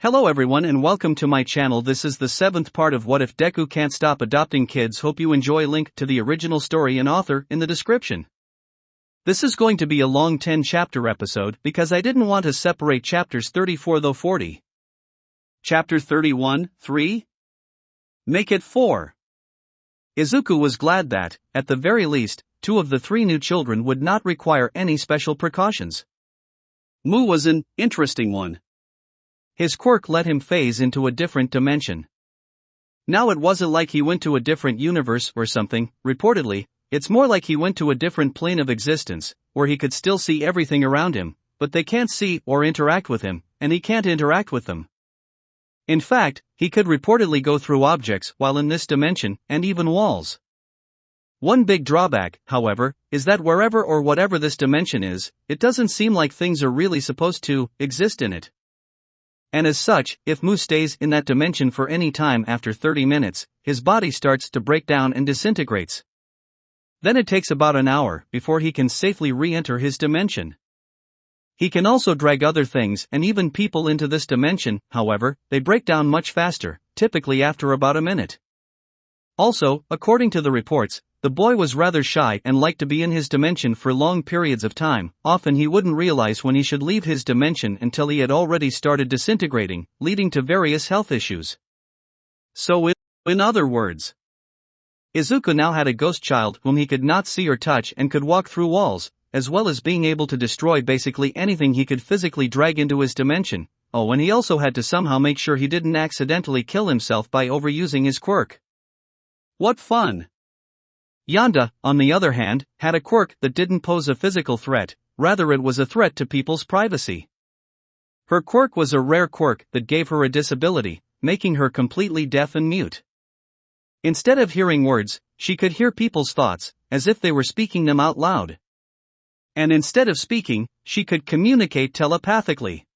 Hello everyone and welcome to my channel. This is the 7th part of What If Deku Can't Stop Adopting Kids. Hope you enjoy. Link to the original story and author in the description. This is going to be a long 10-chapter episode because I didn't want to separate chapters 34 though 40. Chapter 31, 3? Make it 4. Izuku was glad that, at the very least, 2 of the 3 new children would not require any special precautions. Mu was an interesting one. His quirk let him phase into a different dimension. Now it wasn't like he went to a different universe or something. Reportedly, it's more like he went to a different plane of existence, where he could still see everything around him, but they can't see or interact with him, and he can't interact with them. In fact, he could reportedly go through objects while in this dimension, and even walls. One big drawback, however, is that wherever or whatever this dimension is, it doesn't seem like things are really supposed to exist in it. And as such, if Mu stays in that dimension for any time after 30 minutes, his body starts to break down and disintegrates. Then it takes about an hour before he can safely re-enter his dimension. He can also drag other things and even people into this dimension, however, they break down much faster, typically after about a minute. Also, according to the reports, the boy was rather shy and liked to be in his dimension for long periods of time. Often he wouldn't realize when he should leave his dimension until he had already started disintegrating, leading to various health issues. So in other words, Izuku now had a ghost child whom he could not see or touch and could walk through walls, as well as being able to destroy basically anything he could physically drag into his dimension. Oh, and he also had to somehow make sure he didn't accidentally kill himself by overusing his quirk. What fun! Yanda, on the other hand, had a quirk that didn't pose a physical threat, rather it was a threat to people's privacy. Her quirk was a rare quirk that gave her a disability, making her completely deaf and mute. Instead of hearing words, she could hear people's thoughts, as if they were speaking them out loud. And instead of speaking, she could communicate telepathically.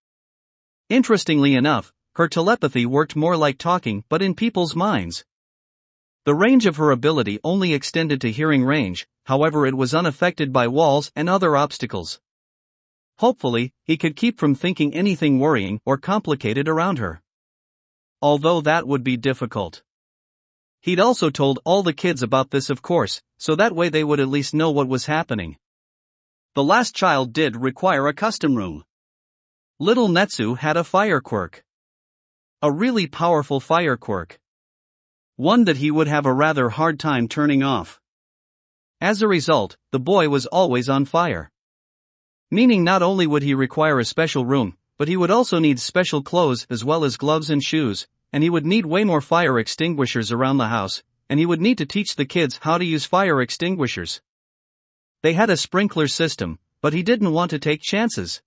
Interestingly enough, her telepathy worked more like talking but in people's minds. The range of her ability only extended to hearing range, however it was unaffected by walls and other obstacles. Hopefully, he could keep from thinking anything worrying or complicated around her. Although that would be difficult. He'd also told all the kids about this, of course, so that way they would at least know what was happening. The last child did require a custom room. Little Natsu had a fire quirk. A really powerful fire quirk. One that he would have a rather hard time turning off. As a result, the boy was always on fire. Meaning not only would he require a special room, but he would also need special clothes as well as gloves and shoes, and he would need way more fire extinguishers around the house, and he would need to teach the kids how to use fire extinguishers. They had a sprinkler system, but he didn't want to take chances.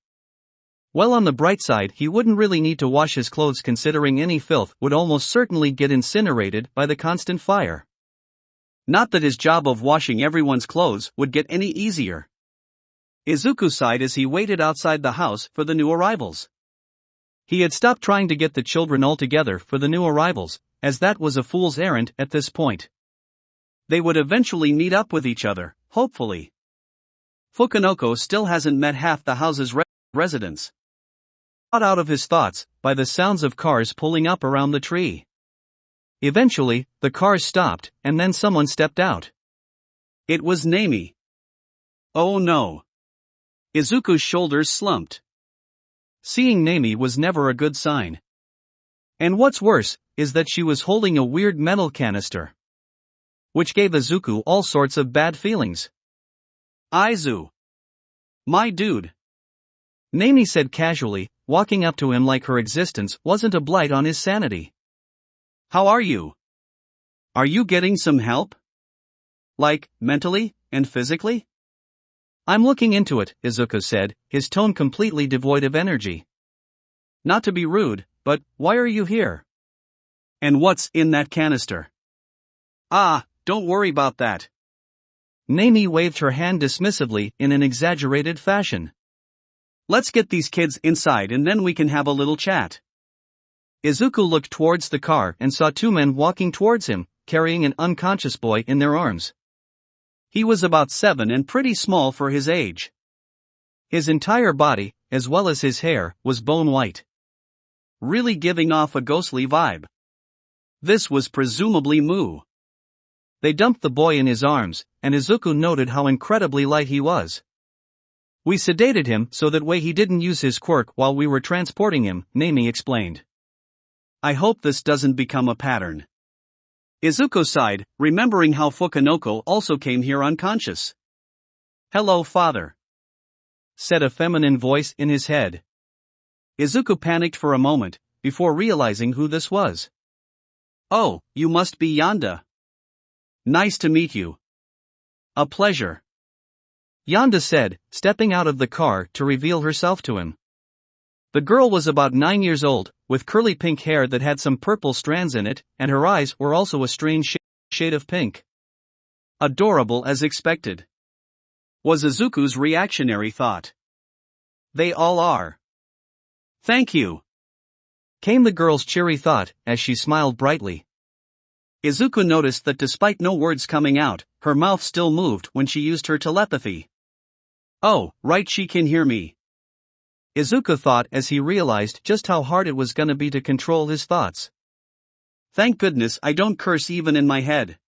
Well, on the bright side, he wouldn't really need to wash his clothes considering any filth would almost certainly get incinerated by the constant fire. Not that his job of washing everyone's clothes would get any easier. Izuku sighed as he waited outside the house for the new arrivals. He had stopped trying to get the children all together for the new arrivals, as that was a fool's errand at this point. They would eventually meet up with each other, hopefully. Fukunoko still hasn't met half the house's residents. Out of his thoughts by the sounds of cars pulling up around the tree. Eventually, the cars stopped, and then someone stepped out. It was Nami. Oh no. Izuku's shoulders slumped. Seeing Nami was never a good sign. And what's worse, is that she was holding a weird metal canister. Which gave Izuku all sorts of bad feelings. Aizu. My dude. Nami said casually, walking up to him like her existence wasn't a blight on his sanity. How are you? Are you getting some help? Like, mentally and physically? I'm looking into it, Izuku said, his tone completely devoid of energy. Not to be rude, but why are you here? And what's in that canister? Ah, don't worry about that. Nami waved her hand dismissively in an exaggerated fashion. Let's get these kids inside and then we can have a little chat. Izuku looked towards the car and saw 2 men walking towards him, carrying an unconscious boy in their arms. He was about 7 and pretty small for his age. His entire body, as well as his hair, was bone white. really giving off a ghostly vibe. This was presumably Mu. They dumped the boy in his arms, and Izuku noted how incredibly light he was. We sedated him so that way he didn't use his quirk while we were transporting him, Nami explained. I hope this doesn't become a pattern. Izuku sighed, remembering how Fukanoko also came here unconscious. Hello, father, said a feminine voice in his head. Izuku panicked for a moment, before realizing who this was. Oh, you must be Yanda. Nice to meet you. A pleasure, Yanda said, stepping out of the car to reveal herself to him. The girl was about 9 years old, with curly pink hair that had some purple strands in it, and her eyes were also a strange shade of pink. Adorable as expected, was Izuku's reactionary thought. They all are. Thank you, came the girl's cheery thought, as she smiled brightly. Izuku noticed that despite no words coming out, her mouth still moved when she used her telepathy. Oh, right, she can hear me, Izuku thought as he realized just how hard it was gonna be to control his thoughts. Thank goodness I don't curse even in my head.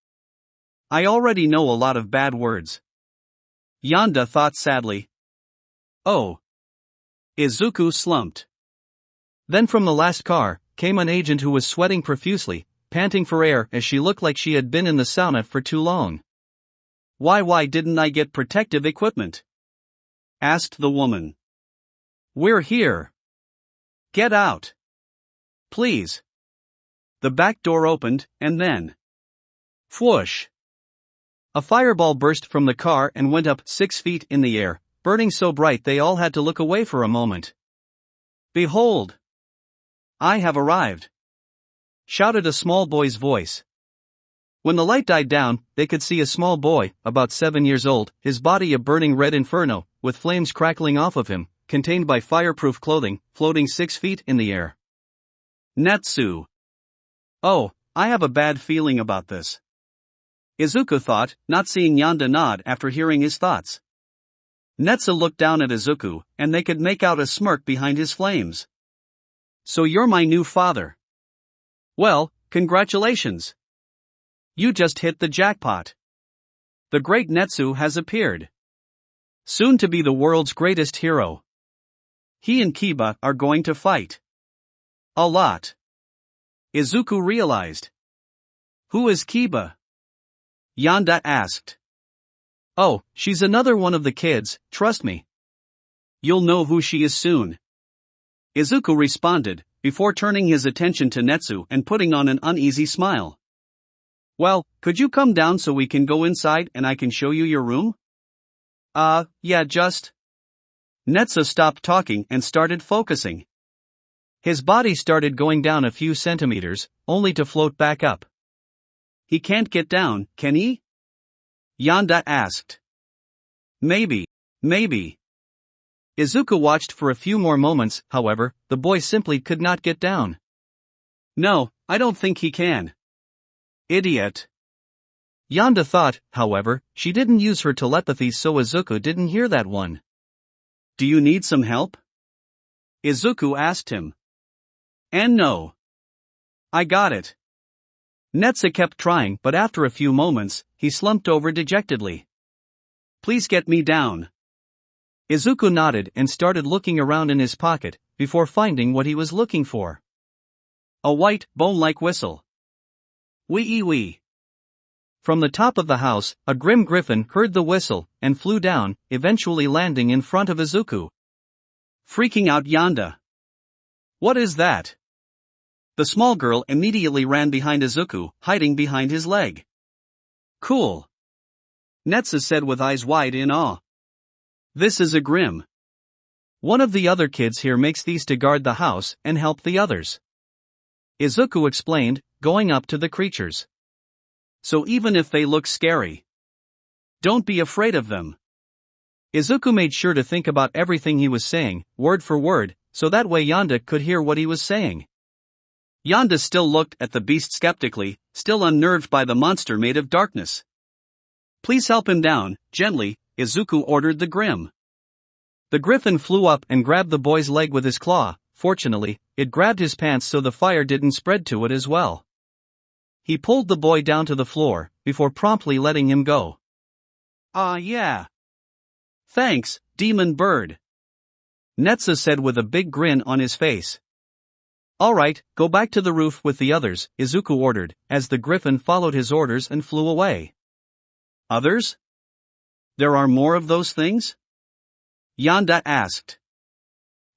I already know a lot of bad words, Yanda thought sadly. Oh. Izuku slumped. Then from the last car, came an agent who was sweating profusely, panting for air as she looked like she had been in the sauna for too long. Why didn't I get protective equipment? Asked the woman. We're here. Get out. Please. The back door opened, and then. Whoosh. A fireball burst from the car and went up 6 feet in the air, burning so bright they all had to look away for a moment. Behold! I have arrived, shouted a small boy's voice. When the light died down, they could see a small boy, about 7 years old, his body a burning red inferno, with flames crackling off of him, contained by fireproof clothing, floating 6 feet in the air. Natsu. Oh, I have a bad feeling about this, Izuku thought, not seeing Yanda nod after hearing his thoughts. Natsu looked down at Izuku, and they could make out a smirk behind his flames. So you're my new father. Well, congratulations. You just hit the jackpot. The great Natsu has appeared. Soon to be the world's greatest hero. He and Keba are going to fight. A lot. Izuku realized. Who is Keba? Yanda asked. Oh, she's another one of the kids, trust me. You'll know who she is soon, Izuku responded, before turning his attention to Natsu and putting on an uneasy smile. Well, could you come down so we can go inside and I can show you your room? Yeah, just. Natsu stopped talking and started focusing. His body started going down a few centimeters, only to float back up. He can't get down, can he? Yanda asked. Maybe. Izuku watched for a few more moments, however, the boy simply could not get down. No, I don't think he can. Idiot. Yanda thought, however, she didn't use her telepathy so Izuku didn't hear that one. Do you need some help? Izuku asked him. And no. I got it. Natsu kept trying, but after a few moments, he slumped over dejectedly. Please get me down. Izuku nodded and started looking around in his pocket, before finding what he was looking for. A white, bone-like whistle. Wee-ee-wee. From the top of the house, a grim griffin heard the whistle, and flew down, eventually landing in front of Izuku. Freaking out Yanda. What is that? The small girl immediately ran behind Izuku, hiding behind his leg. Cool. Natsu said with eyes wide in awe. This is a grim. One of the other kids here makes these to guard the house and help the others. Izuku explained, going up to the creatures. So even if they look scary, don't be afraid of them. Izuku made sure to think about everything he was saying, word for word, so that way Yanda could hear what he was saying. Yanda still looked at the beast skeptically, still unnerved by the monster made of darkness. Please help him down, gently, Izuku ordered the grim. The griffin flew up and grabbed the boy's leg with his claw, fortunately, it grabbed his pants so the fire didn't spread to it as well. He pulled the boy down to the floor, before promptly letting him go. Yeah. Thanks, demon bird," Natsu said with a big grin on his face. "Alright, go back to the roof with the others," Izuku ordered, as the griffin followed his orders and flew away. "Others? There are more of those things?" Yonda asked.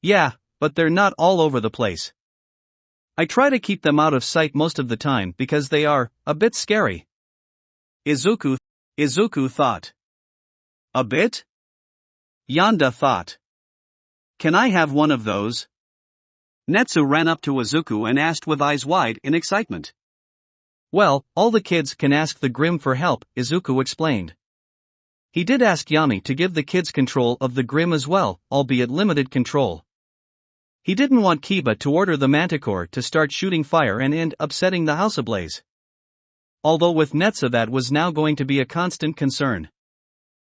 "Yeah, but they're not all over the place. I try to keep them out of sight most of the time because they are a bit scary." Izuku thought. A bit? Yonda thought. "Can I have one of those?" Natsu ran up to Izuku and asked with eyes wide in excitement. "Well, all the kids can ask the Grim for help," Izuku explained. He did ask Yami to give the kids control of the Grim as well, albeit limited control. He didn't want Keba to order the Manticore to start shooting fire and end up setting the house ablaze. Although with Natsu that was now going to be a constant concern.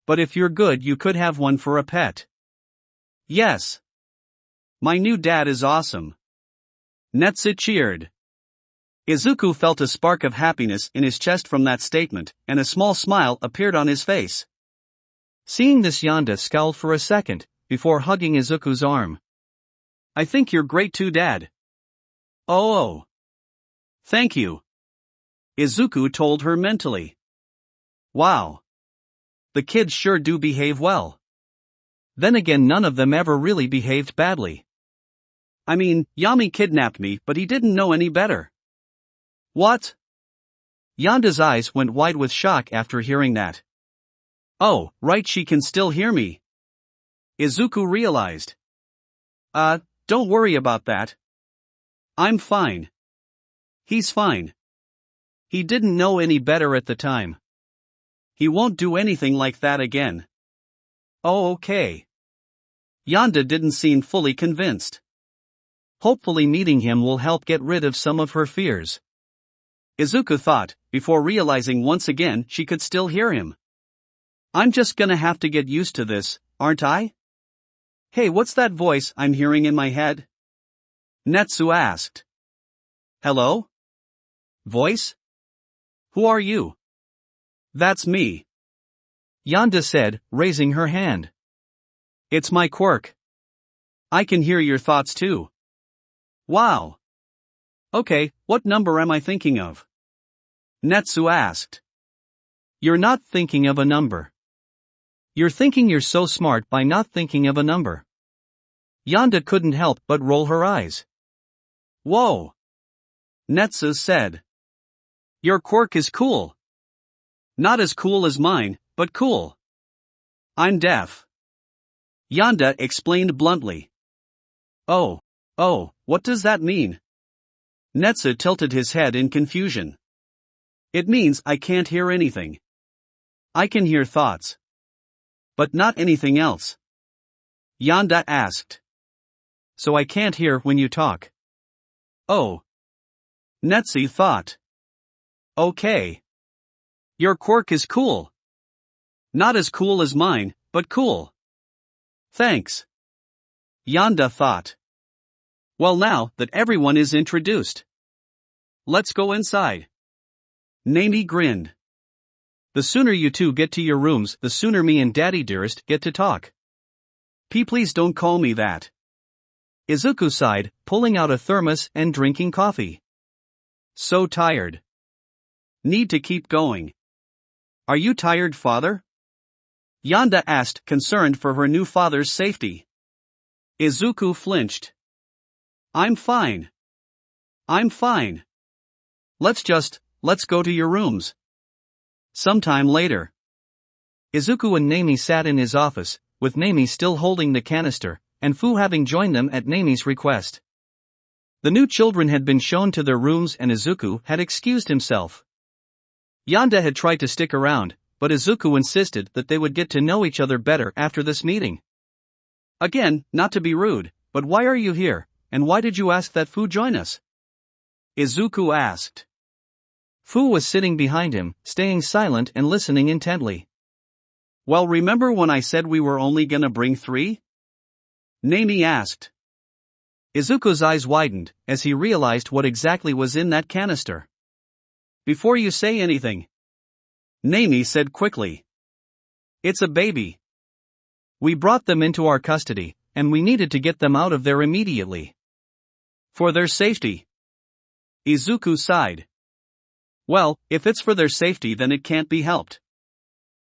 "But if you're good, you could have one for a pet." "Yes. My new dad is awesome," Natsu cheered. Izuku felt a spark of happiness in his chest from that statement, and a small smile appeared on his face. Seeing this, Yonda scowled for a second, before hugging Izuku's arm. "I think you're great too, Dad." Oh. Thank you," Izuku told her mentally. Wow. The kids sure do behave well. Then again, none of them ever really behaved badly. I mean, Yami kidnapped me, but he didn't know any better. What? Yonda's eyes went wide with shock after hearing that. Oh, right, she can still hear me. Izuku realized. Don't worry about that. I'm fine. He's fine. He didn't know any better at the time. He won't do anything like that again. Oh, okay. Yonda didn't seem fully convinced. Hopefully meeting him will help get rid of some of her fears. Izuku thought, before realizing once again she could still hear him. I'm just gonna have to get used to this, aren't I? Hey, what's that voice I'm hearing in my head? Natsu asked. Hello? Voice? Who are you? That's me, Yonda said, raising her hand. It's my quirk. I can hear your thoughts too. Wow. Okay, what number am I thinking of? Natsu asked. You're not thinking of a number. You're thinking you're so smart by not thinking of a number. Yonda couldn't help but roll her eyes. Whoa. Natsu said. Your quirk is cool. Not as cool as mine, but cool. I'm deaf. Yonda explained bluntly. Oh, what does that mean? Natsu tilted his head in confusion. It means I can't hear anything. I can hear thoughts. But not anything else. Yonda asked. So I can't hear when you talk. Oh. Natsu thought. Okay. Your quirk is cool. Not as cool as mine, but cool. Thanks. Yonda thought. Well, now that everyone is introduced, let's go inside. Nami grinned. The sooner you two get to your rooms, the sooner me and Daddy dearest get to talk. Please don't call me that. Izuku sighed, pulling out a thermos and drinking coffee. So tired. Need to keep going. Are you tired, father? Yonda asked, concerned for her new father's safety. Izuku flinched. I'm fine. Let's go to your rooms. Sometime later. Izuku and Nami sat in his office, with Nami still holding the canister, and Fu having joined them at Nami's request. The new children had been shown to their rooms and Izuku had excused himself. Yonda had tried to stick around, but Izuku insisted that they would get to know each other better after this meeting. Again, not to be rude, but why are you here, and why did you ask that Fu join us? Izuku asked. Fu was sitting behind him, staying silent and listening intently. Well, remember when I said we were only gonna bring 3? Nami asked. Izuku's eyes widened as he realized what exactly was in that canister. Before you say anything, Nami said quickly. It's a baby. We brought them into our custody, and we needed to get them out of there immediately. For their safety. Izuku sighed. Well, if it's for their safety then it can't be helped.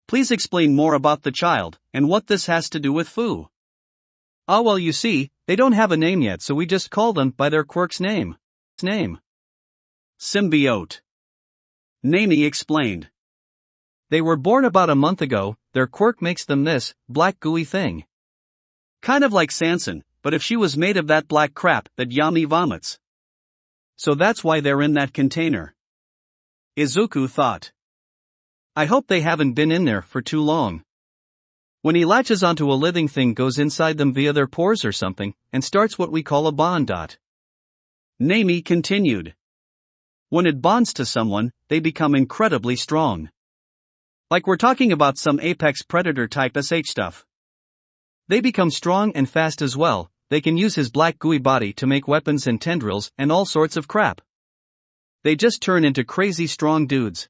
Please explain more about the child, and what this has to do with Fu. Ah well you see, they don't have a name yet so we just call them by their quirk's name. Symbiote. Nami explained. They were born about a month ago, their quirk makes them this, black gooey thing. Kind of like Sansan, but if she was made of that black crap that Yami vomits. So that's why they're in that container. Izuku thought. I hope they haven't been in there for too long. When he latches onto a living thing goes inside them via their pores or something, and starts what we call a bond. Nami continued. When it bonds to someone, they become incredibly strong. Like we're talking about some apex predator type SH stuff. They become strong and fast as well, they can use his black gooey body to make weapons and tendrils and all sorts of crap. They just turn into crazy strong dudes.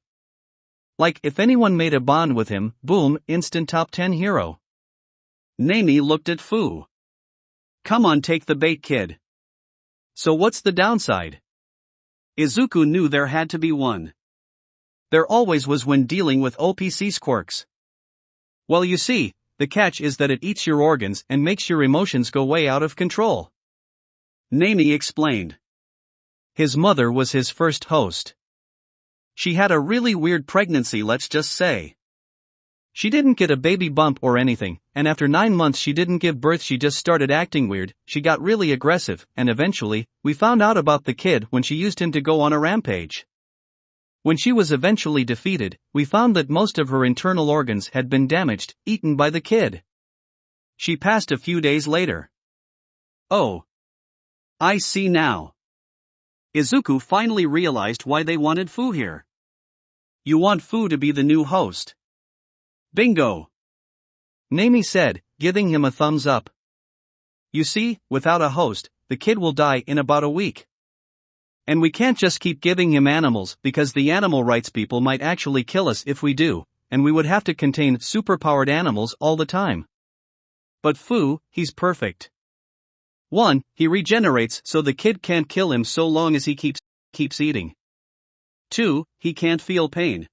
Like if anyone made a bond with him, boom, instant top 10 hero. Nami looked at Fu. Come on, take the bait, kid. So what's the downside? Izuku knew there had to be one. There always was when dealing with OPC's quirks. Well you see, the catch is that it eats your organs and makes your emotions go way out of control. Nami explained. His mother was his first host. She had a really weird pregnancy, let's just say. She didn't get a baby bump or anything, and after 9 months she didn't give birth, she just started acting weird, she got really aggressive, and eventually, we found out about the kid when she used him to go on a rampage. When she was eventually defeated, we found that most of her internal organs had been damaged, eaten by the kid. She passed a few days later. Oh. I see now. Izuku finally realized why they wanted Fu here. You want Fu to be the new host. Bingo. Nami said, giving him a thumbs up. You see, without a host, the kid will die in about a week. And we can't just keep giving him animals because the animal rights people might actually kill us if we do, and we would have to contain superpowered animals all the time. But Fu, he's perfect. 1. He regenerates so the kid can't kill him so long as he keeps eating. 2. He can't feel pain.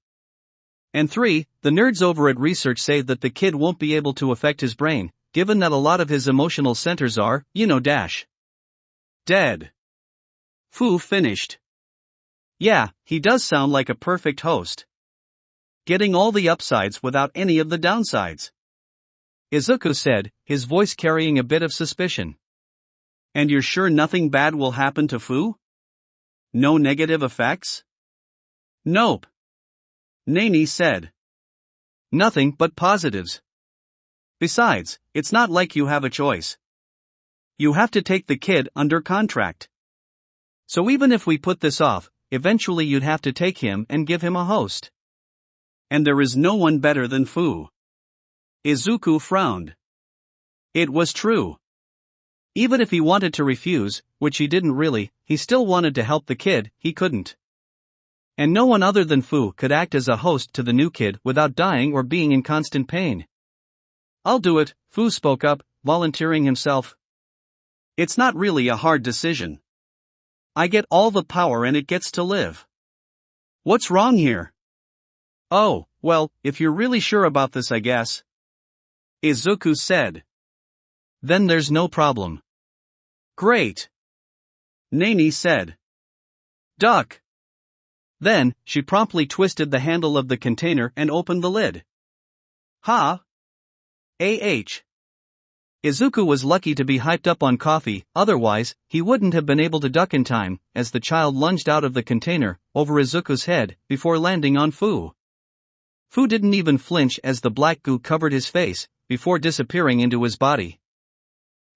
And 3. The nerds over at research say that the kid won't be able to affect his brain, given that a lot of his emotional centers are, dead. Fu finished. Yeah, he does sound like a perfect host. Getting all the upsides without any of the downsides. Izuku said, his voice carrying a bit of suspicion. And you're sure nothing bad will happen to Fu? No negative effects? Nope. Nami said. Nothing but positives. Besides, it's not like you have a choice. You have to take the kid under contract. So even if we put this off, eventually you'd have to take him and give him a host. And there is no one better than Fu. Izuku frowned. It was true. Even if he wanted to refuse, which he didn't really, he still wanted to help the kid, he couldn't. And no one other than Fu could act as a host to the new kid without dying or being in constant pain. I'll do it, Fu spoke up, volunteering himself. It's not really a hard decision. I get all the power and it gets to live. What's wrong here? Oh, well, if you're really sure about this I guess. Izuku said. Then there's no problem. Great. Nami said. Duck. Then, she promptly twisted the handle of the container and opened the lid. Ha! Izuku was lucky to be hyped up on coffee, otherwise, he wouldn't have been able to duck in time, as the child lunged out of the container, over Izuku's head, before landing on Fu. Fu didn't even flinch as the black goo covered his face, before disappearing into his body.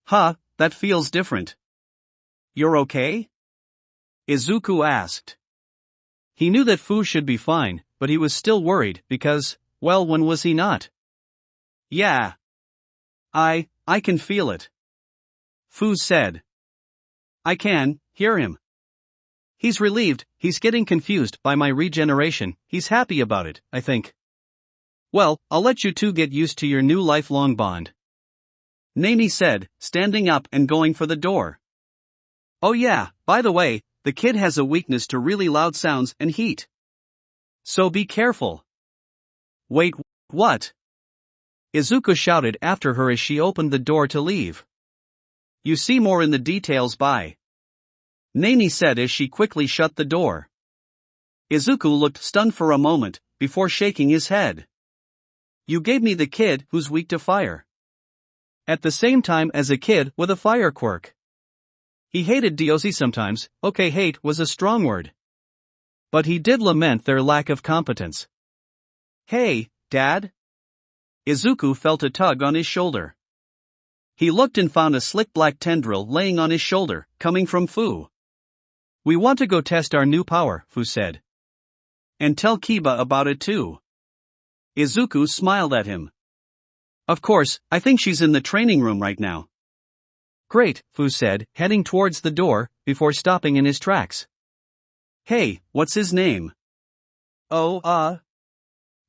Huh, that feels different. You're okay? Izuku asked. He knew that Fu should be fine, but he was still worried because, well, when was he not? Yeah. I can feel it. Fu said. I can hear him. He's relieved, he's getting confused by my regeneration, he's happy about it, I think. Well, I'll let you two get used to your new lifelong bond. Nani said, standing up and going for the door. Oh yeah, by the way, the kid has a weakness to really loud sounds and heat. So be careful. Wait, what? Izuku shouted after her as she opened the door to leave. You see more in the details by. Nani said as she quickly shut the door. Izuku looked stunned for a moment, before shaking his head. You gave me the kid who's weak to fire. At the same time as a kid with a fire quirk. He hated DOC sometimes, okay, hate was a strong word. But he did lament their lack of competence. Hey, Dad? Izuku felt a tug on his shoulder. He looked and found a slick black tendril laying on his shoulder, coming from Fu. We want to go test our new power, Fu said. And tell Keba about it too. Izuku smiled at him. Of course, I think she's in the training room right now. Great, Fu said, heading towards the door, before stopping in his tracks. Hey, what's his name? Oh,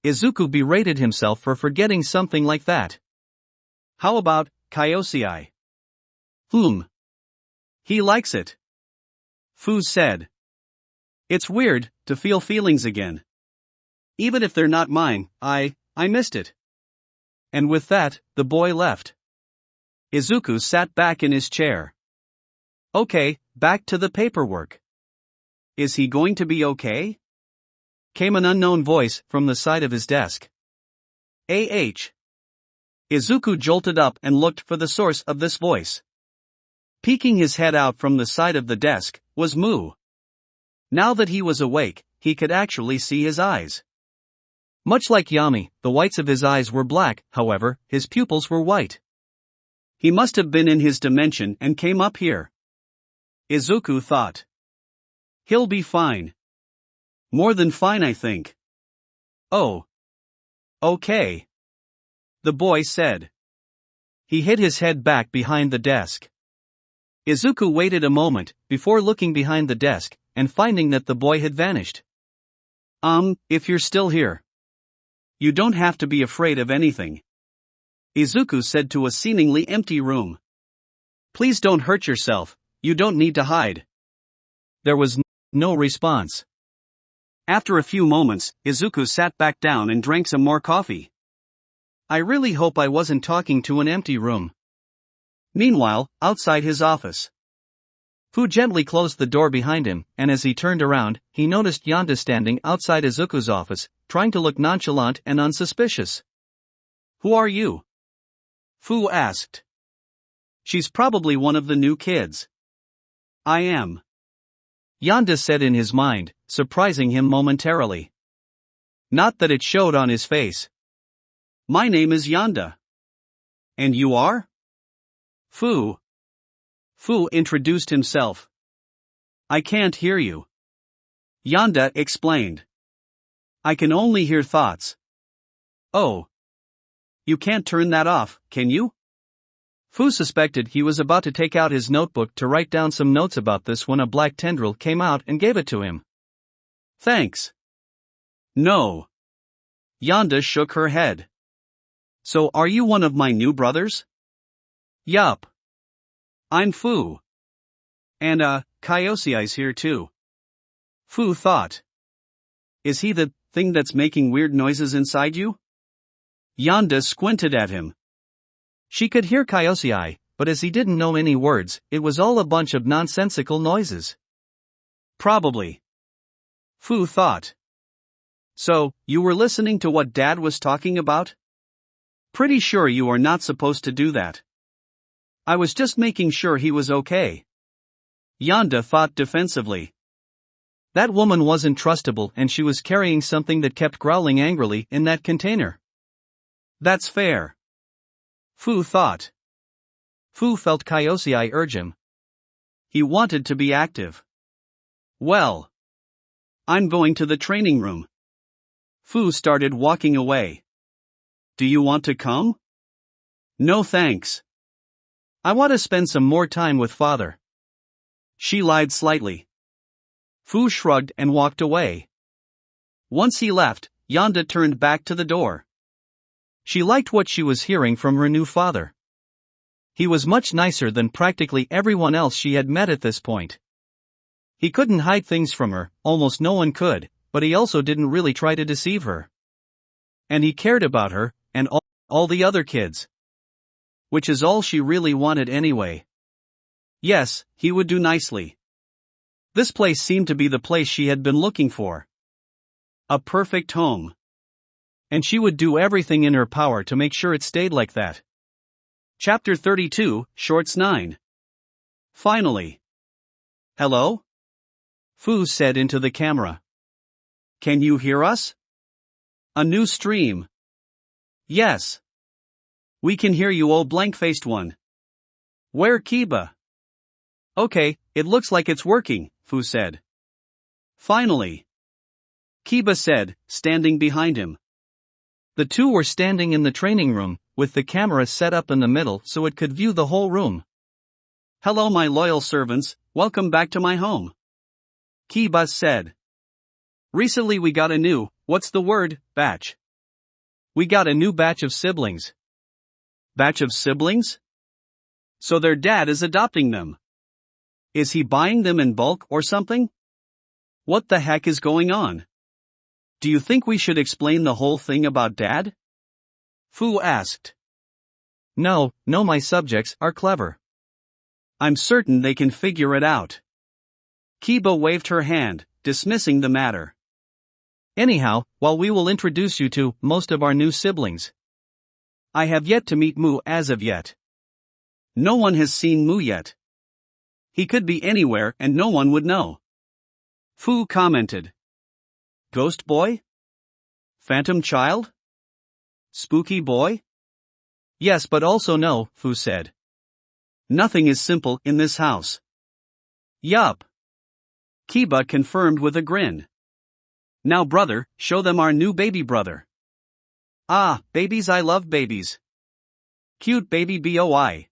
Izuku berated himself for forgetting something like that. How about Kyosei? He likes it. Fu said. It's weird to feel feelings again. Even if they're not mine, I missed it. And with that, the boy left. Izuku sat back in his chair. Okay, back to the paperwork. Is he going to be okay? Came an unknown voice from the side of his desk. Izuku jolted up and looked for the source of this voice. Peeking his head out from the side of the desk, was Mu. Now that he was awake, he could actually see his eyes. Much like Yami, the whites of his eyes were black, however, his pupils were white. He must have been in his dimension and came up here. Izuku thought. He'll be fine. More than fine, I think. Oh. Okay. The boy said. He hid his head back behind the desk. Izuku waited a moment, before looking behind the desk, and finding that the boy had vanished. If you're still here. You don't have to be afraid of anything. Izuku said to a seemingly empty room. Please don't hurt yourself, you don't need to hide. There was no response. After a few moments, Izuku sat back down and drank some more coffee. I really hope I wasn't talking to an empty room. Meanwhile, outside his office. Fu gently closed the door behind him, and as he turned around, he noticed Yonda standing outside Izuku's office, trying to look nonchalant and unsuspicious. Who are you? Fu asked. She's probably one of the new kids. I am. Yonda said in his mind, surprising him momentarily. Not that it showed on his face. My name is Yonda. And you are? Fu. Fu introduced himself. I can't hear you. Yonda explained. I can only hear thoughts. Oh. You can't turn that off, can you? Fu suspected he was about to take out his notebook to write down some notes about this when a black tendril came out and gave it to him. Thanks. No. Yonda shook her head. So are you one of my new brothers? Yup. I'm Fu. And Kyosei's here too. Fu thought. Is he the thing that's making weird noises inside you? Yonda squinted at him. She could hear Kyosei, but as he didn't know any words, it was all a bunch of nonsensical noises. Probably. Fu thought. So, you were listening to what Dad was talking about? Pretty sure you are not supposed to do that. I was just making sure he was okay. Yonda thought defensively. That woman wasn't trustable and she was carrying something that kept growling angrily in that container. That's fair. Fu thought. Fu felt Kyosei urge him. He wanted to be active. Well. I'm going to the training room. Fu started walking away. Do you want to come? No thanks. I want to spend some more time with father. She lied slightly. Fu shrugged and walked away. Once he left, Yanda turned back to the door. She liked what she was hearing from her new father. He was much nicer than practically everyone else she had met at this point. He couldn't hide things from her, almost no one could, but he also didn't really try to deceive her. And he cared about her, and all the other kids. Which is all she really wanted anyway. Yes, he would do nicely. This place seemed to be the place she had been looking for. A perfect home. And she would do everything in her power to make sure it stayed like that. Chapter 32, Shorts 9. Finally. Hello? Fu said into the camera. Can you hear us? A new stream. Yes. We can hear you, old blank-faced one. Where Keba? Okay, it looks like it's working, Fu said. Finally. Keba said, standing behind him. The two were standing in the training room, with the camera set up in the middle so it could view the whole room. Hello my loyal servants, welcome back to my home. Keba said. Recently we got a new, what's the word, batch. We got a new batch of siblings. Batch of siblings? So their dad is adopting them. Is he buying them in bulk or something? What the heck is going on? Do you think we should explain the whole thing about Dad? Fu asked. No, my subjects are clever. I'm certain they can figure it out. Keba waved her hand, dismissing the matter. Anyhow, while we will introduce you to most of our new siblings. I have yet to meet Mu as of yet. No one has seen Mu yet. He could be anywhere and no one would know. Fu commented. Ghost boy? Phantom child? Spooky boy? Yes, but also no, Fu said. Nothing is simple in this house. Yup. Keba confirmed with a grin. Now brother, show them our new baby brother. Ah, babies, I love babies. Cute baby boy.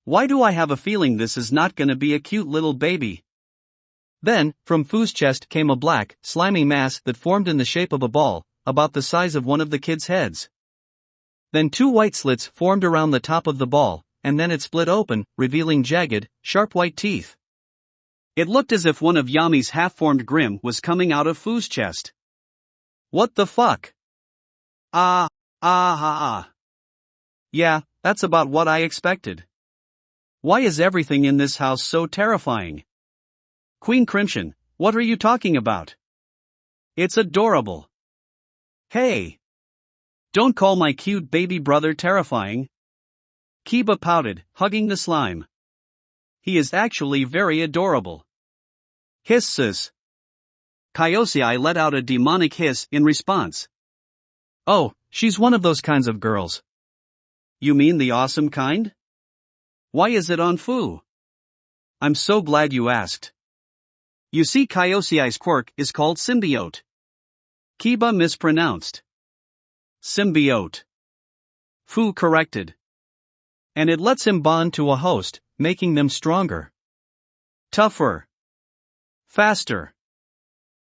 Why do I have a feeling this is not gonna be a cute little baby? Then, from Fu's chest came a black, slimy mass that formed in the shape of a ball, about the size of one of the kids' heads. Then two white slits formed around the top of the ball, and then it split open, revealing jagged, sharp white teeth. It looked as if one of Yami's half-formed Grim was coming out of Fu's chest. What the fuck? Yeah, that's about what I expected. Why is everything in this house so terrifying? Queen Crimson, what are you talking about? It's adorable. Hey! Don't call my cute baby brother terrifying. Keba pouted, hugging the slime. He is actually very adorable. Hiss sis. Kyosei let out a demonic hiss in response. Oh, she's one of those kinds of girls. You mean the awesome kind? Why is it on Fu? I'm so glad you asked. You see, Kyosei's quirk is called symbiote. Keba mispronounced. Symbiote. Fu corrected. And it lets him bond to a host, making them stronger. Tougher. Faster.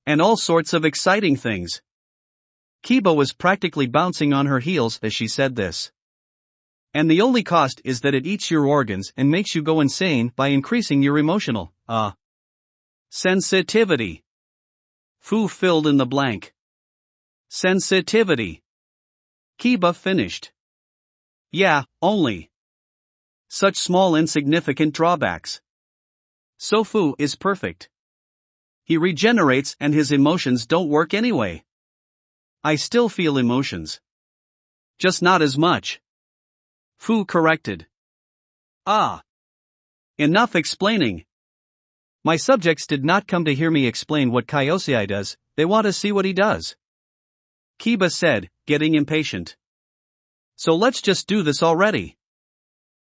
And all sorts of exciting things. Keba was practically bouncing on her heels as she said this. And the only cost is that it eats your organs and makes you go insane by increasing your emotional, sensitivity. Fu filled in the blank. Sensitivity. Keba finished. Yeah, only. Such small insignificant drawbacks. So Fu is perfect. He regenerates and his emotions don't work anyway. I still feel emotions. Just not as much. Fu corrected. Enough explaining. My subjects did not come to hear me explain what Kyosei does, they want to see what he does. Keba said, getting impatient. So let's just do this already.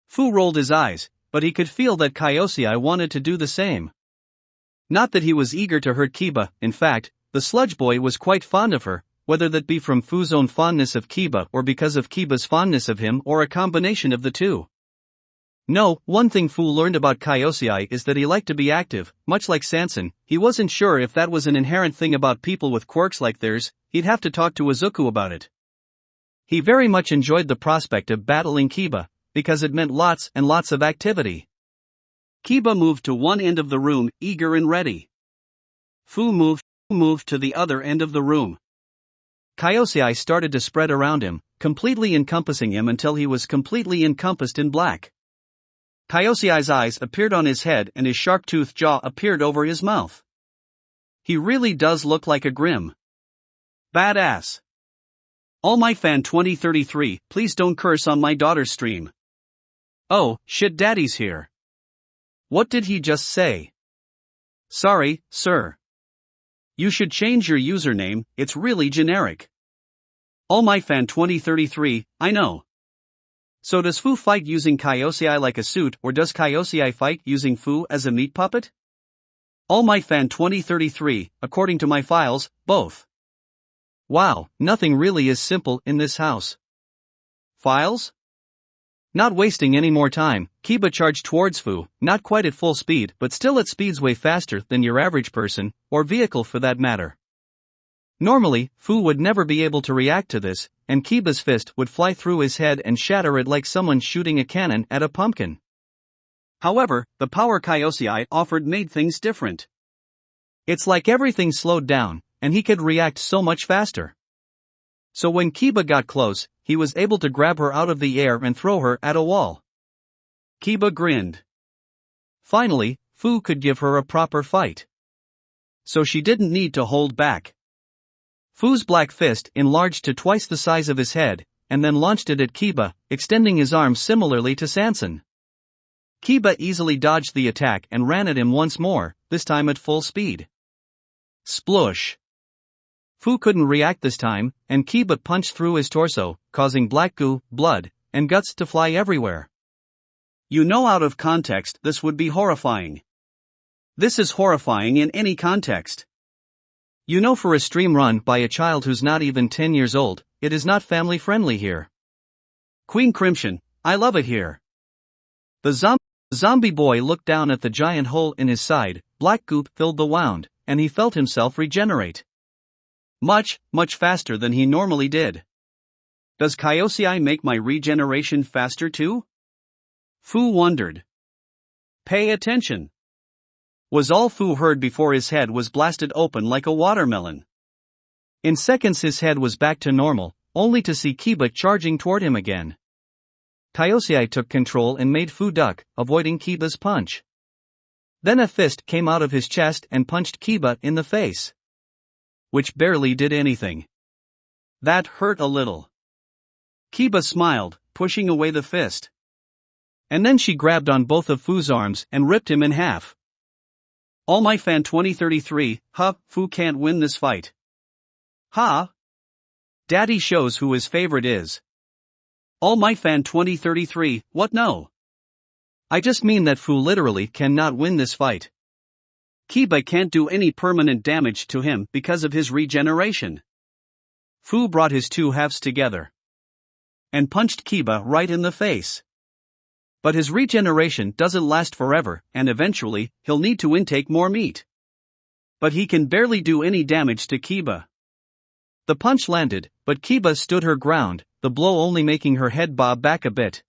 Fu rolled his eyes, but he could feel that Kyosei wanted to do the same. Not that he was eager to hurt Keba, in fact, the sludge boy was quite fond of her, whether that be from Fu's own fondness of Keba or because of Keba's fondness of him or a combination of the two. No, one thing Fu learned about Kyosei is that he liked to be active, much like Sanson. He wasn't sure if that was an inherent thing about people with quirks like theirs. He'd have to talk to Izuku about it. He very much enjoyed the prospect of battling Keba, because it meant lots and lots of activity. Keba moved to one end of the room, eager and ready. Fu moved to the other end of the room. Kyosei started to spread around him, completely encompassing him until he was completely encompassed in black. Kyosei's eyes appeared on his head and his sharp-toothed jaw appeared over his mouth. He really does look like a grim badass. All My Fan 2033, please don't curse on my daughter's stream. Oh, shit, daddy's here. What did he just say? Sorry, sir. You should change your username, it's really generic. All My Fan 2033, I know. So does Fu fight using Kyosei like a suit, or does Kyosei fight using Fu as a meat puppet? All My Fan 2033, according to my files, both. Wow, nothing really is simple in this house. Files? Not wasting any more time, Keba charged towards Fu, not quite at full speed but still at speeds way faster than your average person, or vehicle for that matter. Normally, Fu would never be able to react to this, and Keba's fist would fly through his head and shatter it like someone shooting a cannon at a pumpkin. However, the power Kyosei offered made things different. It's like everything slowed down, and he could react so much faster. So when Keba got close, he was able to grab her out of the air and throw her at a wall. Keba grinned. Finally, Fu could give her a proper fight. So she didn't need to hold back. Fu's black fist enlarged to twice the size of his head, and then launched it at Keba, extending his arms similarly to Sanson. Keba easily dodged the attack and ran at him once more, this time at full speed. Splush! Fu couldn't react this time, and Keba punched through his torso, causing black goo, blood, and guts to fly everywhere. You know, out of context this would be horrifying. This is horrifying in any context. You know, for a stream run by a child who's not even 10 years old, it is not family friendly here. Queen Crimson, I love it here. The zombie boy looked down at the giant hole in his side, black goop filled the wound, and he felt himself regenerate. Much, much faster than he normally did. Does Kyosei make my regeneration faster too? Fu wondered. Pay attention. Was all Fu heard before his head was blasted open like a watermelon. In seconds his head was back to normal, only to see Keba charging toward him again. Kyosei took control and made Fu duck, avoiding Keba's punch. Then a fist came out of his chest and punched Keba in the face. Which barely did anything. That hurt a little. Keba smiled, pushing away the fist. And then she grabbed on both of Fu's arms and ripped him in half. All My Fan 2033, Fu can't win this fight. Daddy shows who his favorite is. All My Fan 2033, what no? I just mean that Fu literally cannot win this fight. Keba can't do any permanent damage to him because of his regeneration. Fu brought his two halves together and punched Keba right in the face. But his regeneration doesn't last forever, and eventually, he'll need to intake more meat. But he can barely do any damage to Keba. The punch landed, but Keba stood her ground, the blow only making her head bob back a bit.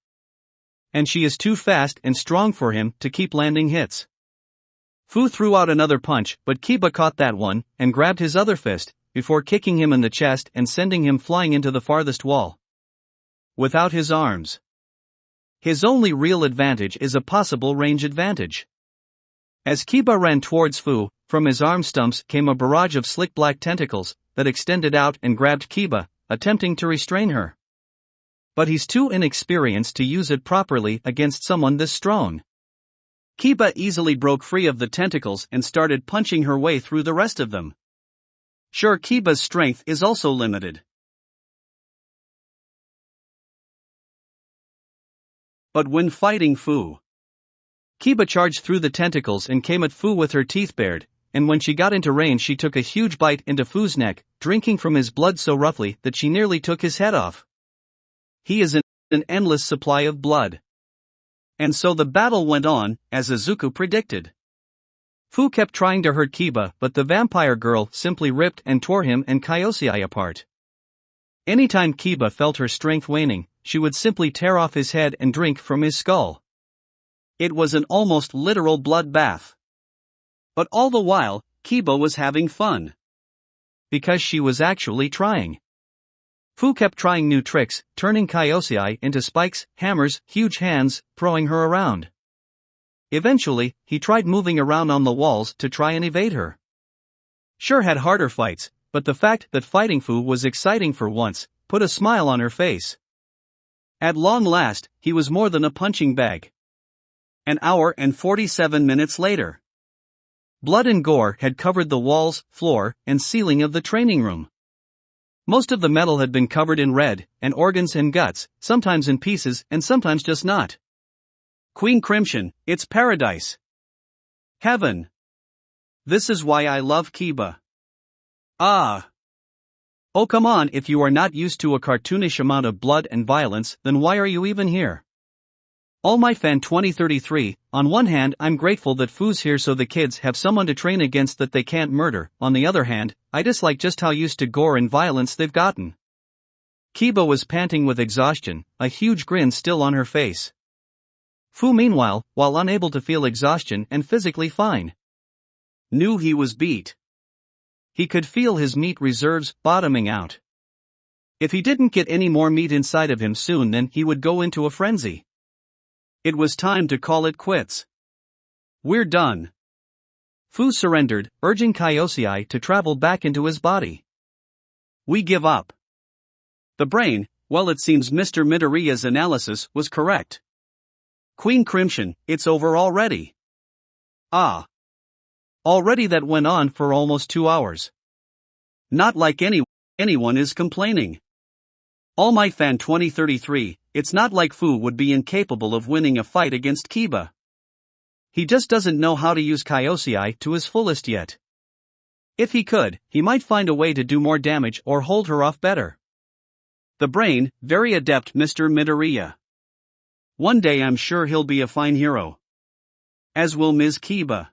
And she is too fast and strong for him to keep landing hits. Fu threw out another punch, but Keba caught that one, and grabbed his other fist, before kicking him in the chest and sending him flying into the farthest wall. Without his arms. His only real advantage is a possible range advantage. As Keba ran towards Fu, from his arm stumps came a barrage of slick black tentacles that extended out and grabbed Keba, attempting to restrain her. But he's too inexperienced to use it properly against someone this strong. Keba easily broke free of the tentacles and started punching her way through the rest of them. Sure, Keba's strength is also limited. But when fighting Fu, Keba charged through the tentacles and came at Fu with her teeth bared, and when she got into range she took a huge bite into Fu's neck, drinking from his blood so roughly that she nearly took his head off. He is an endless supply of blood. And so the battle went on, as Izuku predicted. Fu kept trying to hurt Keba, but the vampire girl simply ripped and tore him and Kyosei apart. Anytime Keba felt her strength waning, she would simply tear off his head and drink from his skull. It was an almost literal bloodbath. But all the while, Keba was having fun. Because she was actually trying. Fu kept trying new tricks, turning Kyosei into spikes, hammers, huge hands, throwing her around. Eventually, he tried moving around on the walls to try and evade her. Sure had harder fights, but the fact that fighting Fu was exciting for once, put a smile on her face. At long last, he was more than a punching bag. An hour and 47 minutes later. Blood and gore had covered the walls, floor, and ceiling of the training room. Most of the metal had been covered in red, and organs and guts, sometimes in pieces and sometimes just not. Queen Crimson, it's paradise. Heaven. This is why I love Keba. Ah. Oh come on, if you are not used to a cartoonish amount of blood and violence, then why are you even here? All My Fan 2033, on one hand I'm grateful that Fu's here so the kids have someone to train against that they can't murder, on the other hand, I dislike just how used to gore and violence they've gotten. Keba was panting with exhaustion, a huge grin still on her face. Fu meanwhile, while unable to feel exhaustion and physically fine, knew he was beat. He could feel his meat reserves bottoming out. If he didn't get any more meat inside of him soon, then he would go into a frenzy. It was time to call it quits. We're done. Fu surrendered, urging Kyosei to travel back into his body. We give up. The brain, well it seems Mr. Midoriya's analysis was correct. Queen Crimson, it's over already. Ah. Already that went on for almost 2 hours. Not like anyone is complaining. All My Fan 2033, it's not like Fu would be incapable of winning a fight against Keba. He just doesn't know how to use Kyosei to his fullest yet. If he could, he might find a way to do more damage or hold her off better. The brain, very adept Mr. Midoriya. One day I'm sure he'll be a fine hero. As will Ms. Keba.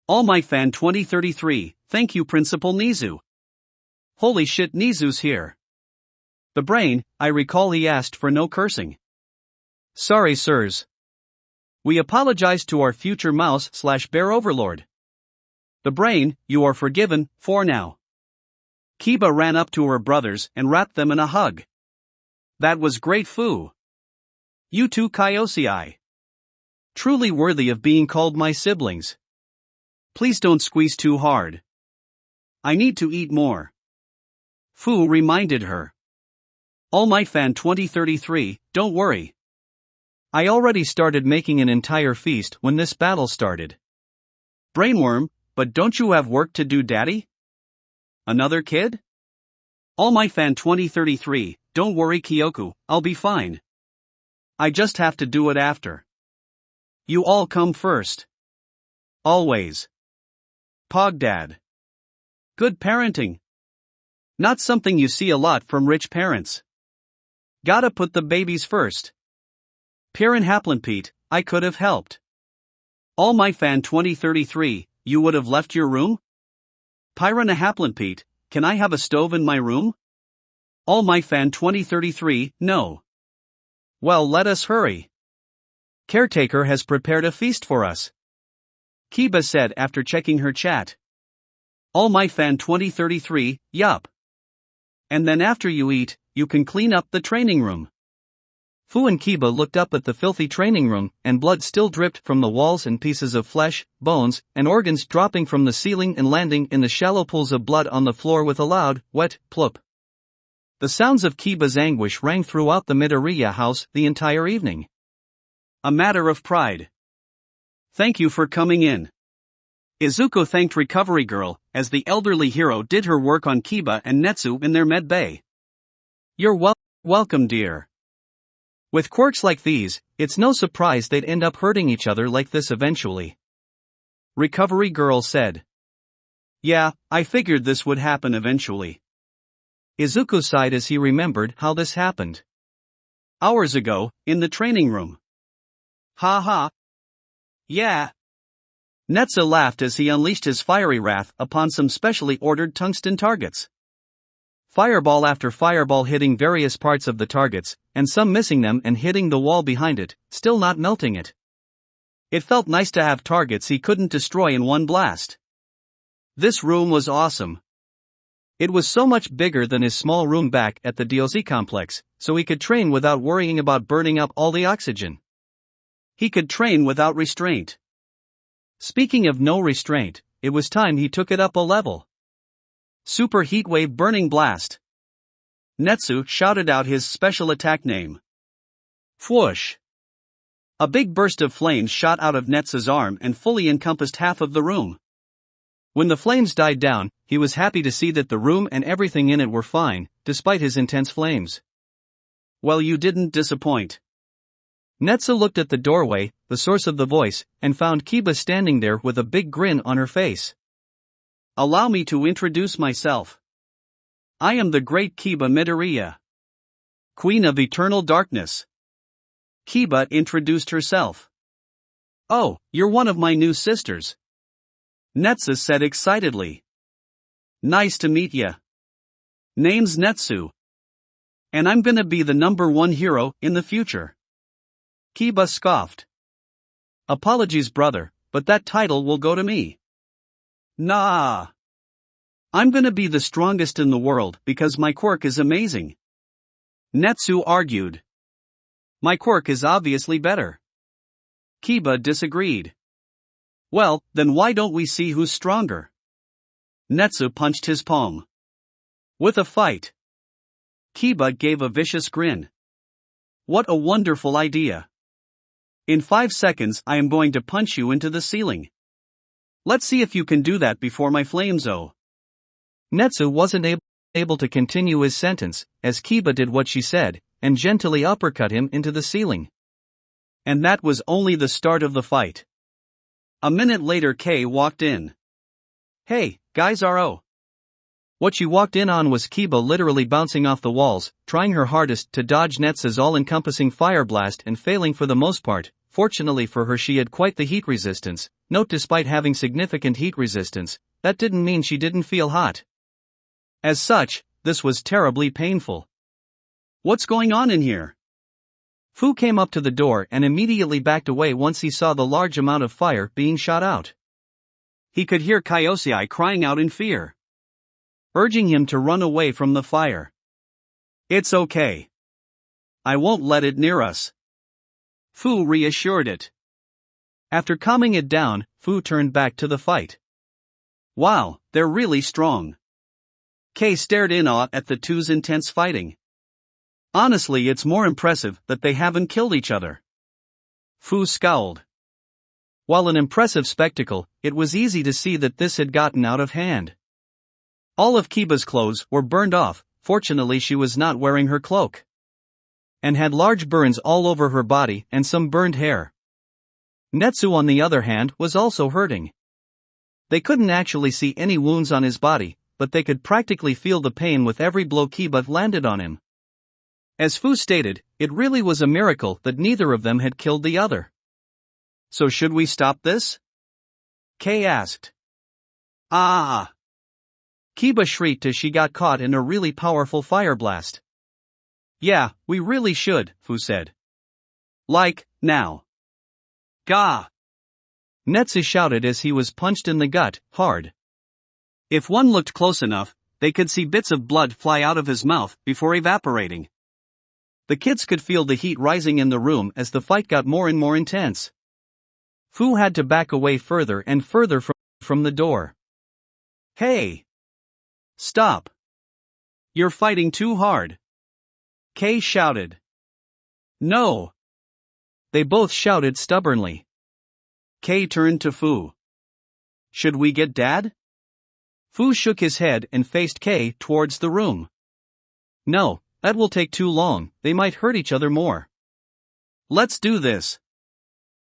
All My Fan 2033, thank you Principal Nizu. Holy shit, Nizu's here. The brain, I recall he asked for no cursing. Sorry sirs. We apologize to our future mouse/bear overlord. The brain, you are forgiven, for now. Keba ran up to her brothers and wrapped them in a hug. That was great Fu. You too Kyosei. Truly worthy of being called my siblings. Please don't squeeze too hard. I need to eat more. Fu reminded her. All My Fan 2033, don't worry. I already started making an entire feast when this battle started. Brainworm, but don't you have work to do, Daddy? Another kid? All My Fan 2033, don't worry Kyoku, I'll be fine. I just have to do it after. You all come first. Always. Pogdad. Good parenting. Not something you see a lot from rich parents. Gotta put the babies first. Piran Haplenpete, I could have helped. All My Fan 2033, you would have left your room? Piran Haplenpete, can I have a stove in my room? All My Fan 2033, no. Well, let us hurry. Caretaker has prepared a feast for us. Keba said after checking her chat. All My Fan 2033, yup. And then after you eat, you can clean up the training room. Fu and Keba looked up at the filthy training room, and blood still dripped from the walls and pieces of flesh, bones, and organs dropping from the ceiling and landing in the shallow pools of blood on the floor with a loud, wet, plop. The sounds of Keba's anguish rang throughout the Midoriya house the entire evening. A matter of pride. Thank you for coming in. Izuku thanked Recovery Girl, as the elderly hero did her work on Keba and Natsu in their med bay. You're welcome, dear. With quirks like these, it's no surprise they'd end up hurting each other like this eventually. Recovery Girl said. Yeah, I figured this would happen eventually. Izuku sighed as he remembered how this happened. Hours ago, in the training room. Ha ha. Yeah. Natsu laughed as he unleashed his fiery wrath upon some specially ordered tungsten targets. Fireball after fireball hitting various parts of the targets, and some missing them and hitting the wall behind it, still not melting it. It felt nice to have targets he couldn't destroy in one blast. This room was awesome. It was so much bigger than his small room back at the DLC complex, so he could train without worrying about burning up all the oxygen. He could train without restraint. Speaking of no restraint, it was time he took it up a level. Super Heatwave Burning Blast. Natsu shouted out his special attack name. Whoosh! A big burst of flames shot out of Natsu's arm and fully encompassed half of the room. When the flames died down, he was happy to see that the room and everything in it were fine, despite his intense flames. Well, you didn't disappoint. Natsu looked at the doorway, the source of the voice, and found Keba standing there with a big grin on her face. Allow me to introduce myself. I am the great Keba Midoriya, Queen of Eternal Darkness. Keba introduced herself. Oh, you're one of my new sisters. Natsu said excitedly. Nice to meet ya. Name's Natsu. And I'm gonna be the #1 hero in the future. Keba scoffed. Apologies, brother, but that title will go to me. Nah. I'm gonna be the strongest in the world because my quirk is amazing. Natsu argued. My quirk is obviously better. Keba disagreed. Well, then why don't we see who's stronger? Natsu punched his palm. With a fight. Keba gave a vicious grin. What a wonderful idea. In 5 seconds I am going to punch you into the ceiling. Let's see if you can do that before my flames. Natsu wasn't able to continue his sentence, as Keba did what she said, and gently uppercut him into the ceiling. And that was only the start of the fight. A minute later Kei walked in. Hey, guys. What she walked in on was Keba literally bouncing off the walls, trying her hardest to dodge Natsu's all-encompassing fire blast and failing for the most part. Fortunately for her, she had quite the heat resistance. Note, despite having significant heat resistance, that didn't mean she didn't feel hot. As such, this was terribly painful. What's going on in here? Fu came up to the door and immediately backed away once he saw the large amount of fire being shot out. He could hear Kyosei crying out in fear, urging him to run away from the fire. It's okay. I won't let it near us. Fu reassured it. After calming it down, Fu turned back to the fight. Wow, they're really strong. Kei stared in awe at the two's intense fighting. Honestly, it's more impressive that they haven't killed each other. Fu scowled. While an impressive spectacle, it was easy to see that this had gotten out of hand. All of Keba's clothes were burned off. Fortunately, she was not wearing her cloak, and had large burns all over her body and some burned hair. Natsu, on the other hand, was also hurting. They couldn't actually see any wounds on his body, but they could practically feel the pain with every blow Keba landed on him. As Fu stated, it really was a miracle that neither of them had killed the other. So should we stop this? Kei asked. Ah! Keba shrieked as she got caught in a really powerful fire blast. Yeah, we really should, Fu said. Like, now. Gah! Natsu shouted as he was punched in the gut, hard. If one looked close enough, they could see bits of blood fly out of his mouth before evaporating. The kids could feel the heat rising in the room as the fight got more and more intense. Fu had to back away further and further from the door. Hey! Stop! You're fighting too hard! Kei shouted. No! They both shouted stubbornly. Kei turned to Fu. Should we get Dad? Fu shook his head and faced Kei towards the room. No, that will take too long, they might hurt each other more. Let's do this.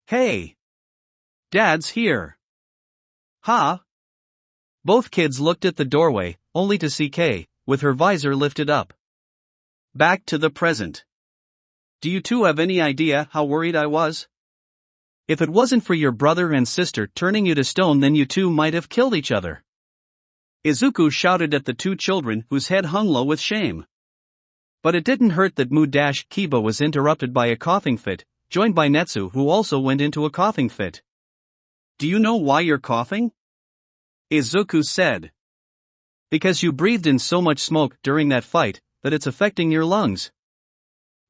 Hey! Dad's here! Ha! Both kids looked at the doorway, only to see Kei, with her visor lifted up. Back to the present. Do you two have any idea how worried I was? If it wasn't for your brother and sister turning you to stone, then you two might have killed each other. Izuku shouted at the two children, whose head hung low with shame. But it didn't hurt that Keba was interrupted by a coughing fit, joined by Natsu, who also went into a coughing fit. "Do you know why you're coughing?" Izuku said. "Because you breathed in so much smoke during that fight, that it's affecting your lungs.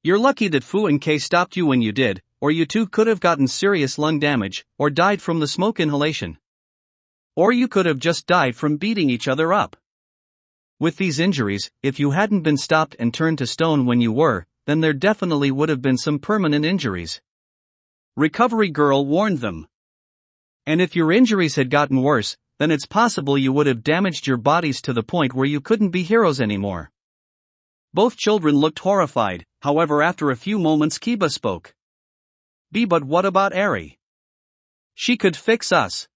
You're lucky that Fu and Kei stopped you when you did, or you two could have gotten serious lung damage, or died from the smoke inhalation. Or you could have just died from beating each other up. With these injuries, if you hadn't been stopped and turned to stone when you were, then there definitely would have been some permanent injuries." Recovery Girl warned them. "And if your injuries had gotten worse, then it's possible you would have damaged your bodies to the point where you couldn't be heroes anymore." Both children looked horrified. However, after a few moments Keba spoke. But what about Eri? She could fix us.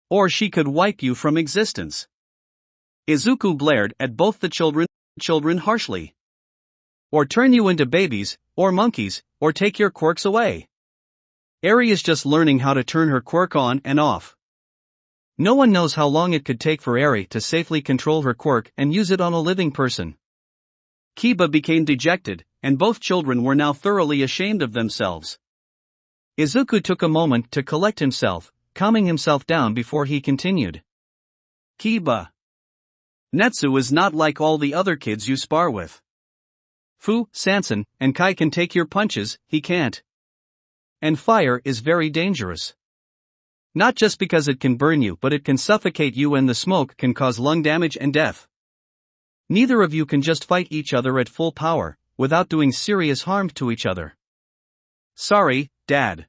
Or she could wipe you from existence." Izuku blared at both the children harshly. "Or turn you into babies, or monkeys, or take your quirks away. Eri is just learning how to turn her quirk on and off. No one knows how long it could take for Eri to safely control her quirk and use it on a living person." Keba became dejected, and both children were now thoroughly ashamed of themselves. Izuku took a moment to collect himself, calming himself down before he continued. "Keba, Natsu is not like all the other kids you spar with. Fu, Sansan, and Kai can take your punches, he can't. And fire is very dangerous. Not just because it can burn you, but it can suffocate you, and the smoke can cause lung damage and death. Neither of you can just fight each other at full power, without doing serious harm to each other." "Sorry, Dad."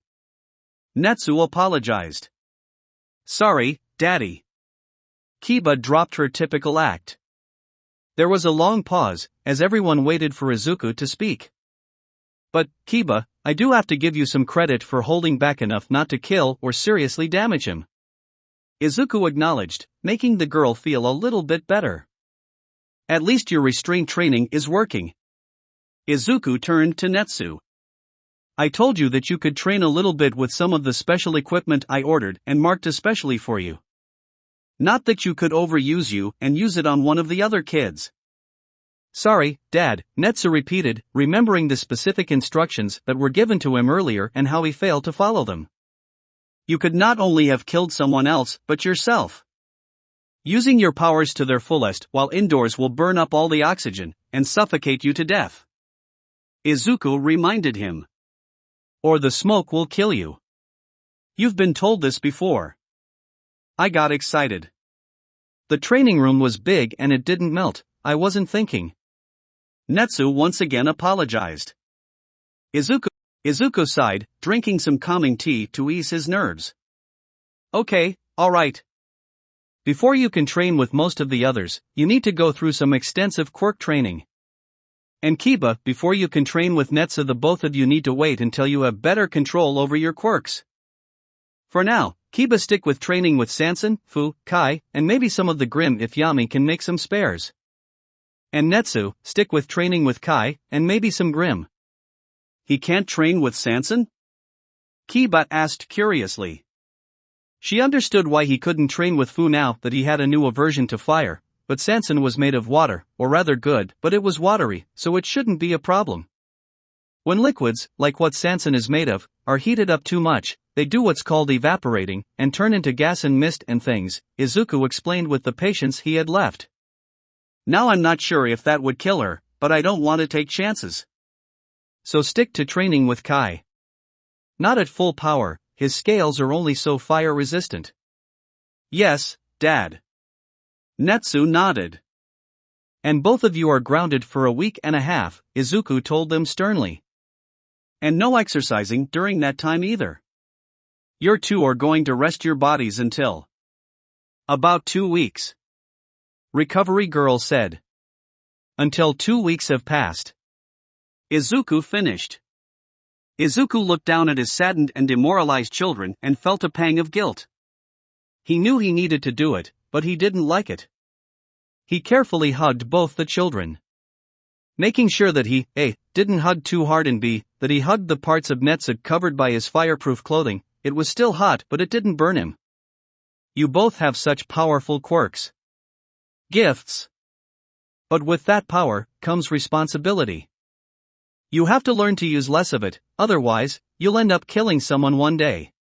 Natsu apologized. "Sorry, Daddy." Keba dropped her typical act. There was a long pause, as everyone waited for Izuku to speak. "But, Keba, I do have to give you some credit for holding back enough not to kill or seriously damage him." Izuku acknowledged, making the girl feel a little bit better. "At least your restraint training is working." Izuku turned to Natsu. "I told you that you could train a little bit with some of the special equipment I ordered and marked especially for you. Not that you could overuse you and use it on one of the other kids." "Sorry, Dad," Natsu repeated, remembering the specific instructions that were given to him earlier and how he failed to follow them. "You could not only have killed someone else, but yourself. Using your powers to their fullest while indoors will burn up all the oxygen and suffocate you to death." Izuku reminded him. "Or the smoke will kill you. You've been told this before." I got excited. "The training room was big and it didn't melt, I wasn't thinking." Natsu once again apologized. Izuku sighed, drinking some calming tea to ease his nerves. "Okay, alright. Before you can train with most of the others, you need to go through some extensive quirk training. And Keba, before you can train with Natsu, the both of you need to wait until you have better control over your quirks. For now, Keba, stick with training with Sansan, Fu, Kai, and maybe some of the Grim if Yami can make some spares. And Natsu, stick with training with Kai, and maybe some Grim." "He can't train with Sansan?" Keba asked curiously. She understood why he couldn't train with Fu now that he had a new aversion to fire, but Sansan was made of water, or rather good, but it was watery, so it shouldn't be a problem. When liquids, like what Sansan is made of, are heated up too much, they do what's called evaporating, and turn into gas and mist and things, Izuku explained with the patience he had left. "Now I'm not sure if that would kill her, but I don't want to take chances. So stick to training with Kai. Not at full power, his scales are only so fire resistant." "Yes, Dad." Natsu nodded. "And both of you are grounded for a week and a half," Izuku told them sternly. "And no exercising during that time either. You two are going to rest your bodies until about 2 weeks." Recovery Girl said. "Until 2 weeks have passed." Izuku finished. Izuku looked down at his saddened and demoralized children and felt a pang of guilt. He knew he needed to do it, but he didn't like it. He carefully hugged both the children. making sure that he A. didn't hug too hard and B. that he hugged the parts of Natsu covered by his fireproof clothing. It was still hot, but it didn't burn him. You both have such powerful quirks. Gifts. But with that power comes responsibility. You have to learn to use less of it, otherwise, you'll end up killing someone one day.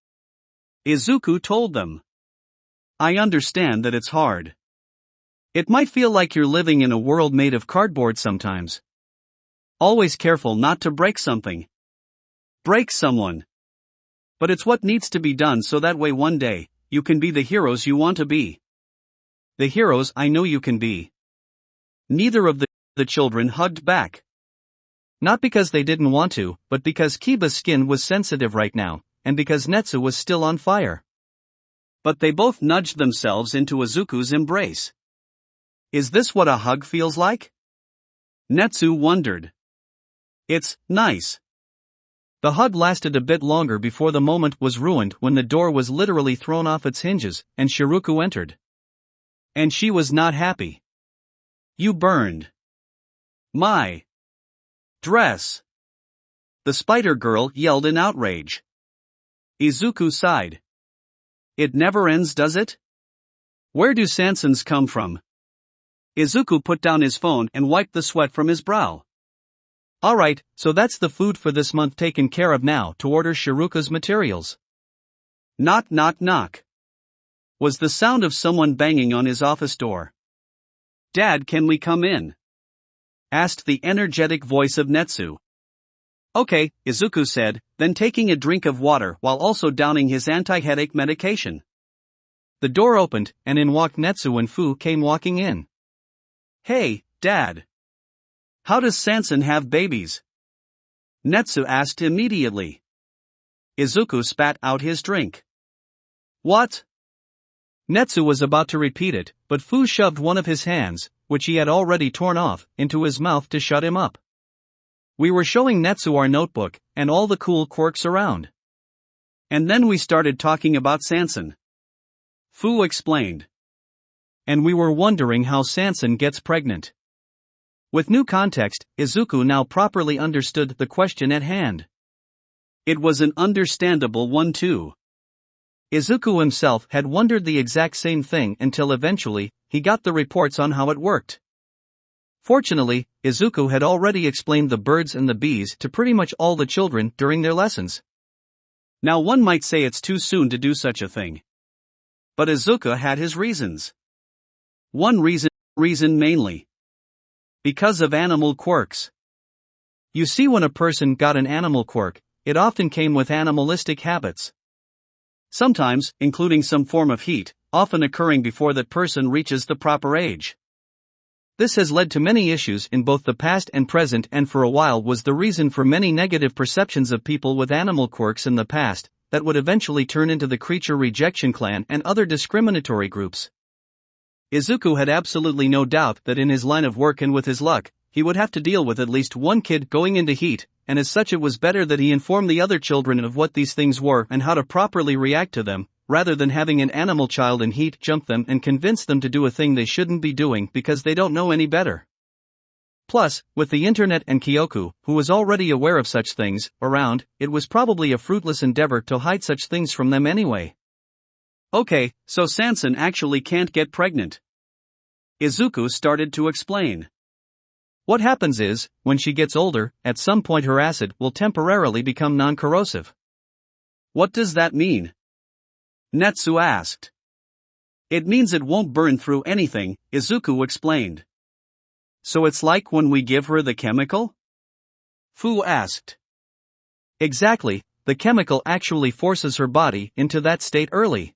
Izuku told them. I understand that it's hard. It might feel like you're living in a world made of cardboard sometimes. Always careful not to break something. Break someone. But it's what needs to be done so that way one day, you can be the heroes you want to be. The heroes I know you can be. Neither of the children hugged back. Not because they didn't want to, but because Keba's skin was sensitive right now, and because Natsu was still on fire. But they both nudged themselves into Izuku's embrace. Is this what a hug feels like? Natsu wondered. It's nice. The hug lasted a bit longer before the moment was ruined when the door was literally thrown off its hinges, and Shiruku entered. And she was not happy. You burned my dress. The spider girl yelled in outrage. Izuku sighed. It never ends, does it? Where do Sansons come from? Izuku put down his phone and wiped the sweat from his brow. Alright, so that's the food for this month taken care of now to order Shiruka's materials. Knock knock knock. Was the sound of someone banging on his office door. Dad, can we come in? Asked the energetic voice of Natsu. Okay, Izuku said, then taking a drink of water while also downing his anti-headache medication. The door opened, and in walked Natsu and Fu came walking in. Hey, Dad. How does Sanson have babies? Natsu asked immediately. Izuku spat out his drink. What? Natsu was about to repeat it, but Fu shoved one of his hands, which he had already torn off, into his mouth to shut him up. We were showing Natsu our notebook, and all the cool quirks around. And then we started talking about Sanson. Fu explained. And we were wondering how Sanson gets pregnant. With new context, Izuku now properly understood the question at hand. It was an understandable one too. Izuku himself had wondered the exact same thing until eventually, he got the reports on how it worked. Fortunately, Izuku had already explained the birds and the bees to pretty much all the children during their lessons. Now one might say it's too soon to do such a thing. But Izuku had his reasons. One reason mainly. Because of animal quirks. You see, when a person got an animal quirk, it often came with animalistic habits. Sometimes, including some form of heat, often occurring before that person reaches the proper age. This has led to many issues in both the past and present, and for a while was the reason for many negative perceptions of people with animal quirks in the past, that would eventually turn into the creature rejection clan and other discriminatory groups. Izuku had absolutely no doubt that in his line of work and with his luck, he would have to deal with at least one kid going into heat, and as such it was better that he inform the other children of what these things were and how to properly react to them, rather than having an animal child in heat jump them and convince them to do a thing they shouldn't be doing because they don't know any better. Plus, with the internet and Kyoku, who was already aware of such things, around, it was probably a fruitless endeavor to hide such things from them anyway. Okay, so Sanson actually can't get pregnant. Izuku started to explain. What happens is, when she gets older, at some point her acid will temporarily become non-corrosive. What does that mean? Natsu asked. It means it won't burn through anything, Izuku explained. So it's like when we give her the chemical? Fu asked. Exactly, the chemical actually forces her body into that state early.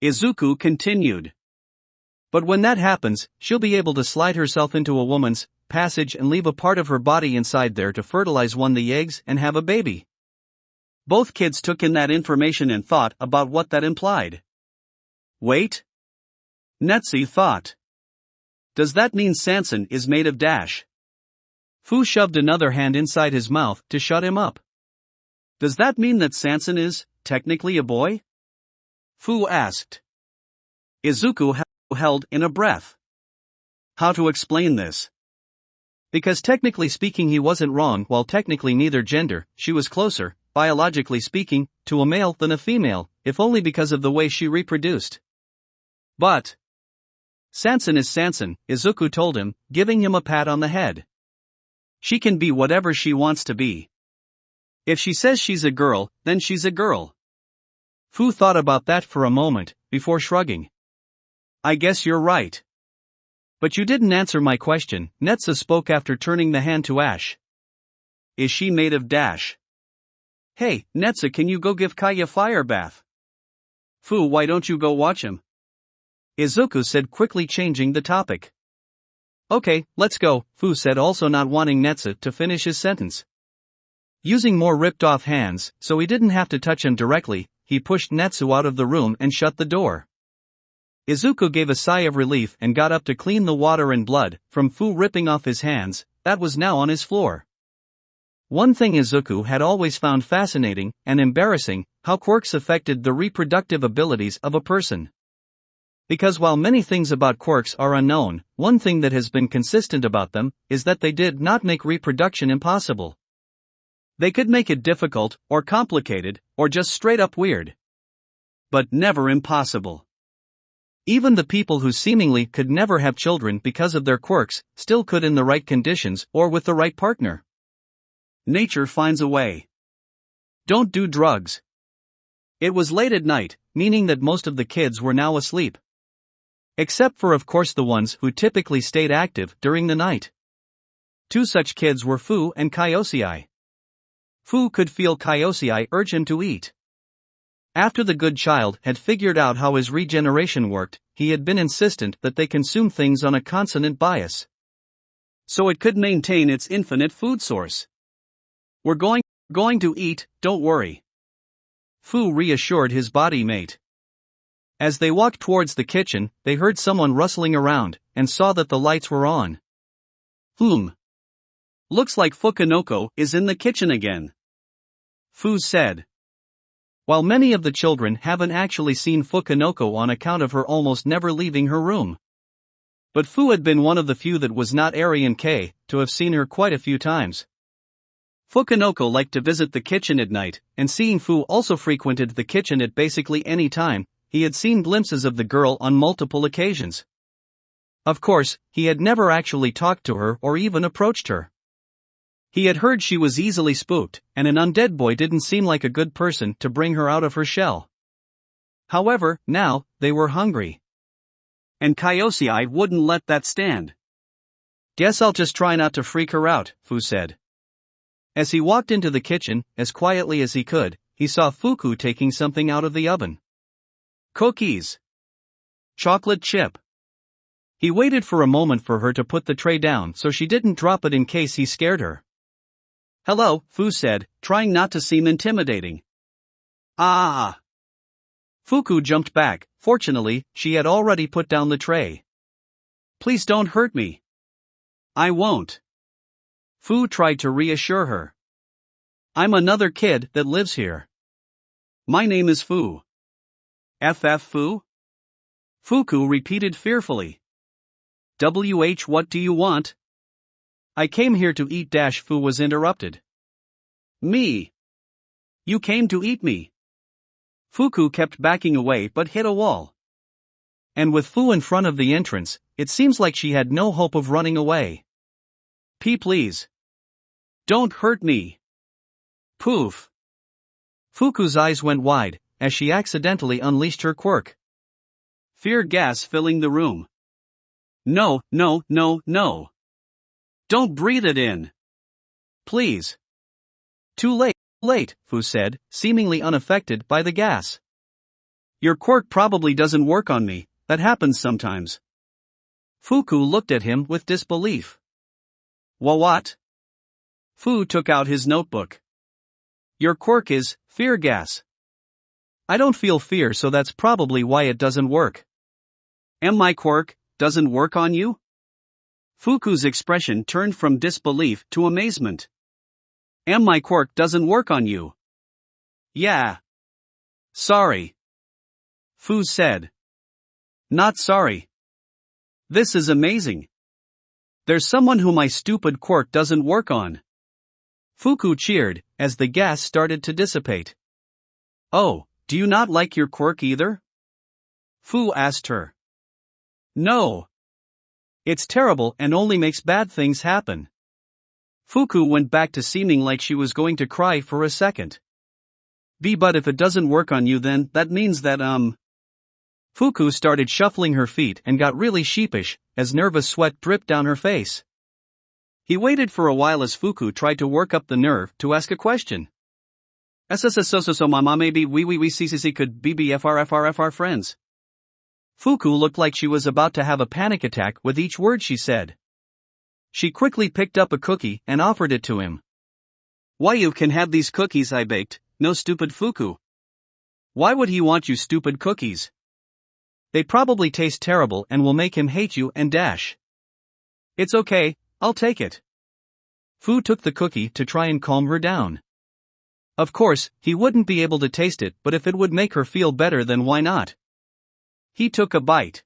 Izuku continued. But when that happens, she'll be able to slide herself into a woman's passage and leave a part of her body inside there to fertilize the eggs and have a baby. Both kids took in that information and thought about what that implied. Wait? Natsu thought. Does that mean Sanson is made of dash? Fu shoved another hand inside his mouth to shut him up. Does that mean that Sanson is, technically a boy? Fu asked. Izuku held in a breath. How to explain this? Because technically speaking he wasn't wrong, while technically neither gender, she was closer, biologically speaking, to a male than a female, if only because of the way she reproduced. But Sansan is Sansan, Izuku told him, giving him a pat on the head. She can be whatever she wants to be. If she says she's a girl, then she's a girl. Fu thought about that for a moment, before shrugging. I guess you're right. But you didn't answer my question, Natsu spoke after turning the hand to ash. Is she made of dash? Hey, Natsu, can you go give Kai a fire bath? Fu, why don't you go watch him? Izuku said, quickly changing the topic. Okay, let's go, Fu said, also not wanting Natsu to finish his sentence. Using more ripped-off hands, so he didn't have to touch him directly, he pushed Natsu out of the room and shut the door. Izuku gave a sigh of relief and got up to clean the water and blood from Fu ripping off his hands, that was now on his floor. One thing Izuku had always found fascinating and embarrassing, how quirks affected the reproductive abilities of a person. Because while many things about quirks are unknown, one thing that has been consistent about them is that they did not make reproduction impossible. They could make it difficult, or complicated, or just straight up weird. But never impossible. Even the people who seemingly could never have children because of their quirks, still could in the right conditions or with the right partner. Nature finds a way. Don't do drugs. It was late at night, meaning that most of the kids were now asleep. Except for of course the ones who typically stayed active during the night. Two such kids were Fu and Kyosei. Fu could feel Kyosei urge him to eat. After the good child had figured out how his regeneration worked, he had been insistent that they consume things on a consonant bias, so it could maintain its infinite food source. We're going to eat, don't worry. Fu reassured his body mate. As they walked towards the kitchen, they heard someone rustling around, and saw that the lights were on. Looks like Fukanoko is in the kitchen again. Fu said. While many of the children haven't actually seen Fukanoko on account of her almost never leaving her room. But Fu had been one of the few that was not Aryan K to have seen her quite a few times. Fukanoko liked to visit the kitchen at night, and seeing Fu also frequented the kitchen at basically any time, he had seen glimpses of the girl on multiple occasions. Of course, he had never actually talked to her or even approached her. He had heard she was easily spooked, and an undead boy didn't seem like a good person to bring her out of her shell. However, now, they were hungry. And Kyosei wouldn't let that stand. Guess I'll just try not to freak her out, Fu said. As he walked into the kitchen, as quietly as he could, he saw Fuku taking something out of the oven. Cookies. Chocolate chip. He waited for a moment for her to put the tray down so she didn't drop it in case he scared her. Hello, Fu said, trying not to seem intimidating. Ah! Fuku jumped back. Fortunately, she had already put down the tray. Please don't hurt me. I won't. Fu tried to reassure her. I'm another kid that lives here. My name is Fu. FF Fu? Fuku repeated fearfully. What do you want? I came here to eat. Fu was interrupted. Me? You came to eat me? Fuku kept backing away but hit a wall. And with Fu in front of the entrance, it seems like she had no hope of running away. Please. Don't hurt me. Poof. Fuku's eyes went wide, as she accidentally unleashed her quirk. Fear gas filling the room. No. Don't breathe it in. Please. Too late, Fu said, seemingly unaffected by the gas. Your quirk probably doesn't work on me, that happens sometimes. Fuku looked at him with disbelief. What? Fu took out his notebook. Your quirk is fear gas. I don't feel fear, so that's probably why it doesn't work. And my quirk doesn't work on you? Fuku's expression turned from disbelief to amazement. And my quirk doesn't work on you? Yeah. Sorry. Fu said. Not sorry. This is amazing. There's someone who my stupid quirk doesn't work on. Fuku cheered, as the gas started to dissipate. Oh, do you not like your quirk either? Fu asked her. No. It's terrible and only makes bad things happen. Fuku went back to seeming like she was going to cry for a second. But if it doesn't work on you then, that means that Fuku started shuffling her feet and got really sheepish, as nervous sweat dripped down her face. He waited for a while as Fuku tried to work up the nerve to ask a question. So mama maybe we CCC could BBFRFRFR friends. Fuku looked like she was about to have a panic attack with each word she said. She quickly picked up a cookie and offered it to him. Why you can have these cookies I baked, no stupid Fuku. Why would he want you stupid cookies? They probably taste terrible and will make him hate you and dash. It's okay, I'll take it. Fu took the cookie to try and calm her down. Of course, he wouldn't be able to taste it, but if it would make her feel better then why not? He took a bite.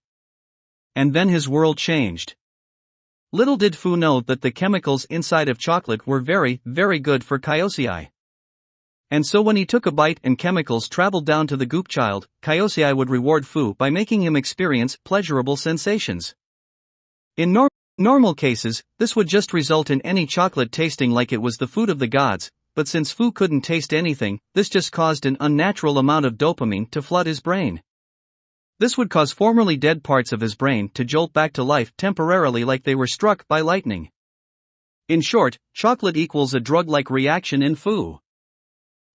And then his world changed. Little did Fu know that the chemicals inside of chocolate were very, very good for Kyosei. And so when he took a bite and chemicals traveled down to the goop child, Kyosei would reward Fu by making him experience pleasurable sensations. In normal cases, this would just result in any chocolate tasting like it was the food of the gods, but since Fu couldn't taste anything, this just caused an unnatural amount of dopamine to flood his brain. This would cause formerly dead parts of his brain to jolt back to life temporarily like they were struck by lightning. In short, chocolate equals a drug-like reaction in Fu.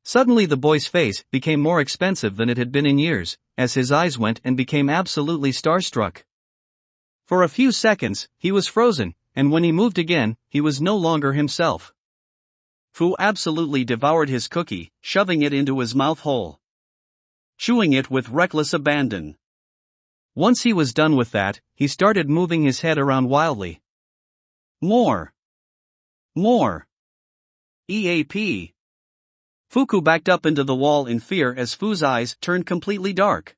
Suddenly the boy's face became more expensive than it had been in years, as his eyes went and became absolutely starstruck. For a few seconds, he was frozen, and when he moved again, he was no longer himself. Fu absolutely devoured his cookie, shoving it into his mouth hole, chewing it with reckless abandon. Once he was done with that, he started moving his head around wildly. More. More. EAP. Fuku backed up into the wall in fear as Fu's eyes turned completely dark,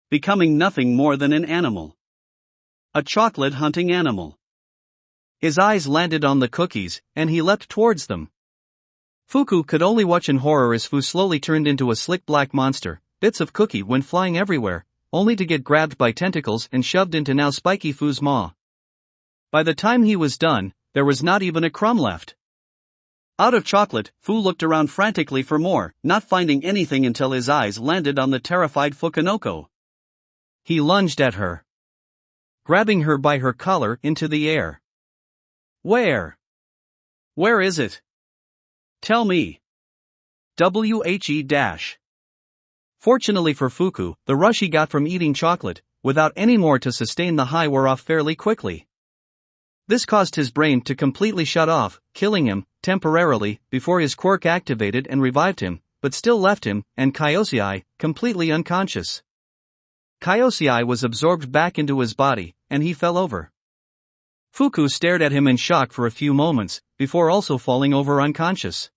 becoming nothing more than an animal. A chocolate hunting animal. His eyes landed on the cookies, and he leapt towards them. Fuku could only watch in horror as Fu slowly turned into a slick black monster. Bits of cookie went flying everywhere, only to get grabbed by tentacles and shoved into now spiky Fu's maw. By the time he was done, there was not even a crumb left. Out of chocolate, Fu looked around frantically for more, not finding anything until his eyes landed on the terrified Fukanoko. He lunged at her, grabbing her by her collar into the air. Where? Where is it? Tell me. WHE-. Fortunately for Fuku, the rush he got from eating chocolate, without any more to sustain the high, wore off fairly quickly. This caused his brain to completely shut off, killing him, temporarily, before his quirk activated and revived him, but still left him, and Kyosei, completely unconscious. Kyosei was absorbed back into his body, and he fell over. Fuku stared at him in shock for a few moments, before also falling over unconscious.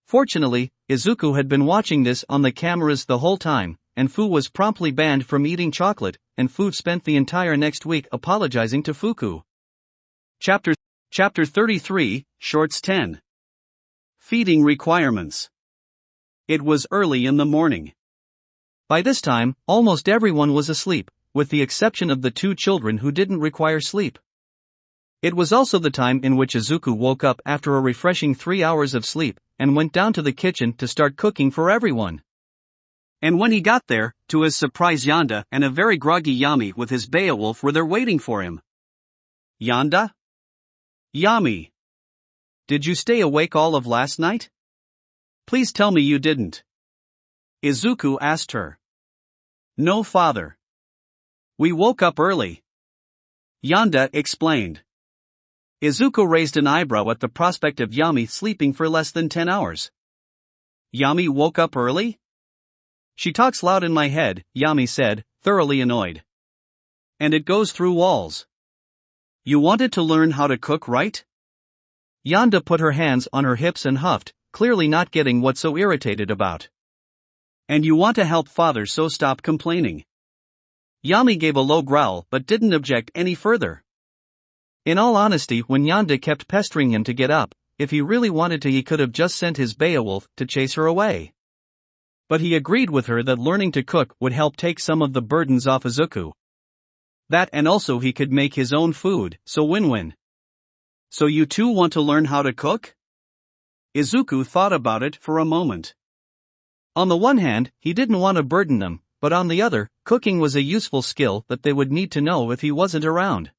Fortunately, Izuku had been watching this on the cameras the whole time, and Fu was promptly banned from eating chocolate, and Fu spent the entire next week apologizing to Fuku. Chapter 33, Shorts 10. Feeding requirements. It was early in the morning. By this time, almost everyone was asleep, with the exception of the two children who didn't require sleep. It was also the time in which Izuku woke up after a refreshing 3 hours of sleep, and went down to the kitchen to start cooking for everyone. And when he got there, to his surprise, Yanda and a very groggy Yami with his Beowulf were there waiting for him. Yanda? Yami. Did you stay awake all of last night? Please tell me you didn't. Izuku asked her. No, father. We woke up early. Yanda explained. Izuku raised an eyebrow at the prospect of Yami sleeping for less than 10 hours. Yami woke up early? She talks loud in my head, Yami said, thoroughly annoyed. And it goes through walls. You wanted to learn how to cook, right? Yanda put her hands on her hips and huffed, clearly not getting what's so irritated about. And you want to help father, so stop complaining. Yami gave a low growl but didn't object any further. In all honesty, when Yonda kept pestering him to get up, if he really wanted to he could have just sent his Beowulf to chase her away. But he agreed with her that learning to cook would help take some of the burdens off Izuku. That and also he could make his own food, so win-win. So you two want to learn how to cook? Izuku thought about it for a moment. On the one hand, he didn't want to burden them, but on the other, cooking was a useful skill that they would need to know if he wasn't around.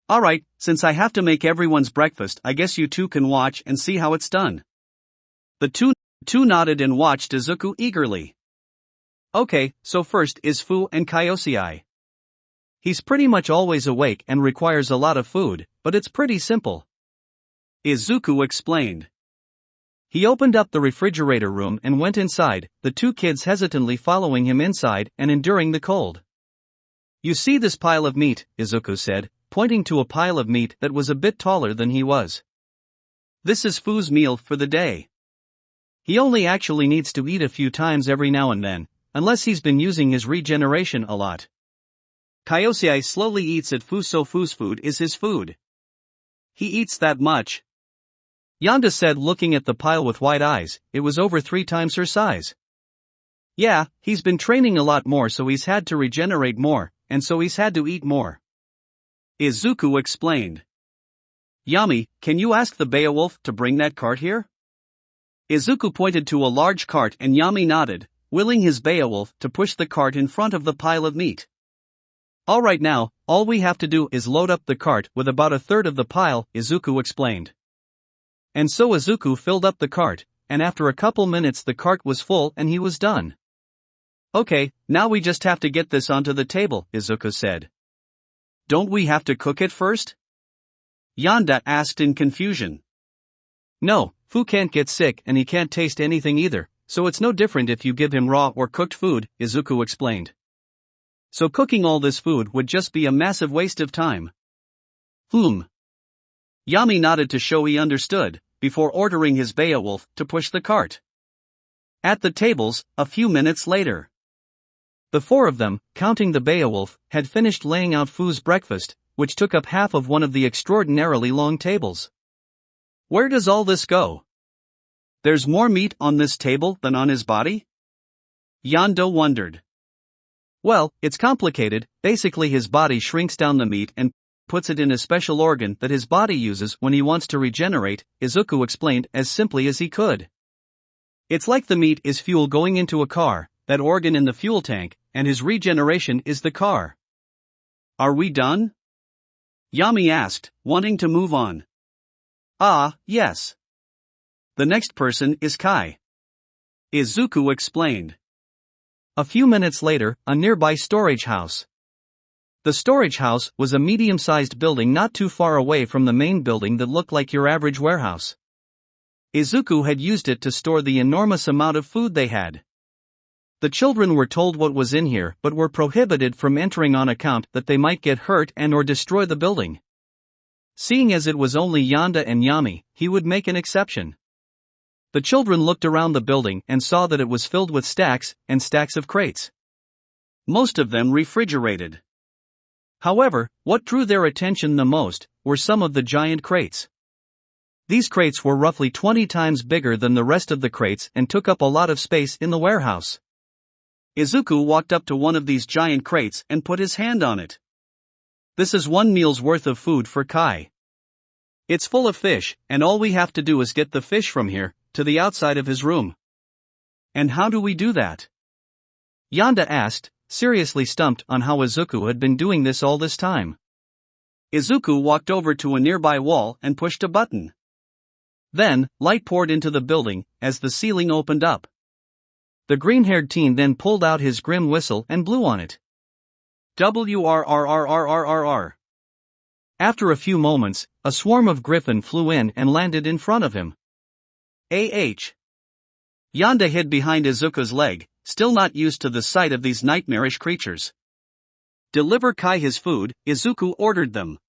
Alright, since I have to make everyone's breakfast, I guess you two can watch and see how it's done. The two nodded and watched Izuku eagerly. Okay, so first is Fu and Kyosei. He's pretty much always awake and requires a lot of food, but it's pretty simple. Izuku explained. He opened up the refrigerator room and went inside, the two kids hesitantly following him inside and enduring the cold. You see this pile of meat, Izuku said, pointing to a pile of meat that was a bit taller than he was. This is Fu's meal for the day. He only actually needs to eat a few times every now and then, unless he's been using his regeneration a lot. Kyosei slowly eats at Fu, so Fu's food is his food. He eats that much? Yonda said, looking at the pile with wide eyes. It was over 3 times her size. Yeah, he's been training a lot more, so he's had to regenerate more, and so he's had to eat more. Izuku explained. Yami, can you ask the Beowulf to bring that cart here? Izuku pointed to a large cart and Yami nodded, willing his Beowulf to push the cart in front of the pile of meat. Alright, now, all we have to do is load up the cart with about a third of the pile, Izuku explained. And so Izuku filled up the cart, and after a couple minutes the cart was full and he was done. Okay, now we just have to get this onto the table, Izuku said. Don't we have to cook it first? Yonda asked in confusion. No, Fu can't get sick and he can't taste anything either, so it's no different if you give him raw or cooked food, Izuku explained. So cooking all this food would just be a massive waste of time. Yami nodded to show he understood, before ordering his Beowulf to push the cart. At the tables, a few minutes later. The 4 of them, counting the Beowulf, had finished laying out Fu's breakfast, which took up half of one of the extraordinarily long tables. Where does all this go? There's more meat on this table than on his body? Yonda wondered. Well, it's complicated. Basically his body shrinks down the meat and puts it in a special organ that his body uses when he wants to regenerate, Izuku explained as simply as he could. It's like the meat is fuel going into a car, that organ in the fuel tank, and his regeneration is the car. Are we done? Yami asked, wanting to move on. Yes. The next person is Kai. Izuku explained. A few minutes later, a nearby storage house. The storage house was a medium-sized building not too far away from the main building that looked like your average warehouse. Izuku had used it to store the enormous amount of food they had. The children were told what was in here but were prohibited from entering on account that they might get hurt and or destroy the building. Seeing as it was only Yonda and Yami, he would make an exception. The children looked around the building and saw that it was filled with stacks and stacks of crates. Most of them refrigerated. However, what drew their attention the most were some of the giant crates. These crates were roughly 20 times bigger than the rest of the crates and took up a lot of space in the warehouse. Izuku walked up to one of these giant crates and put his hand on it. This is 1 meal's worth of food for Kai. It's full of fish, and all we have to do is get the fish from here to the outside of his room. And how do we do that? Yonda asked, seriously stumped on how Izuku had been doing this all this time. Izuku walked over to a nearby wall and pushed a button. Then, light poured into the building as the ceiling opened up. The green-haired teen then pulled out his grim whistle and blew on it. WRRRRRRRR. After a few moments, a swarm of griffin flew in and landed in front of him. Yonda hid behind Izuku's leg, still not used to the sight of these nightmarish creatures. Deliver Kai his food, Izuku ordered them.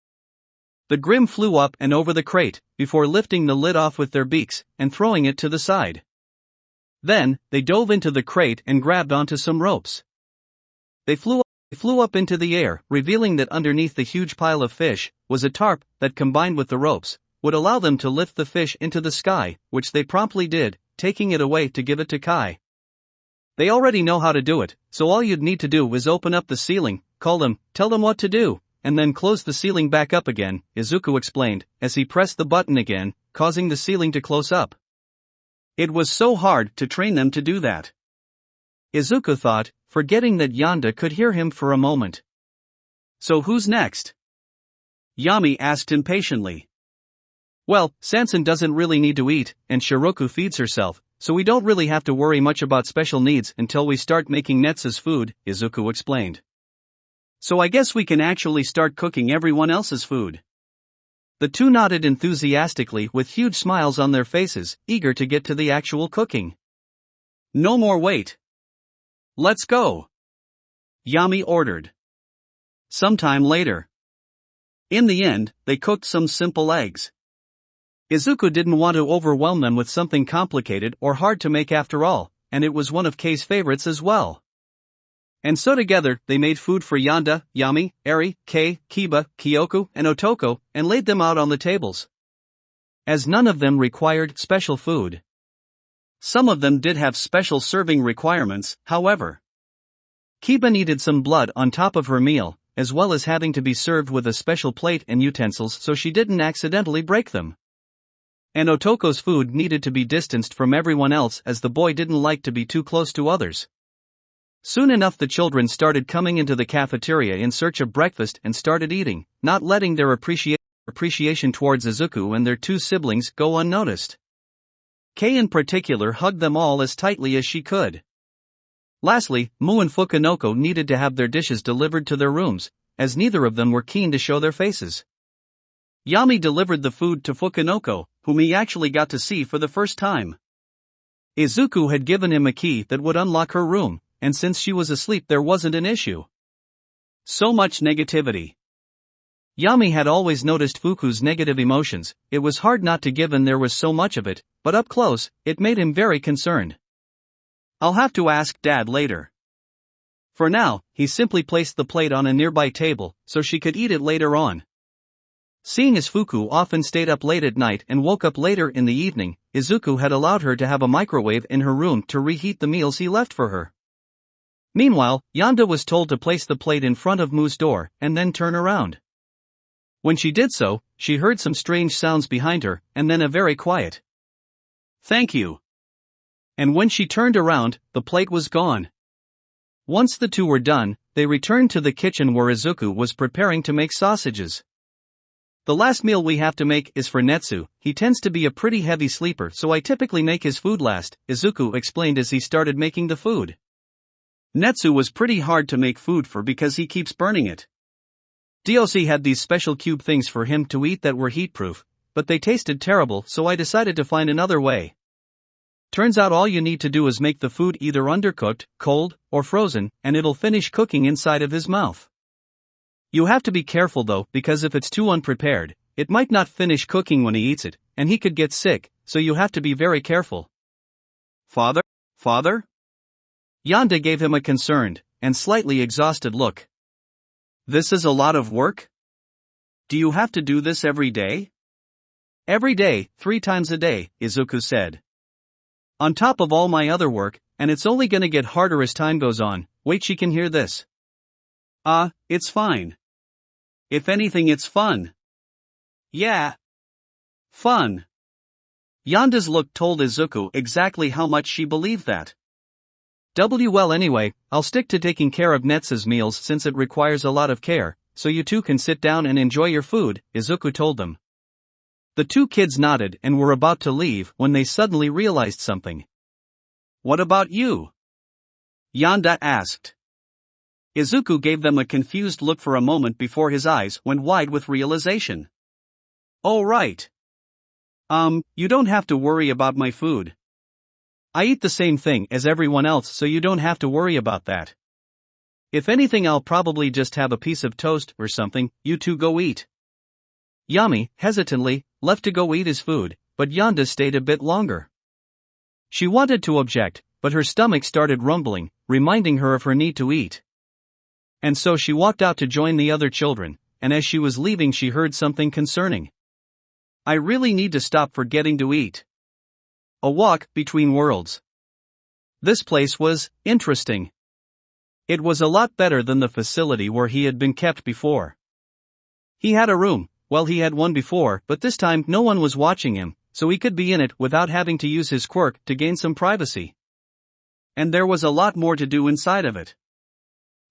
The Grimm flew up and over the crate, before lifting the lid off with their beaks, and throwing it to the side. Then, they dove into the crate and grabbed onto some ropes. They flew flew up into the air, revealing that underneath the huge pile of fish was a tarp that, combined with the ropes, would allow them to lift the fish into the sky, which they promptly did, taking it away to give it to Kai. They already know how to do it, so all you'd need to do is open up the ceiling, call them, tell them what to do, and then close the ceiling back up again, Izuku explained, as he pressed the button again, causing the ceiling to close up. It was so hard to train them to do that. Izuku thought, forgetting that Yonda could hear him for a moment. So who's next? Yami asked impatiently. Well, Sansan doesn't really need to eat, and Shiroku feeds herself, so we don't really have to worry much about special needs until we start making Netsu's food, Izuku explained. So I guess we can actually start cooking everyone else's food. The two nodded enthusiastically with huge smiles on their faces, eager to get to the actual cooking. No more wait. Let's go. Yami ordered. Sometime later. In the end, they cooked some simple eggs. Izuku didn't want to overwhelm them with something complicated or hard to make after all, and it was one of Kei's favorites as well. And so together, they made food for Yonda, Yami, Eri, Kei, Keba, Kyoku, and Otoko, and laid them out on the tables. As none of them required special food. Some of them did have special serving requirements, however. Keba needed some blood on top of her meal, as well as having to be served with a special plate and utensils so she didn't accidentally break them. And Otoko's food needed to be distanced from everyone else as the boy didn't like to be too close to others. Soon enough the children started coming into the cafeteria in search of breakfast and started eating, not letting their appreciation towards Izuku and their two siblings go unnoticed. Kei in particular hugged them all as tightly as she could. Lastly, Mu and Fukunoko needed to have their dishes delivered to their rooms, as neither of them were keen to show their faces. Yami delivered the food to Fukunoko, whom he actually got to see for the first time. Izuku had given him a key that would unlock her room, and since she was asleep there wasn't an issue. So much negativity. Yami had always noticed Fuku's negative emotions, it was hard not to given there was so much of it, but up close, it made him very concerned. I'll have to ask Dad later. For now, he simply placed the plate on a nearby table, so she could eat it later on. Seeing as Fuku often stayed up late at night and woke up later in the evening, Izuku had allowed her to have a microwave in her room to reheat the meals he left for her. Meanwhile, Yonda was told to place the plate in front of Mu's door, and then turn around. When she did so, she heard some strange sounds behind her, and then a very quiet "Thank you." And when she turned around, the plate was gone. Once the two were done, they returned to the kitchen where Izuku was preparing to make sausages. The last meal we have to make is for Natsu, he tends to be a pretty heavy sleeper so I typically make his food last, Izuku explained as he started making the food. Natsu was pretty hard to make food for because he keeps burning it. DOC had these special cube things for him to eat that were heat-proof, but they tasted terrible so I decided to find another way. Turns out all you need to do is make the food either undercooked, cold, or frozen, and it'll finish cooking inside of his mouth. You have to be careful though, because if it's too unprepared, it might not finish cooking when he eats it, and he could get sick, so you have to be very careful. Father? Yonda gave him a concerned, and slightly exhausted look. This is a lot of work? Do you have to do this every day? Every day, 3 times a day, Izuku said. On top of all my other work, and it's only gonna get harder as time goes on. Wait, she can hear this. It's fine. If anything, it's fun. Yeah. Fun. Yonda's look told Izuku exactly how much she believed that. Well anyway, I'll stick to taking care of Netsu's meals since it requires a lot of care, so you two can sit down and enjoy your food, Izuku told them. The two kids nodded and were about to leave when they suddenly realized something. What about you? Yonda asked. Izuku gave them a confused look for a moment before his eyes went wide with realization. Oh right. You don't have to worry about my food. I eat the same thing as everyone else so you don't have to worry about that. If anything, I'll probably just have a piece of toast or something, you two go eat. Yami, hesitantly, left to go eat his food, but Yonda stayed a bit longer. She wanted to object, but her stomach started rumbling, reminding her of her need to eat. And so she walked out to join the other children, and as she was leaving she heard something concerning. I really need to stop forgetting to eat. A walk between worlds. This place was interesting. It was a lot better than the facility where he had been kept before. He had a room, well he had one before, but this time no one was watching him, so he could be in it without having to use his quirk to gain some privacy. And there was a lot more to do inside of it.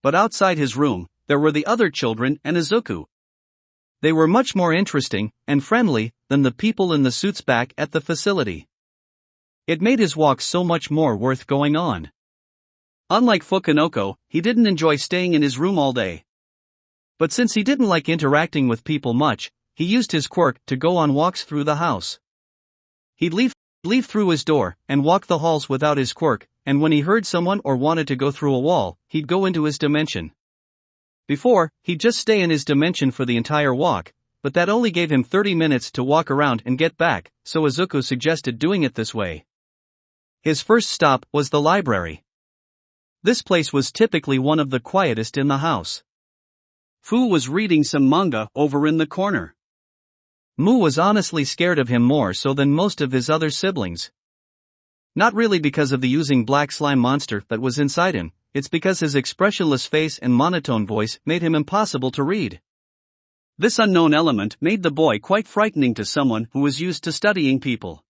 But outside his room, there were the other children and Izuku. They were much more interesting and friendly than the people in the suits back at the facility. It made his walk so much more worth going on. Unlike Fukunoko, he didn't enjoy staying in his room all day. But since he didn't like interacting with people much, he used his quirk to go on walks through the house. He'd leave through his door and walk the halls without his quirk, and when he heard someone or wanted to go through a wall, he'd go into his dimension. Before, he'd just stay in his dimension for the entire walk, but that only gave him 30 minutes to walk around and get back, so Izuku suggested doing it this way. His first stop was the library. This place was typically one of the quietest in the house. Fu was reading some manga over in the corner. Mu was honestly scared of him more so than most of his other siblings. Not really because of the using black slime monster that was inside him, it's because his expressionless face and monotone voice made him impossible to read. This unknown element made the boy quite frightening to someone who was used to studying people.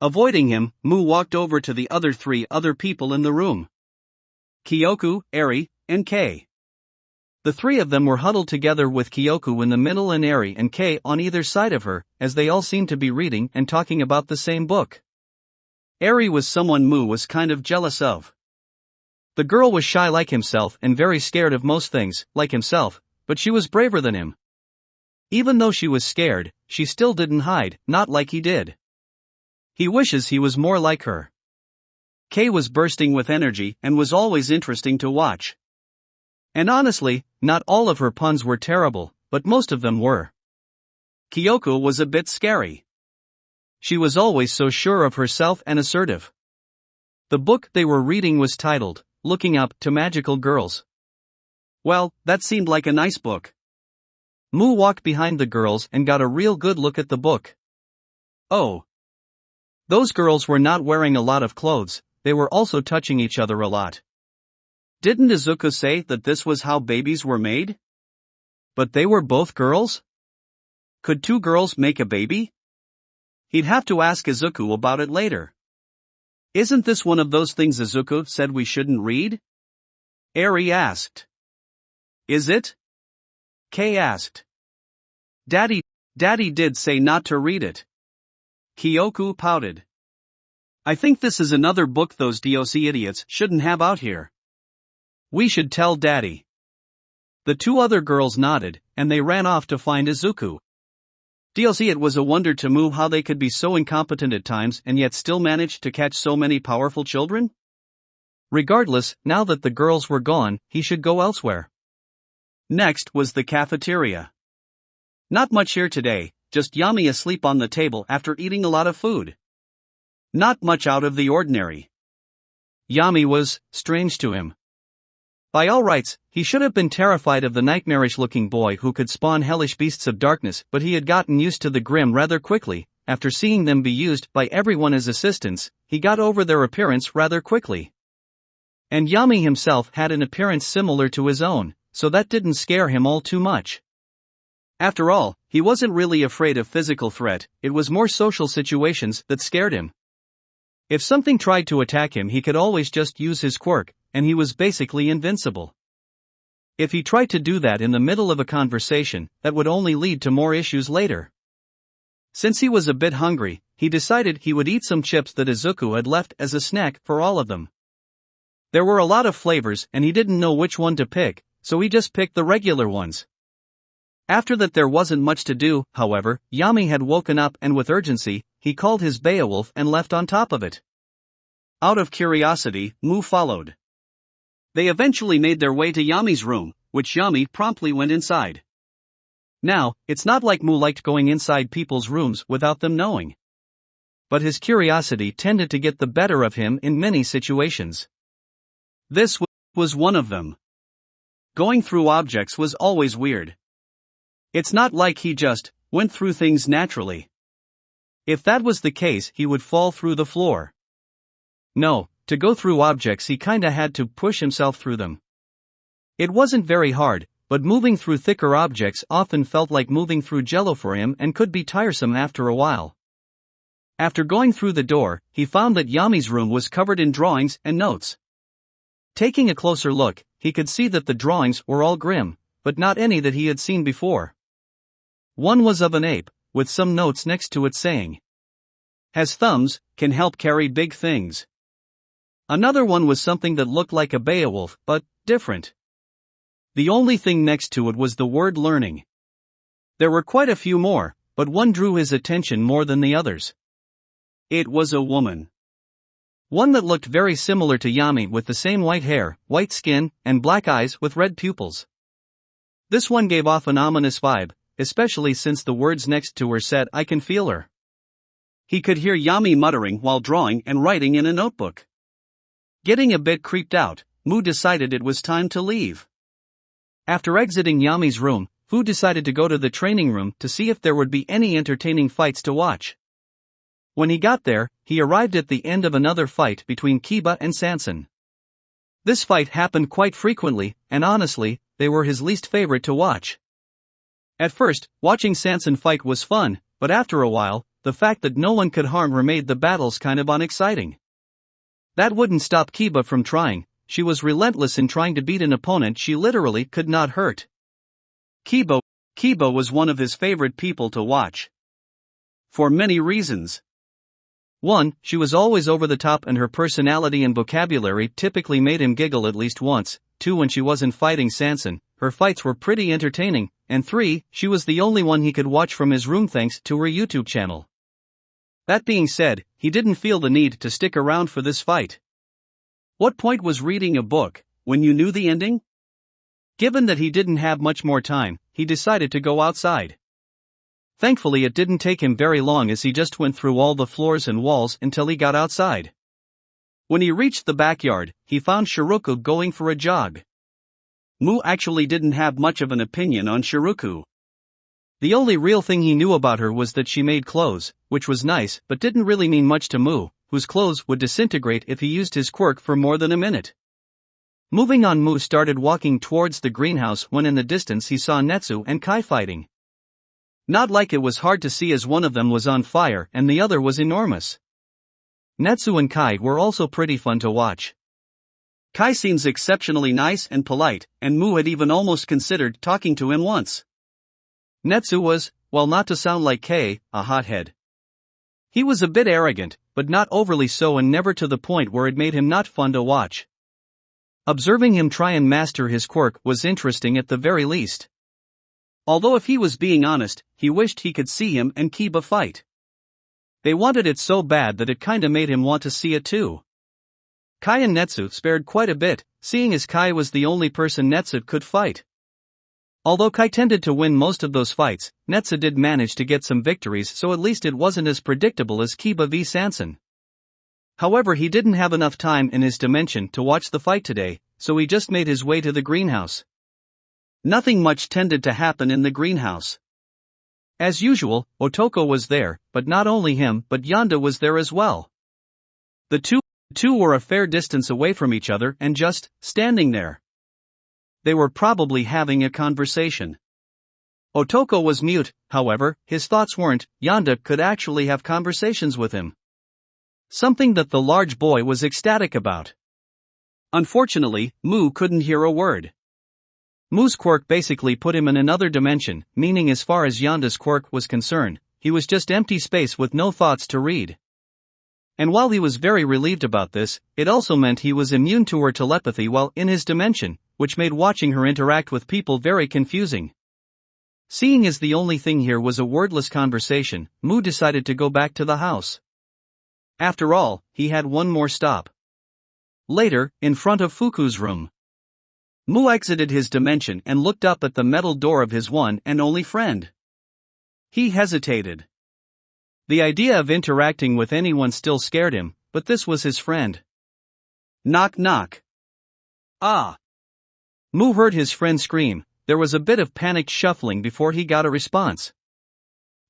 Avoiding him, Mu walked over to the other three people in the room. Kyoku, Eri, and Kei. The three of them were huddled together with Kyoku in the middle and Eri and Kei on either side of her, as they all seemed to be reading and talking about the same book. Eri was someone Mu was kind of jealous of. The girl was shy like himself and very scared of most things, like himself, but she was braver than him. Even though she was scared, she still didn't hide, not like he did. He wishes he was more like her. Kei was bursting with energy and was always interesting to watch. And honestly, not all of her puns were terrible, but most of them were. Kyoku was a bit scary. She was always so sure of herself and assertive. The book they were reading was titled, Looking Up to Magical Girls. Well, that seemed like a nice book. Mu walked behind the girls and got a real good look at the book. Oh. Those girls were not wearing a lot of clothes, they were also touching each other a lot. Didn't Izuku say that this was how babies were made? But they were both girls? Could two girls make a baby? He'd have to ask Izuku about it later. Isn't this one of those things Izuku said we shouldn't read? Eri asked. Is it? Kei asked. Daddy did say not to read it. Kyoku pouted. I think this is another book those DOC idiots shouldn't have out here. We should tell Daddy. The two other girls nodded, and they ran off to find Izuku. DOC it was a wonder to Mu how they could be so incompetent at times and yet still manage to catch so many powerful children? Regardless, now that the girls were gone, he should go elsewhere. Next was the cafeteria. Not much here today, just Yami asleep on the table after eating a lot of food. Not much out of the ordinary. Yami was strange to him. By all rights, he should have been terrified of the nightmarish-looking boy who could spawn hellish beasts of darkness, but he had gotten used to the Grimm rather quickly. After seeing them be used by everyone as assistants, he got over their appearance rather quickly. And Yami himself had an appearance similar to his own, so that didn't scare him all too much. After all, he wasn't really afraid of physical threat, it was more social situations that scared him. If something tried to attack him, he could always just use his quirk, and he was basically invincible. If he tried to do that in the middle of a conversation, that would only lead to more issues later. Since he was a bit hungry, he decided he would eat some chips that Izuku had left as a snack for all of them. There were a lot of flavors and he didn't know which one to pick, so he just picked the regular ones. After that there wasn't much to do, however. Yami had woken up and with urgency, he called his Beowulf and left on top of it. Out of curiosity, Mu followed. They eventually made their way to Yami's room, which Yami promptly went inside. Now, it's not like Mu liked going inside people's rooms without them knowing. But his curiosity tended to get the better of him in many situations. This was one of them. Going through objects was always weird. It's not like he just went through things naturally. If that was the case, he would fall through the floor. No, to go through objects he kinda had to push himself through them. It wasn't very hard, but moving through thicker objects often felt like moving through jello for him and could be tiresome after a while. After going through the door, he found that Yami's room was covered in drawings and notes. Taking a closer look, he could see that the drawings were all grim, but not any that he had seen before. One was of an ape, with some notes next to it saying, "Has thumbs, can help carry big things." Another one was something that looked like a Beowulf, but different. The only thing next to it was the word learning. There were quite a few more, but one drew his attention more than the others. It was a woman. One that looked very similar to Yami with the same white hair, white skin, and black eyes with red pupils. This one gave off an ominous vibe, especially since the words next to her said, "I can feel her." He could hear Yami muttering while drawing and writing in a notebook. Getting a bit creeped out, Mu decided it was time to leave. After exiting Yami's room, Fu decided to go to the training room to see if there would be any entertaining fights to watch. When he got there, he arrived at the end of another fight between Keba and Sanson. This fight happened quite frequently, and honestly, they were his least favorite to watch. At first, watching Sanson fight was fun, but after a while, the fact that no one could harm her made the battles kind of unexciting. That wouldn't stop Keba from trying. She was relentless in trying to beat an opponent she literally could not hurt. Keba was one of his favorite people to watch. For many reasons. 1. She was always over the top and her personality and vocabulary typically made him giggle at least once. 2. When she wasn't fighting Sanson, her fights were pretty entertaining. And 3. She was the only one he could watch from his room thanks to her YouTube channel. That being said, he didn't feel the need to stick around for this fight. What point was reading a book when you knew the ending? Given that he didn't have much more time, he decided to go outside. Thankfully, it didn't take him very long as he just went through all the floors and walls until he got outside. When he reached the backyard, he found Shiruko going for a jog. Mu actually didn't have much of an opinion on Shiruko. The only real thing he knew about her was that she made clothes, which was nice but didn't really mean much to Mu, whose clothes would disintegrate if he used his quirk for more than a minute. Moving on, Mu started walking towards the greenhouse when in the distance he saw Natsu and Kai fighting. Not like it was hard to see as one of them was on fire and the other was enormous. Natsu and Kai were also pretty fun to watch. Kai seems exceptionally nice and polite, and Mu had even almost considered talking to him once. Natsu was, well, not to sound like Kei, a hothead. He was a bit arrogant, but not overly so and never to the point where it made him not fun to watch. Observing him try and master his quirk was interesting at the very least. Although if he was being honest, he wished he could see him and Keba fight. They wanted it so bad that it kinda made him want to see it too. Kai and Natsu spared quite a bit, seeing as Kai was the only person Natsu could fight. Although Kai tended to win most of those fights, Natsu did manage to get some victories, so at least it wasn't as predictable as Keba v Sanson. However, he didn't have enough time in his dimension to watch the fight today, so he just made his way to the greenhouse. Nothing much tended to happen in the greenhouse. As usual, Otoko was there, but not only him but Yonda was there as well. The two were a fair distance away from each other and just standing there. They were probably having a conversation. Otoko was mute, however, his thoughts weren't. Yonda could actually have conversations with him. Something that the large boy was ecstatic about. Unfortunately, Mu couldn't hear a word. Mu's quirk basically put him in another dimension, meaning as far as Yonda's quirk was concerned, he was just empty space with no thoughts to read. And while he was very relieved about this, it also meant he was immune to her telepathy while in his dimension, which made watching her interact with people very confusing. Seeing as the only thing here was a wordless conversation, Mu decided to go back to the house. After all, he had one more stop. Later, in front of Fuku's room. Mu exited his dimension and looked up at the metal door of his one and only friend. He hesitated. The idea of interacting with anyone still scared him, but this was his friend. Knock knock. Ah. Mu heard his friend scream. There was a bit of panicked shuffling before he got a response.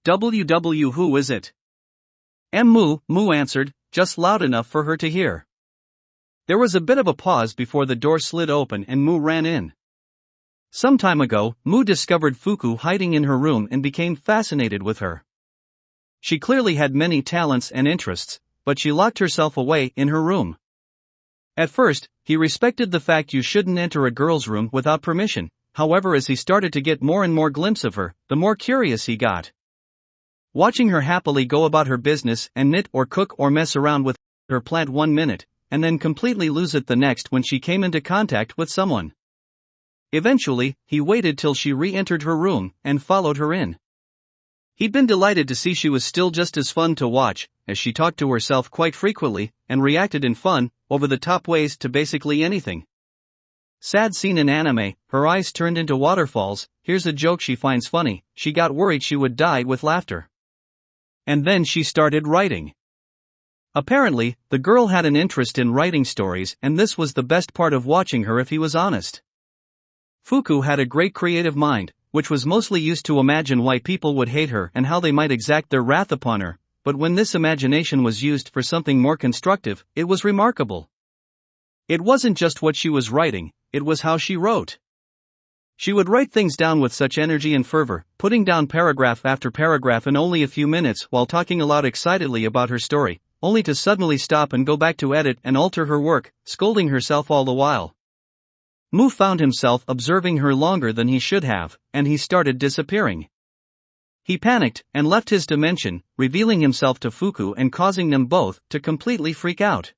Who is it? Mu answered, just loud enough for her to hear. There was a bit of a pause before the door slid open and Mu ran in. Some time ago, Mu discovered Fuku hiding in her room and became fascinated with her. She clearly had many talents and interests, but she locked herself away in her room. At first, he respected the fact you shouldn't enter a girl's room without permission. However, as he started to get more and more glimpse of her, the more curious he got. Watching her happily go about her business and knit or cook or mess around with her plant 1 minute, and then completely lose it the next when she came into contact with someone. Eventually, he waited till she re-entered her room and followed her in. He'd been delighted to see she was still just as fun to watch, as she talked to herself quite frequently and reacted in fun, over-the-top ways to basically anything. Sad scene in anime, her eyes turned into waterfalls. Here's a joke she finds funny, she got worried she would die with laughter. And then she started writing. Apparently, the girl had an interest in writing stories, and this was the best part of watching her if he was honest. Fuku had a great creative mind, which was mostly used to imagine why people would hate her and how they might exact their wrath upon her, but when this imagination was used for something more constructive, it was remarkable. It wasn't just what she was writing, it was how she wrote. She would write things down with such energy and fervor, putting down paragraph after paragraph in only a few minutes while talking aloud excitedly about her story, only to suddenly stop and go back to edit and alter her work, scolding herself all the while. Mu found himself observing her longer than he should have, and he started disappearing. He panicked and left his dimension, revealing himself to Fuku and causing them both to completely freak out.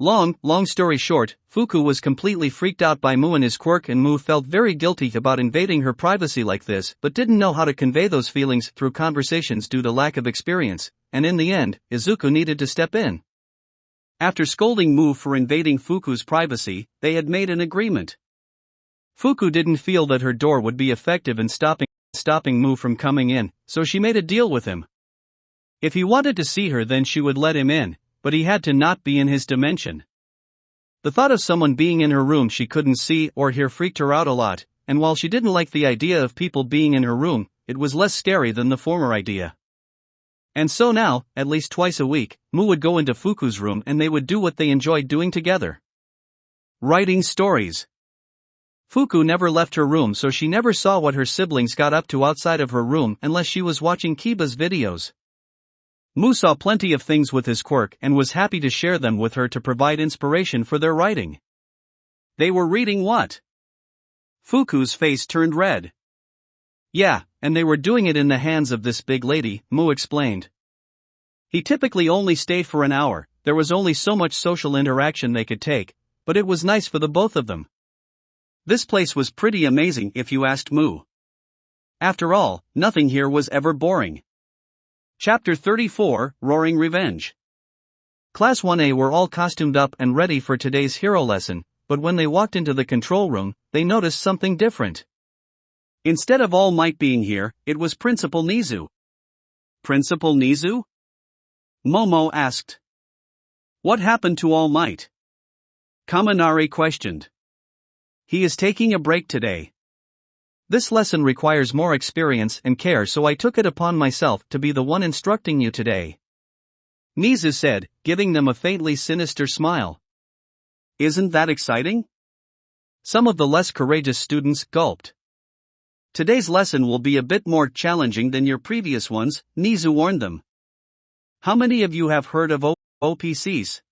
Long story short, Fuku was completely freaked out by Mu and his quirk, and Mu felt very guilty about invading her privacy like this, but didn't know how to convey those feelings through conversations due to lack of experience, and in the end, Izuku needed to step in. After scolding Mu for invading Fuku's privacy, they had made an agreement. Fuku didn't feel that her door would be effective in stopping Mu from coming in, so she made a deal with him. If he wanted to see her, then she would let him in, but he had to not be in his dimension. The thought of someone being in her room she couldn't see or hear freaked her out a lot, and while she didn't like the idea of people being in her room, it was less scary than the former idea. And so now, at least twice a week, Mu would go into Fuku's room and they would do what they enjoyed doing together. Writing stories. Fuku never left her room, so she never saw what her siblings got up to outside of her room unless she was watching Keba's videos. Mu saw plenty of things with his quirk and was happy to share them with her to provide inspiration for their writing. They were reading what? Fuku's face turned red. Yeah, and they were doing it in the hands of this big lady, Mu explained. He typically only stayed for an hour, there was only so much social interaction they could take, but it was nice for the both of them. This place was pretty amazing if you asked Mu. After all, nothing here was ever boring. Chapter 34, Roaring Revenge. Class 1A were all costumed up and ready for today's hero lesson, but when they walked into the control room, they noticed something different. Instead of All Might being here, it was Principal Nizu. Principal Nizu? Momo asked. What happened to All Might? Kaminari questioned. He is taking a break today. This lesson requires more experience and care, so I took it upon myself to be the one instructing you today. Nizu said, giving them a faintly sinister smile. Isn't that exciting? Some of the less courageous students gulped. Today's lesson will be a bit more challenging than your previous ones, Nizu warned them. How many of you have heard of OPCs?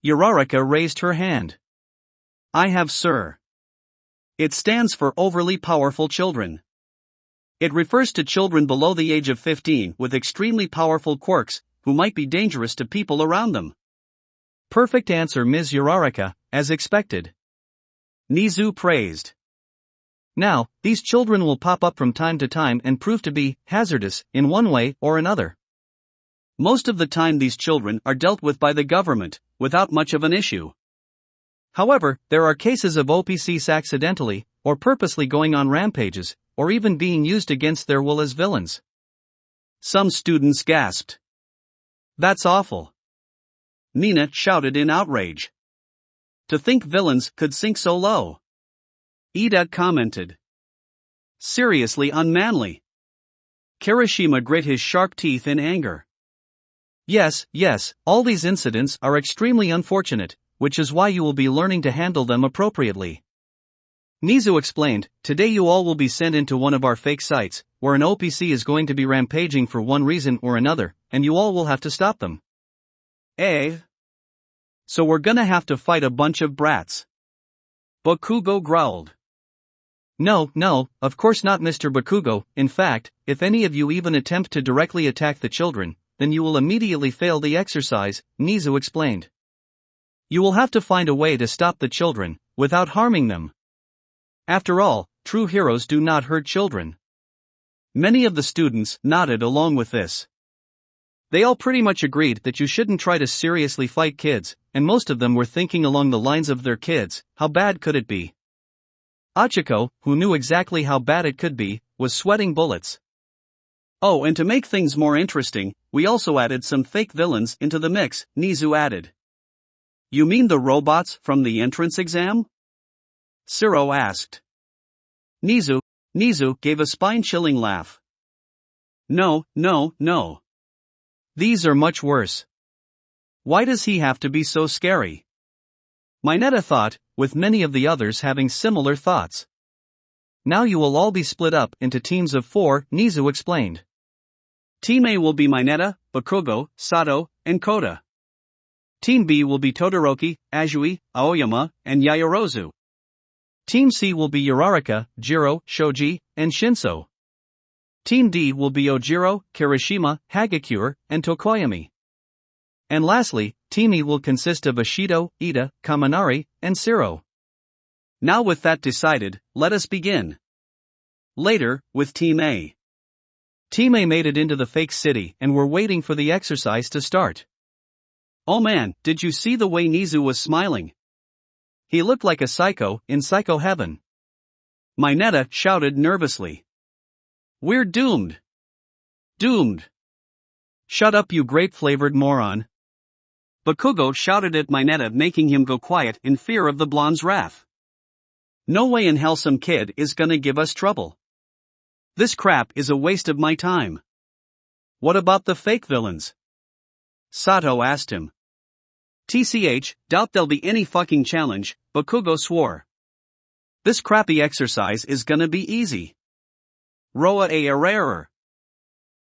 Uraraka raised her hand. I have, sir. It stands for Overly Powerful Children. It refers to children below the age of 15 with extremely powerful quirks, who might be dangerous to people around them. Perfect answer, Ms. Uraraka, as expected. Nizu praised. Now, these children will pop up from time to time and prove to be hazardous in one way or another. Most of the time these children are dealt with by the government, without much of an issue. However, there are cases of OPCs accidentally, or purposely going on rampages, or even being used against their will as villains. Some students gasped. That's awful. Nina shouted in outrage. To think villains could sink so low. Ida commented. Seriously unmanly. Kirishima grit his sharp teeth in anger. Yes, all these incidents are extremely unfortunate, which is why you will be learning to handle them appropriately. Nizu explained, today you all will be sent into one of our fake sites, where an OPC is going to be rampaging for one reason or another, and you all will have to stop them. Eh? So we're gonna have to fight a bunch of brats. Bakugo growled. No, of course not, Mr. Bakugo. In fact, if any of you even attempt to directly attack the children, then you will immediately fail the exercise, Nizu explained. You will have to find a way to stop the children, without harming them. After all, true heroes do not hurt children. Many of the students nodded along with this. They all pretty much agreed that you shouldn't try to seriously fight kids, and most of them were thinking along the lines of their kids, how bad could it be? Achiko, who knew exactly how bad it could be, was sweating bullets. Oh, and to make things more interesting, we also added some fake villains into the mix, Nizu added. You mean the robots from the entrance exam? Siro asked. Nizu gave a spine-chilling laugh. No. These are much worse. Why does he have to be so scary? Mineta thought, with many of the others having similar thoughts. Now you will all be split up into teams of 4, Nizu explained. Team A will be Mineta, Bakugo, Sato, and Kota. Team B will be Todoroki, Azui, Aoyama, and Yayorozu. Team C will be Uraraka, Jiro, Shoji, and Shinso. Team D will be Ojiro, Kirishima, Hagakure, and Tokoyami. And lastly, Team E will consist of Ashido, Ida, Kaminari, and Siro. Now with that decided, let us begin. Later, with Team A. Team A made it into the fake city and were waiting for the exercise to start. Oh man, did you see the way Nizu was smiling? He looked like a psycho in Psycho Heaven. Mineta shouted nervously. We're doomed. Doomed. Shut up, you grape-flavored moron. Bakugo shouted at Mineta, making him go quiet in fear of the blonde's wrath. No way in hell some kid is gonna give us trouble. This crap is a waste of my time. What about the fake villains? Sato asked him. TCH, doubt there'll be any fucking challenge, Bakugo swore. This crappy exercise is gonna be easy. Roa a error.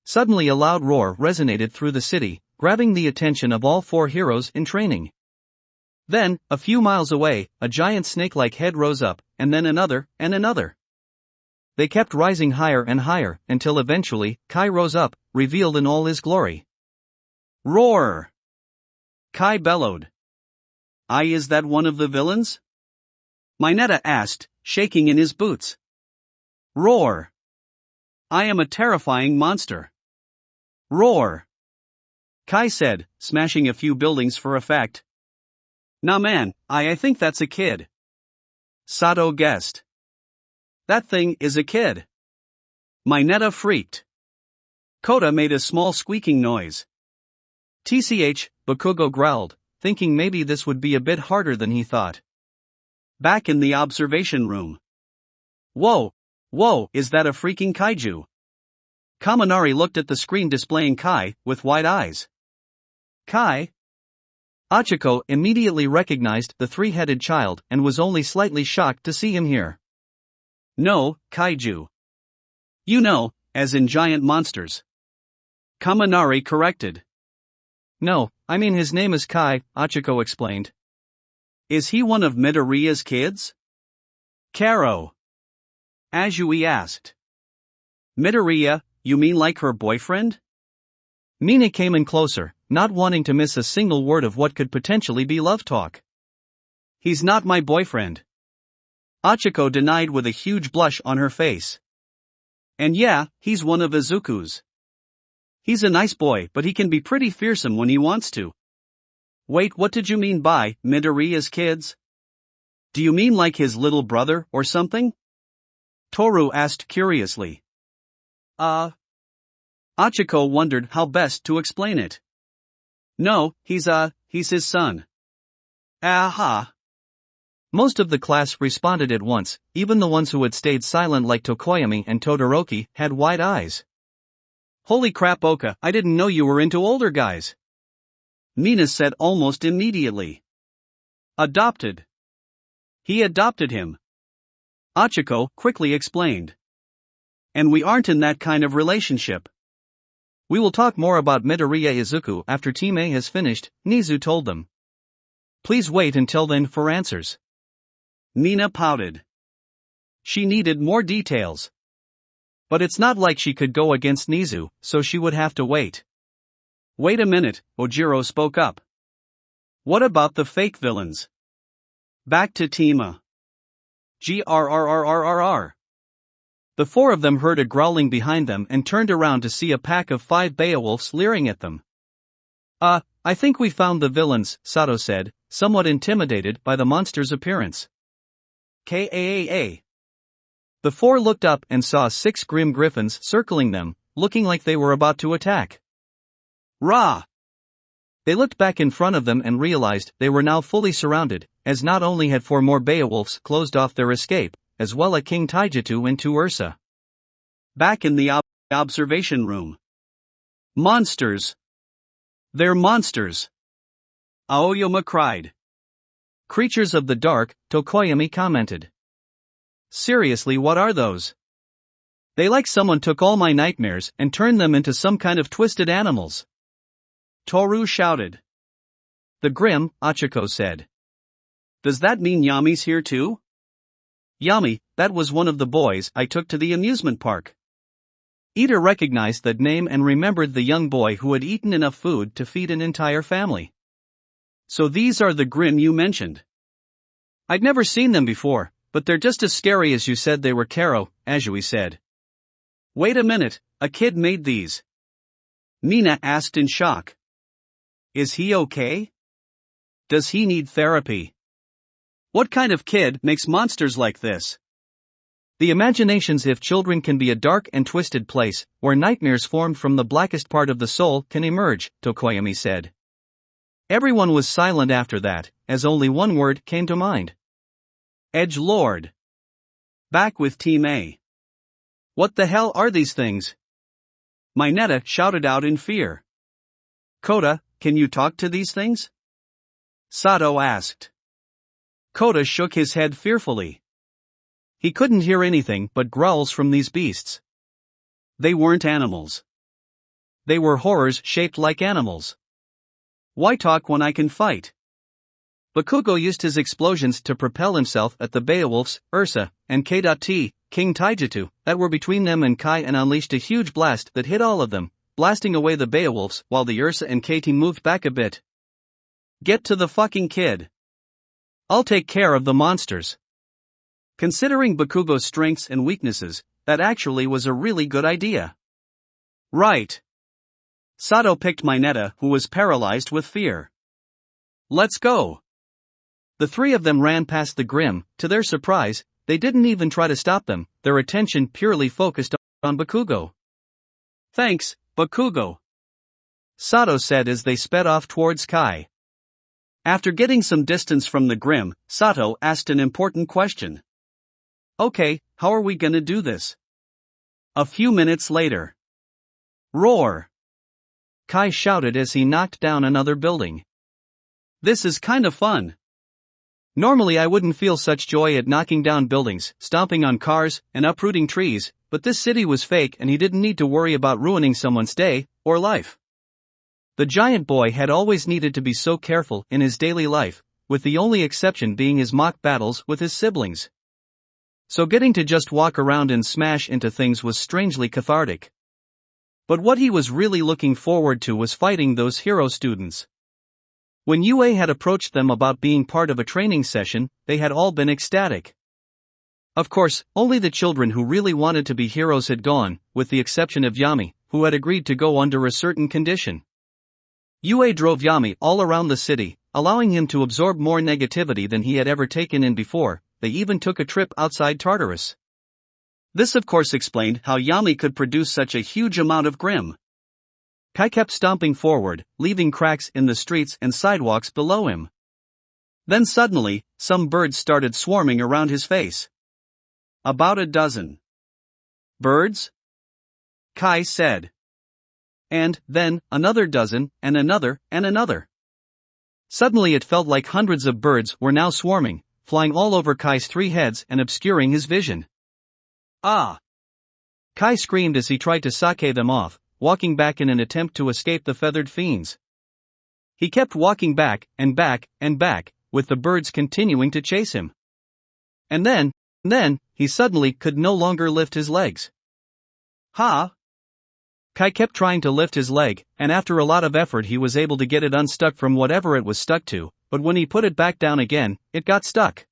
Suddenly a loud roar resonated through the city, grabbing the attention of all 4 heroes in training. Then, a few miles away, a giant snake-like head rose up, and then another, and another. They kept rising higher and higher, until eventually, Kai rose up, revealed in all his glory. Roar! Kai bellowed. Is that one of the villains? Mineta asked, shaking in his boots. Roar! I am a terrifying monster. Roar! Kai said, smashing a few buildings for effect. Nah man, I think that's a kid. Sato guessed. That thing is a kid. Mineta freaked. Kota made a small squeaking noise. TCH, Bakugo growled, thinking maybe this would be a bit harder than he thought. Back in the observation room. Whoa, is that a freaking kaiju? Kaminari looked at the screen displaying Kai, with wide eyes. Kai? Achiko immediately recognized the 3-headed child and was only slightly shocked to see him here. No, kaiju. You know, as in giant monsters. Kaminari corrected. No, I mean his name is Kai, Achiko explained. Is he one of Midoriya's kids? Karo. Azui asked. Midoriya, you mean like her boyfriend? Mina came in closer, not wanting to miss a single word of what could potentially be love talk. He's not my boyfriend. Achiko denied with a huge blush on her face. And yeah, he's one of Izuku's. He's a nice boy, but he can be pretty fearsome when he wants to. Wait, what did you mean by Midoriya's kids? Do you mean like his little brother or something? Toru asked curiously. Achiko wondered how best to explain it. No, he's his son. Aha. Most of the class responded at once, even the ones who had stayed silent like Tokoyami and Todoroki had wide eyes. Holy crap, Oka, I didn't know you were into older guys. Mina said almost immediately. Adopted. He adopted him. Achiko quickly explained. And we aren't in that kind of relationship. We will talk more about Midoriya Izuku after Team A has finished, Nizu told them. Please wait until then for answers. Mina pouted. She needed more details. But it's not like she could go against Nizu, so she would have to wait. Wait a minute, Ojiro spoke up. What about the fake villains? Back to Team A. Grrrrrrrrr. The four of them heard a growling behind them and turned around to see a pack of 5 Beowulfs leering at them. I think we found the villains, Sato said, somewhat intimidated by the monster's appearance. Kaa. The four looked up and saw 6 grim griffins circling them, looking like they were about to attack. Rah! They looked back in front of them and realized they were now fully surrounded, as not only had 4 more Beowulfs closed off their escape, as well as King Taijutsu and 2 Ursa. Back in the observation room. Monsters! They're monsters! Aoyama cried. Creatures of the dark, Tokoyami commented. Seriously, what are those? They like someone took all my nightmares and turned them into some kind of twisted animals. Toru shouted. The Grim, Achiko said. Does that mean Yami's here too? Yami, that was one of the boys I took to the amusement park. Ida recognized that name and remembered the young boy who had eaten enough food to feed an entire family. So these are the Grim you mentioned. I'd never seen them before, but they're just as scary as you said they were, Karo, Azui said. Wait a minute, a kid made these. Mina asked in shock. Is he okay? Does he need therapy? What kind of kid makes monsters like this? The imaginations if children can be a dark and twisted place, where nightmares formed from the blackest part of the soul can emerge, Tokoyami said. Everyone was silent after that, as only one word came to mind. Edgelord. Back with Team A. What the hell are these things? Mineta shouted out in fear. Kota, can you talk to these things? Sato asked. Kota shook his head fearfully. He couldn't hear anything but growls from these beasts. They weren't animals. They were horrors shaped like animals. Why talk when I can fight? Bakugo used his explosions to propel himself at the Beowulfs, Ursa, and K.T, King Taijutsu, that were between them and Kai and unleashed a huge blast that hit all of them, blasting away the Beowulfs while the Ursa and KT moved back a bit. Get to the fucking kid. I'll take care of the monsters. Considering Bakugo's strengths and weaknesses, that actually was a really good idea. Right. Sato picked Mineta, who was paralyzed with fear. Let's go. The 3 of them ran past the Grim. To their surprise, they didn't even try to stop them, their attention purely focused on Bakugo. Thanks, Bakugo, Sato said as they sped off towards Kai. After getting some distance from the Grim, Sato asked an important question. Okay, how are we gonna do this? A few minutes later. Roar! Kai shouted as he knocked down another building. This is kind of fun. Normally I wouldn't feel such joy at knocking down buildings, stomping on cars, and uprooting trees, but this city was fake and he didn't need to worry about ruining someone's day, or life. The giant boy had always needed to be so careful in his daily life, with the only exception being his mock battles with his siblings. So getting to just walk around and smash into things was strangely cathartic. But what he was really looking forward to was fighting those hero students. When UA had approached them about being part of a training session, they had all been ecstatic. Of course, only the children who really wanted to be heroes had gone, with the exception of Yami, who had agreed to go under a certain condition. UA drove Yami all around the city, allowing him to absorb more negativity than he had ever taken in before. They even took a trip outside Tartarus. This of course explained how Yami could produce such a huge amount of Grim. Kai kept stomping forward, leaving cracks in the streets and sidewalks below him. Then suddenly, some birds started swarming around his face. About a dozen. Birds? Kai said. And then, another dozen, and another, and another. Suddenly it felt like hundreds of birds were now swarming, flying all over Kai's 3 heads and obscuring his vision. Ah! Kai screamed as he tried to sake them off, walking back in an attempt to escape the feathered fiends. He kept walking back, and back, and back, with the birds continuing to chase him. And then, he suddenly could no longer lift his legs. Ha! Kai kept trying to lift his leg, and after a lot of effort he was able to get it unstuck from whatever it was stuck to, but when he put it back down again, it got stuck.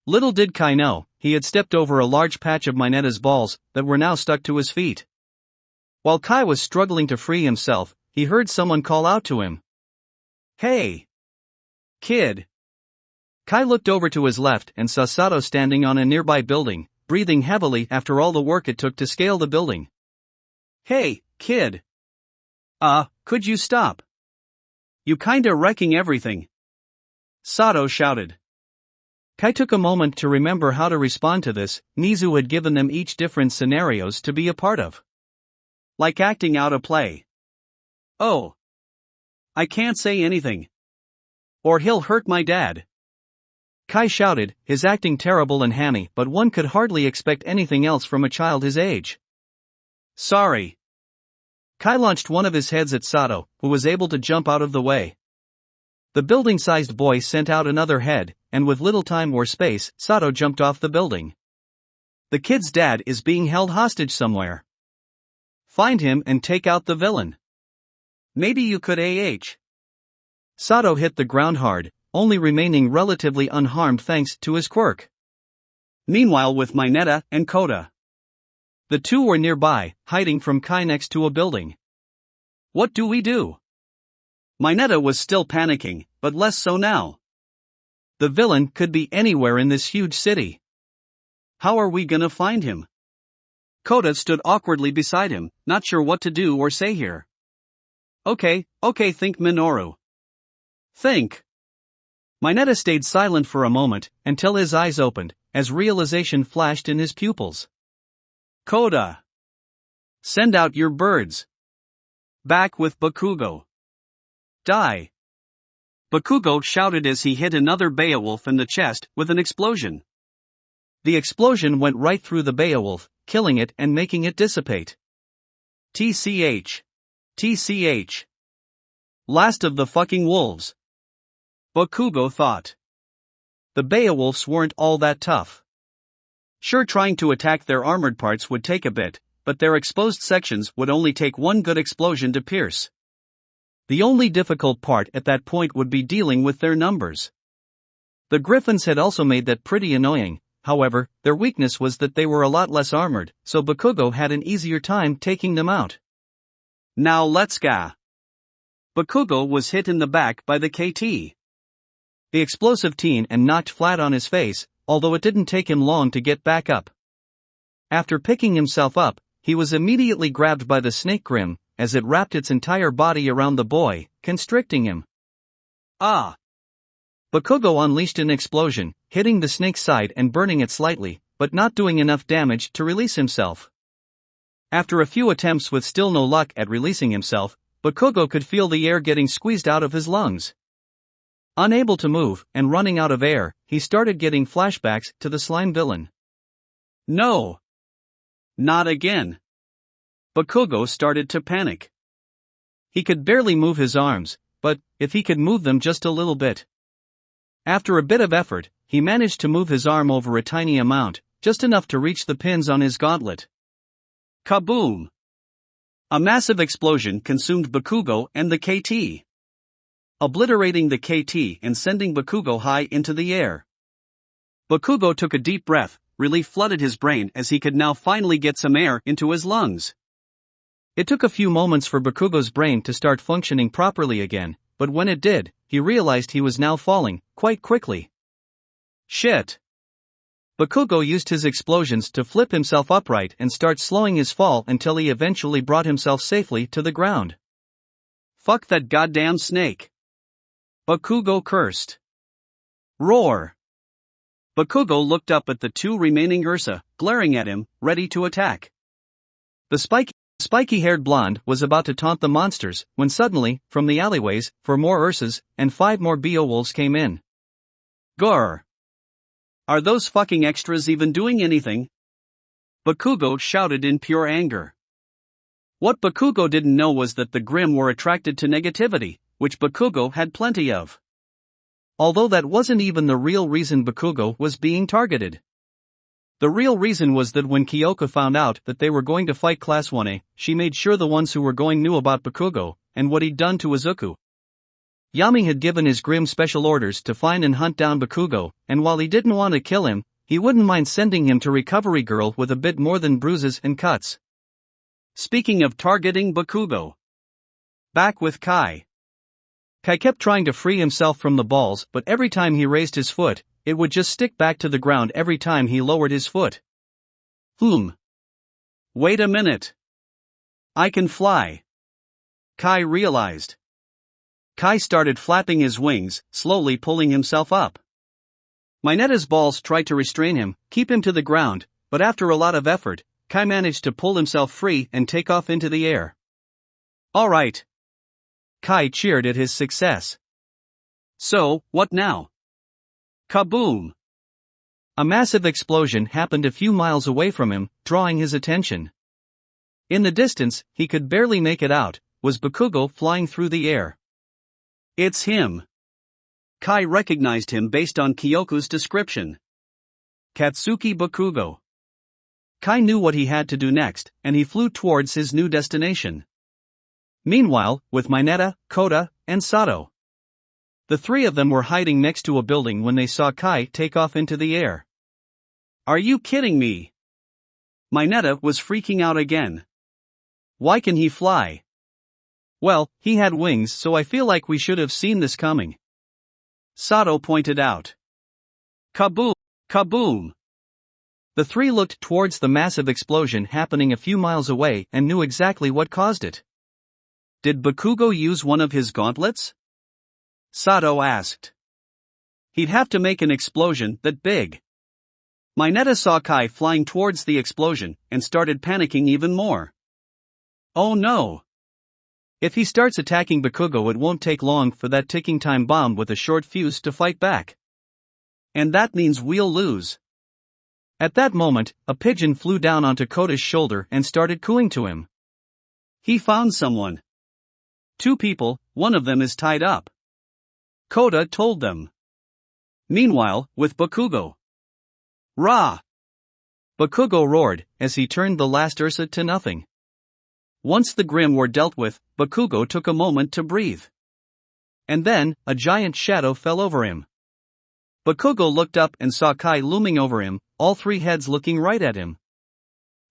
Little did Kai know, he had stepped over a large patch of Mineta's balls that were now stuck to his feet. While Kai was struggling to free himself, he heard someone call out to him. Hey! Kid! Kai looked over to his left and saw Sato standing on a nearby building, breathing heavily after all the work it took to scale the building. Hey, kid! Could you stop? You kinda wrecking everything. Sato shouted. Kai took a moment to remember how to respond to this. Nizu had given them each different scenarios to be a part of. Like acting out a play. Oh. I can't say anything. Or he'll hurt my dad. Kai shouted, his acting terrible and hammy, but one could hardly expect anything else from a child his age. Sorry. Kai launched one of his heads at Sato, who was able to jump out of the way. The building-sized boy sent out another head, and with little time or space, Sato jumped off the building. The kid's dad is being held hostage somewhere. Find him and take out the villain. Maybe you could Sato hit the ground hard, only remaining relatively unharmed thanks to his quirk. Meanwhile with Mineta and Kota. The two were nearby, hiding from Kai next to a building. What do we do? Mineta was still panicking, but less so now. The villain could be anywhere in this huge city. How are we gonna find him? Kota stood awkwardly beside him, not sure what to do or say here. Okay, think Minoru. Think. Mineta stayed silent for a moment, until his eyes opened, as realization flashed in his pupils. Kota! Send out your birds. Back with Bakugo. Die! Bakugo shouted as he hit another Beowulf in the chest with an explosion. The explosion went right through the Beowulf, killing it and making it dissipate. TCH. Last of the fucking wolves. Bakugo thought. The Beowulfs weren't all that tough. Sure, trying to attack their armored parts would take a bit, but their exposed sections would only take one good explosion to pierce. The only difficult part at that point would be dealing with their numbers. The Griffins had also made that pretty annoying, however, their weakness was that they were a lot less armored, so Bakugo had an easier time taking them out. Now let's go. Bakugo was hit in the back by the KT. The explosive teen and knocked flat on his face, although it didn't take him long to get back up. After picking himself up, he was immediately grabbed by the snake grim, as it wrapped its entire body around the boy, constricting him. Ah! Bakugo unleashed an explosion, hitting the snake's side and burning it slightly, but not doing enough damage to release himself. After a few attempts with still no luck at releasing himself, Bakugo could feel the air getting squeezed out of his lungs. Unable to move, and running out of air, he started getting flashbacks to the slime villain. No! Not again! Bakugo started to panic. He could barely move his arms, but, if he could move them just a little bit. After a bit of effort, he managed to move his arm over a tiny amount, just enough to reach the pins on his gauntlet. Kaboom! A massive explosion consumed Bakugo and the KT. Obliterating the KT and sending Bakugo high into the air. Bakugo took a deep breath, relief flooded his brain as he could now finally get some air into his lungs. It took a few moments for Bakugo's brain to start functioning properly again, but when it did, he realized he was now falling, quite quickly. Shit! Bakugo used his explosions to flip himself upright and start slowing his fall until he eventually brought himself safely to the ground. Fuck that goddamn snake! Bakugo cursed. Roar! Bakugo looked up at the two remaining Ursa, glaring at him, ready to attack. The spiky-haired blonde was about to taunt the monsters, when suddenly, from the alleyways, 4 more Ursas, and 5 more Beowulfs came in. Grr! Are those fucking extras even doing anything? Bakugo shouted in pure anger. What Bakugo didn't know was that the Grimm were attracted to negativity, which Bakugo had plenty of. Although that wasn't even the real reason Bakugo was being targeted. The real reason was that when Kyoka found out that they were going to fight Class 1A, she made sure the ones who were going knew about Bakugo, and what he'd done to Izuku. Yami had given his Grimm special orders to find and hunt down Bakugo, and while he didn't want to kill him, he wouldn't mind sending him to Recovery Girl with a bit more than bruises and cuts. Speaking of targeting Bakugo. Back with Kai. Kai kept trying to free himself from the balls, but every time he raised his foot, it would just stick back to the ground every time he lowered his foot. Wait a minute. I can fly. Kai realized. Kai started flapping his wings, slowly pulling himself up. Mineta's balls tried to restrain him, keep him to the ground, but after a lot of effort, Kai managed to pull himself free and take off into the air. All right. Kai cheered at his success. So, what now? Kaboom! A massive explosion happened a few miles away from him, drawing his attention. In the distance, he could barely make it out, was Bakugo flying through the air. It's him. Kai recognized him based on Kyoko's description. Katsuki Bakugo. Kai knew what he had to do next, and he flew towards his new destination. Meanwhile, with Mineta, Kota, and Sato. The 3 of them were hiding next to a building when they saw Kai take off into the air. Are you kidding me? Mineta was freaking out again. Why can he fly? Well, he had wings, so I feel like we should have seen this coming. Sato pointed out. Kaboom! Kaboom! The 3 looked towards the massive explosion happening a few miles away and knew exactly what caused it. Did Bakugo use one of his gauntlets? Sato asked. He'd have to make an explosion that big. Mineta saw Kai flying towards the explosion and started panicking even more. Oh no! If he starts attacking Bakugo, it won't take long for that ticking time bomb with a short fuse to fight back. And that means we'll lose. At that moment, a pigeon flew down onto Kota's shoulder and started cooing to him. He found someone. 2 people, one of them is tied up. Kota told them. Meanwhile, with Bakugo. Rah! Bakugo roared, as he turned the last Ursa to nothing. Once the Grimm were dealt with, Bakugo took a moment to breathe. And then, a giant shadow fell over him. Bakugo looked up and saw Kai looming over him, all 3 heads looking right at him.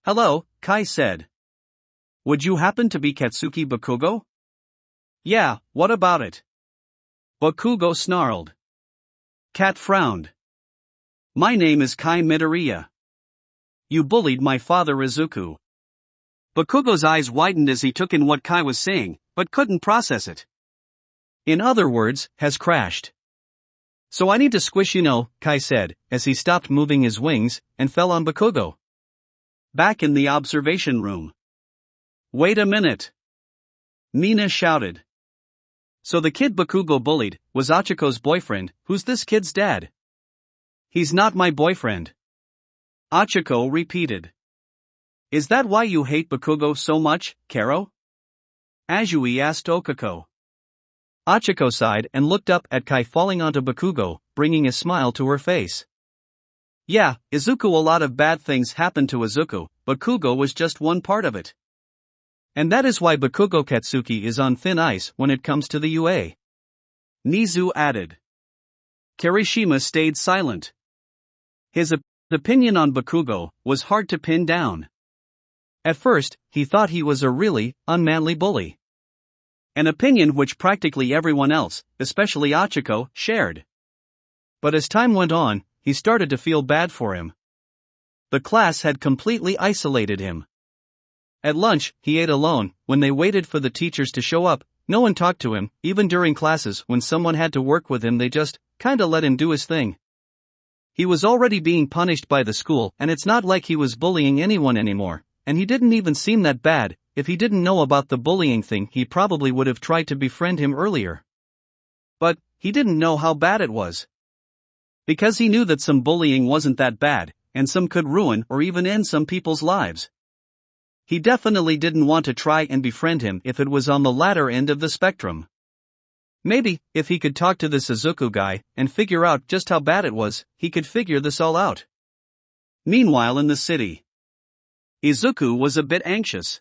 Hello, Kai said. Would you happen to be Katsuki Bakugo? Yeah, what about it? Bakugo snarled. Kat frowned. My name is Kai Midoriya. You bullied my father Izuku. Bakugo's eyes widened as he took in what Kai was saying, but couldn't process it. In other words, has crashed. So I need to squish Kai said, as he stopped moving his wings, and fell on Bakugo. Back in the observation room. Wait a minute. Mina shouted. So the kid Bakugo bullied was Achiko's boyfriend. Who's this kid's dad? He's not my boyfriend. Achiko repeated. Is that why you hate Bakugo so much, Karo? Azui asked Okako. Achiko sighed and looked up at Kai falling onto Bakugo, bringing a smile to her face. Yeah, Izuku, a lot of bad things happened to Izuku, Bakugo was just one part of it. And that is why Bakugo Katsuki is on thin ice when it comes to the UA. Nizu added. Kirishima stayed silent. His opinion on Bakugo was hard to pin down. At first, he thought he was a really unmanly bully. An opinion which practically everyone else, especially Achiko, shared. But as time went on, he started to feel bad for him. The class had completely isolated him. At lunch, he ate alone. When they waited for the teachers to show up, No one talked to him, even during classes. When someone had to work with him, they just kinda let him do his thing. He was already being punished by the school, and it's not like he was bullying anyone anymore, and he didn't even seem that bad. If he didn't know about the bullying thing, he probably would have tried to befriend him earlier. But he didn't know how bad it was. Because he knew that some bullying wasn't that bad, and some could ruin or even end some people's lives. He definitely didn't want to try and befriend him if it was on the latter end of the spectrum. Maybe, if he could talk to this Izuku guy and figure out just how bad it was, he could figure this all out. Meanwhile, in the city, Izuku was a bit anxious.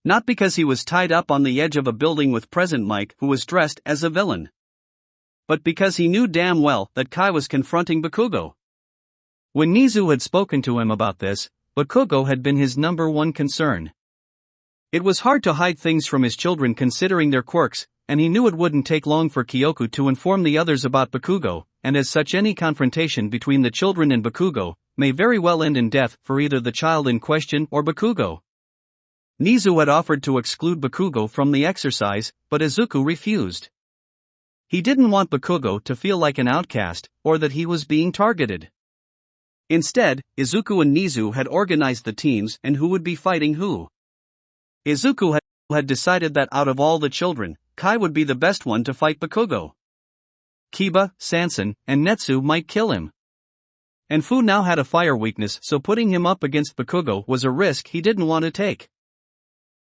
Not because he was tied up on the edge of a building with Present Mike, who was dressed as a villain, but because he knew damn well that Kai was confronting Bakugo. When Nizu had spoken to him about this, Bakugo had been his number one concern. It was hard to hide things from his children considering their quirks, and he knew it wouldn't take long for Kyoku to inform the others about Bakugo, and as such any confrontation between the children and Bakugo may very well end in death for either the child in question or Bakugo. Nizu had offered to exclude Bakugo from the exercise, but Izuku refused. He didn't want Bakugo to feel like an outcast, or that he was being targeted. Instead, Izuku and Nizu had organized the teams and who would be fighting who. Izuku had decided that out of all the children, Kai would be the best one to fight Bakugo. Keba, Sansen, and Natsu might kill him. And Fu now had a fire weakness, so putting him up against Bakugo was a risk he didn't want to take.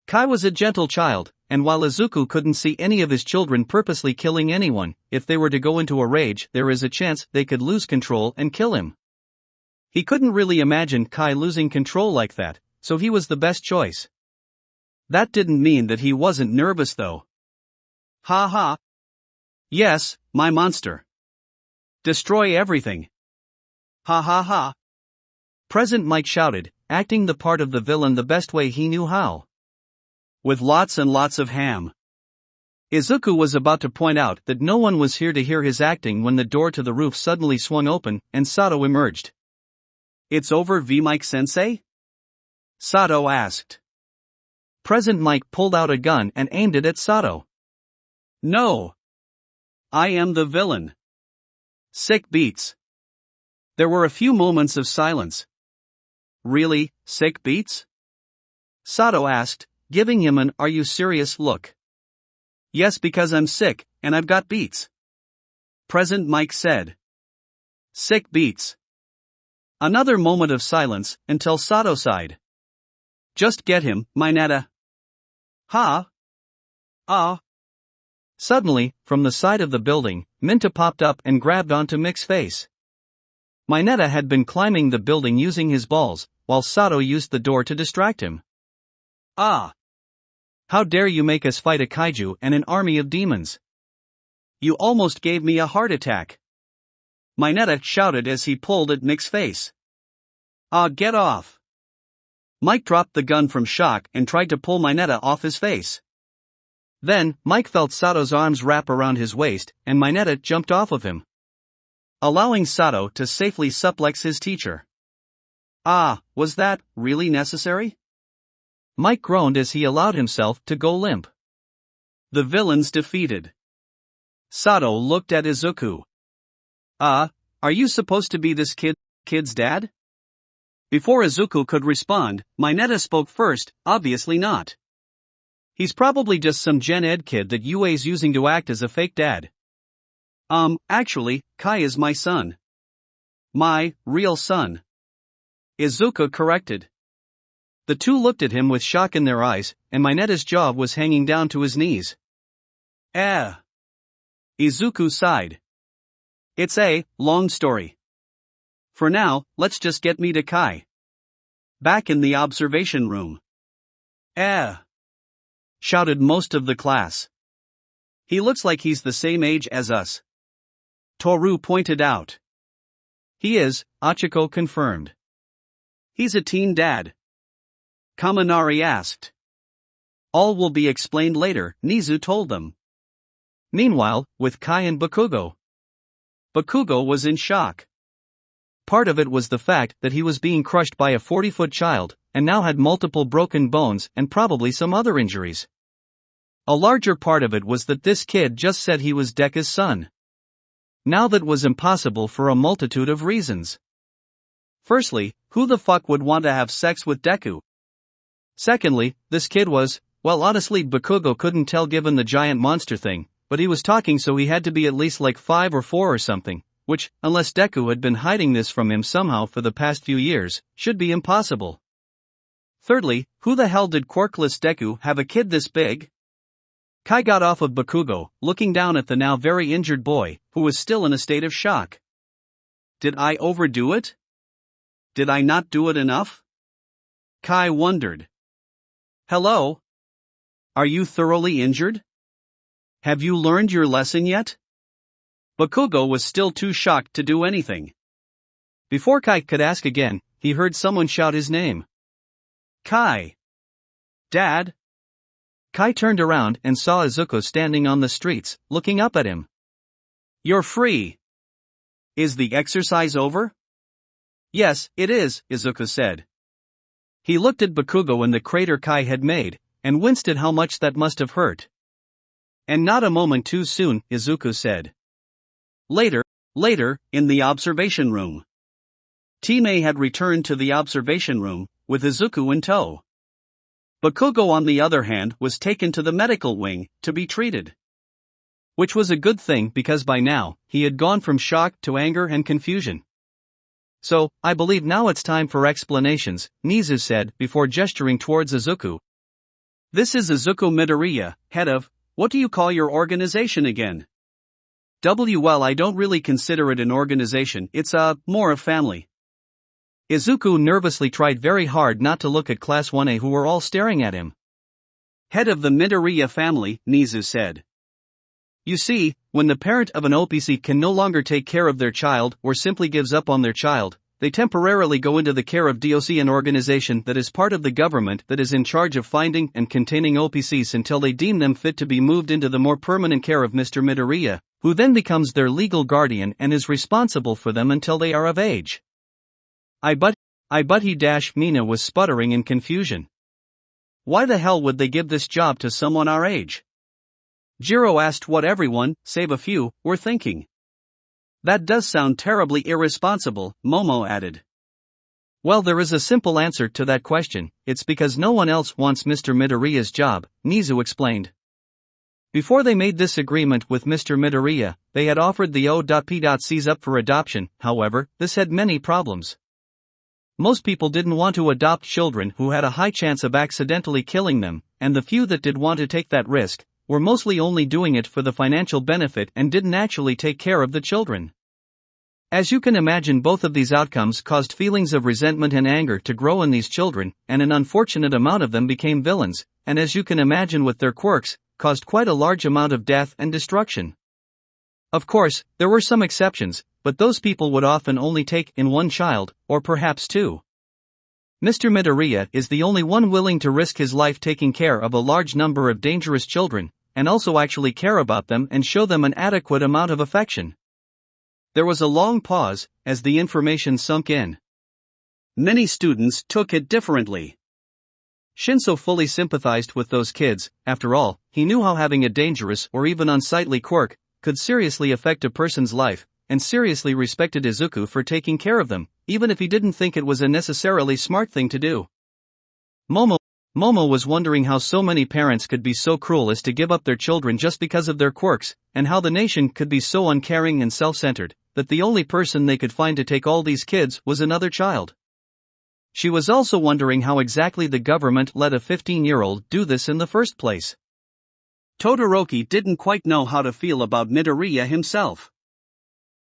Kai was a gentle child, and while Izuku couldn't see any of his children purposely killing anyone, if they were to go into a rage, there is a chance they could lose control and kill him. He couldn't really imagine Kai losing control like that, so he was the best choice. That didn't mean that he wasn't nervous though. Ha ha. Yes, my monster. Destroy everything. Ha ha ha. Present Mike shouted, acting the part of the villain the best way he knew how. With lots and lots of ham. Izuku was about to point out that no one was here to hear his acting when the door to the roof suddenly swung open and Sato emerged. It's over, Mike-sensei? Sato asked. Present Mike pulled out a gun and aimed it at Sato. No. I am the villain. Sick beats. There were a few moments of silence. Really, sick beats? Sato asked, giving him an "are you serious" look. Yes, because I'm sick, and I've got beats. Present Mike said. Sick beats. Another moment of silence, until Sato sighed. Just get him, Mineta. Ha? Ah. Suddenly, from the side of the building, Minta popped up and grabbed onto Mick's face. Mineta had been climbing the building using his balls, while Sato used the door to distract him. Ah! How dare you make us fight a kaiju and an army of demons? You almost gave me a heart attack. Mineta shouted as he pulled at Mick's face. Ah, get off! Mike dropped the gun from shock and tried to pull Mineta off his face. Then, Mike felt Sato's arms wrap around his waist, and Mineta jumped off of him, allowing Sato to safely suplex his teacher. Ah, was that really necessary? Mike groaned as he allowed himself to go limp. The villains defeated. Sato looked at Izuku. Are you supposed to be this kid's dad? Before Izuku could respond, Mineta spoke first, obviously not. He's probably just some gen ed kid that UA's using to act as a fake dad. Actually, Kai is my son. My real son. Izuku corrected. The two looked at him with shock in their eyes, and Mineta's jaw was hanging down to his knees. Izuku sighed. It's a long story. For now, let's just get me to Kai. Back in the observation room. Shouted most of the class. He looks like he's the same age as us. Toru pointed out. He is, Achiko confirmed. He's a teen dad. Kaminari asked. All will be explained later, Nizu told them. Meanwhile, with Kai and Bakugo. Bakugo was in shock. Part of it was the fact that he was being crushed by a 40-foot child, and now had multiple broken bones and probably some other injuries. A larger part of it was that this kid just said he was Deku's son. Now that was impossible for a multitude of reasons. Firstly, who the fuck would want to have sex with Deku? Secondly, this kid was, well, honestly, Bakugo couldn't tell given the giant monster thing, but he was talking, so he had to be at least like 5 or 4 or something, which, unless Deku had been hiding this from him somehow for the past few years, should be impossible. Thirdly, who the hell did quirkless Deku have a kid this big? Kai got off of Bakugo, looking down at the now very injured boy, who was still in a state of shock. Did I overdo it? Did I not do it enough? Kai wondered. Hello? Are you thoroughly injured? Have you learned your lesson yet? Bakugo was still too shocked to do anything. Before Kai could ask again, he heard someone shout his name. Kai! Dad? Kai turned around and saw Izuku standing on the streets, looking up at him. You're free. Is the exercise over? Yes, it is, Izuku said. He looked at Bakugo and the crater Kai had made, and winced at how much that must have hurt. And not a moment too soon, Izuku said. Later, in the observation room. Time had returned to the observation room, with Izuku in tow. Bakugo, on the other hand, was taken to the medical wing, to be treated. Which was a good thing because by now, he had gone from shock to anger and confusion. So, I believe now it's time for explanations, Natsu said before gesturing towards Izuku. This is Izuku Midoriya, head of, what do you call your organization again? Well, I don't really consider it an organization, it's more a family. Izuku nervously tried very hard not to look at Class 1A who were all staring at him. Head of the Midoriya family, Natsu said. You see, when the parent of an OPC can no longer take care of their child or simply gives up on their child, they temporarily go into the care of DOC, an organization that is part of the government that is in charge of finding and containing OPCs until they deem them fit to be moved into the more permanent care of Mr. Midoriya, who then becomes their legal guardian and is responsible for them until they are of age. I but he Mina was sputtering in confusion. Why the hell would they give this job to someone our age? Jiro asked what everyone, save a few, were thinking. That does sound terribly irresponsible, Momo added. Well, there is a simple answer to that question, it's because no one else wants Mr. Midoriya's job, Natsu explained. Before they made this agreement with Mr. Midoriya, they had offered the O.P.Cs up for adoption, however, this had many problems. Most people didn't want to adopt children who had a high chance of accidentally killing them, and the few that did want to take that risk were mostly only doing it for the financial benefit and didn't actually take care of the children. As you can imagine, both of these outcomes caused feelings of resentment and anger to grow in these children, and an unfortunate amount of them became villains, and as you can imagine with their quirks, caused quite a large amount of death and destruction. Of course, there were some exceptions, but those people would often only take in one child, or perhaps two. Mr. Midoriya is the only one willing to risk his life taking care of a large number of dangerous children, and also actually care about them and show them an adequate amount of affection. There was a long pause, as the information sunk in. Many students took it differently. Shinso fully sympathized with those kids. After all, he knew how having a dangerous or even unsightly quirk could seriously affect a person's life, and seriously respected Izuku for taking care of them, even if he didn't think it was a necessarily smart thing to do. Momo was wondering how so many parents could be so cruel as to give up their children just because of their quirks, and how the nation could be so uncaring and self-centered, that the only person they could find to take all these kids was another child. She was also wondering how exactly the government let a 15-year-old do this in the first place. Todoroki didn't quite know how to feel about Midoriya himself.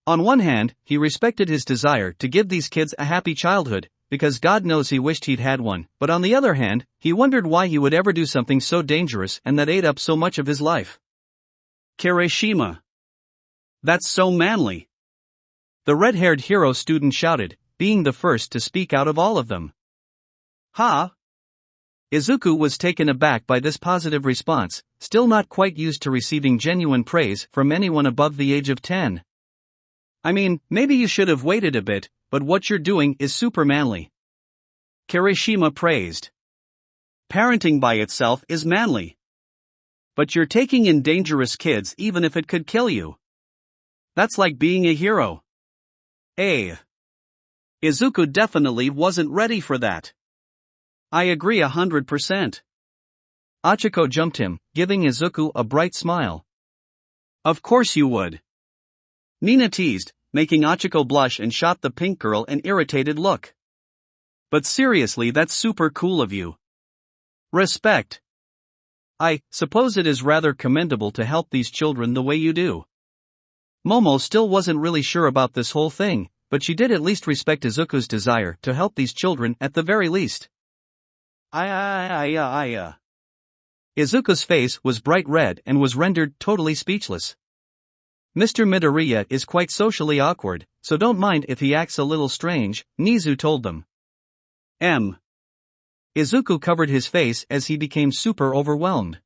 On one hand, he respected his desire to give these kids a happy childhood, because God knows he wished he'd had one, but on the other hand, he wondered why he would ever do something so dangerous and that ate up so much of his life. Kirishima. That's so manly. The red-haired hero student shouted, being the first to speak out of all of them. Ha! Izuku was taken aback by this positive response, still not quite used to receiving genuine praise from anyone above the age of 10. I mean, maybe you should have waited a bit, but what you're doing is super manly. Kirishima praised. Parenting by itself is manly. But you're taking in dangerous kids even if it could kill you. That's like being a hero. Izuku definitely wasn't ready for that. I agree 100%. Hachiko jumped him, giving Izuku a bright smile. Of course you would. Nina teased, making Hachiko blush and shot the pink girl an irritated look. But seriously, that's super cool of you. Respect. I suppose it is rather commendable to help these children the way you do. Momo still wasn't really sure about this whole thing, but she did at least respect Izuku's desire to help these children at the very least. Izuku's face was bright red and was rendered totally speechless. Mr. Midoriya is quite socially awkward, so don't mind if he acts a little strange, Nizu told them. Izuku covered his face as he became super overwhelmed.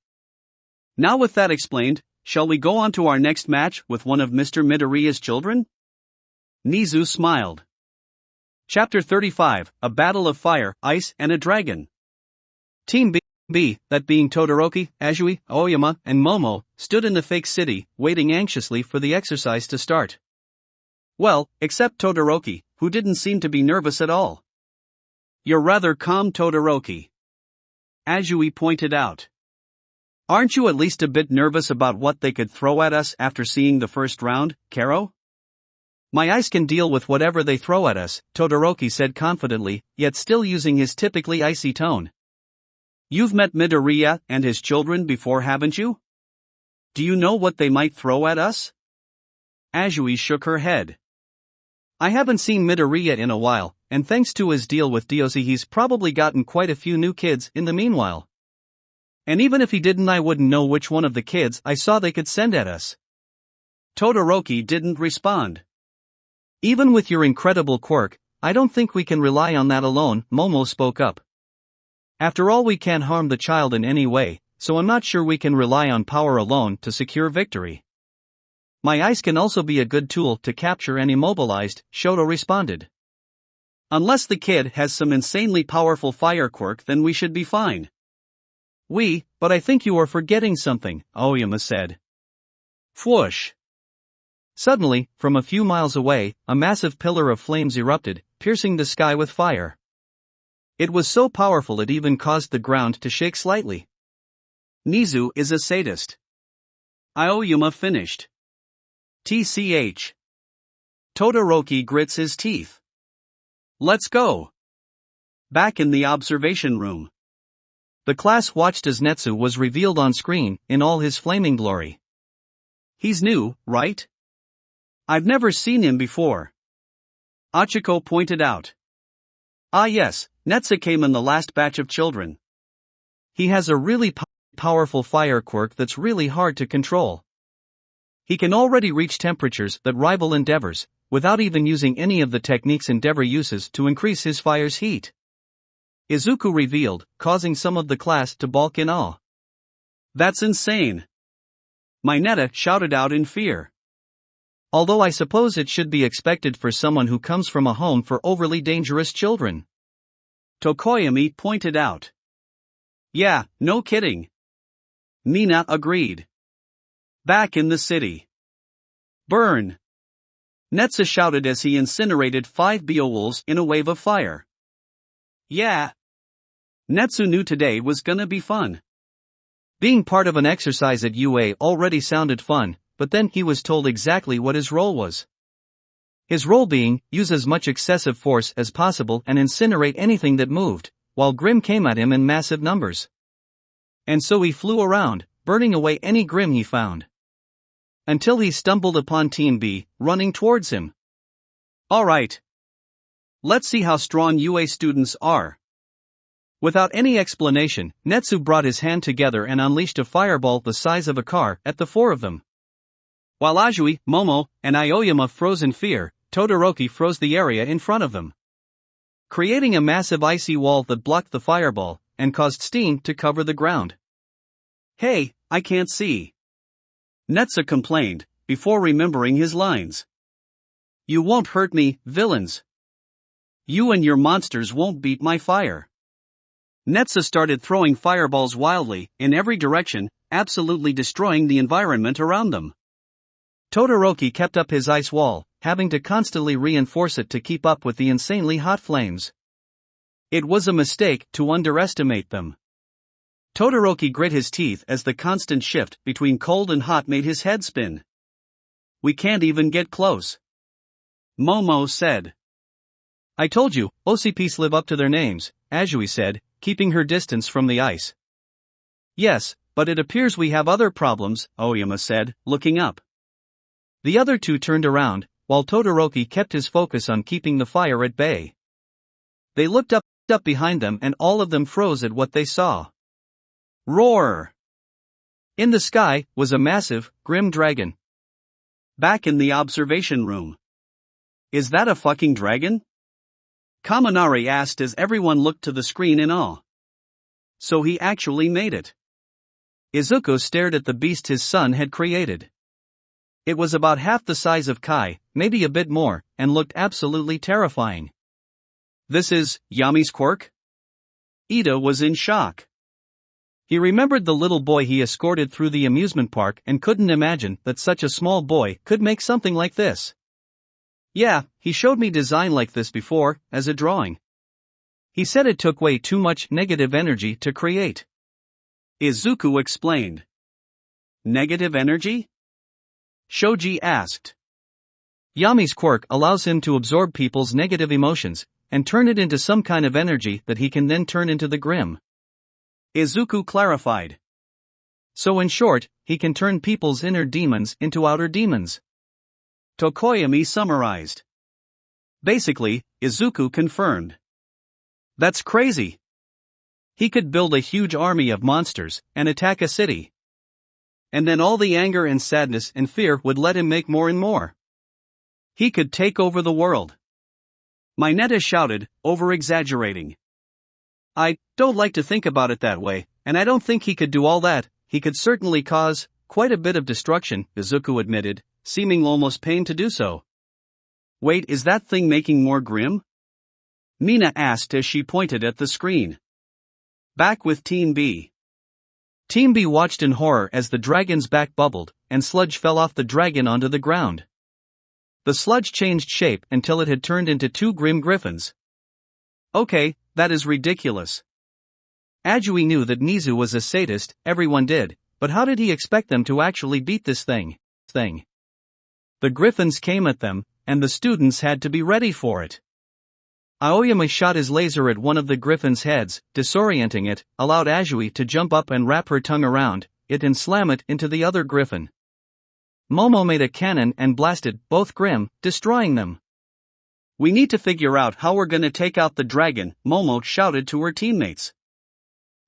Now with that explained, shall we go on to our next match with one of Mr. Midoriya's children? Nizu smiled. Chapter 35, A Battle of Fire, Ice and a Dragon. Team B, that being Todoroki, Azui, Aoyama, and Momo, stood in the fake city, waiting anxiously for the exercise to start. Well, except Todoroki, who didn't seem to be nervous at all. You're rather calm, Todoroki. Azui pointed out. Aren't you at least a bit nervous about what they could throw at us after seeing the first round, Kero? My ice can deal with whatever they throw at us, Todoroki said confidently, yet still using his typically icy tone. You've met Midoriya and his children before, haven't you? Do you know what they might throw at us? Azui shook her head. I haven't seen Midoriya in a while, and thanks to his deal with Diyoshi he's probably gotten quite a few new kids in the meanwhile. And even if he didn't, I wouldn't know which one of the kids I saw they could send at us. Todoroki didn't respond. Even with your incredible quirk, I don't think we can rely on that alone, Momo spoke up. After all, we can't harm the child in any way, so I'm not sure we can rely on power alone to secure victory. My ice can also be a good tool to capture and immobilized, Shoto responded. Unless the kid has some insanely powerful fire quirk, then we should be fine. But I think you are forgetting something, Aoyama said. Whoosh. Suddenly, from a few miles away, a massive pillar of flames erupted, piercing the sky with fire. It was so powerful it even caused the ground to shake slightly. Nizu is a sadist. Aoyama finished. TCH. Todoroki grits his teeth. Let's go. Back in the observation room. The class watched as Natsu was revealed on screen, in all his flaming glory. He's new, right? I've never seen him before. Hachiko pointed out. Ah yes, Natsu came in the last batch of children. He has a really powerful fire quirk that's really hard to control. He can already reach temperatures that rival Endeavor's, without even using any of the techniques Endeavor uses to increase his fire's heat. Izuku revealed, causing some of the class to balk in awe. That's insane. Mineta shouted out in fear. Although I suppose it should be expected for someone who comes from a home for overly dangerous children. Tokoyami pointed out. Yeah, no kidding. Nina agreed. Back in the city. Burn! Natsu shouted as he incinerated 5 Beowulfs in a wave of fire. Yeah. Natsu knew today was gonna be fun. Being part of an exercise at UA already sounded fun, but then he was told exactly what his role was. His role being, use as much excessive force as possible and incinerate anything that moved, while Grim came at him in massive numbers. And so he flew around, burning away any Grim he found. Until he stumbled upon Team B, running towards him. Alright. Let's see how strong UA students are. Without any explanation, Natsu brought his hand together and unleashed a fireball the size of a car at the 4 of them. While Azui, Momo, and Aoyama froze in fear, Todoroki froze the area in front of them, creating a massive icy wall that blocked the fireball, and caused steam to cover the ground. Hey, I can't see. Natsu complained, before remembering his lines. You won't hurt me, villains. You and your monsters won't beat my fire. Natsu started throwing fireballs wildly, in every direction, absolutely destroying the environment around them. Todoroki kept up his ice wall, having to constantly reinforce it to keep up with the insanely hot flames. It was a mistake to underestimate them. Todoroki grit his teeth as the constant shift between cold and hot made his head spin. "We can't even get close," Momo said. "I told you, OCPs live up to their names," Azui said, keeping her distance from the ice. "Yes, but it appears we have other problems," Aoyama said, looking up. The other two turned around, while Todoroki kept his focus on keeping the fire at bay. They looked up behind them and all of them froze at what they saw. Roar! In the sky was a massive, grim dragon. Back in the observation room. "Is that a fucking dragon?" Kaminari asked as everyone looked to the screen in awe. So he actually made it. Izuku stared at the beast his son had created. It was about half the size of Kai, maybe a bit more, and looked absolutely terrifying. "This is Yami's quirk?" Ida was in shock. He remembered the little boy he escorted through the amusement park and couldn't imagine that such a small boy could make something like this. "Yeah, he showed me design like this before, as a drawing. He said it took way too much negative energy to create," Izuku explained. "Negative energy?" Shoji asked. "Yami's quirk allows him to absorb people's negative emotions and turn it into some kind of energy that he can then turn into the grim," Izuku clarified. "So in short, he can turn people's inner demons into outer demons," Tokoyami summarized. "Basically," Izuku confirmed. "That's crazy. He could build a huge army of monsters and attack a city. And then all the anger and sadness and fear would let him make more and more. He could take over the world." Mineta shouted, over-exaggerating. "I don't like to think about it that way, and I don't think he could do all that. He could certainly cause quite a bit of destruction," Izuku admitted, seeming almost pained to do so. "Wait, is that thing making more grim?" Mina asked as she pointed at the screen. Back with Team B. Team B watched in horror as the dragon's back bubbled, and sludge fell off the dragon onto the ground. The sludge changed shape until it had turned into two grim griffins. "Okay, that is ridiculous." Azui knew that Nizu was a sadist, everyone did, but how did he expect them to actually beat this thing? The griffins came at them, and the students had to be ready for it. Aoyama shot his laser at one of the griffin's heads, disorienting it, allowed Azui to jump up and wrap her tongue around it and slam it into the other griffin. Momo made a cannon and blasted both grim, destroying them. "We need to figure out how we're gonna take out the dragon," Momo shouted to her teammates.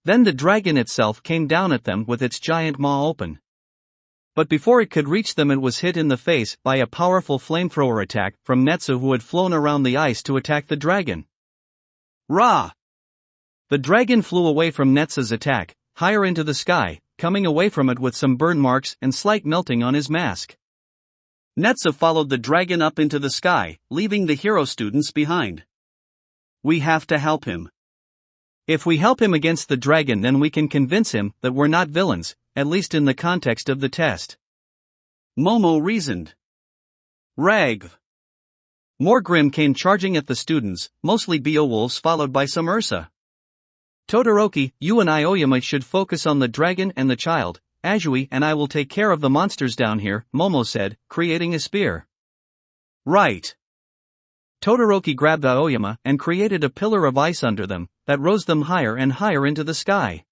Then the dragon itself came down at them with its giant maw open. But before it could reach them, it was hit in the face by a powerful flamethrower attack from Natsu, who had flown around the ice to attack the dragon. Rah! The dragon flew away from Natsu's attack, higher into the sky, coming away from it with some burn marks and slight melting on his mask. Natsu followed the dragon up into the sky, leaving the hero students behind. "We have to help him. If we help him against the dragon, then we can convince him that we're not villains, at least in the context of the test," Momo reasoned. Ragv. More grim came charging at the students, mostly Beowulfs followed by some Ursa. "Todoroki, you and Aoyama should focus on the dragon and the child. Azui and I will take care of the monsters down here," Momo said, creating a spear. "Right." Todoroki grabbed Aoyama and created a pillar of ice under them that rose them higher and higher into the sky.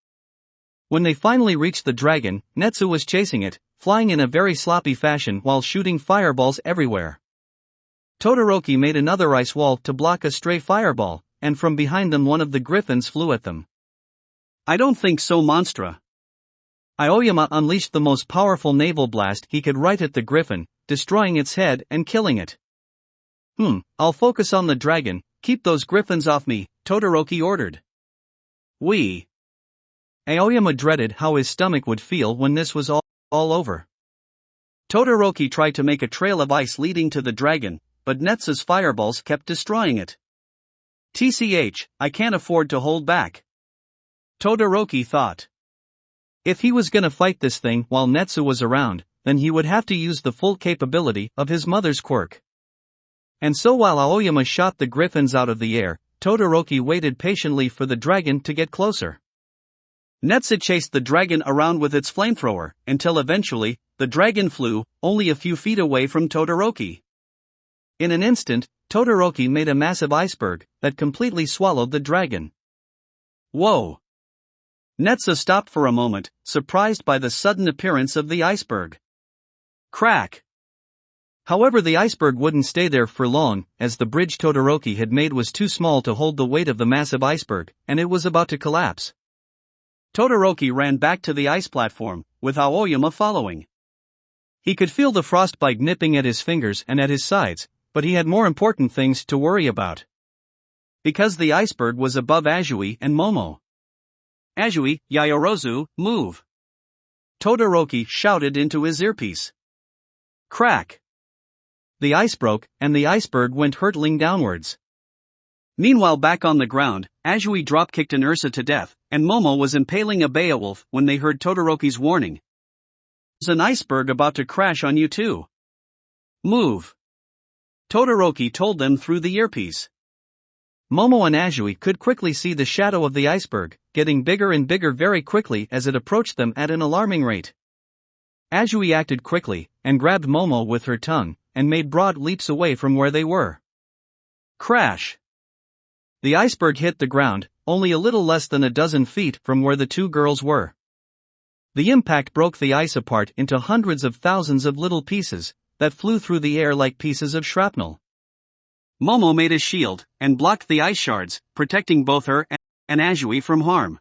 When they finally reached the dragon, Natsu was chasing it, flying in a very sloppy fashion while shooting fireballs everywhere. Todoroki made another ice wall to block a stray fireball, and from behind them one of the griffins flew at them. "I don't think so, Monstra." Aoyama unleashed the most powerful naval blast he could right at the griffin, destroying its head and killing it. I'll focus on the dragon, keep those griffins off me," Todoroki ordered. Aoyama dreaded how his stomach would feel when this was all over. Todoroki tried to make a trail of ice leading to the dragon, but Natsu's fireballs kept destroying it. "TCH, I can't afford to hold back," Todoroki thought. If he was gonna fight this thing while Natsu was around, then he would have to use the full capability of his mother's quirk. And so while Aoyama shot the griffins out of the air, Todoroki waited patiently for the dragon to get closer. Natsu chased the dragon around with its flamethrower, until eventually, the dragon flew, only a few feet away from Todoroki. In an instant, Todoroki made a massive iceberg that completely swallowed the dragon. Whoa! Natsu stopped for a moment, surprised by the sudden appearance of the iceberg. Crack! However, the iceberg wouldn't stay there for long, as the bridge Todoroki had made was too small to hold the weight of the massive iceberg, and it was about to collapse. Todoroki ran back to the ice platform, with Aoyama following. He could feel the frostbite nipping at his fingers and at his sides, but he had more important things to worry about. Because the iceberg was above Azui and Momo. "Azui, Yayorozu, move!" Todoroki shouted into his earpiece. Crack! The ice broke, and the iceberg went hurtling downwards. Meanwhile, back on the ground, Azui drop-kicked an Ursa to death, and Momo was impaling a Beowulf when they heard Todoroki's warning. "There's an iceberg about to crash on you too. Move!" Todoroki told them through the earpiece. Momo and Azui could quickly see the shadow of the iceberg, getting bigger and bigger very quickly as it approached them at an alarming rate. Azui acted quickly, and grabbed Momo with her tongue, and made broad leaps away from where they were. Crash! The iceberg hit the ground, only a little less than a dozen feet from where the two girls were. The impact broke the ice apart into hundreds of thousands of little pieces, that flew through the air like pieces of shrapnel. Momo made a shield, and blocked the ice shards, protecting both her and Azui from harm.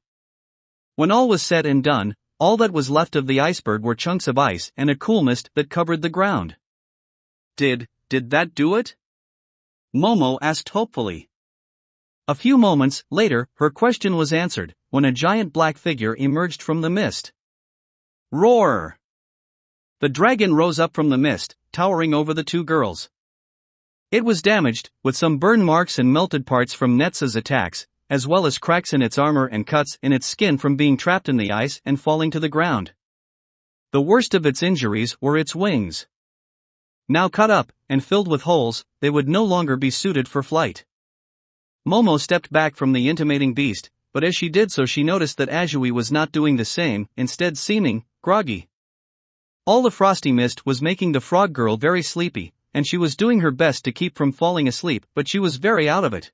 When all was said and done, all that was left of the iceberg were chunks of ice and a cool mist that covered the ground. Did that do it?" Momo asked hopefully. A few moments later, her question was answered, when a giant black figure emerged from the mist. Roar! The dragon rose up from the mist, towering over the two girls. It was damaged, with some burn marks and melted parts from Natsu's attacks, as well as cracks in its armor and cuts in its skin from being trapped in the ice and falling to the ground. The worst of its injuries were its wings. Now cut up, and filled with holes, they would no longer be suited for flight. Momo stepped back from the intimating beast, but as she did so she noticed that Azui was not doing the same, instead seeming groggy. All the frosty mist was making the frog girl very sleepy, and she was doing her best to keep from falling asleep, but she was very out of it.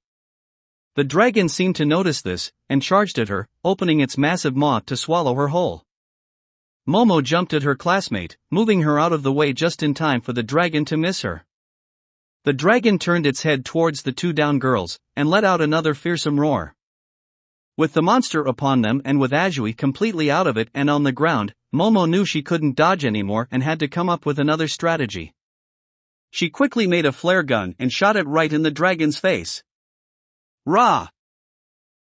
The dragon seemed to notice this, and charged at her, opening its massive maw to swallow her whole. Momo jumped at her classmate, moving her out of the way just in time for the dragon to miss her. The dragon turned its head towards the two down girls, and let out another fearsome roar. With the monster upon them and with Azui completely out of it and on the ground, Momo knew she couldn't dodge anymore and had to come up with another strategy. She quickly made a flare gun and shot it right in the dragon's face. Rah!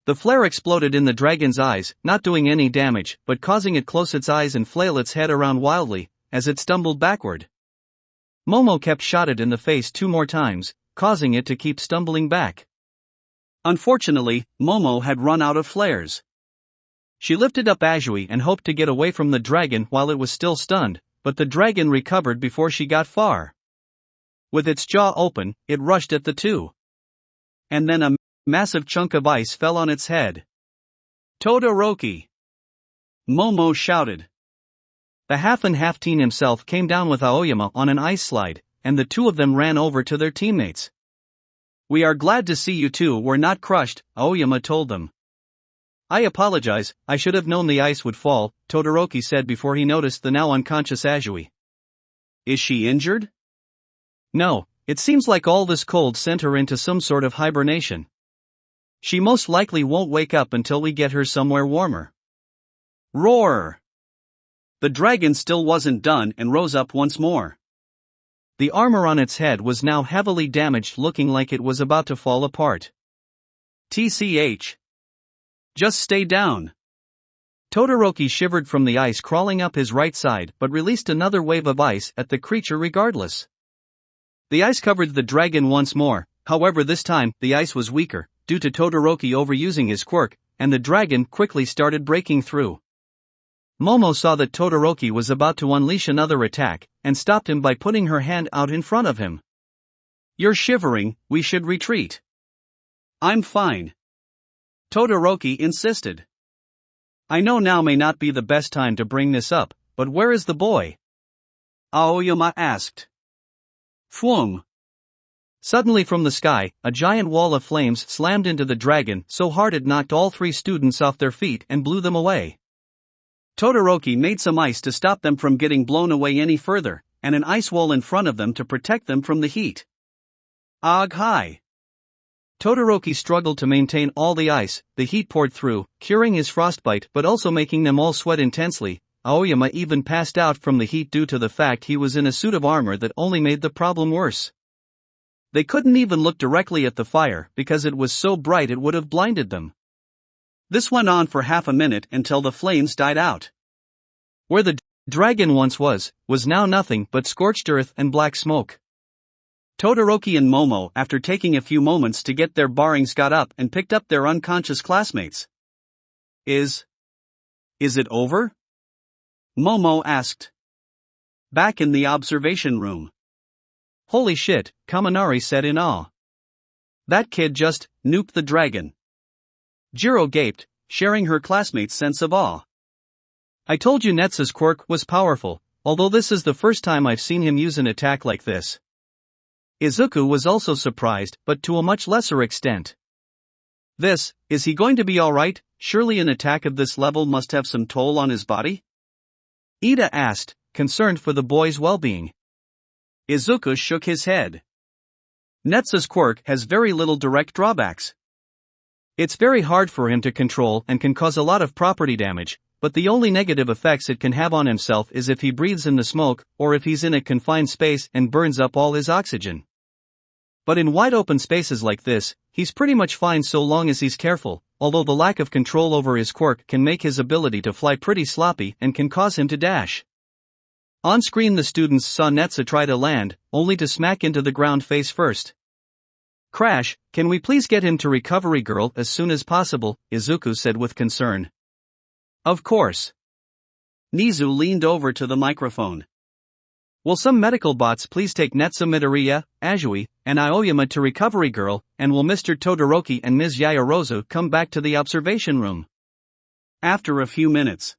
The flare exploded in the dragon's eyes, not doing any damage, but causing it close its eyes and flail its head around wildly, as it stumbled backward. Momo kept shot it in the face 2 more times, causing it to keep stumbling back. Unfortunately, Momo had run out of flares. She lifted up Azui and hoped to get away from the dragon while it was still stunned, but the dragon recovered before she got far. With its jaw open, it rushed at the two. And then a massive chunk of ice fell on its head. Todoroki! Momo shouted. The half-and-half teen himself came down with Aoyama on an ice slide, and the two of them ran over to their teammates. "We are glad to see you two were not crushed," Aoyama told them. "I apologize, I should have known the ice would fall," Todoroki said before he noticed the now unconscious Azui. "Is she injured?" "No, it seems like all this cold sent her into some sort of hibernation. She most likely won't wake up until we get her somewhere warmer." Roar! The dragon still wasn't done and rose up once more. The armor on its head was now heavily damaged, looking like it was about to fall apart. TCH. Just stay down. Todoroki shivered from the ice crawling up his right side but released another wave of ice at the creature regardless. The ice covered the dragon once more, however this time the ice was weaker, due to Todoroki overusing his quirk, and the dragon quickly started breaking through. Momo saw that Todoroki was about to unleash another attack, and stopped him by putting her hand out in front of him. "You're shivering, we should retreat." "I'm fine," Todoroki insisted. "I know now may not be the best time to bring this up, but where is the boy?" Aoyama asked. Phoom. Suddenly from the sky, a giant wall of flames slammed into the dragon so hard it knocked all 3 students off their feet and blew them away. Todoroki made some ice to stop them from getting blown away any further, and an ice wall in front of them to protect them from the heat. Ag hi. Todoroki struggled to maintain all the ice, the heat poured through, curing his frostbite but also making them all sweat intensely. Aoyama even passed out from the heat due to the fact he was in a suit of armor that only made the problem worse. They couldn't even look directly at the fire because it was so bright it would have blinded them. This went on for half a minute until the flames died out. Where the dragon once was now nothing but scorched earth and black smoke. Todoroki and Momo, after taking a few moments to get their bearings, got up and picked up their unconscious classmates. Is it over?" Momo asked. Back in the observation room. "Holy shit," Kaminari said in awe. "That kid just nuked the dragon." Jiro gaped, sharing her classmates' sense of awe. "I told you Natsu's quirk was powerful, although this is the first time I've seen him use an attack like this." Izuku was also surprised, but to a much lesser extent. Is he going to be alright? Surely an attack of this level must have some toll on his body?" Ida asked, concerned for the boy's well-being. Izuku shook his head. "Natsu's quirk has very little direct drawbacks. It's very hard for him to control and can cause a lot of property damage, but the only negative effects it can have on himself is if he breathes in the smoke, or if he's in a confined space and burns up all his oxygen. But in wide open spaces like this, he's pretty much fine so long as he's careful, although the lack of control over his quirk can make his ability to fly pretty sloppy and can cause him to dash." On screen the students saw Natsu try to land, only to smack into the ground face first. "Crash, can we please get him to Recovery Girl as soon as possible?" Izuku said with concern. "Of course." Nizu leaned over to the microphone. "Will some medical bots please take Natsu Midoriya, Azui, and Aoyama to Recovery Girl, and will Mr. Todoroki and Ms. Yaoyorozu come back to the observation room?" After a few minutes,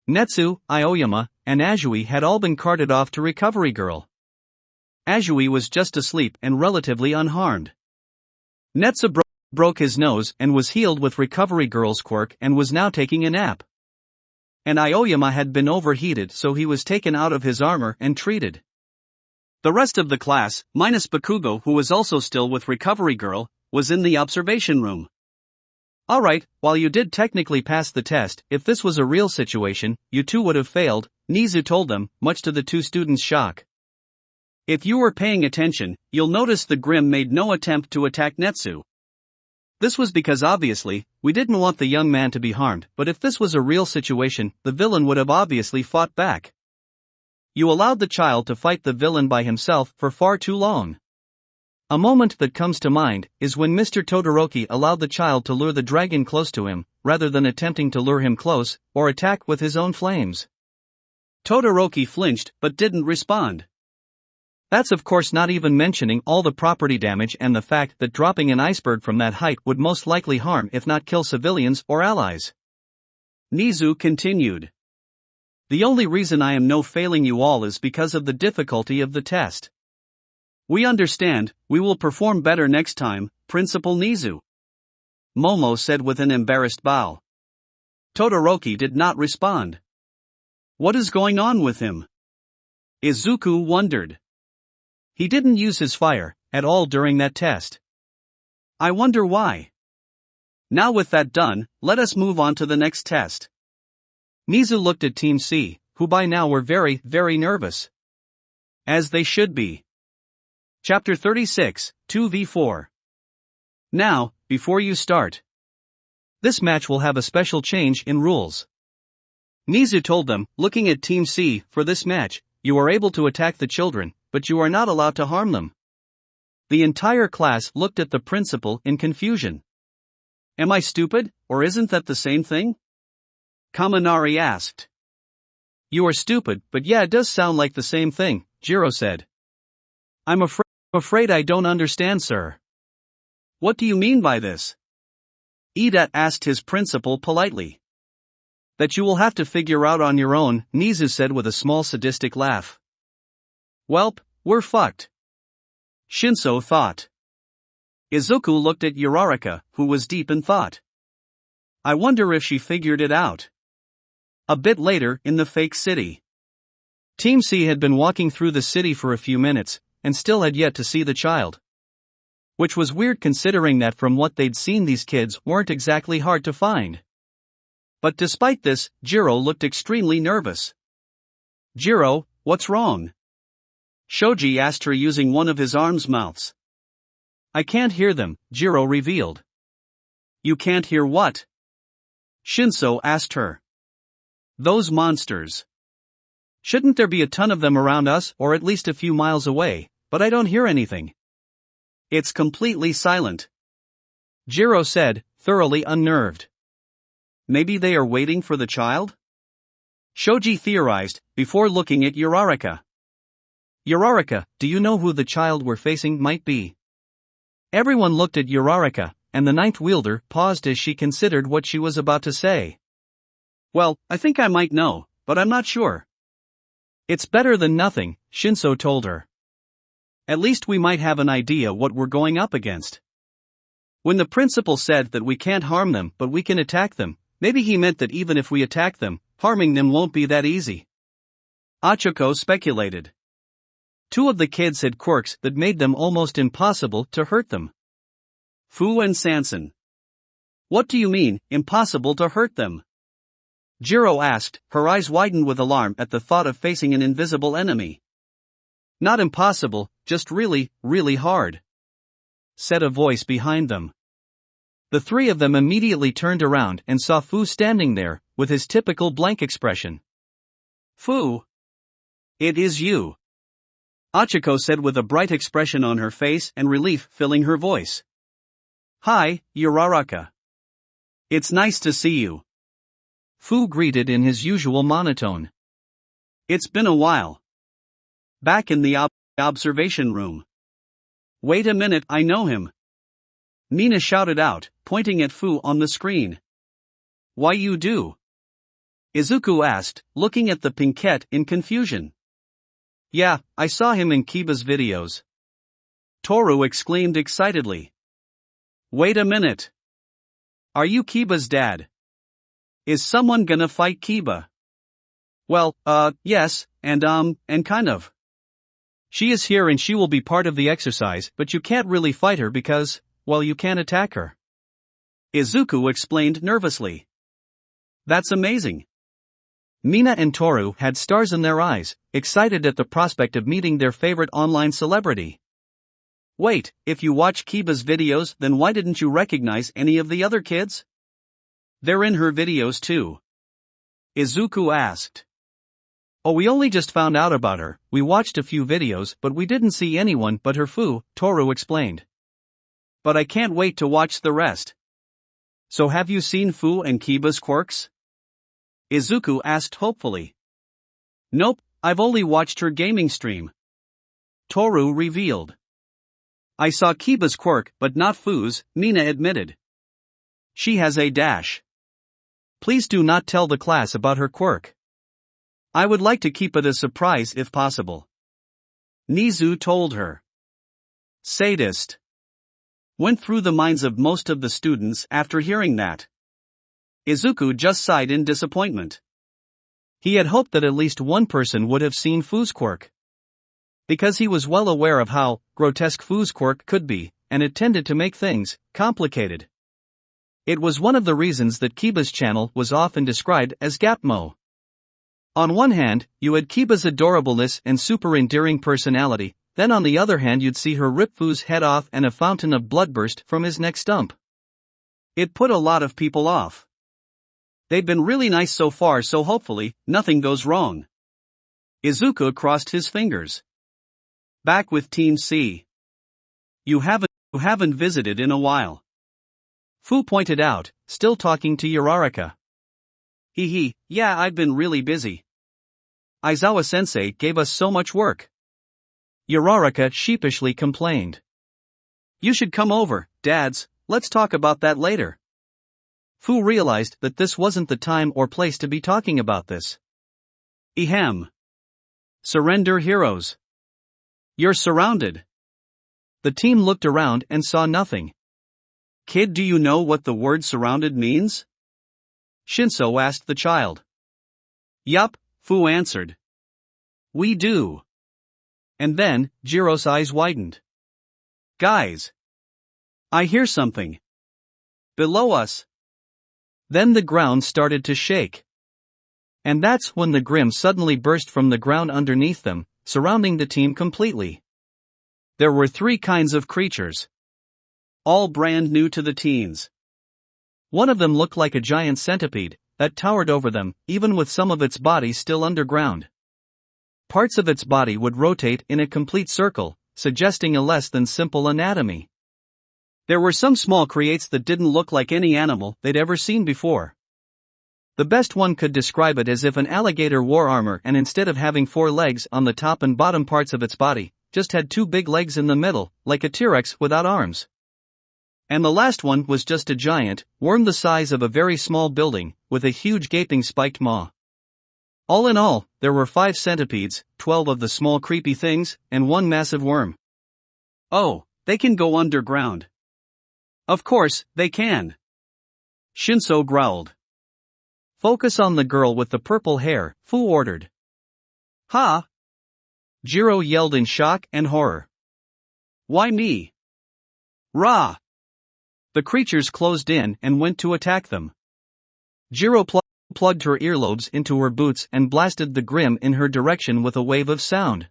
Natsu, Aoyama, and Azui had all been carted off to Recovery Girl. Azui was just asleep and relatively unharmed. Natsu broke his nose and was healed with Recovery Girl's quirk and was now taking a nap. And Aoyama had been overheated, so he was taken out of his armor and treated. The rest of the class, minus Bakugo, who was also still with Recovery Girl, was in the observation room. "Alright, while you did technically pass the test, if this was a real situation, you too would have failed," Nizu told them, much to the 2 students' shock. "If you were paying attention, you'll notice the Grim made no attempt to attack Natsu. This was because obviously, we didn't want the young man to be harmed, but if this was a real situation, the villain would have obviously fought back. You allowed the child to fight the villain by himself for far too long." A moment that comes to mind is when Mr. Todoroki allowed the child to lure the dragon close to him, rather than attempting to lure him close, or attack with his own flames. Todoroki flinched but didn't respond. That's of course not even mentioning all the property damage and the fact that dropping an iceberg from that height would most likely harm if not kill civilians or allies. Nizu continued. "The only reason I am no failing you all is because of the difficulty of the test. We understand, we will perform better next time, Principal Nizu," Momo said with an embarrassed bow. Todoroki did not respond. What is going on with him? Izuku wondered. He didn't use his fire at all during that test. I wonder why. Now with that done, let us move on to the next test. Nizu looked at Team C, who by now were very, very nervous. As they should be. Chapter 36, 2v4. Now, before you start, this match will have a special change in rules. Nizu told them, looking at Team C. For this match, you are able to attack the children, but you are not allowed to harm them. The entire class looked at the principal in confusion. Am I stupid, or isn't that the same thing? Kaminari asked. You are stupid, but yeah, it does sound like the same thing, Jiro said. I'm afraid I don't understand, sir. What do you mean by this? Ida asked his principal politely. That you will have to figure out on your own, Nizu said with a small sadistic laugh. Welp, we're fucked. Shinso thought. Izuku looked at Uraraka, who was deep in thought. I wonder if she figured it out. A bit later, in the fake city. Team C had been walking through the city for a few minutes, and still had yet to see the child. Which was weird considering that from what they'd seen these kids weren't exactly hard to find. But despite this, Jiro looked extremely nervous. Jiro, what's wrong? Shoji asked her using one of his arm's mouths. I can't hear them, Jiro revealed. You can't hear what? Shinso asked her. Those monsters. Shouldn't there be a ton of them around us or at least a few miles away, but I don't hear anything. It's completely silent. Jiro said, thoroughly unnerved. Maybe they are waiting for the child? Shoji theorized, before looking at Uraraka. Uraraka, do you know who the child we're facing might be? Everyone looked at Uraraka, and the ninth wielder paused as she considered what she was about to say. Well, I think I might know, but I'm not sure. It's better than nothing, Shinso told her. At least we might have an idea what we're going up against. When the principal said that we can't harm them but we can attack them, maybe he meant that even if we attack them, harming them won't be that easy. Achiko speculated. 2 of the kids had quirks that made them almost impossible to hurt them. Fu and Sanson. What do you mean, impossible to hurt them? Jiro asked, her eyes widened with alarm at the thought of facing an invisible enemy. Not impossible, just really, really hard, said a voice behind them. The 3 of them immediately turned around and saw Fu standing there, with his typical blank expression. Fu. It is you. Achiko said with a bright expression on her face and relief filling her voice. Hi, Uraraka. It's nice to see you. Fu greeted in his usual monotone. It's been a while. Back in the observation room. Wait a minute, I know him. Mina shouted out, pointing at Fu on the screen. Why you do? Izuku asked, looking at the pinkette in confusion. Yeah, I saw him in Keba's videos. Toru exclaimed excitedly. Wait a minute. Are you Keba's dad? Is someone gonna fight Keba? Well, yes, and kind of. She is here and she will be part of the exercise, but you can't really fight her because, well, you can't attack her. Izuku explained nervously. That's amazing. Mina and Toru had stars in their eyes, excited at the prospect of meeting their favorite online celebrity. Wait, if you watch Keba's videos, then why didn't you recognize any of the other kids? They're in her videos too. Izuku asked. Oh, we only just found out about her, we watched a few videos but we didn't see anyone but her Fu, Toru explained. But I can't wait to watch the rest. So have you seen Fu and Keba's quirks? Izuku asked hopefully. Nope, I've only watched her gaming stream. Toru revealed. I saw Keba's quirk but not Fu's, Mina admitted. She has a dash. Please do not tell the class about her quirk. I would like to keep it a surprise if possible. Nizu told her. Sadist. Went through the minds of most of the students after hearing that. Izuku just sighed in disappointment. He had hoped that at least one person would have seen Fu's quirk. Because he was well aware of how grotesque Fu's quirk could be, and it tended to make things complicated. It was one of the reasons that Keba's channel was often described as Gapmo. On one hand, you had Keba's adorableness and super endearing personality, then on the other hand you'd see her rip Fu's head off and a fountain of blood burst from his neck stump. It put a lot of people off. They've been really nice so far, so hopefully, nothing goes wrong. Izuku crossed his fingers. Back with Team C. You haven't visited in a while. Fu pointed out, still talking to Uraraka. Yeah, I've been really busy. Aizawa-sensei gave us so much work. Uraraka sheepishly complained. You should come over, dads, let's talk about that later. Fu realized that this wasn't the time or place to be talking about this. Ehem. Surrender, heroes. You're surrounded. The team looked around and saw nothing. Kid, do you know what the word surrounded means? Shinso asked the child. Yup, Fu answered. We do. And then, Jiro's eyes widened. Guys. I hear something. Below us. Then the ground started to shake. And that's when the Grimm suddenly burst from the ground underneath them, surrounding the team completely. There were 3 kinds of creatures. All brand new to the teens. One of them looked like a giant centipede that towered over them, even with some of its body still underground. Parts of its body would rotate in a complete circle, suggesting a less than simple anatomy. There were some small creates that didn't look like any animal they'd ever seen before. The best one could describe it as if an alligator wore armor and instead of having 4 legs on the top and bottom parts of its body, just had 2 big legs in the middle, like a T-Rex without arms. And the last one was just a giant worm the size of a very small building, with a huge gaping spiked maw. All in all, there were 5 centipedes, 12 of the small creepy things, and 1 massive worm. Oh, they can go underground. Of course, they can. Shinso growled. Focus on the girl with the purple hair, Fu ordered. Ha! Jiro yelled in shock and horror. Why me? Rah! The creatures closed in and went to attack them. Jiro plugged her earlobes into her boots and blasted the Grimm in her direction with a wave of sound.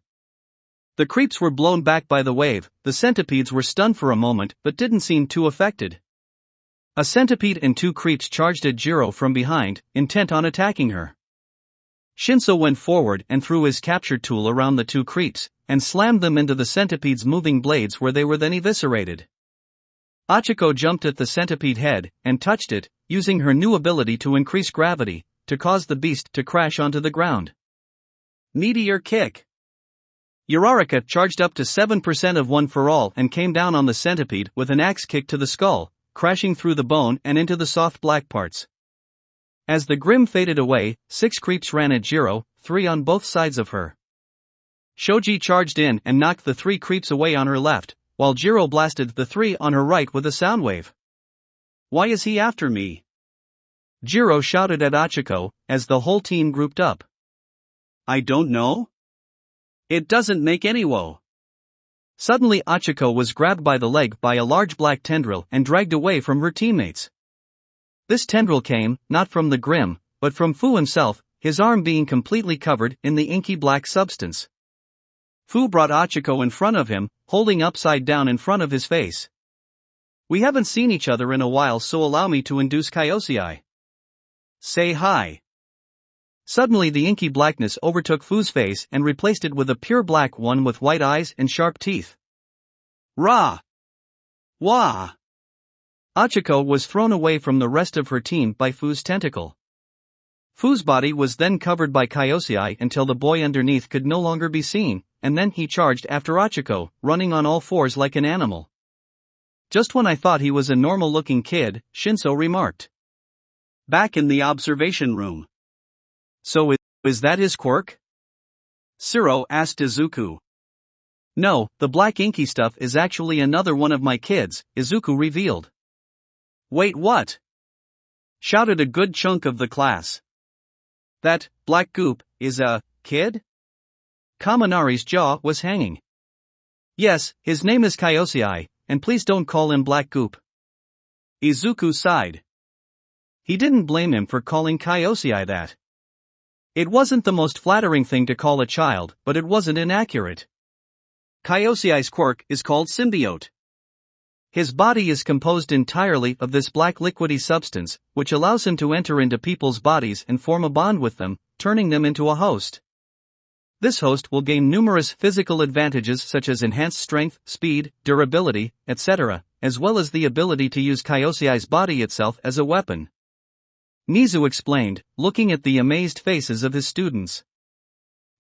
The creeps were blown back by the wave, the centipedes were stunned for a moment but didn't seem too affected. A centipede and 2 creeps charged at Jiro from behind, intent on attacking her. Shinso went forward and threw his capture tool around the 2 creeps, and slammed them into the centipede's moving blades where they were then eviscerated. Achiko jumped at the centipede head and touched it, using her new ability to increase gravity, to cause the beast to crash onto the ground. Meteor kick. Uraraka charged up to 7% of One for All and came down on the centipede with an axe kick to the skull, crashing through the bone and into the soft black parts. As the Grimm faded away, 6 creeps ran at Jiro, 3 on both sides of her. Shoji charged in and knocked the 3 creeps away on her left, while Jiro blasted the 3 on her right with a sound wave. Why is he after me? Jiro shouted at Achiko, as the whole team grouped up. I don't know. It doesn't make any woe. Suddenly Achiko was grabbed by the leg by a large black tendril and dragged away from her teammates. This tendril came, not from the Grimm, but from Fu himself, his arm being completely covered in the inky black substance. Fu brought Achiko in front of him, holding upside down in front of his face. We haven't seen each other in a while, so allow me to induce Kyosei. Say hi. Suddenly the inky blackness overtook Fu's face and replaced it with a pure black one with white eyes and sharp teeth. Rah! Wah! Achiko was thrown away from the rest of her team by Fu's tentacle. Fu's body was then covered by Kyosei until the boy underneath could no longer be seen, and then he charged after Achiko, running on all 4s like an animal. Just when I thought he was a normal-looking kid, Shinso remarked. Back in the observation room. So is that his quirk? Siro asked Izuku. No, the black inky stuff is actually another one of my kids, Izuku revealed. Wait, what? Shouted a good chunk of the class. That black goop is a kid? Kaminari's jaw was hanging. Yes, his name is Kyosei, and please don't call him black goop. Izuku sighed. He didn't blame him for calling Kyosei that. It wasn't the most flattering thing to call a child, but it wasn't inaccurate. Kyosei's quirk is called symbiote. His body is composed entirely of this black liquidy substance, which allows him to enter into people's bodies and form a bond with them, turning them into a host. This host will gain numerous physical advantages such as enhanced strength, speed, durability, etc., as well as the ability to use Kyosei's body itself as a weapon. Nizu explained, looking at the amazed faces of his students.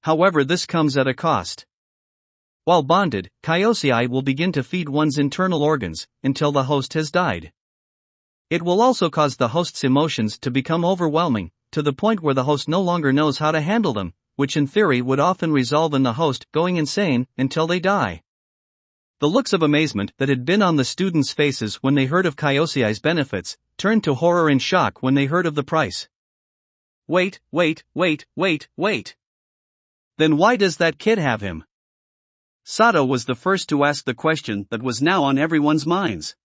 However, this comes at a cost. While bonded, Kyosei will begin to feed one's internal organs, until the host has died. It will also cause the host's emotions to become overwhelming, to the point where the host no longer knows how to handle them, which in theory would often result in the host going insane until they die. The looks of amazement that had been on the students' faces when they heard of Kyosei's benefits turned to horror and shock when they heard of the price. Wait. Then why does that kid have him? Sato was the first to ask the question that was now on everyone's minds.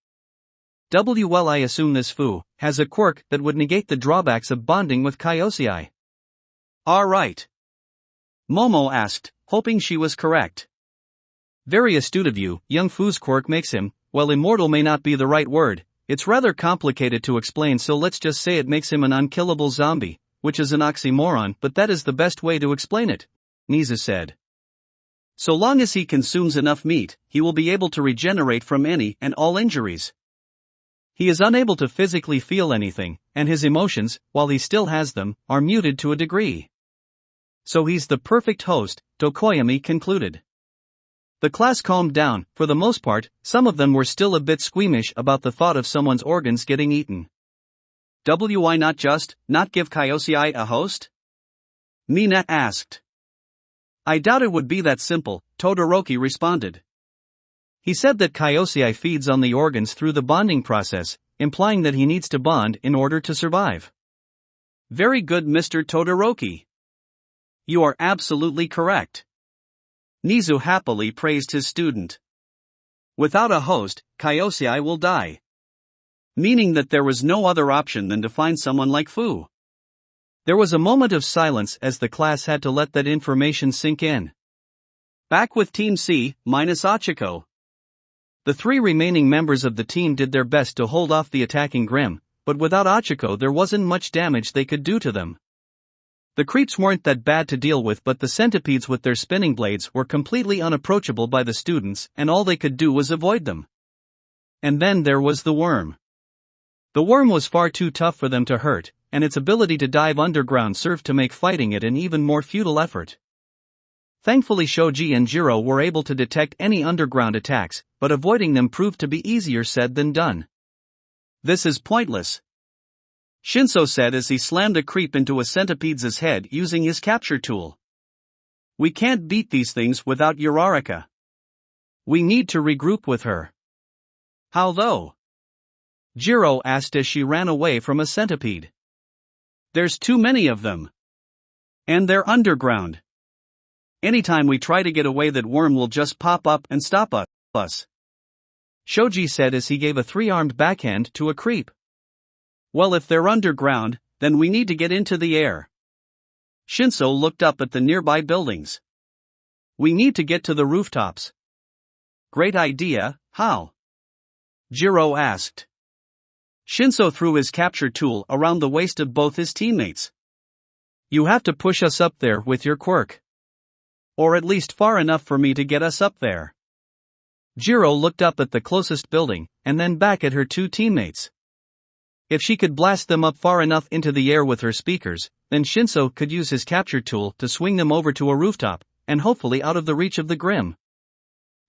Well, I assume this Fu has a quirk that would negate the drawbacks of bonding with Kyosei. Alright. Momo asked, hoping she was correct. Very astute of you. Young Fu's quirk makes him, well, immortal may not be the right word, it's rather complicated to explain, so let's just say it makes him an unkillable zombie, which is an oxymoron, but that is the best way to explain it, Nizu said. So long as he consumes enough meat, he will be able to regenerate from any and all injuries. He is unable to physically feel anything, and his emotions, while he still has them, are muted to a degree. So he's the perfect host, Tokoyami concluded. The class calmed down. For the most part, some of them were still a bit squeamish about the thought of someone's organs getting eaten. Why not give Kyosei a host? Mina asked. I doubt it would be that simple, Todoroki responded. He said that Kyosei feeds on the organs through the bonding process, implying that he needs to bond in order to survive. Very good, Mr. Todoroki. You are absolutely correct. Nizu happily praised his student. Without a host, Kyosei will die. Meaning that there was no other option than to find someone like Fu. There was a moment of silence as the class had to let that information sink in. Back with Team C, minus Achiko. The three remaining members of the team did their best to hold off the attacking Grimm, but without Achiko there wasn't much damage they could do to them. The creeps weren't that bad to deal with, but the centipedes with their spinning blades were completely unapproachable by the students, and all they could do was avoid them. And then there was the worm. The worm was far too tough for them to hurt, and its ability to dive underground served to make fighting it an even more futile effort. Thankfully Shoji and Jiro were able to detect any underground attacks, but avoiding them proved to be easier said than done. This is pointless, Shinso said as he slammed a creep into a centipede's head using his capture tool. We can't beat these things without Uraraka. We need to regroup with her. How though? Jiro asked as she ran away from a centipede. There's too many of them. And they're underground. Anytime we try to get away, that worm will just pop up and stop us. Shoji said as he gave a three-armed backhand to a creep. Well, if they're underground, then we need to get into the air. Shinso looked up at the nearby buildings. We need to get to the rooftops. Great idea, how? Jiro asked. Shinso threw his capture tool around the waist of both his teammates. You have to push us up there with your quirk. Or at least far enough for me to get us up there. Jiro looked up at the closest building, and then back at her two teammates. If she could blast them up far enough into the air with her speakers, then Shinso could use his capture tool to swing them over to a rooftop, and hopefully out of the reach of the Grimm.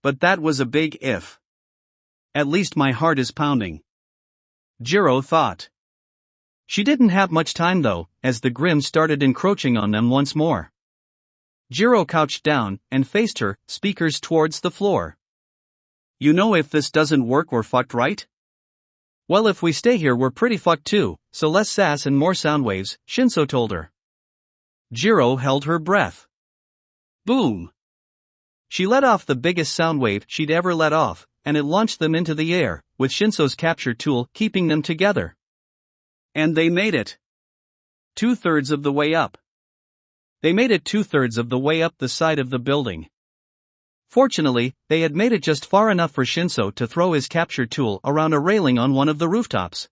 But that was a big if. At least my heart is pounding. Jiro thought. She didn't have much time though, as the Grimm started encroaching on them once more. Jiro couched down and faced her, speakers towards the floor. You know, if this doesn't work we're fucked, right? Well, if we stay here we're pretty fucked too, so less sass and more sound waves, Shinso told her. Jiro held her breath. Boom! She let off the biggest sound wave she'd ever let off, and it launched them into the air, with Shinso's capture tool keeping them together. And they made it. 2/3 of the way up. They made it 2/3 of the way up the side of the building. Fortunately, they had made it just far enough for Shinso to throw his capture tool around a railing on one of the rooftops.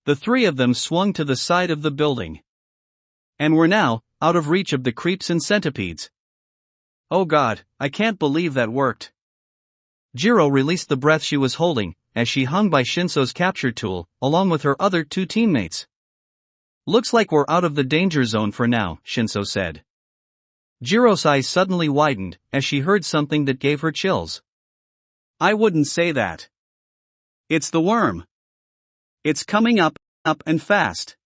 The three of them swung to the side of the building. And were now out of reach of the creeps and centipedes. Oh God, I can't believe that worked. Jiro released the breath she was holding, as she hung by Shinso's capture tool, along with her other two teammates. Looks like we're out of the danger zone for now, Shinso said. Jiro's eyes suddenly widened as she heard something that gave her chills. I wouldn't say that. It's the worm. It's coming up and fast.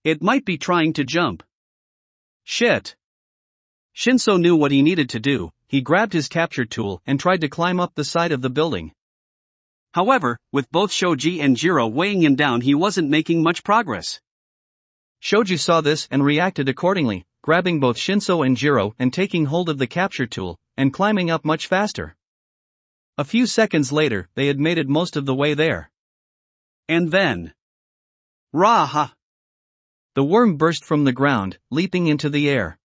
It might be trying to jump. Shit. Shinso knew what he needed to do. He grabbed his capture tool and tried to climb up the side of the building. However, with both Shoji and Jiro weighing him down, he wasn't making much progress. Shoji saw this and reacted accordingly, grabbing both Shinso and Jiro and taking hold of the capture tool, and climbing up much faster. A few seconds later, they had made it most of the way there. And then... Raha! The worm burst from the ground, leaping into the air.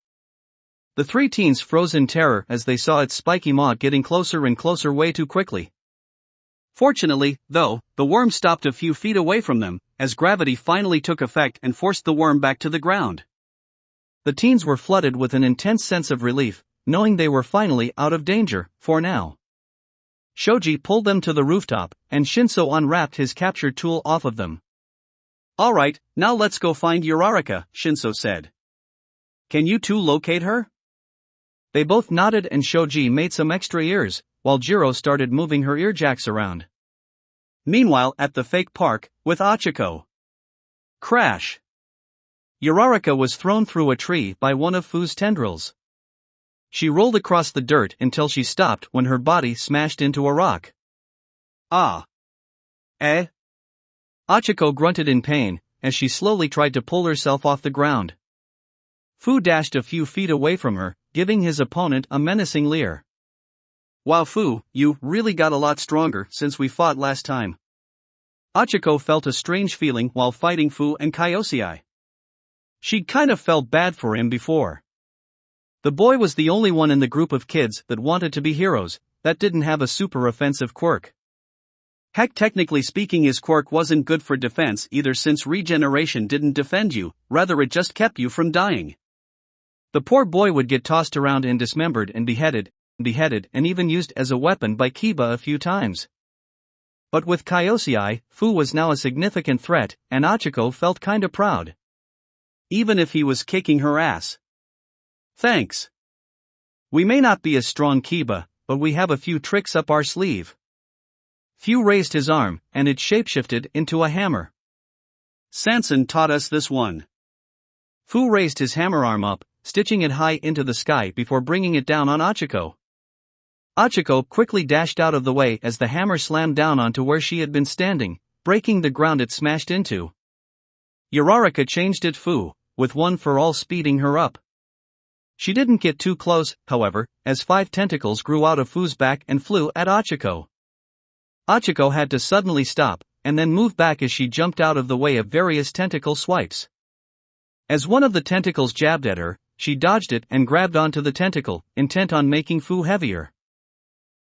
The three teens froze in terror as they saw its spiky maw getting closer and closer way too quickly. Fortunately, though, the worm stopped a few feet away from them, as gravity finally took effect and forced the worm back to the ground. The teens were flooded with an intense sense of relief, knowing they were finally out of danger, for now. Shoji pulled them to the rooftop, and Shinso unwrapped his capture tool off of them. Alright, now let's go find Uraraka, Shinso said. Can you two locate her? They both nodded and Shoji made some extra ears, while Jiro started moving her earjacks around. Meanwhile, at the fake park, with Achiko. Crash! Uraraka was thrown through a tree by one of Fu's tendrils. She rolled across the dirt until she stopped when her body smashed into a rock. Ah! Eh? Achiko grunted in pain, as she slowly tried to pull herself off the ground. Fu dashed a few feet away from her, giving his opponent a menacing leer. Wow, Fu, you really got a lot stronger since we fought last time. Achiko felt a strange feeling while fighting Fu and Kyosei. She'd kind of felt bad for him before. The boy was the only one in the group of kids that wanted to be heroes, that didn't have a super offensive quirk. Heck, technically speaking, his quirk wasn't good for defense either, since regeneration didn't defend you, rather it just kept you from dying. The poor boy would get tossed around and dismembered and beheaded, and even used as a weapon by Keba a few times. But with Kyosei, Fu was now a significant threat, and Achiko felt kinda proud. Even if he was kicking her ass. Thanks. We may not be as strong, Keba, but we have a few tricks up our sleeve. Fu raised his arm, and it shapeshifted into a hammer. Sanson taught us this one. Fu raised his hammer arm up, stitching it high into the sky before bringing it down on Achiko. Achiko quickly dashed out of the way as the hammer slammed down onto where she had been standing, breaking the ground it smashed into. Uraraka changed at Fu, with one for all speeding her up. She didn't get too close, however, as 5 tentacles grew out of Fu's back and flew at Achiko. Achiko had to suddenly stop, and then move back as she jumped out of the way of various tentacle swipes. As one of the tentacles jabbed at her, she dodged it and grabbed onto the tentacle, intent on making Fu heavier.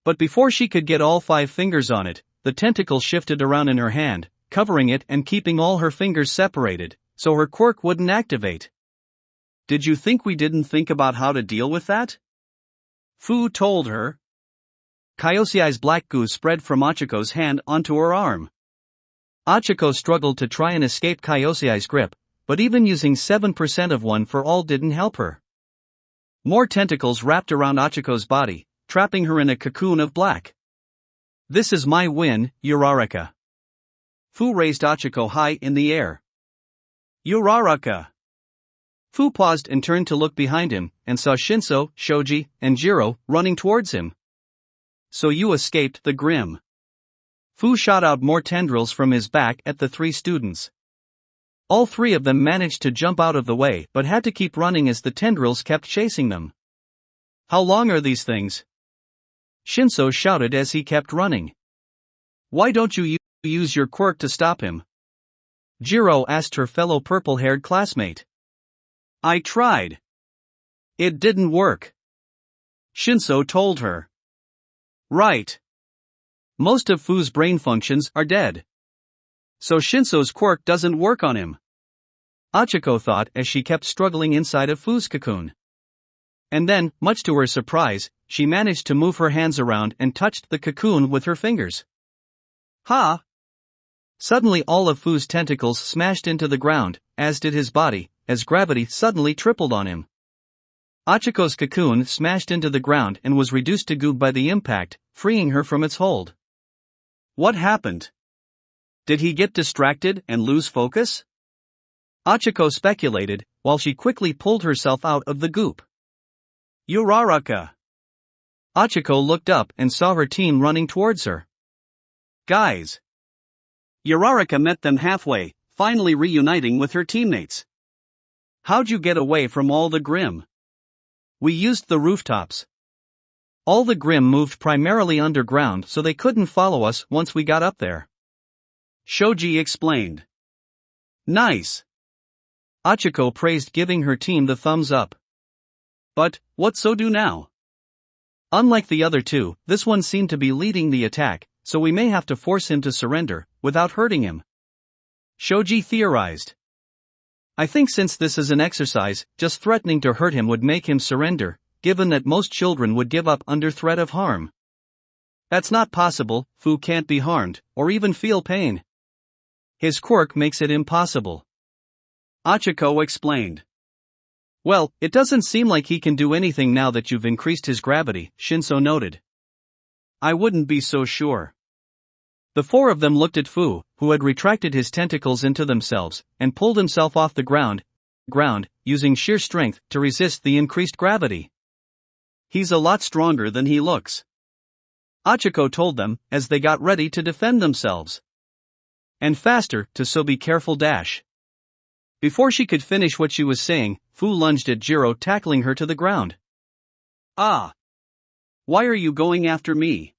But before she could get all 5 fingers on it, the tentacle shifted around in her hand, covering it and keeping all her fingers separated, so her quirk wouldn't activate. Did you think we didn't think about how to deal with that? Fu told her. Kyosei's black goo spread from Achiko's hand onto her arm. Achiko struggled to try and escape Kyosei's grip, but even using 7% of one for all didn't help her. More tentacles wrapped around Achiko's body, trapping her in a cocoon of black. This is my win, Uraraka. Fu raised Achiko high in the air. Uraraka. Fu paused and turned to look behind him, and saw Shinso, Shoji, and Jiro running towards him. So you escaped the Grim. Fu shot out more tendrils from his back at the 3 students. All 3 of them managed to jump out of the way but had to keep running as the tendrils kept chasing them. How long are these things? Shinso shouted as he kept running. Why don't you use your quirk to stop him? Jiro asked her fellow purple-haired classmate. I tried. It didn't work. Shinso told her. Right. Most of Fu's brain functions are dead. So Shinso's quirk doesn't work on him. Achiko thought as she kept struggling inside of Fu's cocoon. And then, much to her surprise, she managed to move her hands around and touched the cocoon with her fingers. Ha! Suddenly all of Fu's tentacles smashed into the ground, as did his body, as gravity suddenly tripled on him. Achiko's cocoon smashed into the ground and was reduced to goo by the impact, freeing her from its hold. What happened? Did he get distracted and lose focus? Achiko speculated, while she quickly pulled herself out of the goop. Uraraka! Achiko looked up and saw her team running towards her. Guys! Uraraka met them halfway, finally reuniting with her teammates. How'd you get away from all the Grim? We used the rooftops. All the Grim moved primarily underground so they couldn't follow us once we got up there. Shoji explained. Nice! Achiko praised, giving her team the thumbs up. But, what so do now? Unlike the other two, this one seemed to be leading the attack, so we may have to force him to surrender, without hurting him. Shoji theorized. I think since this is an exercise, just threatening to hurt him would make him surrender, given that most children would give up under threat of harm. That's not possible. Fu can't be harmed, or even feel pain. His quirk makes it impossible. Achiko explained. Well, it doesn't seem like he can do anything now that you've increased his gravity, Shinso noted. I wouldn't be so sure. The four of them looked at Fu, who had retracted his tentacles into themselves, and pulled himself off the ground, using sheer strength to resist the increased gravity. He's a lot stronger than he looks. Achiko told them, as they got ready to defend themselves. And faster, so be careful dash. Before she could finish what she was saying, Fu lunged at Jiro, tackling her to the ground. Ah! Why are you going after me?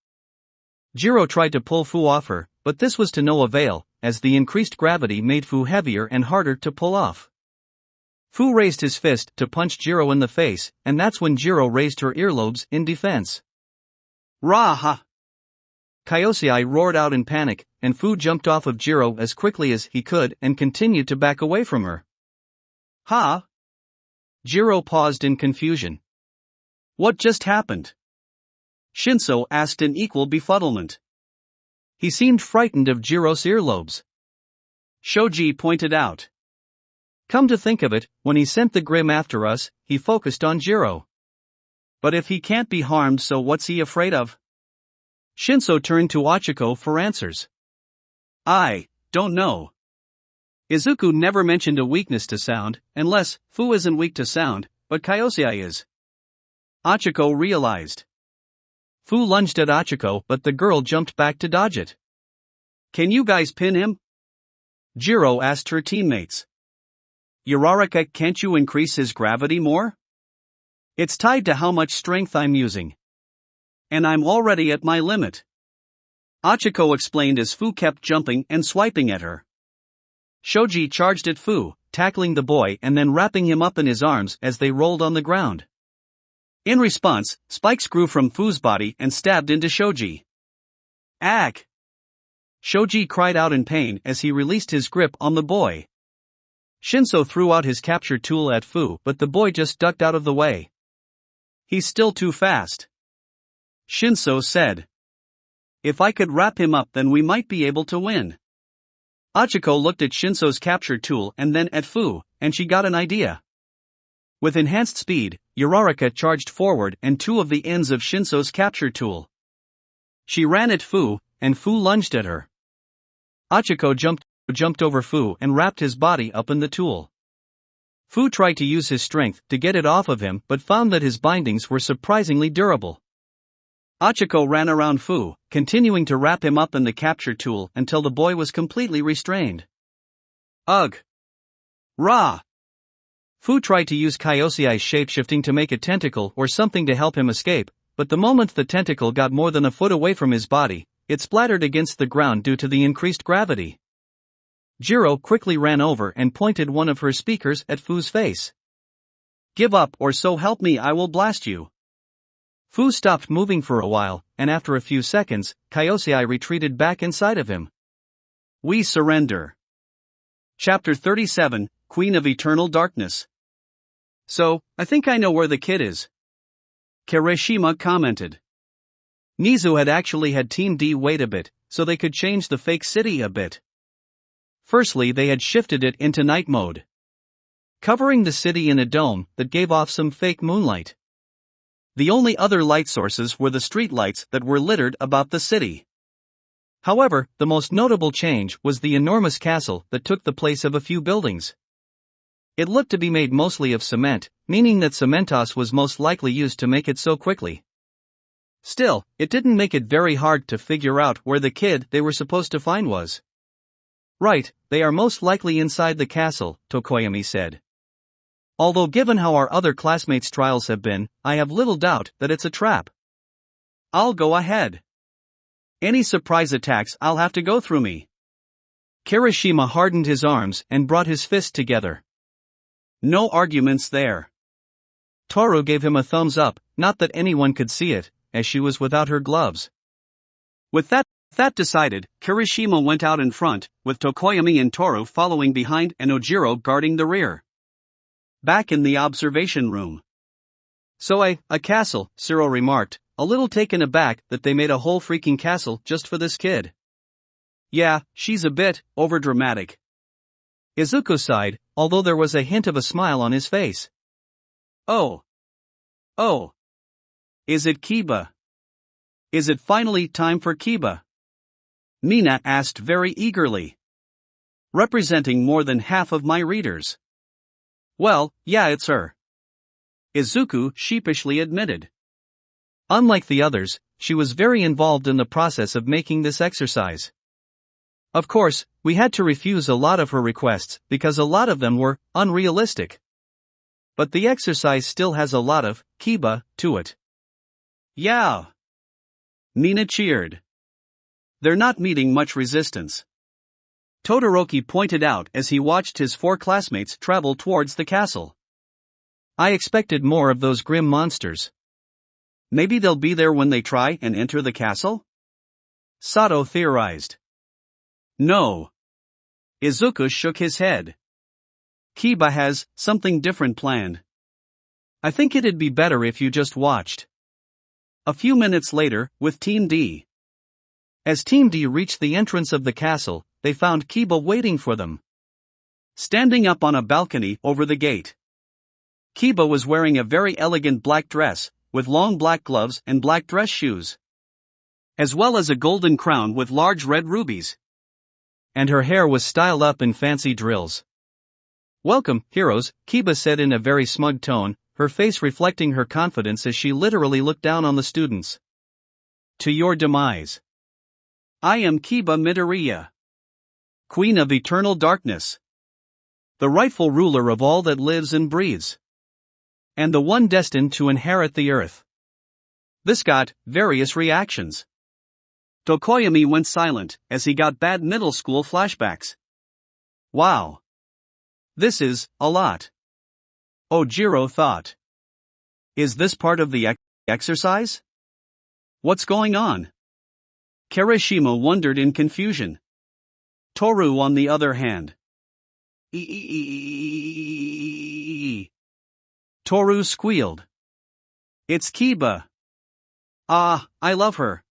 Jiro tried to pull Fu off her, but this was to no avail, as the increased gravity made Fu heavier and harder to pull off. Fu raised his fist to punch Jiro in the face, and that's when Jiro raised her earlobes in defense. Rah-ha! Kyosei roared out in panic, and Fu jumped off of Jiro as quickly as he could and continued to back away from her. Ha! Jiro paused in confusion. What just happened? Shinso asked in equal befuddlement. He seemed frightened of Jiro's earlobes. Shoji pointed out. Come to think of it, when he sent the Grim after us, he focused on Jiro. But if he can't be harmed, so what's he afraid of? Shinso turned to Achiko for answers. I don't know. Izuku never mentioned a weakness to sound, unless Fu isn't weak to sound, but Kyosei is. Achiko realized. Fu lunged at Achiko, but the girl jumped back to dodge it. Can you guys pin him? Jiro asked her teammates. Uraraka, can't you increase his gravity more? It's tied to how much strength I'm using. And I'm already at my limit. Achiko explained as Fu kept jumping and swiping at her. Shoji charged at Fu, tackling the boy and then wrapping him up in his arms as they rolled on the ground. In response, spikes grew from Fu's body and stabbed into Shoji. Ack! Shoji cried out in pain as he released his grip on the boy. Shinso threw out his capture tool at Fu, but the boy just ducked out of the way. He's still too fast. Shinso said. If I could wrap him up, then we might be able to win. Achiko looked at Shinso's capture tool and then at Fu, and she got an idea. With enhanced speed, Uraraka charged forward and two of the ends of Shinso's capture tool. She ran at Fu, and Fu lunged at her. Achiko jumped over Fu and wrapped his body up in the tool. Fu tried to use his strength to get it off of him but found that his bindings were surprisingly durable. Achiko ran around Fu, continuing to wrap him up in the capture tool until the boy was completely restrained. Ugh! Rah! Fu tried to use Kyosei's shapeshifting to make a tentacle or something to help him escape, but the moment the tentacle got more than a foot away from his body, it splattered against the ground due to the increased gravity. Jiro quickly ran over and pointed one of her speakers at Fu's face. Give up, or so help me, I will blast you. Fu stopped moving for a while, and after a few seconds, Kyosei retreated back inside of him. We surrender. Chapter 37, Queen of Eternal Darkness. So, I think I know where the kid is. Kirishima commented. Nizu had actually had Team D wait a bit, so they could change the fake city a bit. Firstly, they had shifted it into night mode, covering the city in a dome that gave off some fake moonlight. The only other light sources were the street lights that were littered about the city. However, the most notable change was the enormous castle that took the place of a few buildings. It looked to be made mostly of cement, meaning that Cementos was most likely used to make it so quickly. Still, it didn't make it very hard to figure out where the kid they were supposed to find was. Right, they are most likely inside the castle, Tokoyami said. Although given how our other classmates' trials have been, I have little doubt that it's a trap. I'll go ahead. Any surprise attacks I'll have to go through me. Kirishima hardened his arms and brought his fist together. No arguments there. Toru gave him a thumbs up, not that anyone could see it, as she was without her gloves. With that decided, Kirishima went out in front, with Tokoyami and Toru following behind and Ojiro guarding the rear. Back in the observation room. So a castle, Cyril remarked, a little taken aback that they made a whole freaking castle just for this kid. Yeah, she's a bit overdramatic. Izuku sighed, although there was a hint of a smile on his face. Oh. Is it Keba? Is it finally time for Keba? Mina asked very eagerly. Representing more than half of my readers. Well, yeah, it's her. Izuku sheepishly admitted. Unlike the others, she was very involved in the process of making this exercise. Of course, we had to refuse a lot of her requests because a lot of them were unrealistic. But the exercise still has a lot of Keba to it. Yeah. Mina cheered. They're not meeting much resistance. Todoroki pointed out as he watched his 4 classmates travel towards the castle. I expected more of those grim monsters. Maybe they'll be there when they try and enter the castle? Sato theorized. No. Izuku shook his head. Keba has something different planned. I think it'd be better if you just watched. A few minutes later, with Team D. As Team D reached the entrance of the castle, they found Keba waiting for them. Standing up on a balcony over the gate. Keba was wearing a very elegant black dress, with long black gloves and black dress shoes. As well as a golden crown with large red rubies. And her hair was styled up in fancy drills. Welcome, heroes, Keba said in a very smug tone, her face reflecting her confidence as she literally looked down on the students. To your demise. I am Keba Midoriya, Queen of Eternal Darkness. The rightful ruler of all that lives and breathes. And the one destined to inherit the earth. This got various reactions. Tokoyami went silent as he got bad middle school flashbacks. Wow. This is a lot. Ojiro thought. Is this part of the exercise? What's going on? Kirishima wondered in confusion. Toru on the other hand. Toru squealed. It's Keba. Ah, I love her.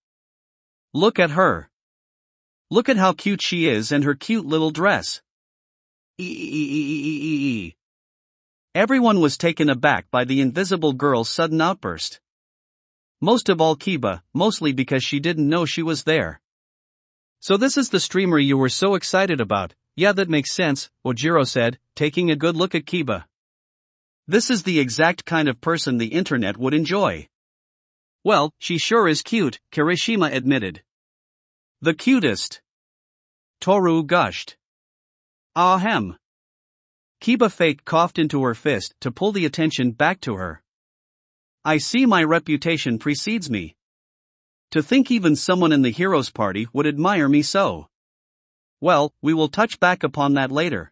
Look at her. Look at how cute she is and her cute little dress. Everyone was taken aback by the invisible girl's sudden outburst. Most of all Keba, mostly because she didn't know she was there. So this is the streamer you were so excited about. Yeah, that makes sense, Ojiro said, taking a good look at Keba. This is the exact kind of person the internet would enjoy. Well, she sure is cute, Kirishima admitted. The cutest. Toru gushed. Ahem. Keba fake coughed into her fist to pull the attention back to her. I see my reputation precedes me. To think even someone in the heroes party would admire me so. Well, we will touch back upon that later.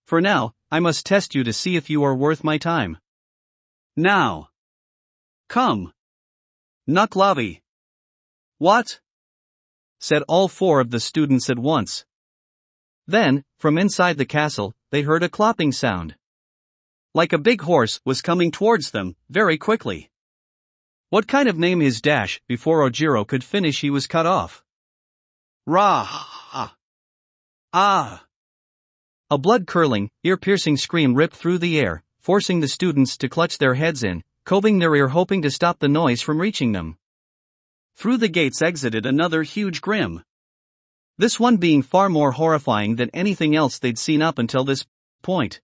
For now, I must test you to see if you are worth my time. Now. Come. Nuklavi. What? Said all 4 of the students at once. Then, from inside the castle, they heard a clopping sound. Like a big horse was coming towards them, very quickly. What kind of name is dash? Before Ojiro could finish he was cut off. Rah! Ah! A blood-curdling, ear-piercing scream ripped through the air, forcing the students to clutch their heads in, coving their ear hoping to stop the noise from reaching them. Through the gates exited another huge grim. This one being far more horrifying than anything else they'd seen up until this point.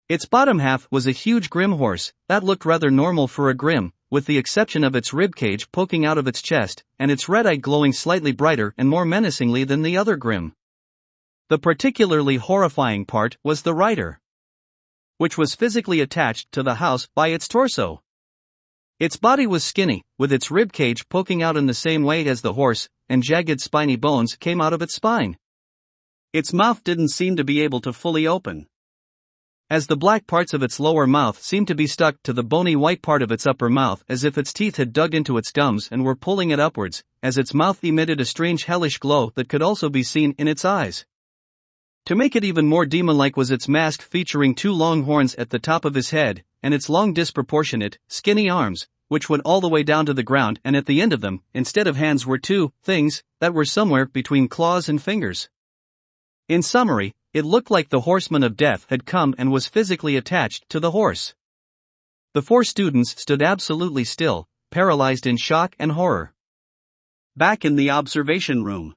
Its bottom half was a huge grim horse that looked rather normal for a grim, with the exception of its ribcage poking out of its chest, and its red eye glowing slightly brighter and more menacingly than the other grim. The particularly horrifying part was the rider, which was physically attached to the house by its torso. Its body was skinny, with its ribcage poking out in the same way as the horse, and jagged spiny bones came out of its spine. Its mouth didn't seem to be able to fully open, as the black parts of its lower mouth seemed to be stuck to the bony white part of its upper mouth as if its teeth had dug into its gums and were pulling it upwards, as its mouth emitted a strange hellish glow that could also be seen in its eyes. To make it even more demon-like was its mask featuring two long horns at the top of his head, and its long disproportionate, skinny arms, which went all the way down to the ground, and at the end of them, instead of hands were two things that were somewhere between claws and fingers. In summary, it looked like the horseman of death had come and was physically attached to the horse. The four students stood absolutely still, paralyzed in shock and horror. Back in the observation room.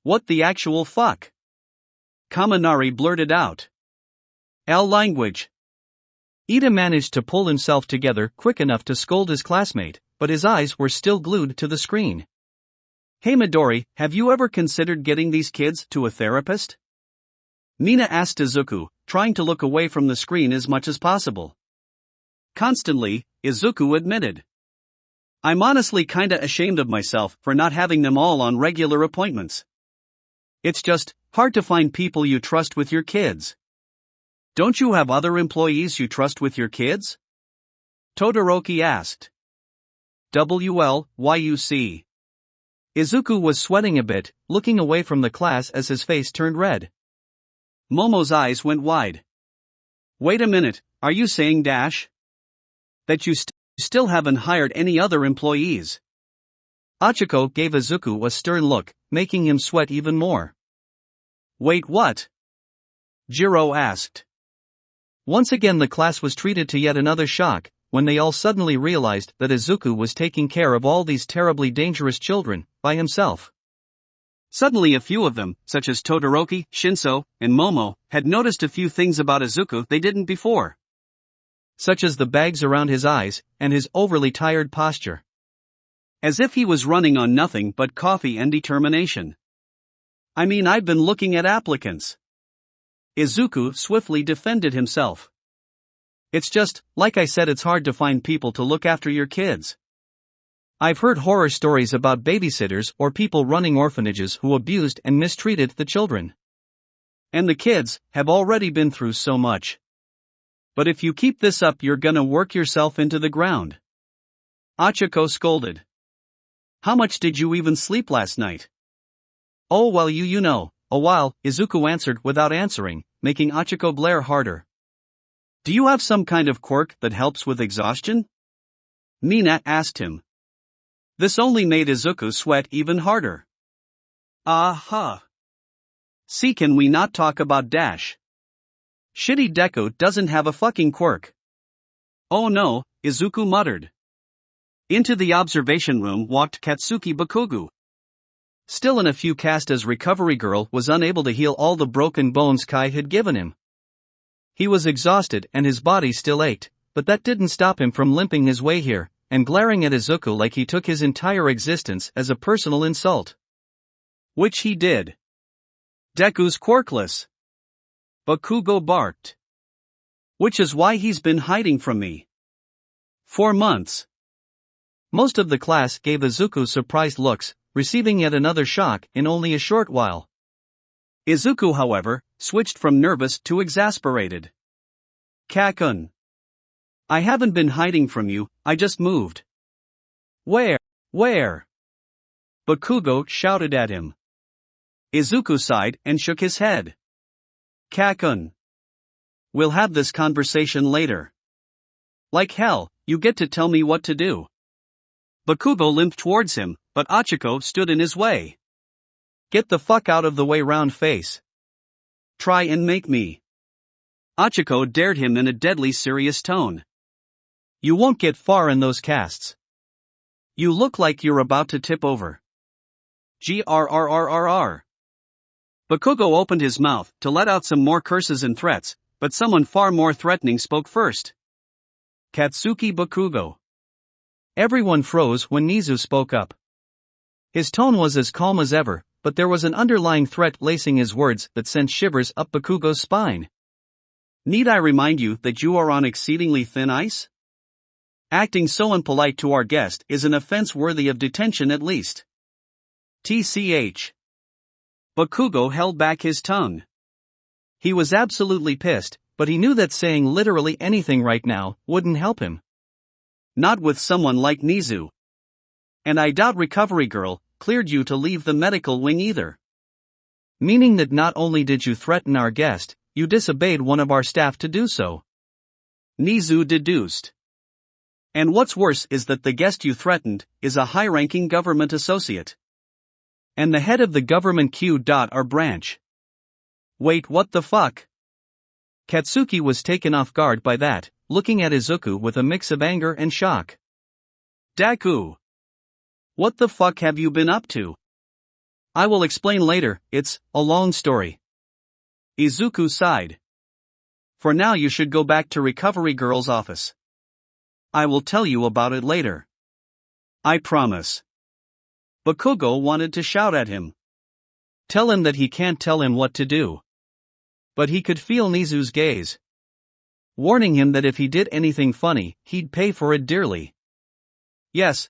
What the actual fuck? Kaminari blurted out. L language. Ida managed to pull himself together quick enough to scold his classmate, but his eyes were still glued to the screen. Hey Midori, have you ever considered getting these kids to a therapist? Mina asked Izuku, trying to look away from the screen as much as possible. Constantly, Izuku admitted. I'm honestly kinda ashamed of myself for not having them all on regular appointments. It's just hard to find people you trust with your kids. Don't you have other employees you trust with your kids? Todoroki asked. WLYUC. Izuku was sweating a bit, looking away from the class as his face turned red. Momo's eyes went wide. Wait a minute, are you saying that you still haven't hired any other employees? Achiko gave Izuku a stern look, making him sweat even more. Wait, what? Jiro asked. Once again the class was treated to yet another shock, when they all suddenly realized that Izuku was taking care of all these terribly dangerous children, by himself. Suddenly a few of them, such as Todoroki, Shinso, and Momo, had noticed a few things about Izuku they didn't before. Such as the bags around his eyes, and his overly tired posture. As if he was running on nothing but coffee and determination. I mean, I've been looking at applicants. Izuku swiftly defended himself. It's just, like I said, it's hard to find people to look after your kids. I've heard horror stories about babysitters or people running orphanages who abused and mistreated the children. And the kids have already been through so much. But if you keep this up, you're gonna work yourself into the ground. Achiko scolded. How much did you even sleep last night? Oh well, you know, a while, Izuku answered without answering, making Achiko glare harder. Do you have some kind of quirk that helps with exhaustion? Mina asked him. This only made Izuku sweat even harder. Aha. See, can we not talk about Shitty Deku doesn't have a fucking quirk. Oh no, Izuku muttered. Into the observation room walked Katsuki Bakugo. Still in a few cast as recovery girl, was unable to heal all the broken bones Kai had given him. He was exhausted and his body still ached, but that didn't stop him from limping his way here, and glaring at Izuku like he took his entire existence as a personal insult. Which he did. Deku's quirkless. Bakugo barked. Which is why he's been hiding from me. 4 months. Most of the class gave Izuku surprised looks, receiving yet another shock in only a short while. Izuku, however, switched from nervous to exasperated. Kakun. I haven't been hiding from you, I just moved. Where? Bakugo shouted at him. Izuku sighed and shook his head. Kakun. We'll have this conversation later. Like hell, you get to tell me what to do. Bakugo limped towards him, but Achiko stood in his way. Get the fuck out of the way, round face. Try and make me. Achiko dared him in a deadly serious tone. You won't get far in those casts. You look like you're about to tip over. Grrrrrr. Bakugo opened his mouth to let out some more curses and threats, but someone far more threatening spoke first. Katsuki Bakugo. Everyone froze when Nizu spoke up. His tone was as calm as ever, but there was an underlying threat lacing his words that sent shivers up Bakugo's spine. Need I remind you that you are on exceedingly thin ice? Acting so impolite to our guest is an offense worthy of detention at least. TCH. Bakugo held back his tongue. He was absolutely pissed, but he knew that saying literally anything right now wouldn't help him. Not with someone like Nizu. And I doubt Recovery Girl cleared you to leave the medical wing either. Meaning that not only did you threaten our guest, you disobeyed one of our staff to do so. Nizu deduced. And what's worse is that the guest you threatened is a high-ranking government associate. And the head of the government Q.R. branch. Wait, what the fuck? Katsuki was taken off guard by that, looking at Izuku with a mix of anger and shock. Deku. What the fuck have you been up to? I will explain later, it's a long story. Izuku sighed. For now you should go back to Recovery Girl's office. I will tell you about it later. I promise. Bakugo wanted to shout at him. Tell him that he can't tell him what to do. But he could feel Nizu's gaze, warning him that if he did anything funny, he'd pay for it dearly. Yes,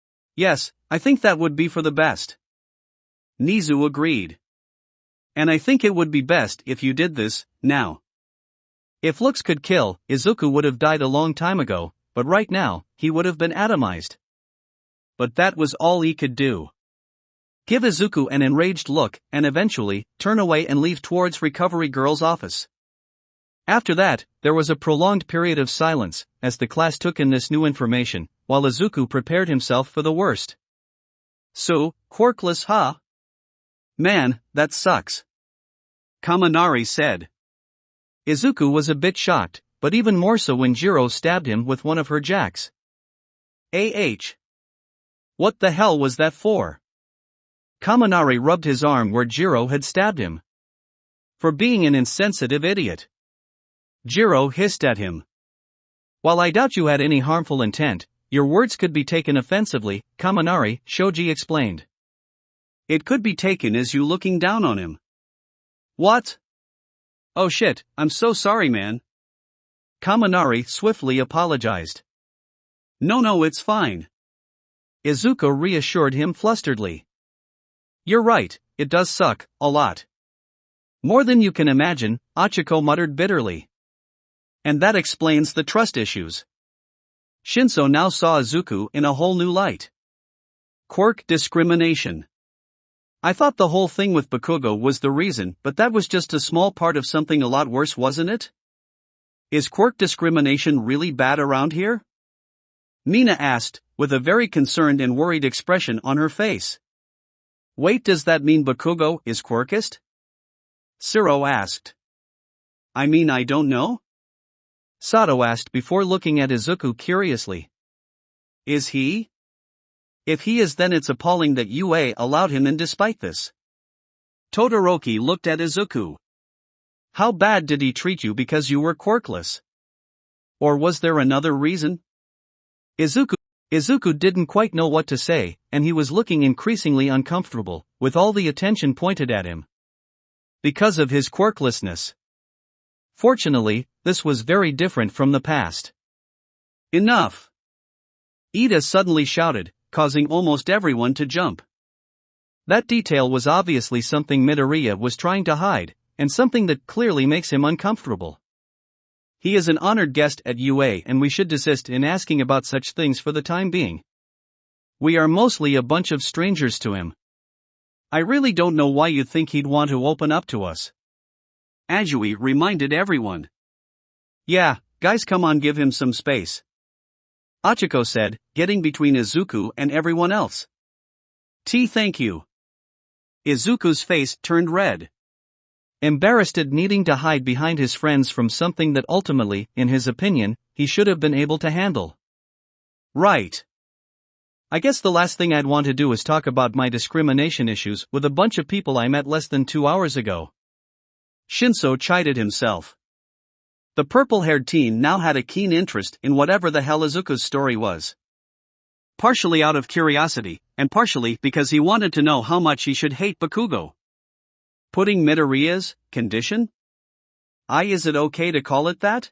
I think that would be for the best. Nizu agreed. And I think it would be best if you did this, now. If looks could kill, Izuku would have died a long time ago, but right now, he would have been atomized. But that was all he could do. Give Izuku an enraged look, and eventually, turn away and leave towards Recovery Girl's office. After that, there was a prolonged period of silence, as the class took in this new information, while Izuku prepared himself for the worst. So, quirkless huh? Man, that sucks. Kaminari said. Izuku was a bit shocked, but even more so when Jiro stabbed him with one of her jacks. What the hell was that for? Kaminari rubbed his arm where Jiro had stabbed him. For being an insensitive idiot. Jiro hissed at him. While I doubt you had any harmful intent, your words could be taken offensively, Kaminari, Shoji explained. It could be taken as you looking down on him. What? Oh shit, I'm so sorry, man. Kaminari swiftly apologized. No, it's fine. Izuku reassured him flusteredly. You're right, it does suck, a lot. More than you can imagine, Achiko muttered bitterly. And that explains the trust issues. Shinso now saw Izuku in a whole new light. Quirk discrimination. I thought the whole thing with Bakugo was the reason, but that was just a small part of something a lot worse, wasn't it? Is quirk discrimination really bad around here? Mina asked, with a very concerned and worried expression on her face. Wait, does that mean Bakugo is quirkist? Siro asked. I mean, I don't know? Sato asked before looking at Izuku curiously. Is he? If he is, then it's appalling that UA allowed him in despite this. Todoroki looked at Izuku. How bad did he treat you because you were quirkless? Or was there another reason? Izuku didn't quite know what to say, and he was looking increasingly uncomfortable, with all the attention pointed at him. Because of his quirklessness. Fortunately, this was very different from the past. Enough! Ida suddenly shouted, causing almost everyone to jump. That detail was obviously something Midoriya was trying to hide, and something that clearly makes him uncomfortable. He is an honored guest at UA and we should desist in asking about such things for the time being. We are mostly a bunch of strangers to him. I really don't know why you think he'd want to open up to us. Ajui reminded everyone. Yeah, guys, come on, give him some space. Achiko said, getting between Izuku and everyone else. Thank you. Izuku's face turned red. Embarrassed at needing to hide behind his friends from something that ultimately, in his opinion, he should have been able to handle. Right. I guess the last thing I'd want to do is talk about my discrimination issues with a bunch of people I met less than 2 hours ago. Shinso chided himself. The purple-haired teen now had a keen interest in whatever the hell Izuku's story was. Partially out of curiosity, and partially because he wanted to know how much he should hate Bakugo. Putting Midoriya's condition? Is it okay to call it that?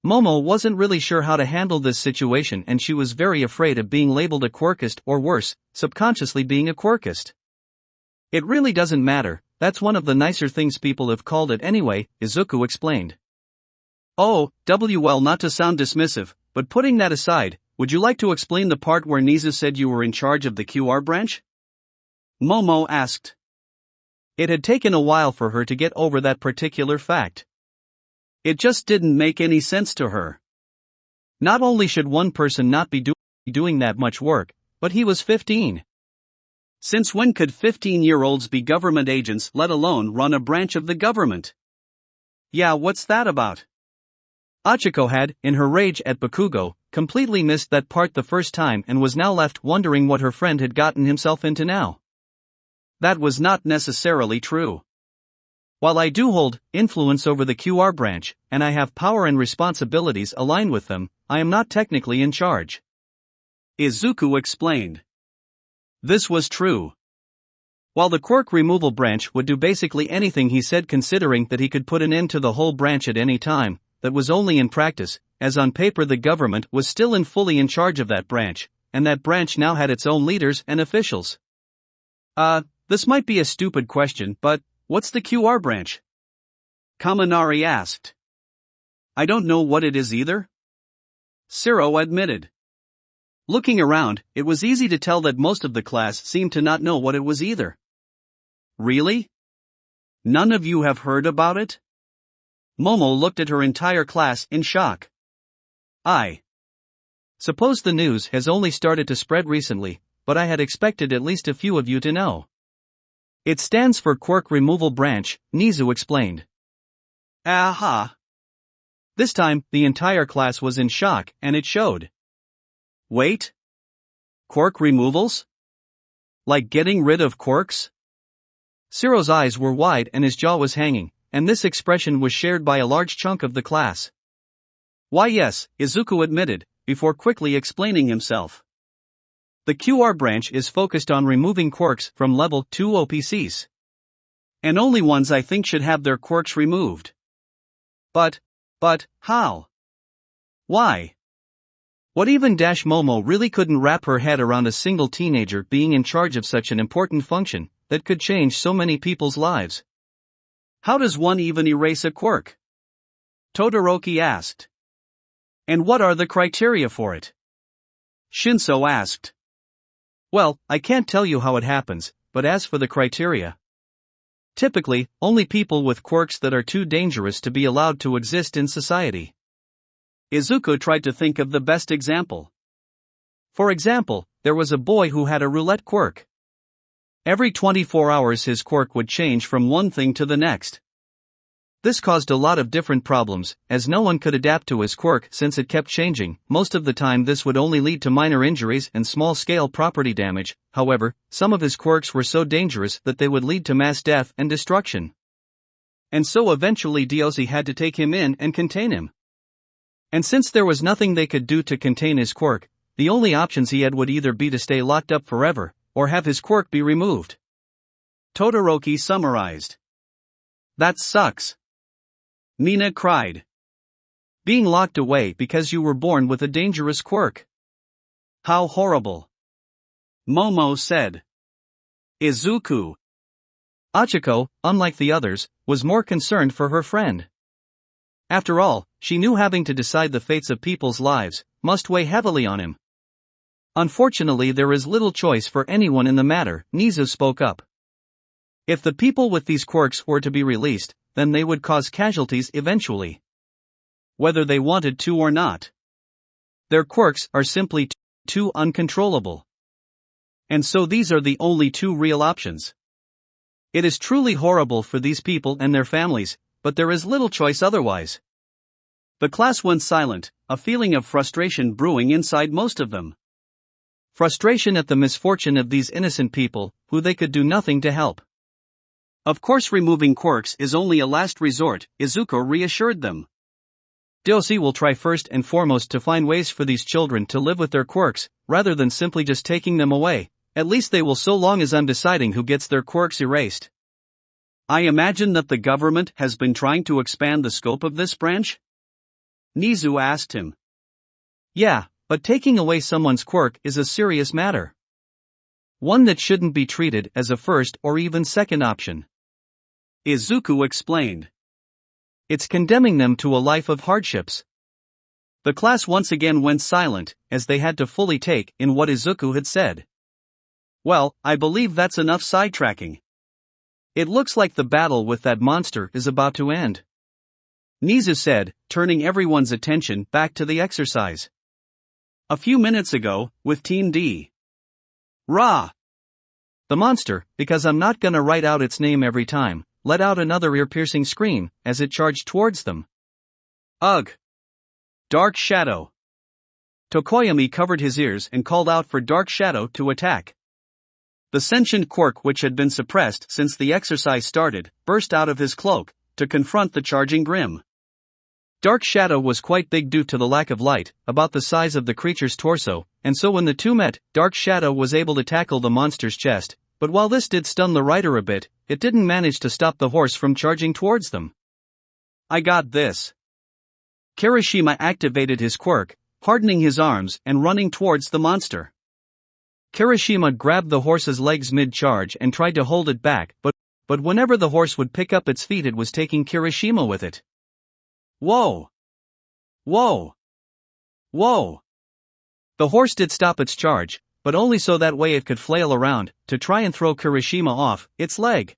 Momo wasn't really sure how to handle this situation, and she was very afraid of being labeled a quirkist or worse, subconsciously being a quirkist. It really doesn't matter, that's one of the nicer things people have called it anyway, Izuku explained. Oh, well, not to sound dismissive, but putting that aside, would you like to explain the part where Natsu said you were in charge of the QR branch? Momo asked. It had taken a while for her to get over that particular fact. It just didn't make any sense to her. Not only should one person not be doing that much work, but he was 15. Since when could 15-year-olds be government agents, let alone run a branch of the government? Yeah, what's that about? Achiko had, in her rage at Bakugo, completely missed that part the first time and was now left wondering what her friend had gotten himself into now. That was not necessarily true. While I do hold influence over the QR branch, and I have power and responsibilities aligned with them, I am not technically in charge. Izuku explained. This was true. While the quirk removal branch would do basically anything he said, considering that he could put an end to the whole branch at any time, that was only in practice, as on paper the government was still fully in charge of that branch, and that branch now had its own leaders and officials. This might be a stupid question, but what's the QR branch? Kaminari asked. I don't know what it is either. Zero admitted. Looking around, it was easy to tell that most of the class seemed to not know what it was either. Really? None of you have heard about it? Momo looked at her entire class in shock. I suppose the news has only started to spread recently, but I had expected at least a few of you to know. It stands for Quirk Removal Branch, Natsu explained. Aha. This time, the entire class was in shock, and it showed. Wait? Quirk removals? Like getting rid of quirks? Zero's eyes were wide and his jaw was hanging, and this expression was shared by a large chunk of the class. Why yes, Izuku admitted, before quickly explaining himself. The QR branch is focused on removing quirks from level 2 OPCs. And only ones I think should have their quirks removed. But how? Why? What even Momo really couldn't wrap her head around a single teenager being in charge of such an important function that could change so many people's lives. How does one even erase a quirk? Todoroki asked. And what are the criteria for it? Shinso asked. Well, I can't tell you how it happens, but as for the criteria, typically, only people with quirks that are too dangerous to be allowed to exist in society. Izuku tried to think of the best example. For example, there was a boy who had a roulette quirk. Every 24 hours his quirk would change from one thing to the next. This caused a lot of different problems, as no one could adapt to his quirk since it kept changing. Most of the time this would only lead to minor injuries and small-scale property damage. However, some of his quirks were so dangerous that they would lead to mass death and destruction. And so eventually DOC had to take him in and contain him. And since there was nothing they could do to contain his quirk, the only options he had would either be to stay locked up forever, or have his quirk be removed. Todoroki summarized. That sucks. Mina cried. Being locked away because you were born with a dangerous quirk. How horrible. Momo said. Izuku. Achiko, unlike the others, was more concerned for her friend. After all, she knew having to decide the fates of people's lives must weigh heavily on him. Unfortunately, there is little choice for anyone in the matter, Natsu spoke up. If the people with these quirks were to be released, then they would cause casualties eventually, whether they wanted to or not. Their quirks are simply too uncontrollable. And so these are the only two real options. It is truly horrible for these people and their families, but there is little choice otherwise. The class went silent, a feeling of frustration brewing inside most of them. Frustration at the misfortune of these innocent people, who they could do nothing to help. Of course, removing quirks is only a last resort, Izuku reassured them. Dosi will try first and foremost to find ways for these children to live with their quirks, rather than simply just taking them away. At least they will, so long as I'm deciding who gets their quirks erased. I imagine that the government has been trying to expand the scope of this branch? Natsu asked him. Yeah, but taking away someone's quirk is a serious matter. One that shouldn't be treated as a first or even second option. Izuku explained. It's condemning them to a life of hardships. The class once again went silent, as they had to fully take in what Izuku had said. Well, I believe that's enough sidetracking. It looks like the battle with that monster is about to end. Natsu said, turning everyone's attention back to the exercise. A few minutes ago, with Team D. Rah! The monster, because I'm not gonna write out its name every time, let out another ear-piercing scream as it charged towards them. Ugh! Dark Shadow! Tokoyami covered his ears and called out for Dark Shadow to attack. The sentient quirk, which had been suppressed since the exercise started, burst out of his cloak to confront the charging Grim. Dark Shadow was quite big due to the lack of light, about the size of the creature's torso, and so when the two met, Dark Shadow was able to tackle the monster's chest, but while this did stun the rider a bit, it didn't manage to stop the horse from charging towards them. I got this. Kirishima activated his quirk, hardening his arms and running towards the monster. Kirishima grabbed the horse's legs mid-charge and tried to hold it back, but whenever the horse would pick up its feet, it was taking Kirishima with it. Whoa! Whoa! Whoa! The horse did stop its charge, but only so that way it could flail around to try and throw Kirishima off its leg.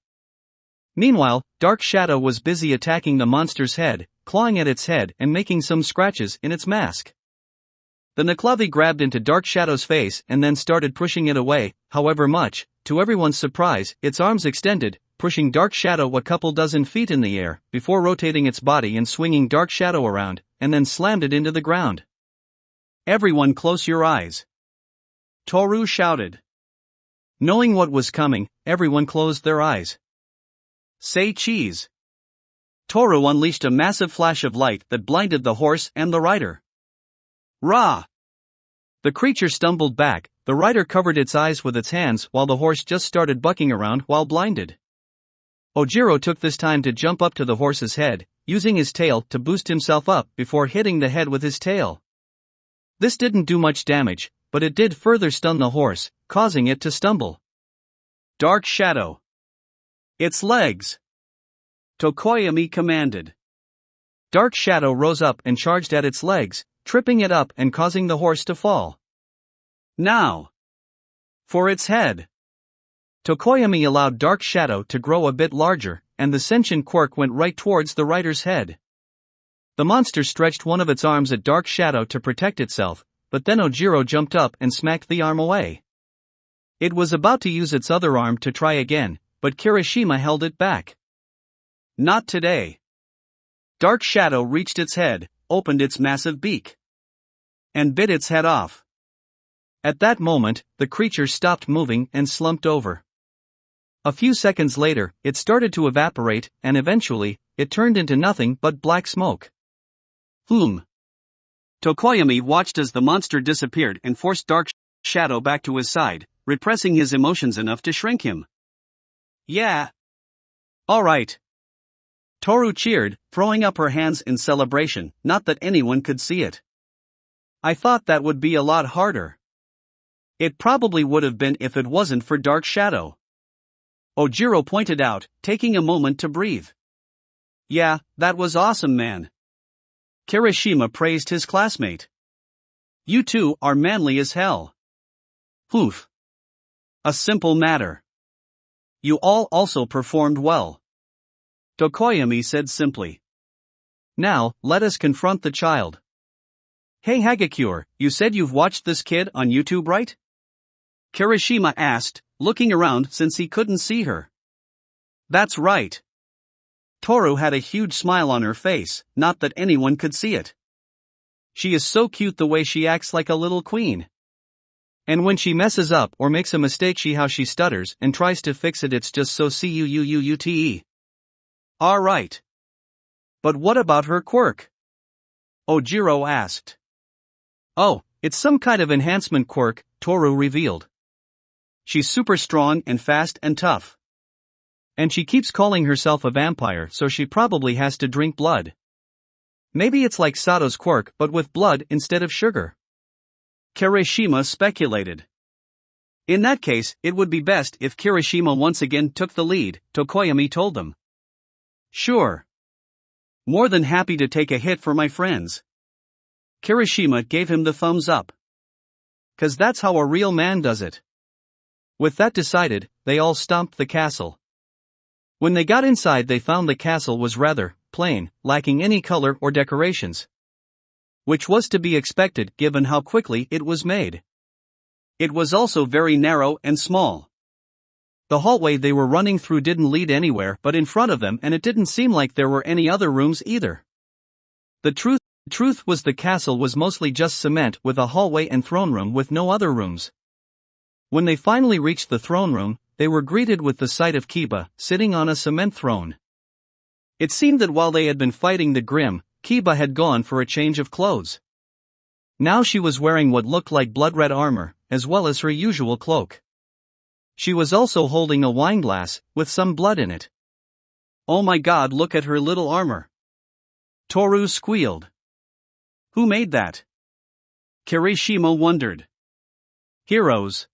Meanwhile, Dark Shadow was busy attacking the monster's head, clawing at its head and making some scratches in its mask. The Naklavi grabbed into Dark Shadow's face and then started pushing it away, however much, to everyone's surprise, its arms extended, pushing Dark Shadow a couple dozen feet in the air, before rotating its body and swinging Dark Shadow around, and then slammed it into the ground. Everyone close your eyes! Toru shouted. Knowing what was coming, everyone closed their eyes. Say cheese! Toru unleashed a massive flash of light that blinded the horse and the rider. Rah! The creature stumbled back, the rider covered its eyes with its hands while the horse just started bucking around while blinded. Ojiro took this time to jump up to the horse's head, using his tail to boost himself up before hitting the head with his tail. This didn't do much damage, but it did further stun the horse, causing it to stumble. Dark Shadow! Its legs! Tokoyami commanded. Dark Shadow rose up and charged at its legs, tripping it up and causing the horse to fall. Now! For its head! Tokoyami allowed Dark Shadow to grow a bit larger, and the sentient quirk went right towards the rider's head. The monster stretched one of its arms at Dark Shadow to protect itself, but then Ojiro jumped up and smacked the arm away. It was about to use its other arm to try again, but Kirishima held it back. Not today. Dark Shadow reached its head, opened its massive beak, and bit its head off. At that moment, the creature stopped moving and slumped over. A few seconds later, it started to evaporate, and eventually, it turned into nothing but black smoke. Tokoyami watched as the monster disappeared and forced Dark Shadow back to his side, repressing his emotions enough to shrink him. Yeah. All right. Toru cheered, throwing up her hands in celebration, not that anyone could see it. I thought that would be a lot harder. It probably would have been if it wasn't for Dark Shadow. Ojiro pointed out, taking a moment to breathe. Yeah, that was awesome, man. Kirishima praised his classmate. You two are manly as hell. Oof. A simple matter. You all also performed well. Tokoyami said simply. Now, let us confront the child. Hey Hagakure, you said you've watched this kid on YouTube, right? Kirishima asked, looking around since he couldn't see her. That's right. Toru had a huge smile on her face, not that anyone could see it. She is so cute the way she acts like a little queen. And when she messes up or makes a mistake how she stutters and tries to fix it, it's just so cuute. Alright. But what about her quirk? Ojiro asked. Oh, it's some kind of enhancement quirk, Toru revealed. She's super strong and fast and tough. And she keeps calling herself a vampire, so she probably has to drink blood. Maybe it's like Sato's quirk but with blood instead of sugar. Kirishima speculated. In that case, it would be best if Kirishima once again took the lead, Tokoyami told them. Sure. More than happy to take a hit for my friends. Kirishima gave him the thumbs up. 'Cause that's how a real man does it. With that decided, they all stomped the castle. When they got inside, they found the castle was rather plain, lacking any color or decorations. Which was to be expected given how quickly it was made. It was also very narrow and small. The hallway they were running through didn't lead anywhere but in front of them, and it didn't seem like there were any other rooms either. The truth was the castle was mostly just cement with a hallway and throne room with no other rooms. When they finally reached the throne room, they were greeted with the sight of Keba, sitting on a cement throne. It seemed that while they had been fighting the Grim, Keba had gone for a change of clothes. Now she was wearing what looked like blood-red armor, as well as her usual cloak. She was also holding a wineglass, with some blood in it. Oh my god, look at her little armor! Toru squealed. Who made that? Kirishima wondered. Heroes.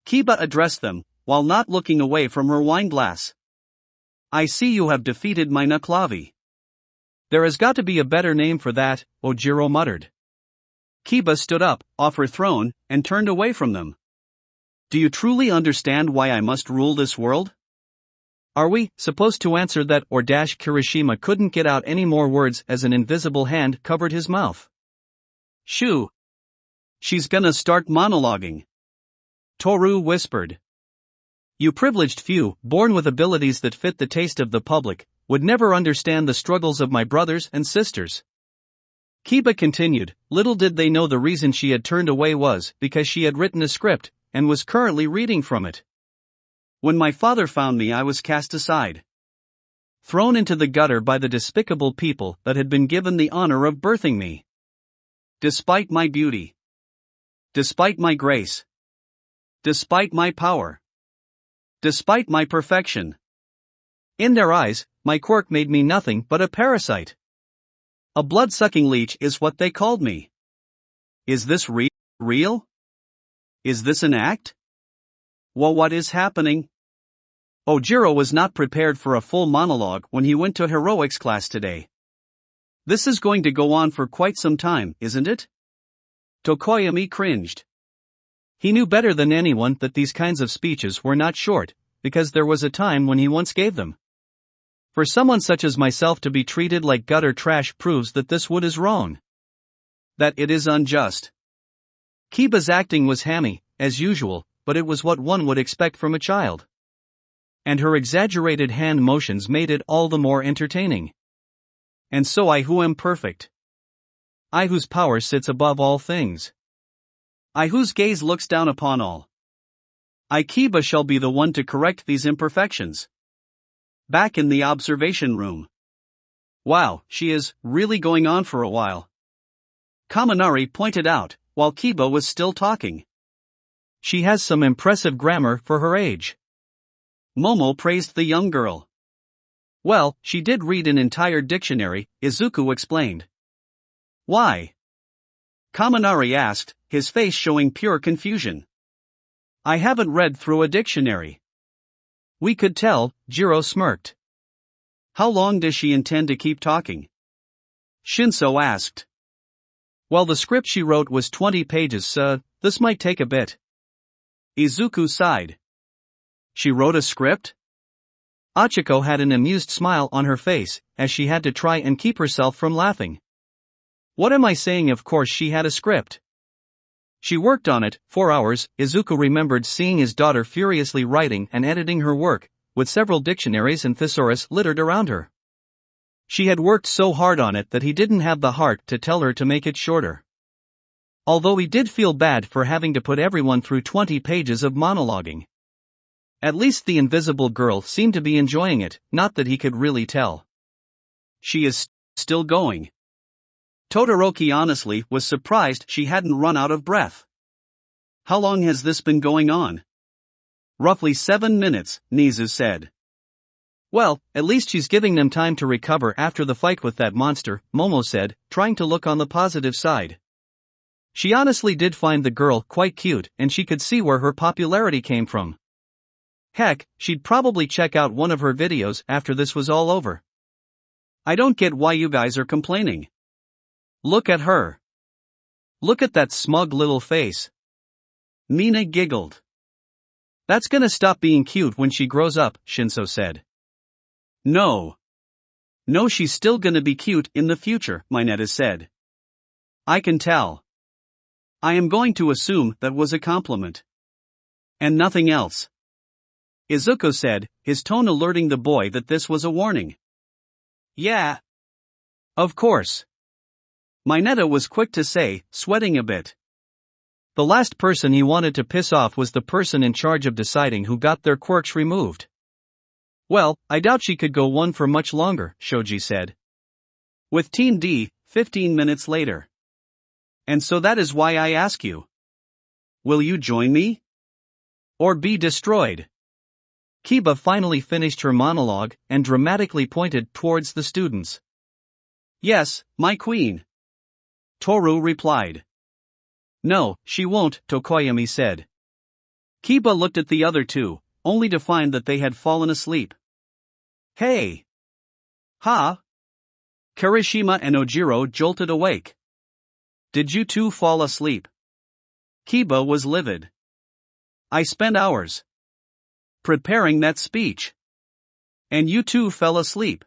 Keba addressed them, while not looking away from her wineglass. I see you have defeated my Nuklavi. There has got to be a better name for that, Ojiro muttered. Keba stood up, off her throne, and turned away from them. Do you truly understand why I must rule this world? Are we supposed to answer that or dash? Kirishima couldn't get out any more words as an invisible hand covered his mouth. Shoo! She's gonna start monologuing. Toru whispered. You privileged few, born with abilities that fit the taste of the public, would never understand the struggles of my brothers and sisters. Keba continued, little did they know the reason she had turned away was because she had written a script, and was currently reading from it. When my father found me, I was cast aside. Thrown into the gutter by the despicable people that had been given the honor of birthing me. Despite my beauty. Despite my grace. Despite my power. Despite my perfection. In their eyes, my quirk made me nothing but a parasite. A blood-sucking leech is what they called me. Is this real? Is this an act? Well, what is happening? Ojiro was not prepared for a full monologue when he went to heroics class today. This is going to go on for quite some time, isn't it? Tokoyami cringed. He knew better than anyone that these kinds of speeches were not short, because there was a time when he once gave them. For someone such as myself to be treated like gutter trash proves that this wood is wrong. That it is unjust. Keba's acting was hammy, as usual, but it was what one would expect from a child. And her exaggerated hand motions made it all the more entertaining. And so I who am perfect. I whose power sits above all things. I whose gaze looks down upon all. I Keba shall be the one to correct these imperfections. Back in the observation room. Wow, she is really going on for a while. Kaminari pointed out, while Keba was still talking. She has some impressive grammar for her age. Momo praised the young girl. Well, she did read an entire dictionary, Izuku explained. Why? Kaminari asked, his face showing pure confusion. I haven't read through a dictionary. We could tell, Jiro smirked. How long does she intend to keep talking? Shinso asked. Well, the script she wrote was 20 pages, so this might take a bit. Izuku sighed. She wrote a script? Achiko had an amused smile on her face, as she had to try and keep herself from laughing. What am I saying? Of course she had a script. She worked on it, 4 hours. Izuku remembered seeing his daughter furiously writing and editing her work, with several dictionaries and thesaurus littered around her. She had worked so hard on it that he didn't have the heart to tell her to make it shorter. Although he did feel bad for having to put everyone through 20 pages of monologuing. At least the invisible girl seemed to be enjoying it, not that he could really tell. She is still going. Todoroki honestly was surprised she hadn't run out of breath. How long has this been going on? Roughly 7 minutes, Nizu said. Well, at least she's giving them time to recover after the fight with that monster, Momo said, trying to look on the positive side. She honestly did find the girl quite cute, and she could see where her popularity came from. Heck, she'd probably check out one of her videos after this was all over. I don't get why you guys are complaining. Look at her. Look at that smug little face. Mina giggled. That's gonna stop being cute when she grows up, Shinso said. No, she's still gonna be cute in the future, Mineta said. I can tell. I am going to assume that was a compliment. And nothing else. Izuku said, his tone alerting the boy that this was a warning. Yeah. Of course. Mineta was quick to say, sweating a bit. The last person he wanted to piss off was the person in charge of deciding who got their quirks removed. Well, I doubt she could go on for much longer, Shoji said. With Team D, 15 minutes later. And so that is why I ask you. Will you join me? Or be destroyed? Keba finally finished her monologue and dramatically pointed towards the students. Yes, my queen. Toru replied. No, she won't, Tokoyami said. Keba looked at the other two, only to find that they had fallen asleep. Hey! Ha! Kirishima and Ojiro jolted awake. Did you two fall asleep? Keba was livid. I spent hours preparing that speech. And you two fell asleep.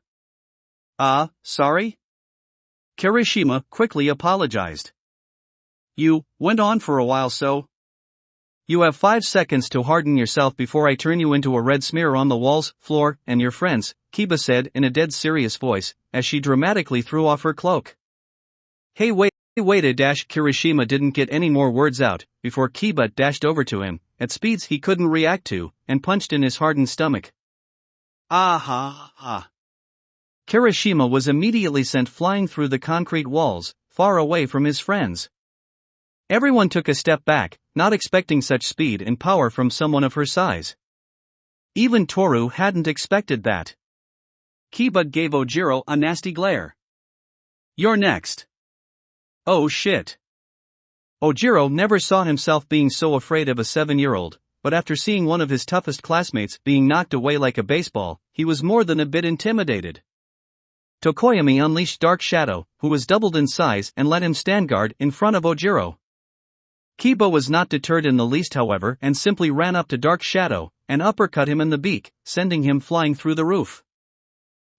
Sorry? Kirishima quickly apologized. You went on for a while, so. You have 5 seconds to harden yourself before I turn you into a red smear on the walls, floor, and your friends, Keba said in a dead serious voice, as she dramatically threw off her cloak. Hey wait, Kirishima didn't get any more words out, before Keba dashed over to him, at speeds he couldn't react to, and punched in his hardened stomach. Ah. Kirishima was immediately sent flying through the concrete walls, far away from his friends. Everyone took a step back, not expecting such speed and power from someone of her size. Even Toru hadn't expected that. Keba gave Ojiro a nasty glare. You're next. Oh shit. Ojiro never saw himself being so afraid of a 7-year-old, but after seeing one of his toughest classmates being knocked away like a baseball, he was more than a bit intimidated. Tokoyami unleashed Dark Shadow, who was doubled in size, and let him stand guard in front of Ojiro. Keba was not deterred in the least, however, and simply ran up to Dark Shadow and uppercut him in the beak, sending him flying through the roof.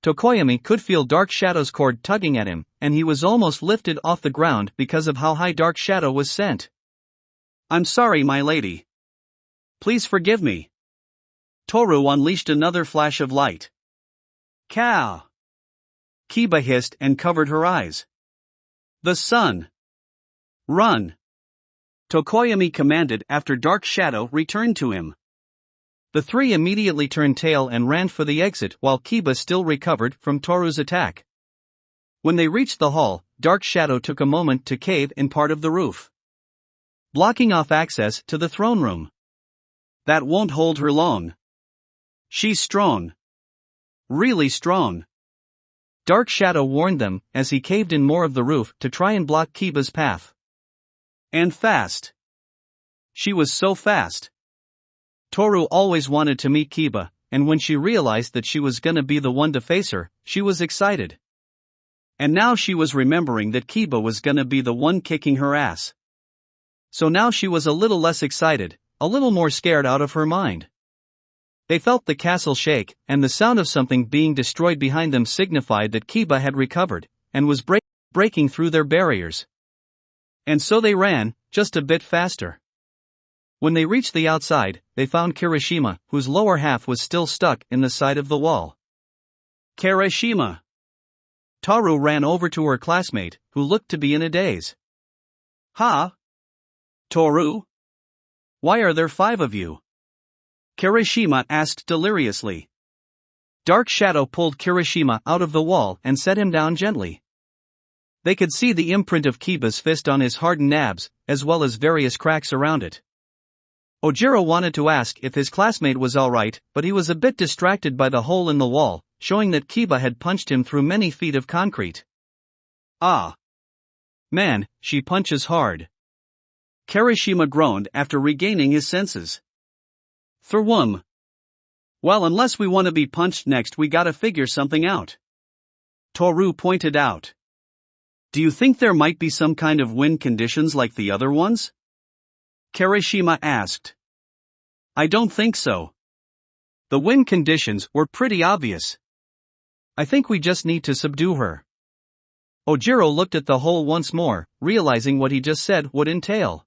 Tokoyami could feel Dark Shadow's cord tugging at him, and he was almost lifted off the ground because of how high Dark Shadow was sent. I'm sorry, my lady. Please forgive me. Toru unleashed another flash of light. Cow! Keba hissed and covered her eyes. The sun! Run! Tokoyami commanded after Dark Shadow returned to him. The three immediately turned tail and ran for the exit while Keba still recovered from Toru's attack. When they reached the hall, Dark Shadow took a moment to cave in part of the roof, blocking off access to the throne room. That won't hold her long. She's strong. Really strong. Dark Shadow warned them as he caved in more of the roof to try and block Keba's path. And fast. She was so fast. Toru always wanted to meet Keba, and when she realized that she was gonna be the one to face her, she was excited. And now she was remembering that Keba was gonna be the one kicking her ass. So now she was a little less excited, a little more scared out of her mind. They felt the castle shake, and the sound of something being destroyed behind them signified that Keba had recovered, and was breaking through their barriers. And so they ran, just a bit faster. When they reached the outside, they found Kirishima, whose lower half was still stuck in the side of the wall. Kirishima! Toru ran over to her classmate, who looked to be in a daze. Ha! Toru? Why are there 5 of you? Kirishima asked deliriously. Dark Shadow pulled Kirishima out of the wall and set him down gently. They could see the imprint of Keba's fist on his hardened abs, as well as various cracks around it. Ojiro wanted to ask if his classmate was alright, but he was a bit distracted by the hole in the wall, showing that Keba had punched him through many feet of concrete. Ah! Man, she punches hard. Kirishima groaned after regaining his senses. Through. Well, unless we want to be punched next, we gotta figure something out. Toru pointed out. Do you think there might be some kind of win conditions like the other ones? Kirishima asked. I don't think so. The win conditions were pretty obvious. I think we just need to subdue her. Ojiro looked at the hole once more, realizing what he just said would entail.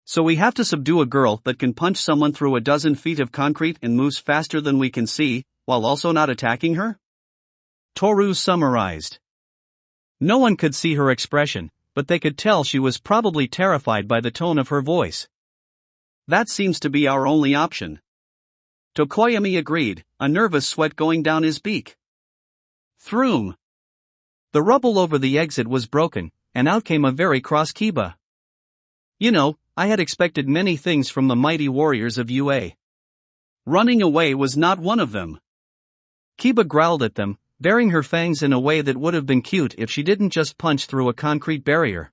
So we have to subdue a girl that can punch someone through a dozen feet of concrete and moves faster than we can see, while also not attacking her? Toru summarized. No one could see her expression, but they could tell she was probably terrified by the tone of her voice. That seems to be our only option. Tokoyami agreed, a nervous sweat going down his beak. Throom. The rubble over the exit was broken, and out came a very cross Keba. You know, I had expected many things from the mighty warriors of UA. Running away was not one of them. Keba growled at them, baring her fangs in a way that would have been cute if she didn't just punch through a concrete barrier.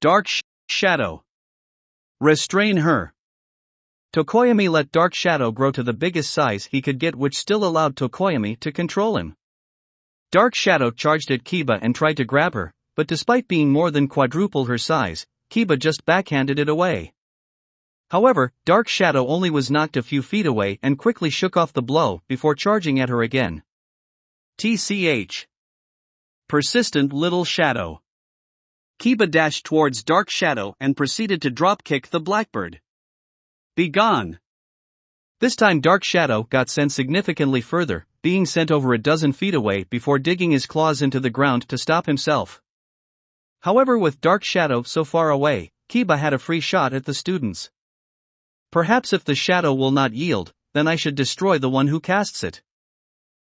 Dark Shadow. Restrain her. Tokoyami let Dark Shadow grow to the biggest size he could get, which still allowed Tokoyami to control him. Dark Shadow charged at Keba and tried to grab her, but despite being more than quadruple her size, Keba just backhanded it away. However, Dark Shadow only was knocked a few feet away and quickly shook off the blow before charging at her again. TCH. Persistent little shadow. Keba dashed towards Dark Shadow and proceeded to dropkick the blackbird. Be gone. This time Dark Shadow got sent significantly further, being sent over a dozen feet away before digging his claws into the ground to stop himself. However, with Dark Shadow so far away, Keba had a free shot at the students. Perhaps if the shadow will not yield, then I should destroy the one who casts it.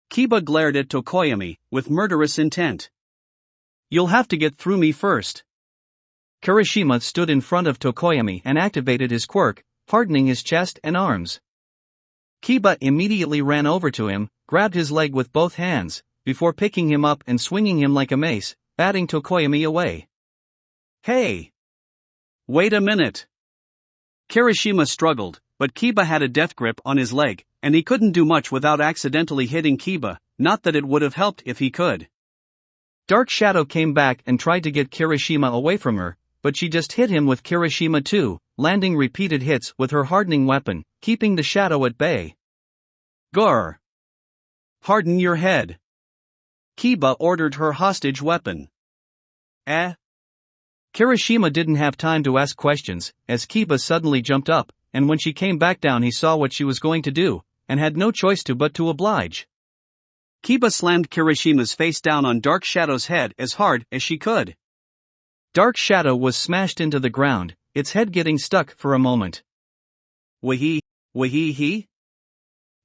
Keba glared at Tokoyami, with murderous intent. You'll have to get through me first. Kirishima stood in front of Tokoyami and activated his quirk, hardening his chest and arms. Keba immediately ran over to him, grabbed his leg with both hands, before picking him up and swinging him like a mace, batting Tokoyami away. Hey! Wait a minute. Kirishima struggled, but Keba had a death grip on his leg, and he couldn't do much without accidentally hitting Keba, not that it would have helped if he could. Dark Shadow came back and tried to get Kirishima away from her, but she just hit him with Kirishima too, landing repeated hits with her hardening weapon, keeping the shadow at bay. Grr! Harden your head. Keba ordered her hostage weapon. Kirishima didn't have time to ask questions, as Keba suddenly jumped up, and when she came back down he saw what she was going to do, and had no choice but to oblige. Keba slammed Kirishima's face down on Dark Shadow's head as hard as she could. Dark Shadow was smashed into the ground, its head getting stuck for a moment. Wahee.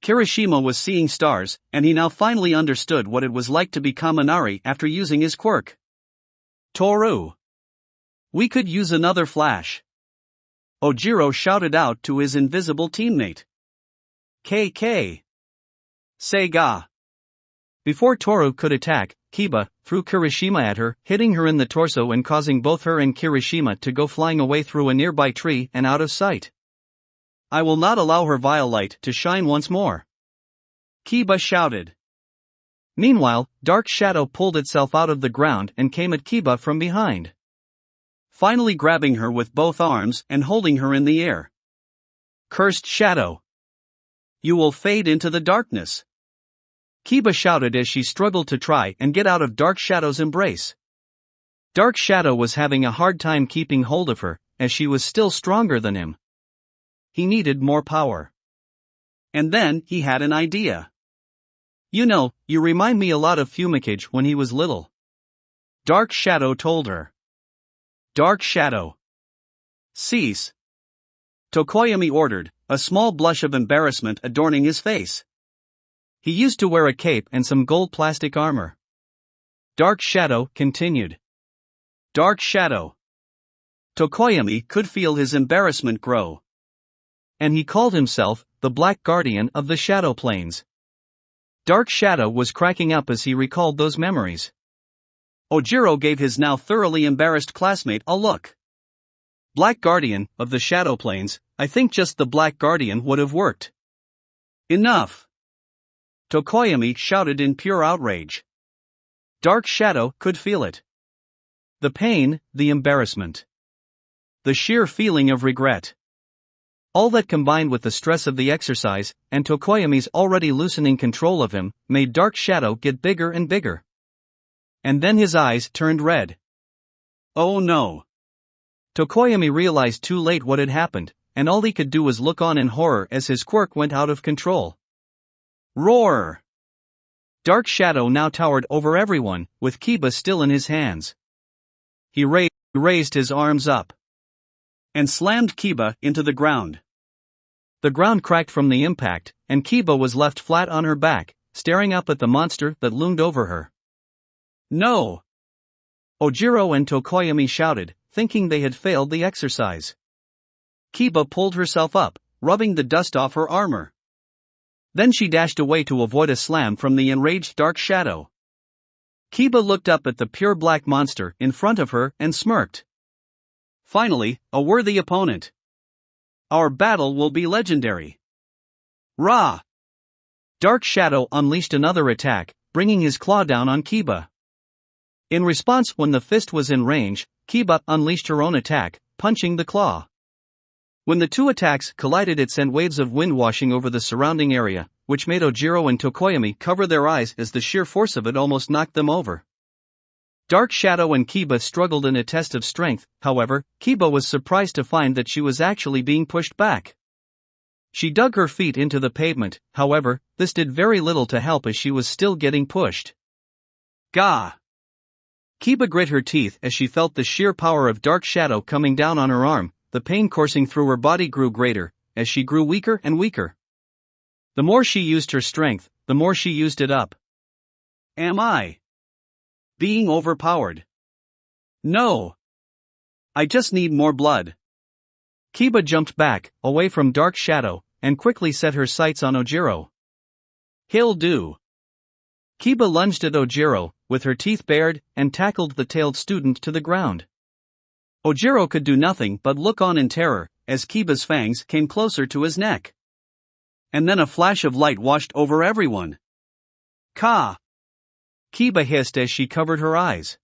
Kirishima was seeing stars, and he now finally understood what it was like to be Kaminari after using his quirk. Toru. We could use another flash. Ojiro shouted out to his invisible teammate. KK. Sega. Before Toru could attack, Keba threw Kirishima at her, hitting her in the torso and causing both her and Kirishima to go flying away through a nearby tree and out of sight. I will not allow her vile light to shine once more. Keba shouted. Meanwhile, Dark Shadow pulled itself out of the ground and came at Keba from behind, finally grabbing her with both arms and holding her in the air. Cursed shadow! You will fade into the darkness. Keba shouted as she struggled to try and get out of Dark Shadow's embrace. Dark Shadow was having a hard time keeping hold of her, as she was still stronger than him. he needed more power. And then he had an idea. You know, you remind me a lot of Fumikage when he was little. Dark Shadow told her. Dark Shadow. Cease. Tokoyami ordered, a small blush of embarrassment adorning his face. He used to wear a cape and some gold plastic armor. Dark Shadow continued. Dark Shadow. Tokoyami could feel his embarrassment grow. And he called himself the Black Guardian of the Shadow Plains. Dark Shadow was cracking up as he recalled those memories. Ojiro gave his now thoroughly embarrassed classmate a look. Black Guardian of the Shadow Plains, I think just the Black Guardian would have worked. Enough! Tokoyami shouted in pure outrage. Dark Shadow could feel it. The pain, the embarrassment. The sheer feeling of regret. All that combined with the stress of the exercise, and Tokoyami's already loosening control of him, made Dark Shadow get bigger and bigger. And then his eyes turned red. Oh no! Tokoyami realized too late what had happened, and all he could do was look on in horror as his quirk went out of control. Roar! Dark Shadow now towered over everyone, with Keba still in his hands. He raised his arms up and slammed Keba into the ground. The ground cracked from the impact, and Keba was left flat on her back, staring up at the monster that loomed over her. No! Ojiro and Tokoyami shouted, thinking they had failed the exercise. Keba pulled herself up, rubbing the dust off her armor. Then she dashed away to avoid a slam from the enraged Dark Shadow. Keba looked up at the pure black monster in front of her and smirked. Finally, a worthy opponent. Our battle will be legendary. Ra! Dark Shadow unleashed another attack, bringing his claw down on Keba. In response, when the fist was in range, Keba unleashed her own attack, punching the claw. When the two attacks collided, it sent waves of wind washing over the surrounding area, which made Ojiro and Tokoyami cover their eyes as the sheer force of it almost knocked them over. Dark Shadow and Keba struggled in a test of strength. However, Keba was surprised to find that she was actually being pushed back. She dug her feet into the pavement, however, this did very little to help as she was still getting pushed. Gah! Keba grit her teeth as she felt the sheer power of Dark Shadow coming down on her arm. The pain coursing through her body grew greater, as she grew weaker and weaker. The more she used her strength, the more she used it up. Am I being overpowered? No. I just need more blood. Keba jumped back, away from Dark Shadow, and quickly set her sights on Ojiro. He'll do. Keba lunged at Ojiro, with her teeth bared, and tackled the tailed student to the ground. Ojiro could do nothing but look on in terror, as Keba's fangs came closer to his neck. And then a flash of light washed over everyone. Ka! Keba hissed as she covered her eyes.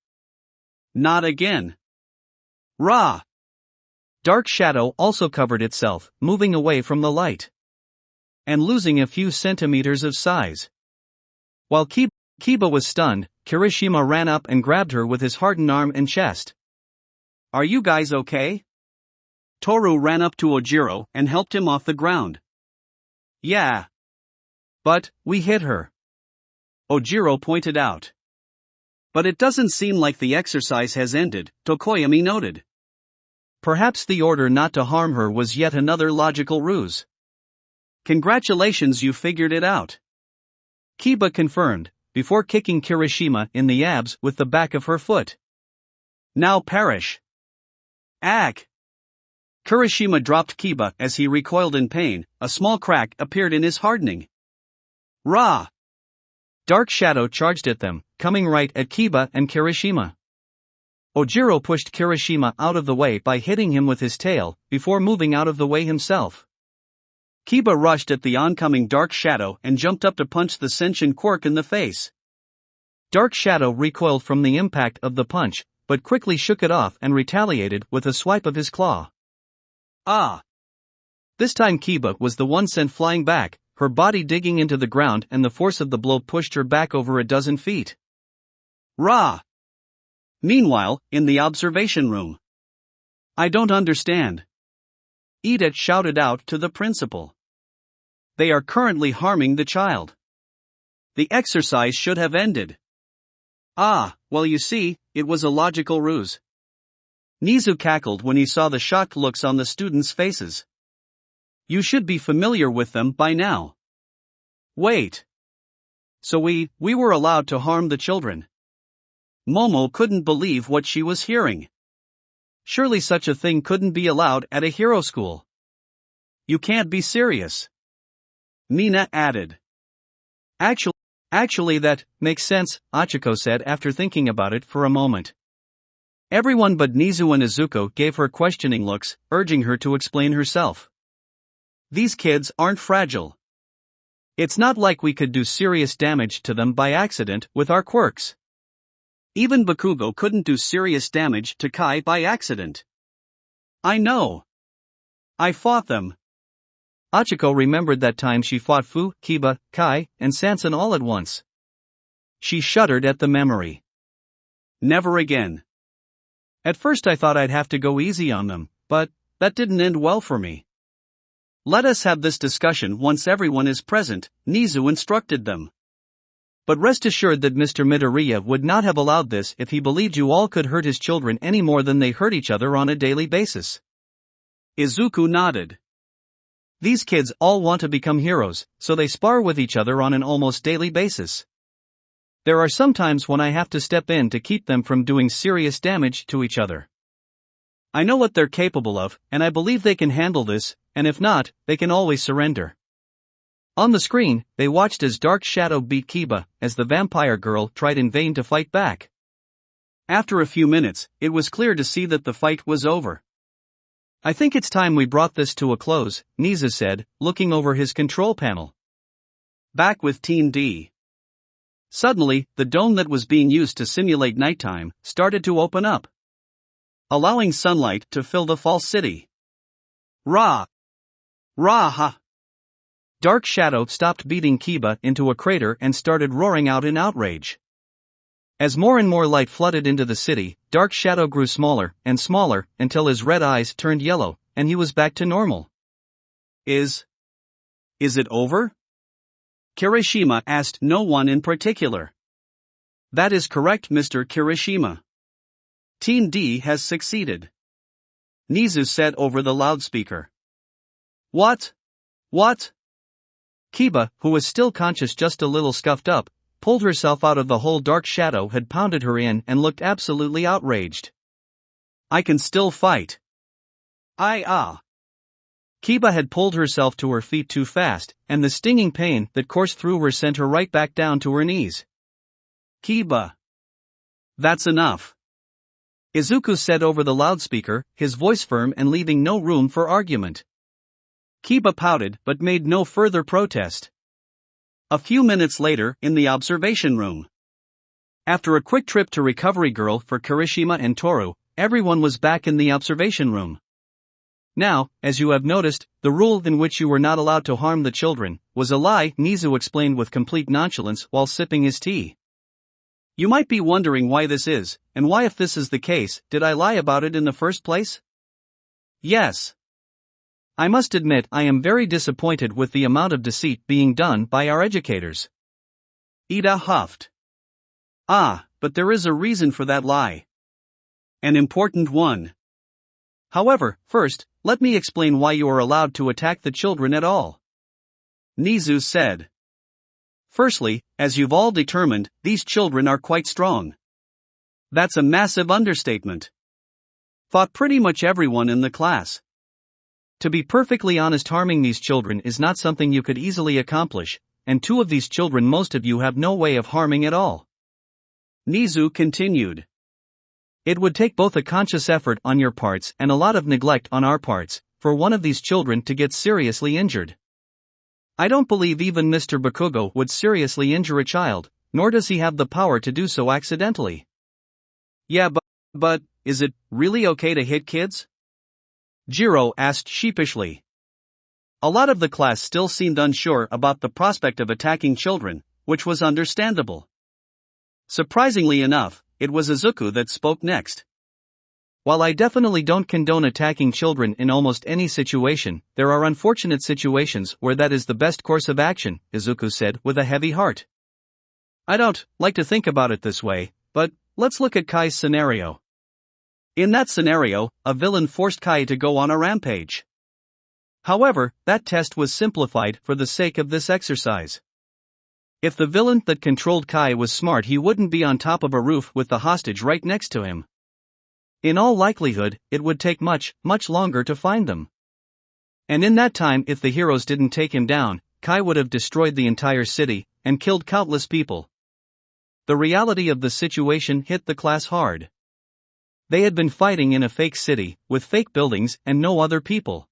Not again. Ra! Dark Shadow also covered itself, moving away from the light. And losing a few centimeters of size. While Keba was stunned, Kirishima ran up and grabbed her with his hardened arm and chest. Are you guys okay? Toru ran up to Ojiro and helped him off the ground. Yeah. But, we hit her. Ojiro pointed out. But it doesn't seem like the exercise has ended, Tokoyami noted. Perhaps the order not to harm her was yet another logical ruse. Congratulations, you figured it out. Keba confirmed, before kicking Kirishima in the abs with the back of her foot. Now perish. Ack! Kirishima dropped Keba as he recoiled in pain. A small crack appeared in his hardening. Ra! Dark Shadow charged at them, coming right at Keba and Kirishima. Ojiro pushed Kirishima out of the way by hitting him with his tail, before moving out of the way himself. Keba rushed at the oncoming Dark Shadow and jumped up to punch the sentient quirk in the face. Dark Shadow recoiled from the impact of the punch, but quickly shook it off and retaliated with a swipe of his claw. Ah! This time Keba was the one sent flying back, her body digging into the ground, and the force of the blow pushed her back over a dozen feet. Ra! Meanwhile, in the observation room. I don't understand. Ida shouted out to the principal. They are currently harming the child. The exercise should have ended. Ah, well you see, it was a logical ruse. Natsu cackled when he saw the shocked looks on the students' faces. You should be familiar with them by now. Wait. So we were allowed to harm the children. Momo couldn't believe what she was hearing. Surely such a thing couldn't be allowed at a hero school. You can't be serious. Mina added. Actually that makes sense, Achiko said after thinking about it for a moment. Everyone but Natsu and Izuku gave her questioning looks, urging her to explain herself. These kids aren't fragile. It's not like we could do serious damage to them by accident with our quirks. Even Bakugo couldn't do serious damage to Kai by accident. I know. I fought them. Achiko remembered that time she fought Fu, Keba, Kai, and Sansan all at once. She shuddered at the memory. Never again. At first I thought I'd have to go easy on them, but that didn't end well for me. Let us have this discussion once everyone is present, Natsu instructed them. But rest assured that Mr. Midoriya would not have allowed this if he believed you all could hurt his children any more than they hurt each other on a daily basis. Izuku nodded. These kids all want to become heroes, so they spar with each other on an almost daily basis. There are some times when I have to step in to keep them from doing serious damage to each other. I know what they're capable of, and I believe they can handle this, and if not, they can always surrender. On the screen, they watched as Dark Shadow beat Keba, as the vampire girl tried in vain to fight back. After a few minutes, it was clear to see that the fight was over. I think it's time we brought this to a close, Natsu said, looking over his control panel. Back with Team D. Suddenly, the dome that was being used to simulate nighttime started to open up, allowing sunlight to fill the false city. Rah! Rah-ha! Dark Shadow stopped beating Keba into a crater and started roaring out in outrage. As more and more light flooded into the city, Dark Shadow grew smaller and smaller until his red eyes turned yellow, and he was back to normal. Is it over? Kirishima asked no one in particular. That is correct, Mr. Kirishima. Team D has succeeded. Natsu said over the loudspeaker. What? Keba, who was still conscious just a little scuffed up, pulled herself out of the hole Dark Shadow had pounded her in and looked absolutely outraged. I can still fight. Keba had pulled herself to her feet too fast, and the stinging pain that coursed through her sent her right back down to her knees. Keba. That's enough. Izuku said over the loudspeaker, his voice firm and leaving no room for argument. Keba pouted but made no further protest. A few minutes later, in the observation room. After a quick trip to Recovery Girl for Kirishima and Toru, everyone was back in the observation room. Now, as you have noticed, the rule in which you were not allowed to harm the children was a lie, Natsu explained with complete nonchalance while sipping his tea. You might be wondering why this is, and why, if this is the case, did I lie about it in the first place? Yes. I must admit I am very disappointed with the amount of deceit being done by our educators. Ida huffed. But there is a reason for that lie. An important one. However, first, let me explain why you are allowed to attack the children at all. Natsu said. Firstly, as you've all determined, these children are quite strong. That's a massive understatement. Thought pretty much everyone in the class. To be perfectly honest, harming these children is not something you could easily accomplish, and two of these children most of you have no way of harming at all. Natsu continued. It would take both a conscious effort on your parts and a lot of neglect on our parts for one of these children to get seriously injured. I don't believe even Mr. Bakugo would seriously injure a child, nor does he have the power to do so accidentally. Yeah, but is it really okay to hit kids? Jiro asked sheepishly. A lot of the class still seemed unsure about the prospect of attacking children, which was understandable. Surprisingly enough, it was Izuku that spoke next. While I definitely don't condone attacking children in almost any situation, there are unfortunate situations where that is the best course of action, Izuku said with a heavy heart. I don't like to think about it this way, but let's look at Kai's scenario. In that scenario, a villain forced Kai to go on a rampage. However, that test was simplified for the sake of this exercise. If the villain that controlled Kai was smart, he wouldn't be on top of a roof with the hostage right next to him. In all likelihood, it would take much longer to find them. And in that time, if the heroes didn't take him down, Kai would have destroyed the entire city and killed countless people. The reality of the situation hit the class hard. They had been fighting in a fake city, with fake buildings and no other people.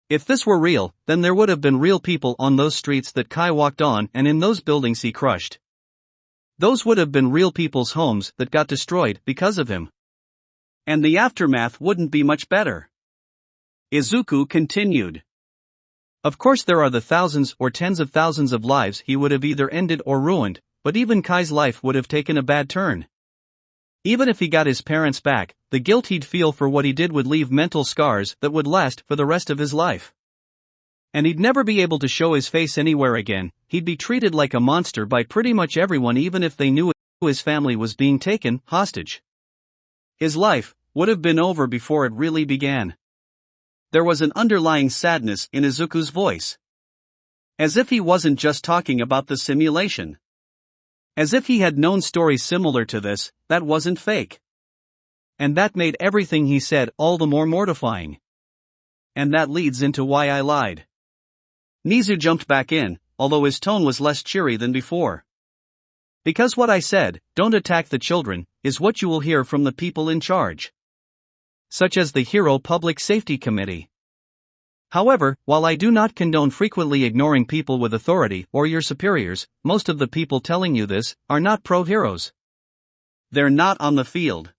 If this were real, then there would have been real people on those streets that Kai walked on and in those buildings he crushed. Those would have been real people's homes that got destroyed because of him. And the aftermath wouldn't be much better. Izuku continued. Of course there are the thousands or tens of thousands of lives he would have either ended or ruined, but even Kai's life would have taken a bad turn. Even if he got his parents back, the guilt he'd feel for what he did would leave mental scars that would last for the rest of his life. And he'd never be able to show his face anywhere again. He'd be treated like a monster by pretty much everyone, even if they knew his family was being taken hostage. His life would have been over before it really began. There was an underlying sadness in Izuku's voice. As if he wasn't just talking about the simulation. As if he had known stories similar to this, that wasn't fake. And that made everything he said all the more mortifying. And that leads into why I lied. Nizu jumped back in, although his tone was less cheery than before. Because what I said, don't attack the children, is what you will hear from the people in charge. Such as the Hero Public Safety Committee. However, while I do not condone frequently ignoring people with authority or your superiors, most of the people telling you this are not pro-heroes. They're not on the field.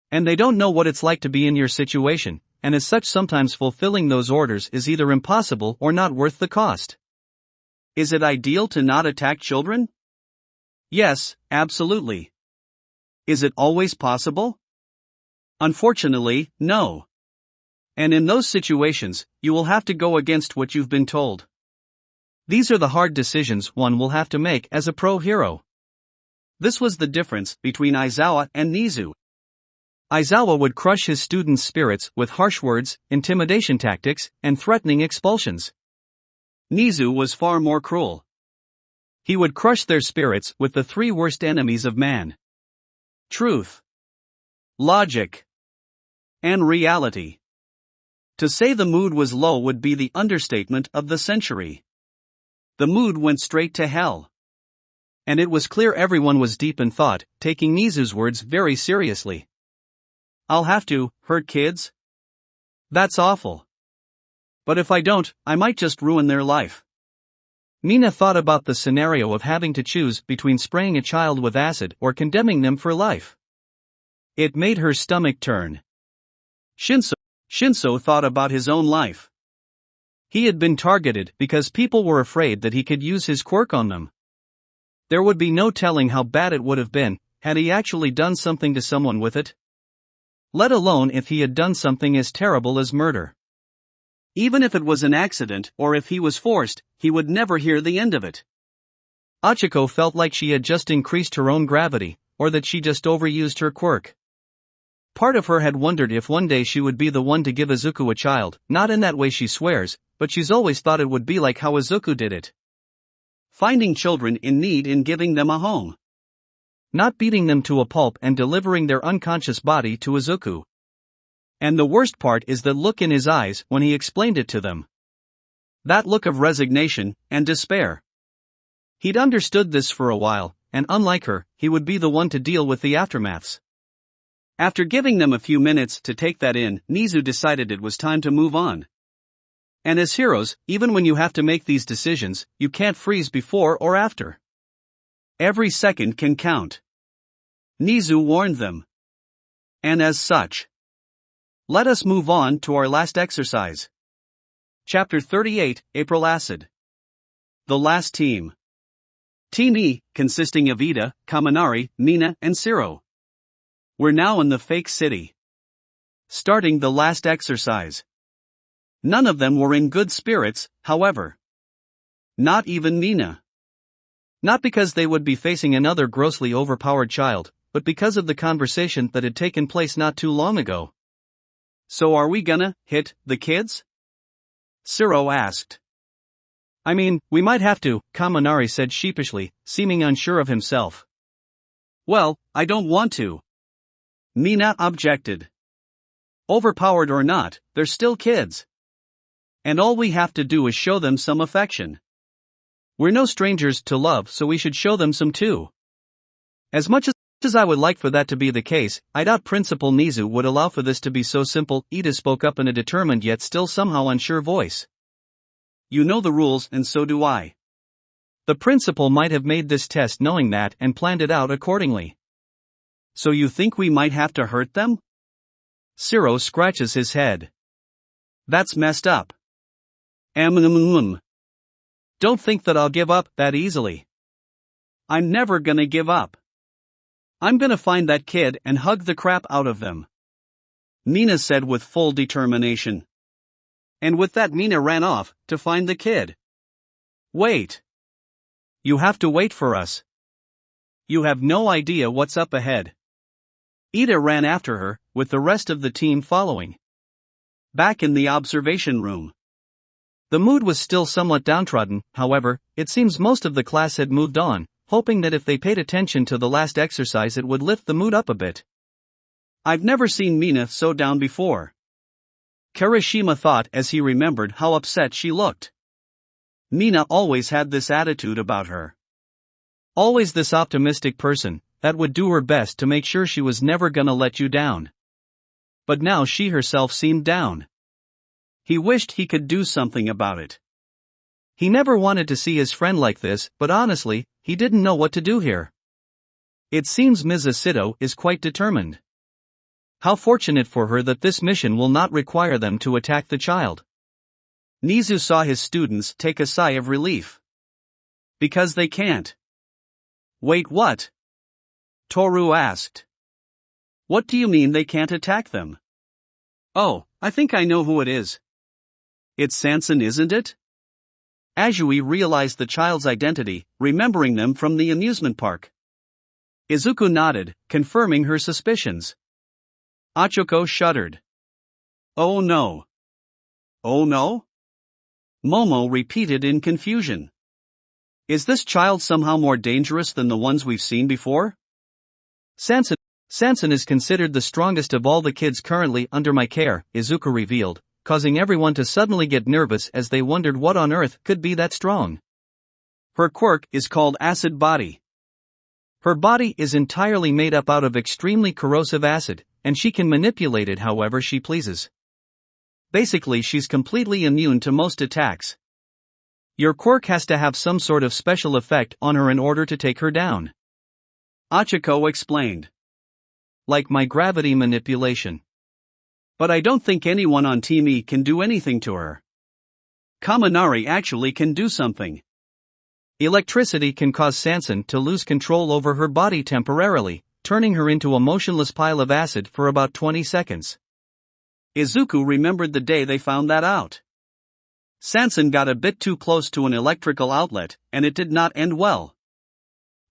And they don't know what it's like to be in your situation, and as such sometimes fulfilling those orders is either impossible or not worth the cost. Is it ideal to not attack children? Yes, absolutely. Is it always possible? Unfortunately, no. And in those situations, you will have to go against what you've been told. These are the hard decisions one will have to make as a pro-hero. This was the difference between Aizawa and Nizu. Aizawa would crush his students' spirits with harsh words, intimidation tactics, and threatening expulsions. Nizu was far more cruel. He would crush their spirits with the three worst enemies of man: truth, logic, and reality. To say the mood was low would be the understatement of the century. The mood went straight to hell. And it was clear everyone was deep in thought, taking Nizu's words very seriously. I'll have to hurt kids? That's awful. But if I don't, I might just ruin their life. Mina thought about the scenario of having to choose between spraying a child with acid or condemning them for life. It made her stomach turn. Shinso thought about his own life. He had been targeted because people were afraid that he could use his quirk on them. There would be no telling how bad it would have been had he actually done something to someone with it. Let alone if he had done something as terrible as murder. Even if it was an accident or if he was forced, he would never hear the end of it. Achiko felt like she had just increased her own gravity, or that she just overused her quirk. Part of her had wondered if one day she would be the one to give Izuku a child, not in that way she swears, but she's always thought it would be like how Izuku did it. Finding children in need and giving them a home. Not beating them to a pulp and delivering their unconscious body to Izuku. And the worst part is the look in his eyes when he explained it to them. That look of resignation and despair. He'd understood this for a while, and unlike her, he would be the one to deal with the aftermaths. After giving them a few minutes to take that in, Nizu decided it was time to move on. And as heroes, even when you have to make these decisions, you can't freeze before or after. Every second can count. Nizu warned them. And as such, let us move on to our last exercise. Chapter 38, April Acid. The last team. Team E, consisting of Ida, Kaminari, Mina, and Siro. We're now in the fake city. starting the last exercise. None of them were in good spirits, however. Not even Mina. Not because they would be facing another grossly overpowered child, but because of the conversation that had taken place not too long ago. So are we gonna hit the kids? Shiro asked. I mean, we might have to, Kaminari said sheepishly, seeming unsure of himself. Well, I don't want to. Mina objected. Overpowered or not, they're still kids. And all we have to do is show them some affection. We're no strangers to love, so we should show them some too. As much as I would like for that to be the case, I doubt Principal Nizu would allow for this to be so simple. Ida spoke up in a determined yet still somehow unsure voice. You know the rules and so do I. The principal might have made this test knowing that and planned it out accordingly. So you think we might have to hurt them? Shiro scratches his head. That's messed up. Don't think that I'll give up that easily. I'm never gonna give up. I'm gonna find that kid and hug the crap out of them. Mina said with full determination. And with that Mina ran off to find the kid. Wait. You have to wait for us. You have no idea what's up ahead. Ida ran after her, with the rest of the team following. Back in the observation room. The mood was still somewhat downtrodden, however, it seems most of the class had moved on, hoping that if they paid attention to the last exercise it would lift the mood up a bit. I've never seen Mina so down before. Kirishima thought as he remembered how upset she looked. Mina always had this attitude about her. Always this optimistic person, that would do her best to make sure she was never gonna let you down. But now she herself seemed down. He wished he could do something about it. He never wanted to see his friend like this, but honestly, he didn't know what to do here. It seems Ms. Asido is quite determined. How fortunate for her that this mission will not require them to attack the child. Nizu saw his students take a sigh of relief. Because they can't. Wait, what? Toru asked. What do you mean they can't attack them? Oh, I think I know who it is. It's Sanson, isn't it? Azui realized the child's identity, remembering them from the amusement park. Izuku nodded, confirming her suspicions. Achiko shuddered. Oh no. Oh no? Momo repeated in confusion. Is this child somehow more dangerous than the ones we've seen before? Sanson is considered the strongest of all the kids currently under my care, Izuku revealed, causing everyone to suddenly get nervous as they wondered what on earth could be that strong. Her quirk is called Acid Body. Her body is entirely made up out of extremely corrosive acid, and she can manipulate it however she pleases. Basically, she's completely immune to most attacks. Your quirk has to have some sort of special effect on her in order to take her down. Achiko explained. Like my gravity manipulation. But I don't think anyone on Team E can do anything to her. Kaminari actually can do something. Electricity can cause Sanson to lose control over her body temporarily, turning her into a motionless pile of acid for about 20 seconds. Izuku remembered the day they found that out. Sanson got a bit too close to an electrical outlet, and it did not end well.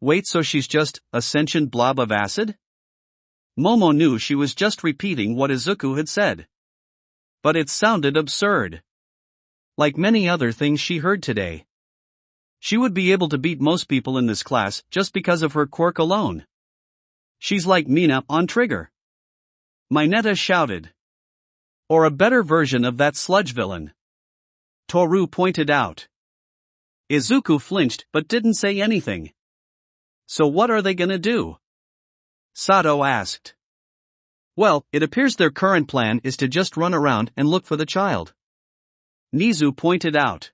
Wait, so she's just a sentient blob of acid? Momo knew she was just repeating what Izuku had said. But it sounded absurd. Like many other things she heard today. She would be able to beat most people in this class just because of her quirk alone. She's like Mina on Trigger. Mineta shouted. Or a better version of that sludge villain. Toru pointed out. Izuku flinched but didn't say anything. So what are they gonna do? Sato asked. Well, it appears their current plan is to just run around and look for the child. Nizu pointed out.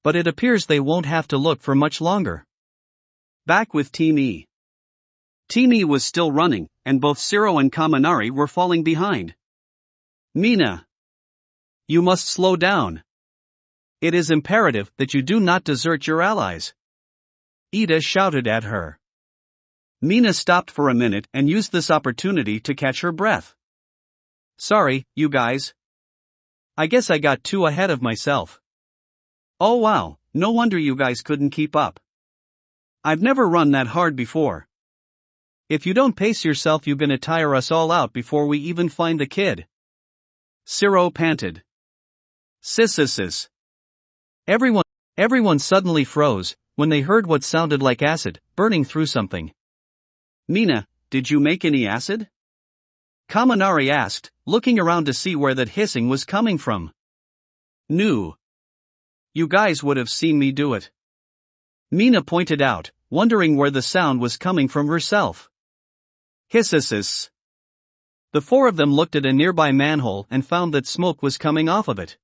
But it appears they won't have to look for much longer. Back with Team E. Team E was still running, and both Shiro and Kaminari were falling behind. Mina. You must slow down. It is imperative that you do not desert your allies. Ida shouted at her. Mina stopped for a minute and used this opportunity to catch her breath. Sorry, you guys. I guess I got too ahead of myself. Oh wow, no wonder you guys couldn't keep up. I've never run that hard before. If you don't pace yourself, you're gonna tire us all out before we even find the kid. Zero panted. Sis. Everyone suddenly froze when they heard what sounded like acid burning through something. Mina, did you make any acid? Kaminari asked, looking around to see where that hissing was coming from. No. You guys would have seen me do it. Mina pointed out, wondering where the sound was coming from herself. Hisses. The four of them looked at a nearby manhole and found that smoke was coming off of it.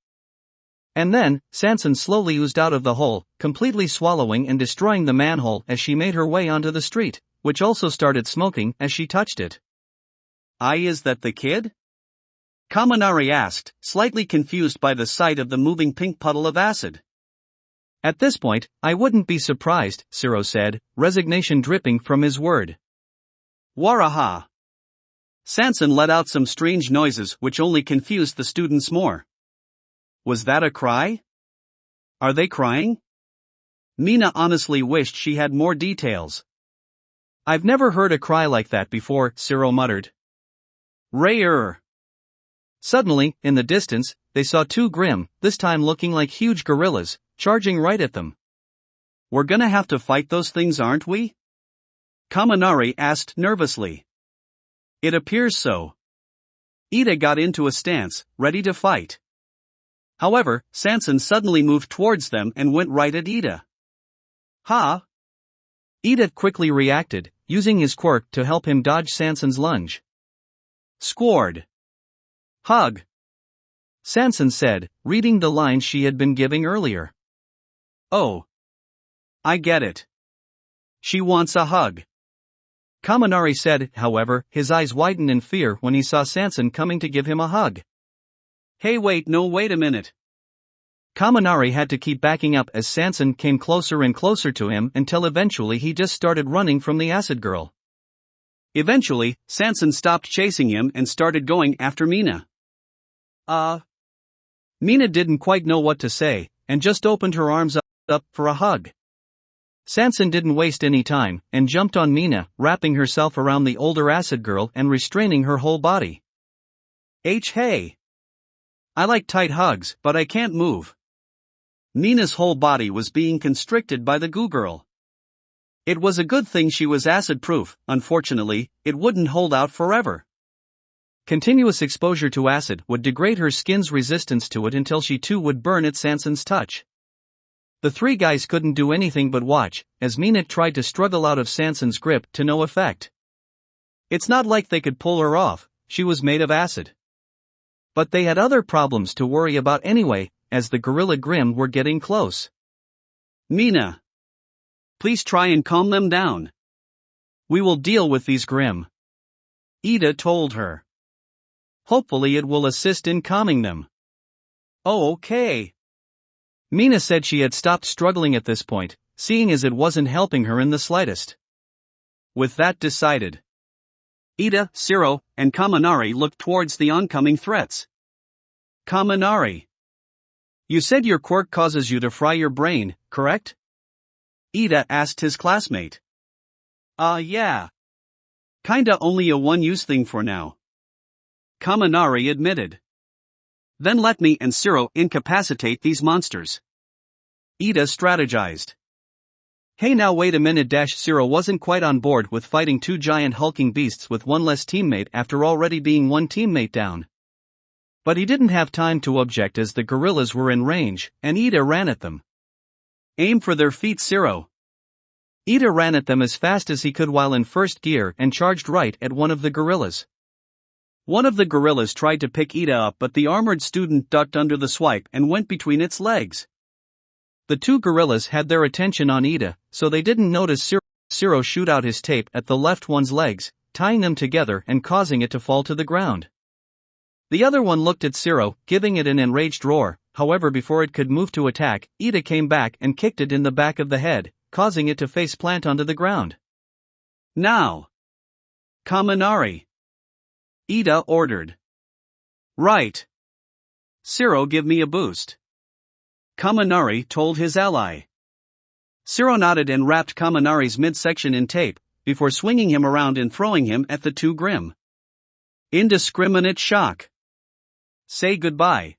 And then, Sanson slowly oozed out of the hole, completely swallowing and destroying the manhole as she made her way onto the street, which also started smoking as she touched it. Is that the kid? Kaminari asked, slightly confused by the sight of the moving pink puddle of acid. At this point, I wouldn't be surprised, Zero said, resignation dripping from his word. Waraha. Sanson let out some strange noises which only confused the students more. Was that a cry? Are they crying? Mina honestly wished she had more details. I've never heard a cry like that before, Zero muttered. Rare. Suddenly, in the distance, they saw two Grim, this time looking like huge gorillas, charging right at them. We're gonna have to fight those things, aren't we? Kaminari asked nervously. It appears so. Ida got into a stance, ready to fight. However, Sanson suddenly moved towards them and went right at Ida. Ha! Ida quickly reacted, using his quirk to help him dodge Sanson's lunge. Squared. Hug. Sanson said, reading the lines she had been giving earlier. Oh. I get it. She wants a hug. Kaminari said, however, his eyes widened in fear when he saw Sanson coming to give him a hug. Hey wait a minute. Kaminari had to keep backing up as Sanson came closer and closer to him until eventually he just started running from the acid girl. Eventually, Sanson stopped chasing him and started going after Mina. Mina didn't quite know what to say, and just opened her arms up for a hug. Sanson didn't waste any time, and jumped on Mina, wrapping herself around the older acid girl and restraining her whole body. Hey! I like tight hugs, but I can't move. Mina's whole body was being constricted by the goo girl. It was a good thing she was acid-proof, unfortunately, it wouldn't hold out forever. Continuous exposure to acid would degrade her skin's resistance to it until she too would burn at Sanson's touch. The three guys couldn't do anything but watch, as Mina tried to struggle out of Sanson's grip to no effect. It's not like they could pull her off, she was made of acid. But they had other problems to worry about anyway, as the Gorilla Grimm were getting close. Mina. Please try and calm them down. We will deal with these Grimm. Ida told her. Hopefully it will assist in calming them. Oh okay. Mina said she had stopped struggling at this point, seeing as it wasn't helping her in the slightest. With that decided, Ida, Zero, and Kaminari looked towards the oncoming threats. Kaminari. You said your quirk causes you to fry your brain, correct? Ida asked his classmate. Yeah. Kinda only a one-use thing for now. Kaminari admitted. Then let me and Zero incapacitate these monsters. Ida strategized. Hey now wait a minute. Zero wasn't quite on board with fighting two giant hulking beasts with one less teammate after already being one teammate down. But he didn't have time to object as the gorillas were in range, and Ida ran at them. Aim for their feet, Zero. Ida ran at them as fast as he could while in first gear and charged right at one of the gorillas. One of the gorillas tried to pick Ida up, but the armored student ducked under the swipe and went between its legs. The two gorillas had their attention on Ida, so they didn't notice Zero shoot out his tape at the left one's legs, tying them together and causing it to fall to the ground. The other one looked at Zero, giving it an enraged roar. However, before it could move to attack, Ida came back and kicked it in the back of the head, causing it to face plant onto the ground. Now! Kaminari! Ida ordered. Right. Siro, give me a boost. Kaminari told his ally. Siro nodded and wrapped Kaminari's midsection in tape, before swinging him around and throwing him at the two Grim. Indiscriminate shock. Say goodbye.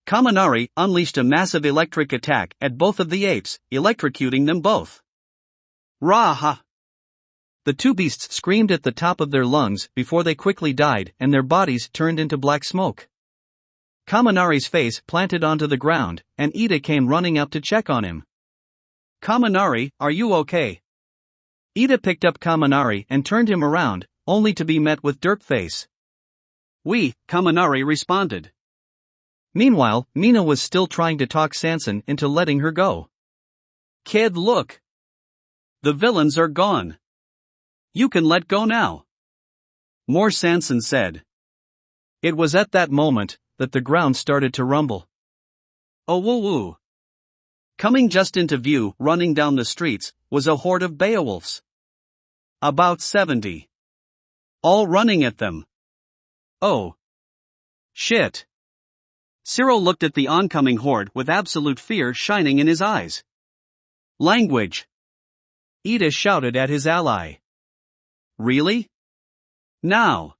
Kaminari unleashed a massive electric attack at both of the apes, electrocuting them both. Rah-ha! The two beasts screamed at the top of their lungs before they quickly died and their bodies turned into black smoke. Kaminari's face planted onto the ground, and Ida came running up to check on him. Kaminari, are you okay? Ida picked up Kaminari and turned him around, only to be met with dirt face. Oui, Kaminari responded. Meanwhile, Mina was still trying to talk Sanson into letting her go. Kid, look! The villains are gone. You can let go now. More, Sanson said. It was at that moment that the ground started to rumble. Oh woo woo. Coming just into view, running down the streets, was a horde of Beowulfs. About 70. All running at them. Oh. Shit. Siro looked at the oncoming horde with absolute fear shining in his eyes. Language. Ida shouted at his ally. Really? Now.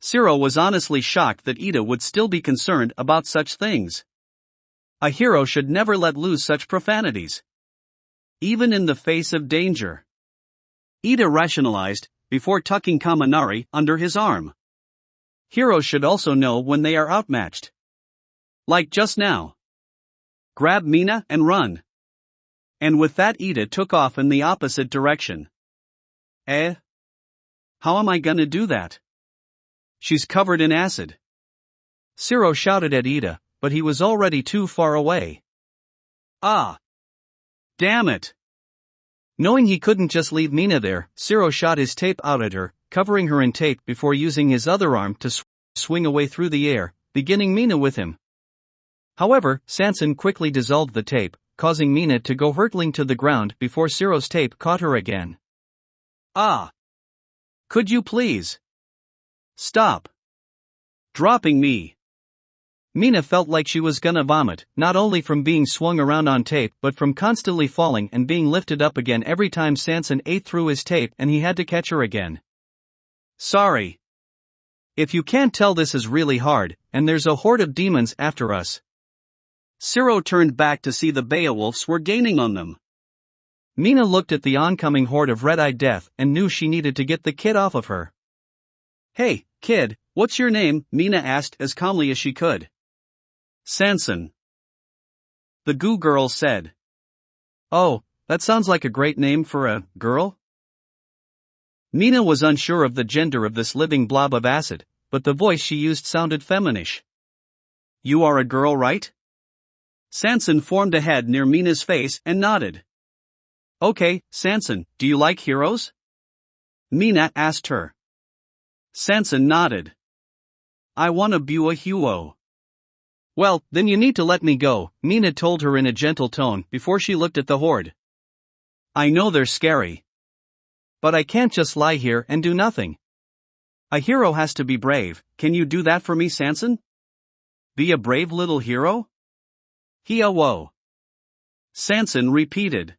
Siro was honestly shocked that Ida would still be concerned about such things. A hero should never let loose such profanities. Even in the face of danger. Ida rationalized, before tucking Kaminari under his arm. Heroes should also know when they are outmatched. Like just now. Grab Mina and run. And with that, Ida took off in the opposite direction. How am I gonna do that? She's covered in acid. Siro shouted at Ida, but he was already too far away. Ah! Damn it! Knowing he couldn't just leave Mina there, Siro shot his tape out at her, covering her in tape before using his other arm to swing away through the air, beginning Mina with him. However, Sanson quickly dissolved the tape, causing Mina to go hurtling to the ground before Siro's tape caught her again. Ah! Could you please? Stop! Dropping me! Mina felt like she was gonna vomit, not only from being swung around on tape but from constantly falling and being lifted up again every time Sanson ate through his tape and he had to catch her again. Sorry. If you can't tell, this is really hard, and there's a horde of demons after us. Siro turned back to see the Beowulfs were gaining on them. Mina looked at the oncoming horde of red-eyed death and knew she needed to get the kid off of her. Hey, kid, what's your name? Mina asked as calmly as she could. Sanson. The goo girl said. Oh, that sounds like a great name for a girl? Mina was unsure of the gender of this living blob of acid, but the voice she used sounded feminish. You are a girl, right? Sanson formed a head near Mina's face and nodded. Okay, Sanson, do you like heroes? Mina asked her. Sanson nodded. I wanna be a hero. Well, then you need to let me go, Mina told her in a gentle tone before she looked at the horde. I know they're scary. But I can't just lie here and do nothing. A hero has to be brave. Can you do that for me, Sanson? Be a brave little hero? Whoa. Sanson repeated.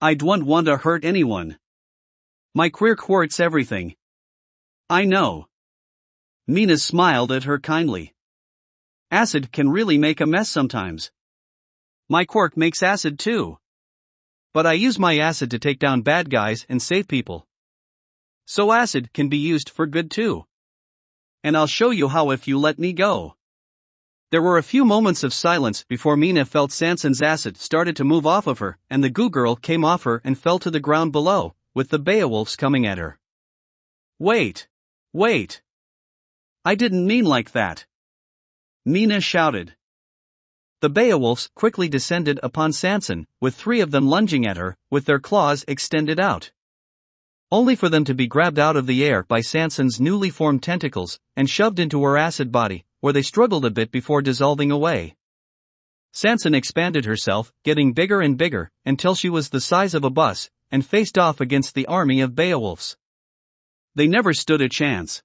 I don't want to hurt anyone. My quirk hurts everything. I know. Mina smiled at her kindly. Acid can really make a mess sometimes. My quirk makes acid too. But I use my acid to take down bad guys and save people. So acid can be used for good too. And I'll show you how if you let me go. There were a few moments of silence before Mina felt Sanson's acid started to move off of her, and the goo girl came off her and fell to the ground below, with the Beowulfs coming at her. Wait! I didn't mean like that! Mina shouted. The Beowulfs quickly descended upon Sanson, with 3 of them lunging at her, with their claws extended out. Only for them to be grabbed out of the air by Sanson's newly formed tentacles, and shoved into her acid body, where they struggled a bit before dissolving away. Sanson expanded herself, getting bigger and bigger, until she was the size of a bus, and faced off against the army of Beowulfs. They never stood a chance.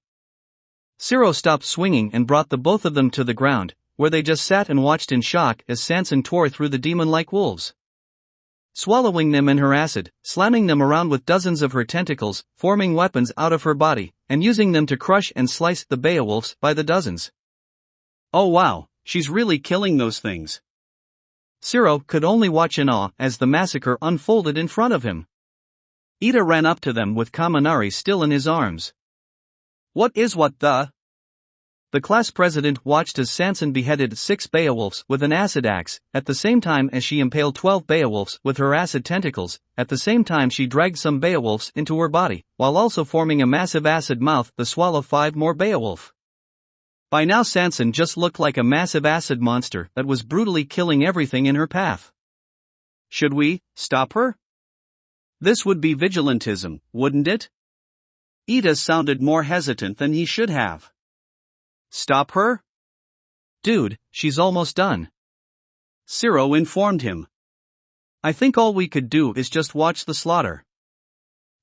Zero stopped swinging and brought the both of them to the ground, where they just sat and watched in shock as Sanson tore through the demon-like wolves, swallowing them in her acid, slamming them around with dozens of her tentacles, forming weapons out of her body, and using them to crush and slice the Beowulfs by the dozens. Oh wow, she's really killing those things. Zero could only watch in awe as the massacre unfolded in front of him. Ida ran up to them with Kaminari still in his arms. What the? The class president watched as Sanson beheaded 6 Beowulfs with an acid axe, at the same time as she impaled 12 Beowulfs with her acid tentacles. At the same time she dragged some Beowulfs into her body, while also forming a massive acid mouth to swallow 5 more Beowulf. By now Sanson just looked like a massive acid monster that was brutally killing everything in her path. Should we stop her? This would be vigilantism, wouldn't it? Ida sounded more hesitant than he should have. Stop her? Dude, she's almost done. Zero informed him. I think all we could do is just watch the slaughter.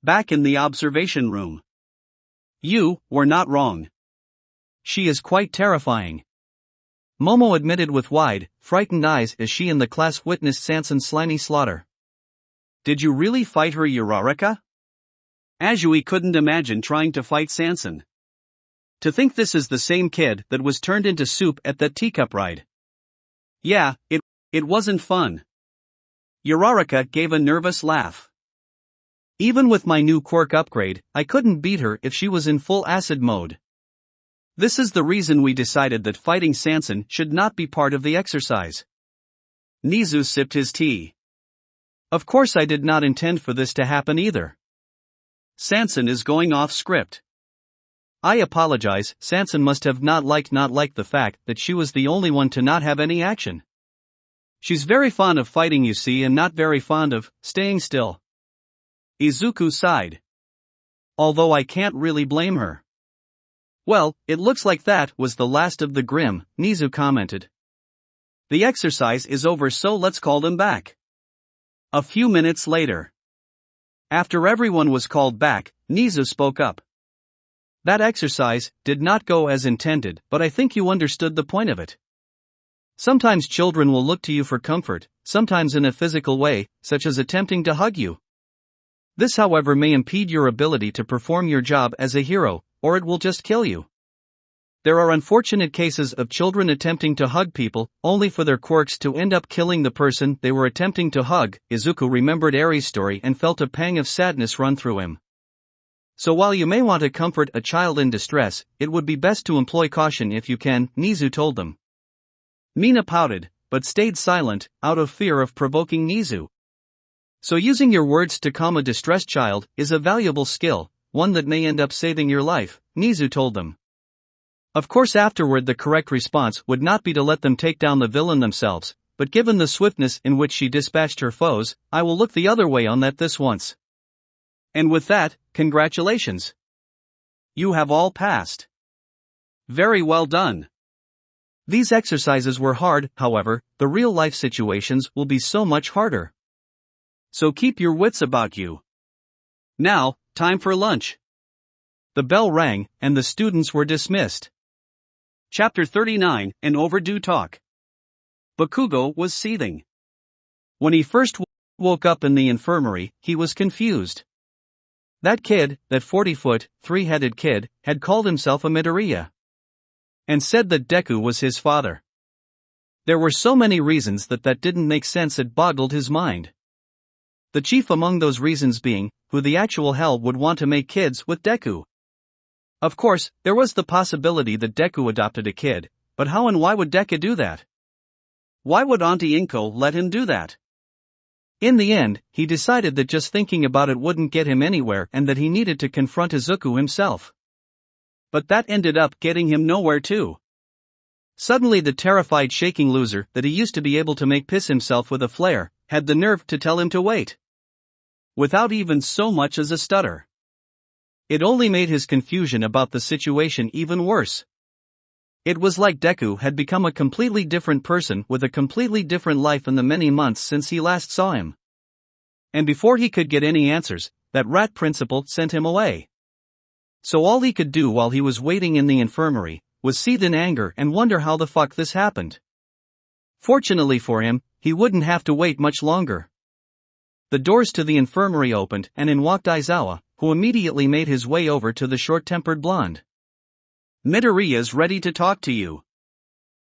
Back in the observation room. You were not wrong. She is quite terrifying. Momo admitted with wide, frightened eyes as she and the class witnessed Sanson's slimy slaughter. Did you really fight her, Uraraka? Azui couldn't imagine trying to fight Sanson. To think this is the same kid that was turned into soup at that teacup ride. Yeah, it wasn't fun. Uraraka gave a nervous laugh. Even with my new quirk upgrade, I couldn't beat her if she was in full acid mode. This is the reason we decided that fighting Sanson should not be part of the exercise. Nizu sipped his tea. Of course I did not intend for this to happen either. Sanson is going off script. I apologize, Sanson must have not liked the fact that she was the only one to not have any action. She's very fond of fighting, you see, and not very fond of staying still. Izuku sighed. Although I can't really blame her. Well, it looks like that was the last of the Grim, Nizu commented. The exercise is over, so let's call them back. A few minutes later. After everyone was called back, Nizu spoke up. That exercise did not go as intended, but I think you understood the point of it. Sometimes children will look to you for comfort, sometimes in a physical way, such as attempting to hug you. This, however, may impede your ability to perform your job as a hero, or it will just kill you. There are unfortunate cases of children attempting to hug people, only for their quirks to end up killing the person they were attempting to hug. Izuku remembered Eri's story and felt a pang of sadness run through him. So while you may want to comfort a child in distress, it would be best to employ caution if you can, Nizu told them. Mina pouted, but stayed silent, out of fear of provoking Nizu. So using your words to calm a distressed child is a valuable skill, one that may end up saving your life, Nizu told them. Of course afterward the correct response would not be to let them take down the villain themselves, but given the swiftness in which she dispatched her foes, I will look the other way on that this once. And with that, congratulations. You have all passed. Very well done. These exercises were hard, however, the real-life situations will be so much harder. So keep your wits about you. Now, time for lunch. The bell rang, and the students were dismissed. Chapter 39, An Overdue Talk. Bakugo was seething. When he first woke up in the infirmary, he was confused. That kid, that 40-foot, 3-headed kid, had called himself a Midoriya. And said that Deku was his father. There were so many reasons that didn't make sense, it boggled his mind. The chief among those reasons being, who the actual hell would want to make kids with Deku? Of course, there was the possibility that Deku adopted a kid, but how and why would Deku do that? Why would Auntie Inko let him do that? In the end, he decided that just thinking about it wouldn't get him anywhere and that he needed to confront Izuku himself. But that ended up getting him nowhere too. Suddenly the terrified shaking loser that he used to be able to make piss himself with a flare, had the nerve to tell him to wait. Without even so much as a stutter. It only made his confusion about the situation even worse. It was like Deku had become a completely different person with a completely different life in the many months since he last saw him. And before he could get any answers, that rat principal sent him away. So all he could do while he was waiting in the infirmary was seethe in anger and wonder how the fuck this happened. Fortunately for him, he wouldn't have to wait much longer. The doors to the infirmary opened and in walked Aizawa, who immediately made his way over to the short-tempered blonde. Midoriya's ready to talk to you.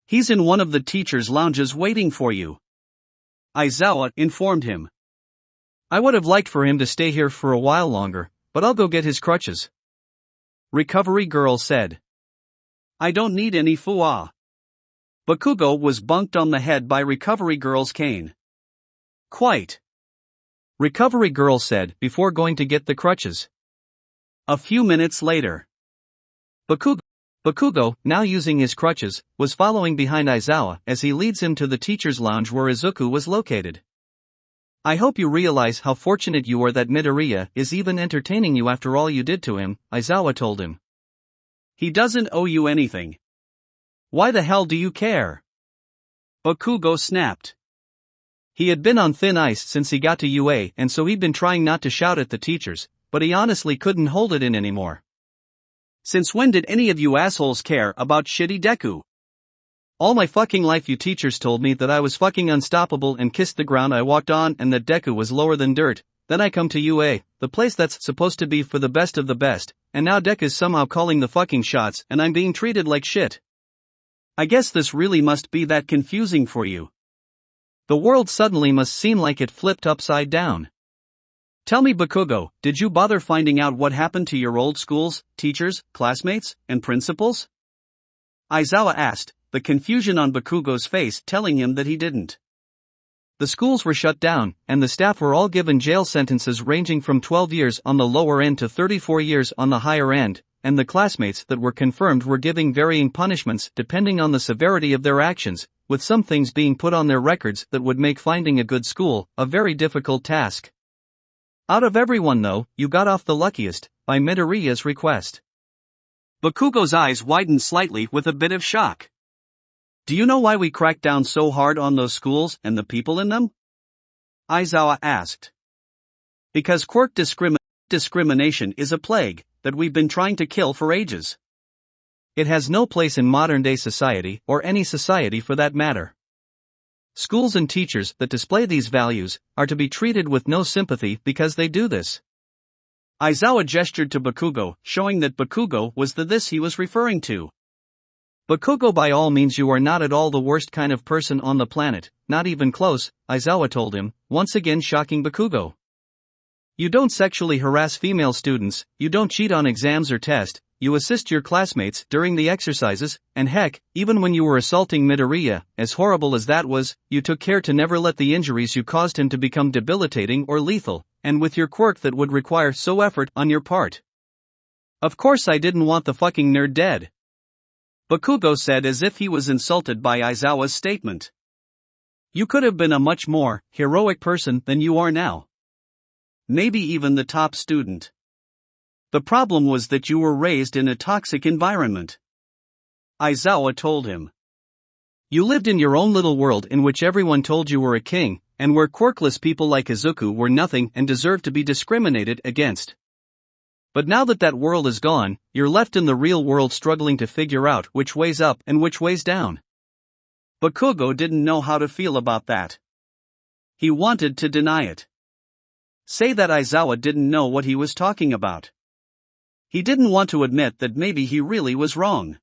He's in one of the teachers' lounges waiting for you, Aizawa informed him. I would have liked for him to stay here for a while longer, but I'll go get his crutches, Recovery Girl said. I don't need any fuwa. Bakugo was bunked on the head by Recovery Girl's cane. Quite, Recovery Girl said before going to get the crutches. A few minutes later, Bakugo, now using his crutches, was following behind Aizawa as he leads him to the teacher's lounge where Izuku was located. I hope you realize how fortunate you are that Midoriya is even entertaining you after all you did to him, Aizawa told him. He doesn't owe you anything. Why the hell do you care? Bakugo snapped. He had been on thin ice since he got to UA and so he'd been trying not to shout at the teachers, but he honestly couldn't hold it in anymore. Since when did any of you assholes care about shitty Deku? All my fucking life you teachers told me that I was fucking unstoppable and kissed the ground I walked on and that Deku was lower than dirt. Then I come to UA, the place that's supposed to be for the best of the best, and now Deku's somehow calling the fucking shots and I'm being treated like shit. I guess this really must be that confusing for you. The world suddenly must seem like it flipped upside down. Tell me Bakugo, did you bother finding out what happened to your old schools, teachers, classmates, and principals? Aizawa asked, the confusion on Bakugo's face telling him that he didn't. The schools were shut down, and the staff were all given jail sentences ranging from 12 years on the lower end to 34 years on the higher end, and the classmates that were confirmed were giving varying punishments depending on the severity of their actions, with some things being put on their records that would make finding a good school a very difficult task. Out of everyone though, you got off the luckiest, by Midoriya's request. Bakugo's eyes widened slightly with a bit of shock. Do you know why we cracked down so hard on those schools and the people in them? Aizawa asked. Because quirk discrimination is a plague that we've been trying to kill for ages. It has no place in modern-day society, or any society for that matter. Schools and teachers that display these values are to be treated with no sympathy because they do this. Aizawa gestured to Bakugo, showing that Bakugo was the this he was referring to. Bakugo, by all means you are not at all the worst kind of person on the planet, not even close, Aizawa told him, once again shocking Bakugo. You don't sexually harass female students, you don't cheat on exams or tests, you assist your classmates during the exercises, and heck, even when you were assaulting Midoriya, as horrible as that was, you took care to never let the injuries you caused him to become debilitating or lethal, and with your quirk that would require so effort on your part. Of course I didn't want the fucking nerd dead, Bakugo said as if he was insulted by Aizawa's statement. You could have been a much more heroic person than you are now. Maybe even the top student. The problem was that you were raised in a toxic environment, Aizawa told him. You lived in your own little world in which everyone told you were a king, and where quirkless people like Izuku were nothing and deserved to be discriminated against. But now that that world is gone, you're left in the real world struggling to figure out which way's up and which way's down. Bakugo didn't know how to feel about that. He wanted to deny it. Say that Aizawa didn't know what he was talking about. He didn't want to admit that maybe he really was wrong.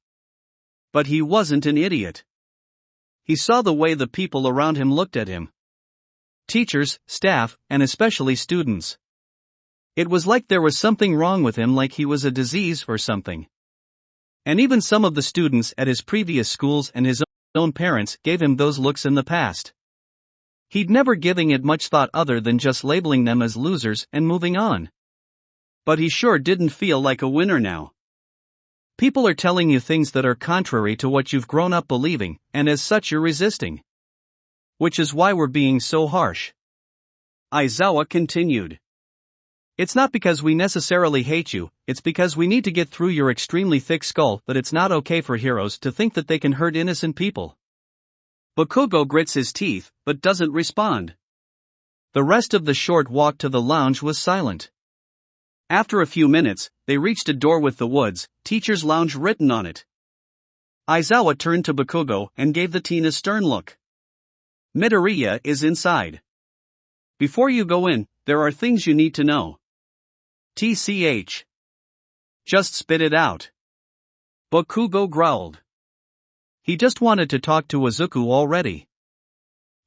But he wasn't an idiot. He saw the way the people around him looked at him. Teachers, staff, and especially students. It was like there was something wrong with him, like he was a disease or something. And even some of the students at his previous schools and his own parents gave him those looks in the past. He'd never given it much thought other than just labeling them as losers and moving on. But he sure didn't feel like a winner now. People are telling you things that are contrary to what you've grown up believing, and as such you're resisting. Which is why we're being so harsh. Aizawa continued. It's not because we necessarily hate you, it's because we need to get through your extremely thick skull that it's not okay for heroes to think that they can hurt innocent people. Bakugo grits his teeth, but doesn't respond. The rest of the short walk to the lounge was silent. After a few minutes, they reached a door with the Woods Teacher's Lounge written on it. Aizawa turned to Bakugo and gave the teen a stern look. Midoriya is inside. Before you go in, there are things you need to know. TCH. Just spit it out. Bakugo growled. He just wanted to talk to Izuku already.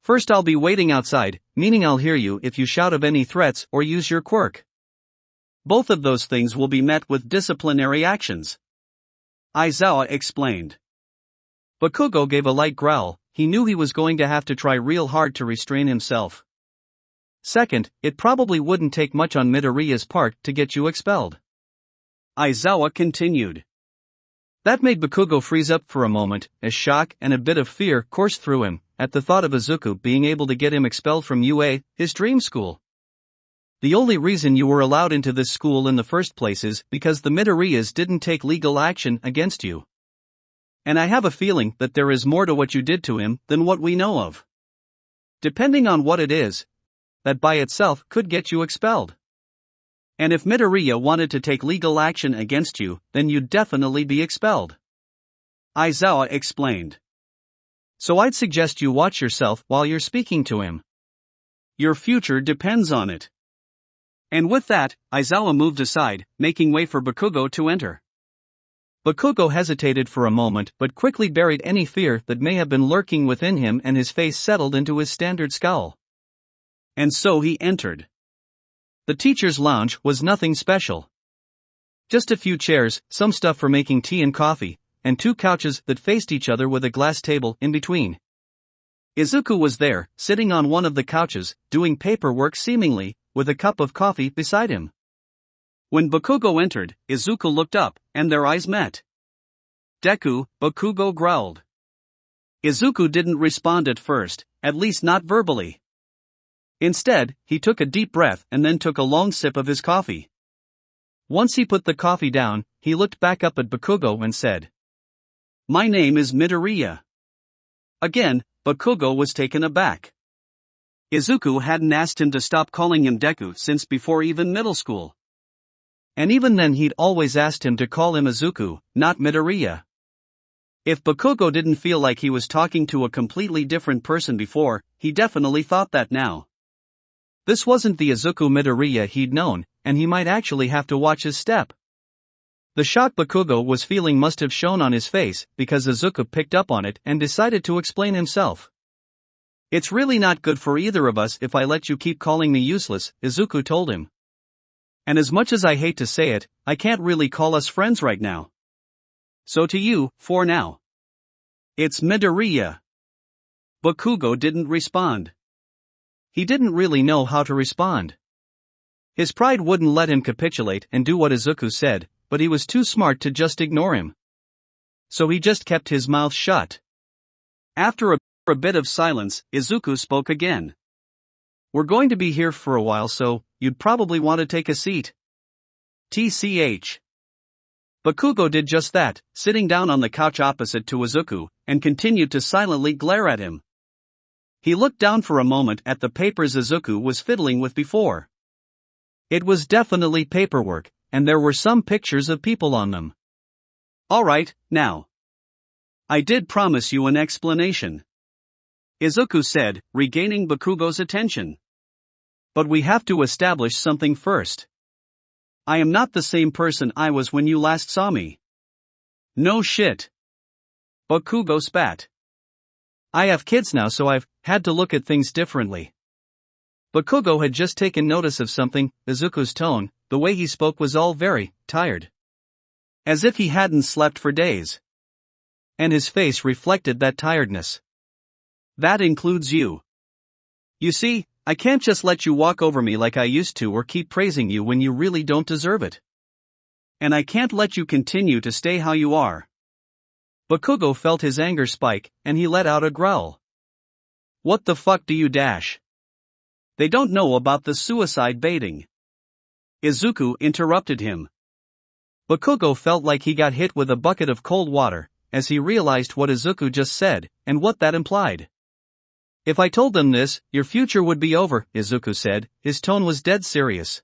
First, I'll be waiting outside, meaning I'll hear you if you shout of any threats or use your quirk. Both of those things will be met with disciplinary actions. Aizawa explained. Bakugo gave a light growl. He knew he was going to have to try real hard to restrain himself. Second, it probably wouldn't take much on Midoriya's part to get you expelled. Aizawa continued. That made Bakugo freeze up for a moment, as shock and a bit of fear coursed through him, at the thought of Izuku being able to get him expelled from UA, his dream school. The only reason you were allowed into this school in the first place is because the Midoriyas didn't take legal action against you. And I have a feeling that there is more to what you did to him than what we know of. Depending on what it is, that by itself could get you expelled. And if Midoriya wanted to take legal action against you, then you'd definitely be expelled. Aizawa explained. So I'd suggest you watch yourself while you're speaking to him. Your future depends on it. And with that, Aizawa moved aside, making way for Bakugo to enter. Bakugo hesitated for a moment but quickly buried any fear that may have been lurking within him and his face settled into his standard scowl. And so he entered. The teacher's lounge was nothing special. Just a few chairs, some stuff for making tea and coffee, and two couches that faced each other with a glass table in between. Izuku was there, sitting on one of the couches, doing paperwork seemingly, with a cup of coffee beside him. When Bakugo entered, Izuku looked up, and their eyes met. Deku, Bakugo growled. Izuku didn't respond at first, at least not verbally. Instead, he took a deep breath and then took a long sip of his coffee. Once he put the coffee down, he looked back up at Bakugo and said, "My name is Midoriya." Again, Bakugo was taken aback. Izuku hadn't asked him to stop calling him Deku since before even middle school. And even then he'd always asked him to call him Izuku, not Midoriya. If Bakugo didn't feel like he was talking to a completely different person before, he definitely thought that now. This wasn't the Izuku Midoriya he'd known, and he might actually have to watch his step. The shock Bakugo was feeling must have shown on his face because Izuku picked up on it and decided to explain himself. "It's really not good for either of us if I let you keep calling me useless," Izuku told him. "And as much as I hate to say it, I can't really call us friends right now. So to you, for now. It's Midoriya." Bakugo didn't respond. He didn't really know how to respond. His pride wouldn't let him capitulate and do what Izuku said, but he was too smart to just ignore him. So he just kept his mouth shut. After a bit of silence, Izuku spoke again. "We're going to be here for a while, so you'd probably want to take a seat." TCH. Bakugo did just that, sitting down on the couch opposite to Izuku, and continued to silently glare at him. He looked down for a moment at the papers Izuku was fiddling with before. It was definitely paperwork, and there were some pictures of people on them. "Alright, now. I did promise you an explanation," Izuku said, regaining Bakugo's attention. "But we have to establish something first. I am not the same person I was when you last saw me." "No shit." Bakugo spat. "I have kids now, so I've had to look at things differently." Bakugo had just taken notice of something. Izuku's tone, the way he spoke, was all very tired. As if he hadn't slept for days. And his face reflected that tiredness. "That includes you. You see, I can't just let you walk over me like I used to or keep praising you when you really don't deserve it. And I can't let you continue to stay how you are." Bakugo felt his anger spike, and he let out a growl. "What the fuck do you dash? They don't know about the suicide baiting." Izuku interrupted him. Bakugo felt like he got hit with a bucket of cold water, as he realized what Izuku just said, and what that implied. "If I told them this, your future would be over," Izuku said. His tone was dead serious.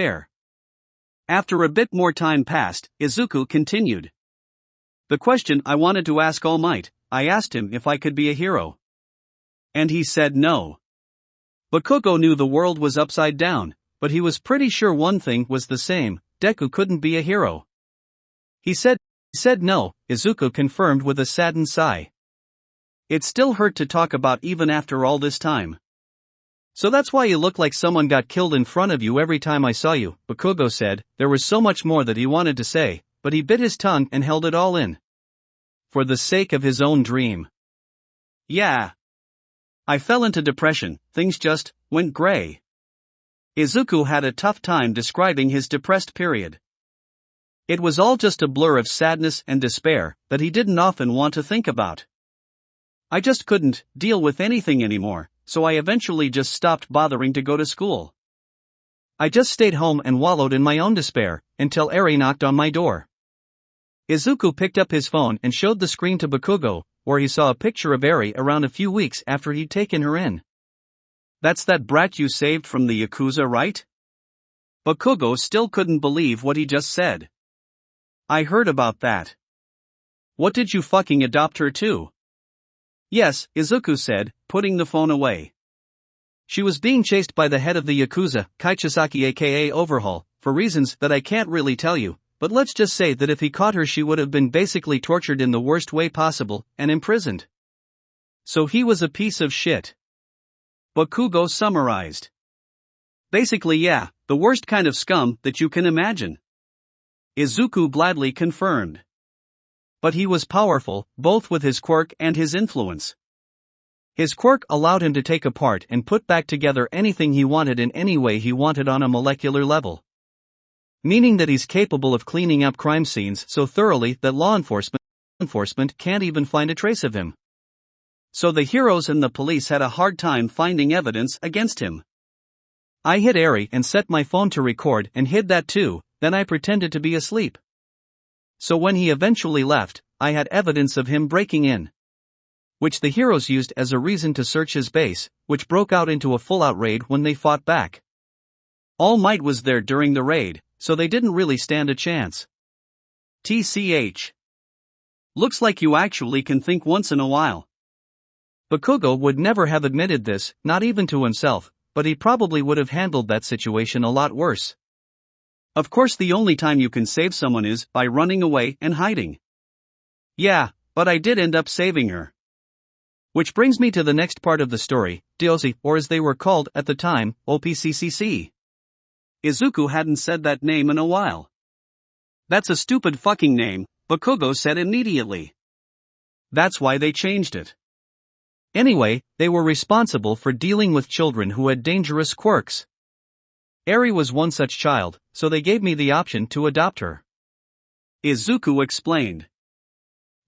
chair. After a bit more time passed, Izuku continued. The question I wanted to ask All Might, I asked him if I could be a hero. And he said no. Bakugo knew the world was upside down, but he was pretty sure one thing was the same: Deku couldn't be a hero. He said no, Izuku confirmed with a saddened sigh. It still hurt to talk about even after all this time. So that's why you look like someone got killed in front of you every time I saw you, Bakugo said. There was so much more that he wanted to say, but he bit his tongue and held it all in. For the sake of his own dream. Yeah. I fell into depression, things just went gray. Izuku had a tough time describing his depressed period. It was all just a blur of sadness and despair that he didn't often want to think about. I just couldn't deal with anything anymore, so I eventually just stopped bothering to go to school. I just stayed home and wallowed in my own despair, until Eri knocked on my door. Izuku picked up his phone and showed the screen to Bakugo, where he saw a picture of Eri around a few weeks after he'd taken her in. "That's that brat you saved from the Yakuza, right?" Bakugo still couldn't believe what he just said. "I heard about that. What did you fucking adopt her to?" "Yes," Izuku said, putting the phone away. "She was being chased by the head of the Yakuza, Kaichisaki aka Overhaul, for reasons that I can't really tell you, but let's just say that if he caught her she would have been basically tortured in the worst way possible, and imprisoned. So he was a piece of shit." Bakugo summarized. "Basically yeah, the worst kind of scum that you can imagine." Izuku gladly confirmed. "But he was powerful, both with his quirk and his influence. His quirk allowed him to take apart and put back together anything he wanted in any way he wanted on a molecular level. Meaning that he's capable of cleaning up crime scenes so thoroughly that law enforcement can't even find a trace of him. So the heroes and the police had a hard time finding evidence against him. I hit Eri and set my phone to record and hid that too, then I pretended to be asleep. So when he eventually left, I had evidence of him breaking in, which the heroes used as a reason to search his base, which broke out into a full-out raid when they fought back. All Might was there during the raid, so they didn't really stand a chance. TCH. Looks like you actually can think once in a while." Bakugo would never have admitted this, not even to himself, but he probably would have handled that situation a lot worse. Of course the only time you can save someone is by running away and hiding. "Yeah, but I did end up saving her." Which brings me to the next part of the story, Diosi, or as they were called at the time, OPCCC. Izuku hadn't said that name in a while. "That's a stupid fucking name," Bakugo said immediately. "That's why they changed it." Anyway, they were responsible for dealing with children who had dangerous quirks. Eri was one such child, so they gave me the option to adopt her. Izuku explained.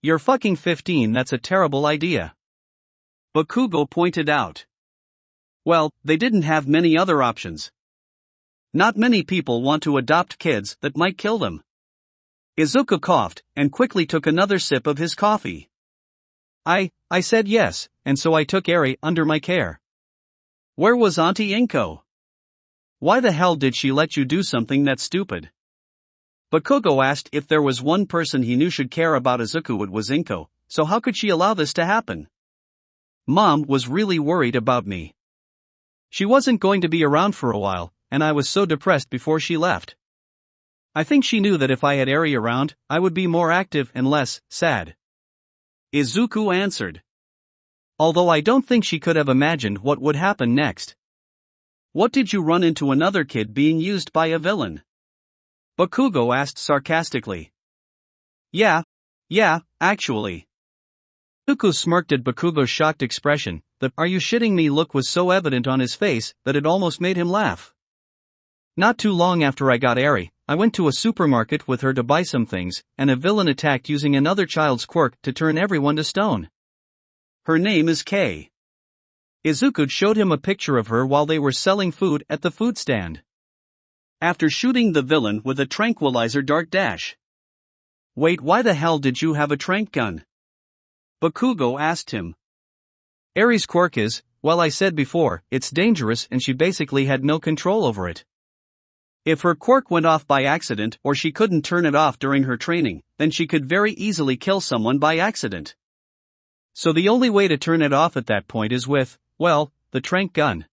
"You're fucking 15, that's a terrible idea," Bakugo pointed out. "Well, they didn't have many other options. Not many people want to adopt kids that might kill them." Izuku coughed, and quickly took another sip of his coffee. I said yes, and so I took Eri under my care." "Where was Auntie Inko? Why the hell did she let you do something that stupid?" Bakugo asked if there was one person he knew should care about Izuku, it was Inko, so how could she allow this to happen? "Mom was really worried about me. She wasn't going to be around for a while, and I was so depressed before she left. I think she knew that if I had Eri around, I would be more active and less sad," Izuku answered. "Although I don't think she could have imagined what would happen next." "What did you run into another kid being used by a villain?" Bakugo asked sarcastically. Yeah, actually." Izuku smirked at Bakugo's shocked expression. The "are you shitting me" look was so evident on his face that it almost made him laugh. "Not too long after I got Eri, I went to a supermarket with her to buy some things, and a villain attacked using another child's quirk to turn everyone to stone. Her name is Kei." Izuku showed him a picture of her while they were selling food at the food stand. "After shooting the villain with a tranquilizer dart dash." "Wait, why the hell did you have a tranq gun?" Bakugo asked him. "Eri's quirk is, well, I said before, it's dangerous and she basically had no control over it. If her quirk went off by accident or she couldn't turn it off during her training, then she could very easily kill someone by accident. So the only way to turn it off at that point is with, well, the tranq gun."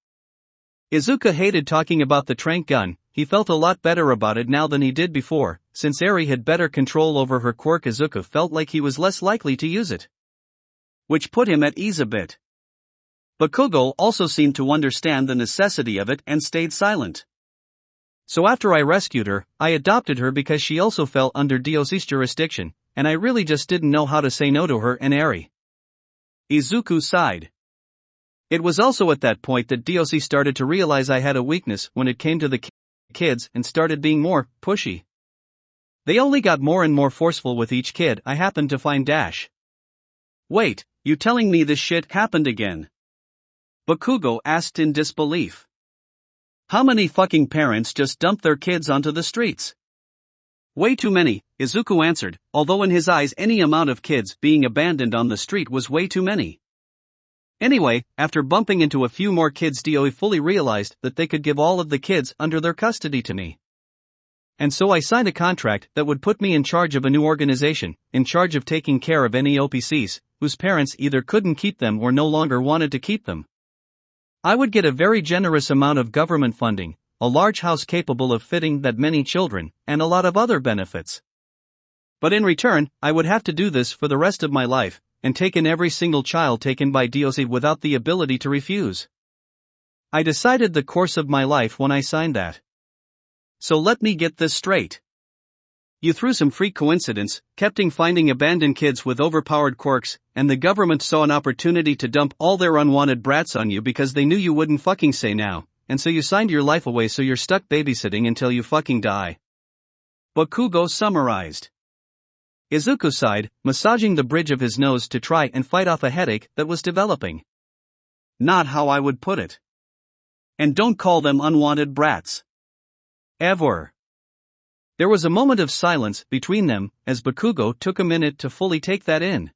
Izuku hated talking about the tranq gun. He felt a lot better about it now than he did before, since Eri had better control over her quirk. Izuku felt like he was less likely to use it, which put him at ease a bit. Bakugo also seemed to understand the necessity of it and stayed silent. "So after I rescued her, I adopted her because she also fell under Diosi's jurisdiction, and I really just didn't know how to say no to her and Eri." Izuku sighed. It was also at that point that DOC started to realize I had a weakness when it came to the kids and started being more pushy. They only got more and more forceful with each kid I happened to find. Wait, you telling me this shit happened again? Bakugo asked in disbelief. How many fucking parents just dump their kids onto the streets? Way too many, Izuku answered, although in his eyes any amount of kids being abandoned on the street was way too many. Anyway, after bumping into a few more kids, DOE fully realized that they could give all of the kids under their custody to me. And so I signed a contract that would put me in charge of a new organization, in charge of taking care of any OPCs, whose parents either couldn't keep them or no longer wanted to keep them. I would get a very generous amount of government funding, a large house capable of fitting that many children, and a lot of other benefits. But in return, I would have to do this for the rest of my life, and take in every single child taken by DOC without the ability to refuse. I decided the course of my life when I signed that. So let me get this straight. You through some freak coincidence, kept finding abandoned kids with overpowered quirks, and the government saw an opportunity to dump all their unwanted brats on you because they knew you wouldn't fucking say no, and so you signed your life away so you're stuck babysitting until you fucking die. Bakugo summarized. Izuku sighed, massaging the bridge of his nose to try and fight off a headache that was developing. Not how I would put it. And don't call them unwanted brats. Ever. There was a moment of silence between them, as Bakugo took a minute to fully take that in.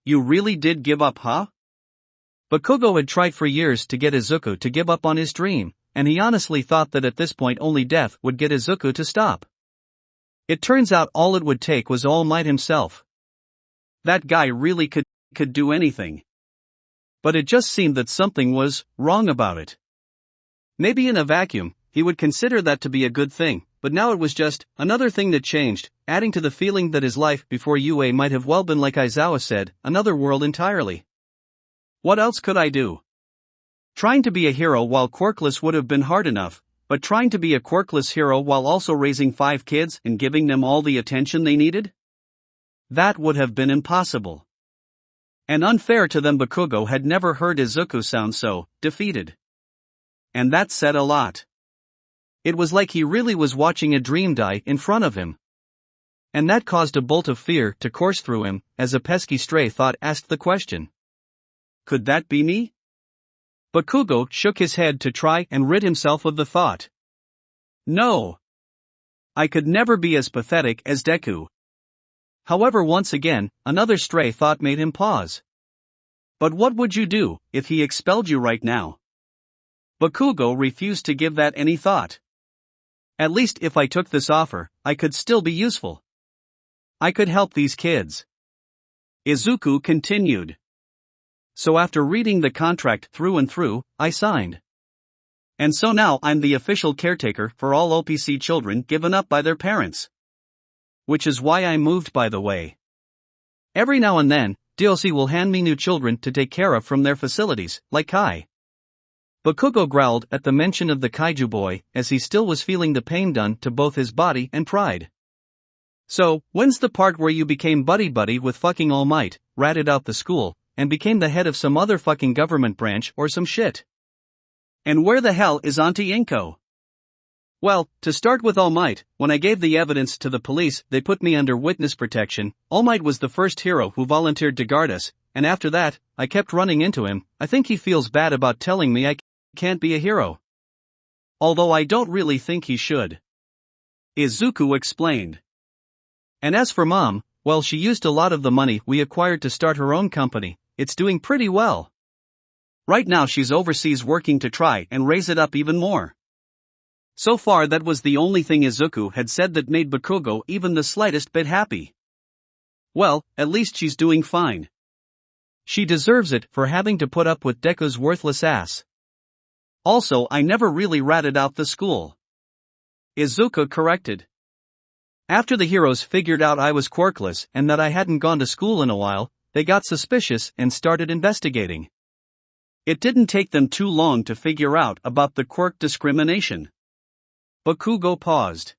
You really did give up, huh? Bakugo had tried for years to get Izuku to give up on his dream, and he honestly thought that at this point only death would get Izuku to stop. It turns out all it would take was All Might himself. That guy really could do anything. But it just seemed that something was wrong about it. Maybe in a vacuum, he would consider that to be a good thing, but now it was just another thing that changed, adding to the feeling that his life before UA might have well been, like Aizawa said, another world entirely. What else could I do? Trying to be a hero while quirkless would have been hard enough, but trying to be a quirkless hero while also raising 5 kids and giving them all the attention they needed? That would have been impossible. And unfair to them. Bakugo had never heard Izuku sound so defeated. And that said a lot. It was like he really was watching a dream die in front of him. And that caused a bolt of fear to course through him, as a pesky stray thought asked the question. Could that be me? Bakugo shook his head to try and rid himself of the thought. No. I could never be as pathetic as Deku. However, once again, another stray thought made him pause. But what would you do if he expelled you right now? Bakugo refused to give that any thought. At least if I took this offer, I could still be useful. I could help these kids. Izuku continued. So after reading the contract through and through, I signed. And so now I'm the official caretaker for all OPC children given up by their parents. Which is why I moved, by the way. Every now and then, DLC will hand me new children to take care of from their facilities, like Kai. Bakugo growled at the mention of the kaiju boy, as he still was feeling the pain done to both his body and pride. So, when's the part where you became buddy-buddy with fucking All Might, ratted out the school, and became the head of some other fucking government branch or some shit? And where the hell is Auntie Inko? Well, to start with All Might, when I gave the evidence to the police, they put me under witness protection. All Might was the first hero who volunteered to guard us, and after that, I kept running into him. I think he feels bad about telling me I can't be a hero. Although I don't really think he should. Izuku explained. And as for Mom, well, she used a lot of the money we acquired to start her own company. It's doing pretty well. Right now she's overseas working to try and raise it up even more. So far that was the only thing Izuku had said that made Bakugo even the slightest bit happy. Well, at least she's doing fine. She deserves it for having to put up with Deku's worthless ass. Also, I never really ratted out the school. Izuku corrected. After the heroes figured out I was quirkless and that I hadn't gone to school in a while, they got suspicious and started investigating. It didn't take them too long to figure out about the quirk discrimination. Bakugo paused.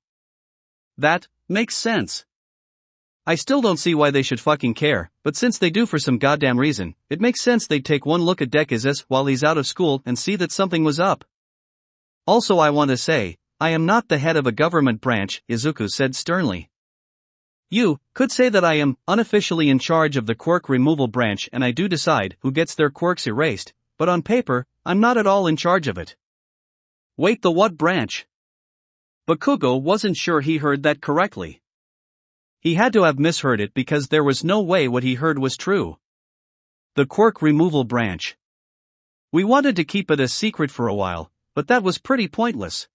That makes sense. I still don't see why they should fucking care, but since they do for some goddamn reason, it makes sense they'd take one look at Deku while he's out of school and see that something was up. Also, I want to say, I am not the head of a government branch, Izuku said sternly. You could say that I am unofficially in charge of the quirk removal branch and I do decide who gets their quirks erased, but on paper, I'm not at all in charge of it. Wait, the what branch? Bakugo wasn't sure he heard that correctly. He had to have misheard it because there was no way what he heard was true. The quirk removal branch. We wanted to keep it a secret for a while, but that was pretty pointless.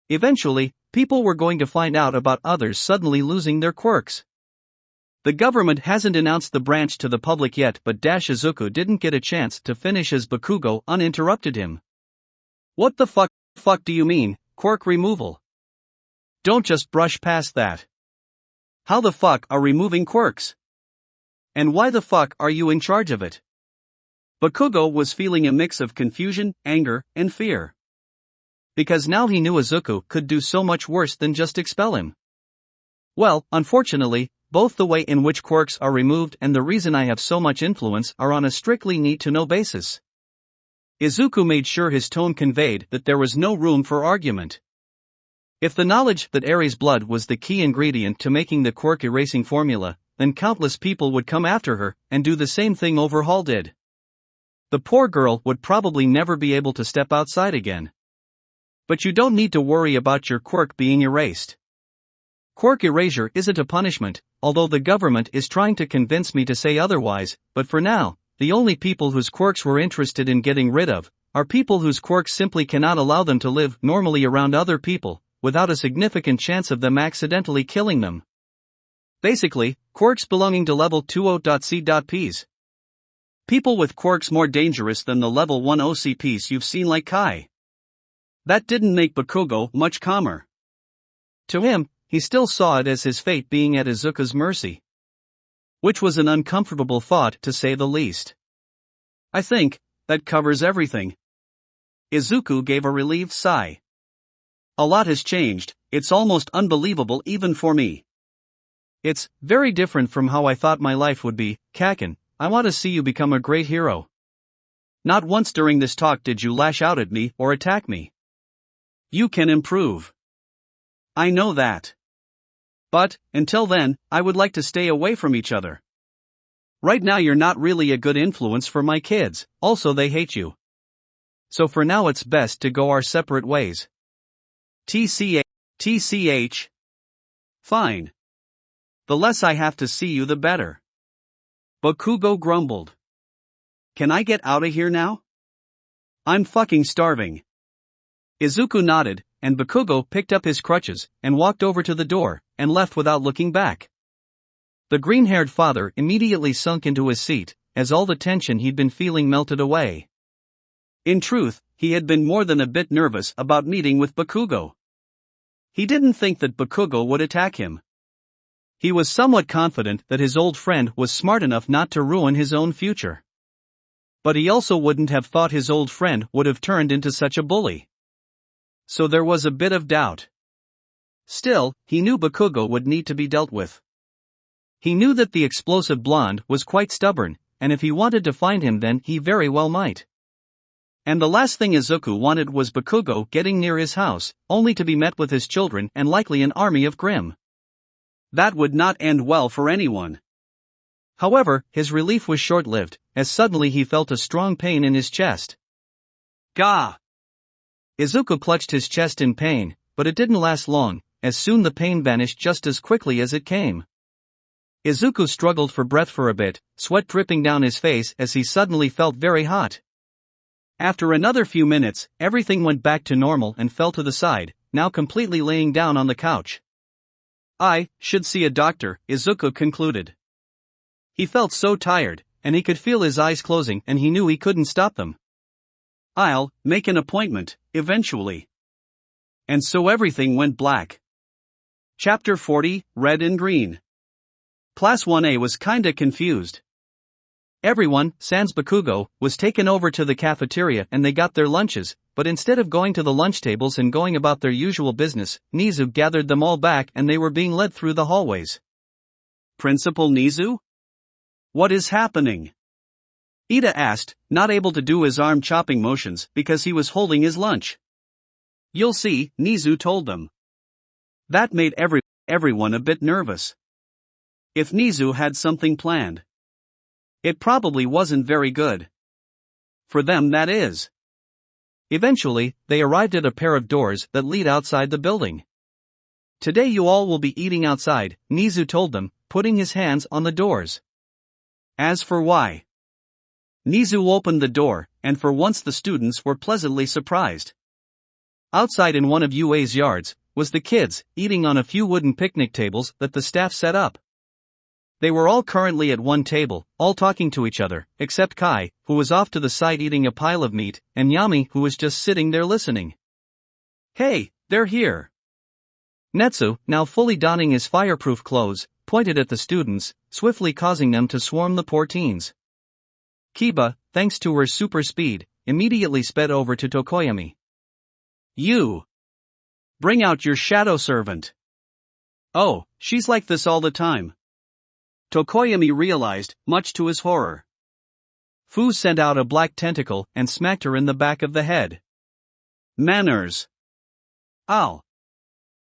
Eventually, people were going to find out about others suddenly losing their quirks. The government hasn't announced the branch to the public yet, but Izuku didn't get a chance to finish as Bakugo uninterrupted him. What the fuck do you mean, quirk removal? Don't just brush past that. How the fuck are removing quirks? And why the fuck are you in charge of it? Bakugo was feeling a mix of confusion, anger, and fear. Because now he knew Izuku could do so much worse than just expel him. Well, unfortunately, both the way in which quirks are removed and the reason I have so much influence are on a strictly need-to-know basis. Izuku made sure his tone conveyed that there was no room for argument. If the knowledge that Aries' blood was the key ingredient to making the quirk erasing formula, then countless people would come after her and do the same thing Overhaul did. The poor girl would probably never be able to step outside again. But you don't need to worry about your quirk being erased. Quirk erasure isn't a punishment, although the government is trying to convince me to say otherwise, but for now, the only people whose quirks we're interested in getting rid of are people whose quirks simply cannot allow them to live normally around other people, without a significant chance of them accidentally killing them. Basically, quirks belonging to level 20.c.ps. People with quirks more dangerous than the level 1 OCPs you've seen like Kai. That didn't make Bakugo much calmer. To him, he still saw it as his fate being at Izuku's mercy. Which was an uncomfortable thought to say the least. I think that covers everything. Izuku gave a relieved sigh. A lot has changed, it's almost unbelievable even for me. It's very different from how I thought my life would be, Kaken. I want to see you become a great hero. Not once during this talk did you lash out at me or attack me. You can improve. I know that. But, until then, I would like to stay away from each other. Right now you're not really a good influence for my kids, also they hate you. So for now it's best to go our separate ways. TCH. Fine. The less I have to see you the better. Bakugo grumbled. Can I get out of here now? I'm fucking starving. Izuku nodded, and Bakugo picked up his crutches and walked over to the door and left without looking back. The green-haired father immediately sunk into his seat, as all the tension he'd been feeling melted away. In truth, he had been more than a bit nervous about meeting with Bakugo. He didn't think that Bakugo would attack him. He was somewhat confident that his old friend was smart enough not to ruin his own future. But he also wouldn't have thought his old friend would have turned into such a bully. So there was a bit of doubt. Still, he knew Bakugo would need to be dealt with. He knew that the explosive blonde was quite stubborn, and if he wanted to find him then he very well might. And the last thing Izuku wanted was Bakugo getting near his house, only to be met with his children and likely an army of Grimm. That would not end well for anyone. However, his relief was short-lived, as suddenly he felt a strong pain in his chest. Gah! Izuku clutched his chest in pain, but it didn't last long, as soon the pain vanished just as quickly as it came. Izuku struggled for breath for a bit, sweat dripping down his face as he suddenly felt very hot. After another few minutes, everything went back to normal and fell to the side, now completely laying down on the couch. I should see a doctor, Izuku concluded. He felt so tired, and he could feel his eyes closing and he knew he couldn't stop them. I'll make an appointment, eventually. And so everything went black. Chapter 40, Red and Green. Class 1A was kinda confused. Everyone, sans Bakugo, was taken over to the cafeteria and they got their lunches, but instead of going to the lunch tables and going about their usual business, Nizu gathered them all back and they were being led through the hallways. Principal Nizu? What is happening? Ida asked, not able to do his arm chopping motions because he was holding his lunch. You'll see, Nizu told them. That made everyone a bit nervous. If Nizu had something planned, it probably wasn't very good. For them, that is. Eventually, they arrived at a pair of doors that lead outside the building. Today you all will be eating outside, Nizu told them, putting his hands on the doors. As for why? Nizu opened the door, and for once the students were pleasantly surprised. Outside in one of UA's yards, was the kids, eating on a few wooden picnic tables that the staff set up. They were all currently at one table, all talking to each other, except Kai, who was off to the side eating a pile of meat, and Yami, who was just sitting there listening. Hey, they're here. Natsu, now fully donning his fireproof clothes, pointed at the students, swiftly causing them to swarm the poor teens. Keba, thanks to her super speed, immediately sped over to Tokoyami. You! Bring out your shadow servant. Oh, she's like this all the time. Tokoyami realized, much to his horror. Fu sent out a black tentacle and smacked her in the back of the head. Manners. Ow.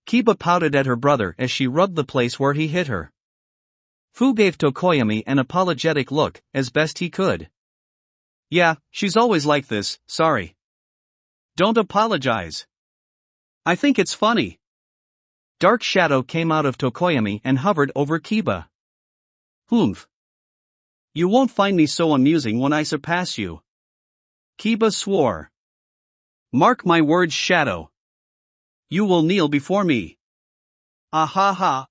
Keba pouted at her brother as she rubbed the place where he hit her. Fu gave Tokoyami an apologetic look, as best he could. Yeah, she's always like this, sorry. Don't apologize. I think it's funny. Dark shadow came out of Tokoyami and hovered over Keba. Humph. You won't find me so amusing when I surpass you. Keba swore. Mark my words, Shadow. You will kneel before me. Ah ha ha.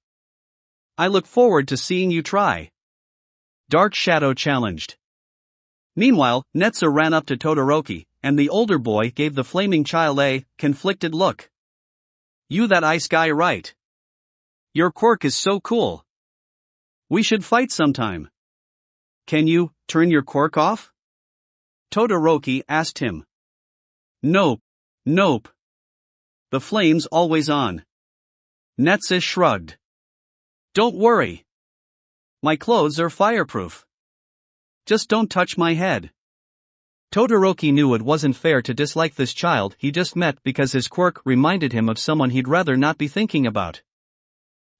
I look forward to seeing you try. Dark Shadow challenged. Meanwhile, Natsu ran up to Todoroki, and the older boy gave the flaming child a conflicted look. You that ice guy, right? Your quirk is so cool. We should fight sometime. Can you turn your quirk off? Todoroki asked him. Nope. The flame's always on. Natsu shrugged. Don't worry. My clothes are fireproof. Just don't touch my head. Todoroki knew it wasn't fair to dislike this child he just met because his quirk reminded him of someone he'd rather not be thinking about.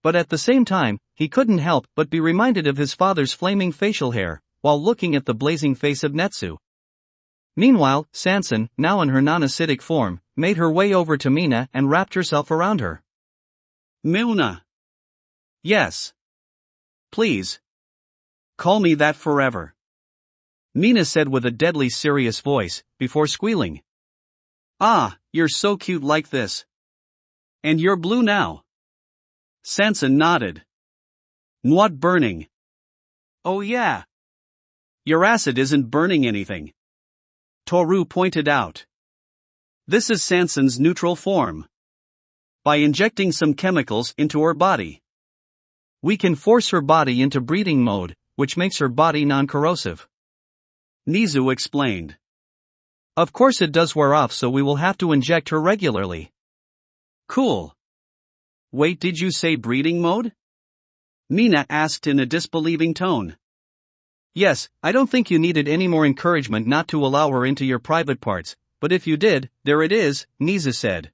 But at the same time, he couldn't help but be reminded of his father's flaming facial hair, while looking at the blazing face of Natsu. Meanwhile, Sansan, now in her non-acidic form, made her way over to Mina and wrapped herself around her. Milna. Yes. Please. Call me that forever. Mina said with a deadly serious voice, before squealing. Ah, you're so cute like this. And you're blue now. Sansan nodded. Not burning. Oh yeah. Your acid isn't burning anything. Toru pointed out. This is Sansan's neutral form. By injecting some chemicals into her body, we can force her body into breathing mode, which makes her body non-corrosive. Nizu explained. Of course it does wear off, so we will have to inject her regularly. Cool. Wait, did you say breathing mode? Mina asked in a disbelieving tone. Yes, I don't think you needed any more encouragement not to allow her into your private parts, but if you did, there it is, Nizu said.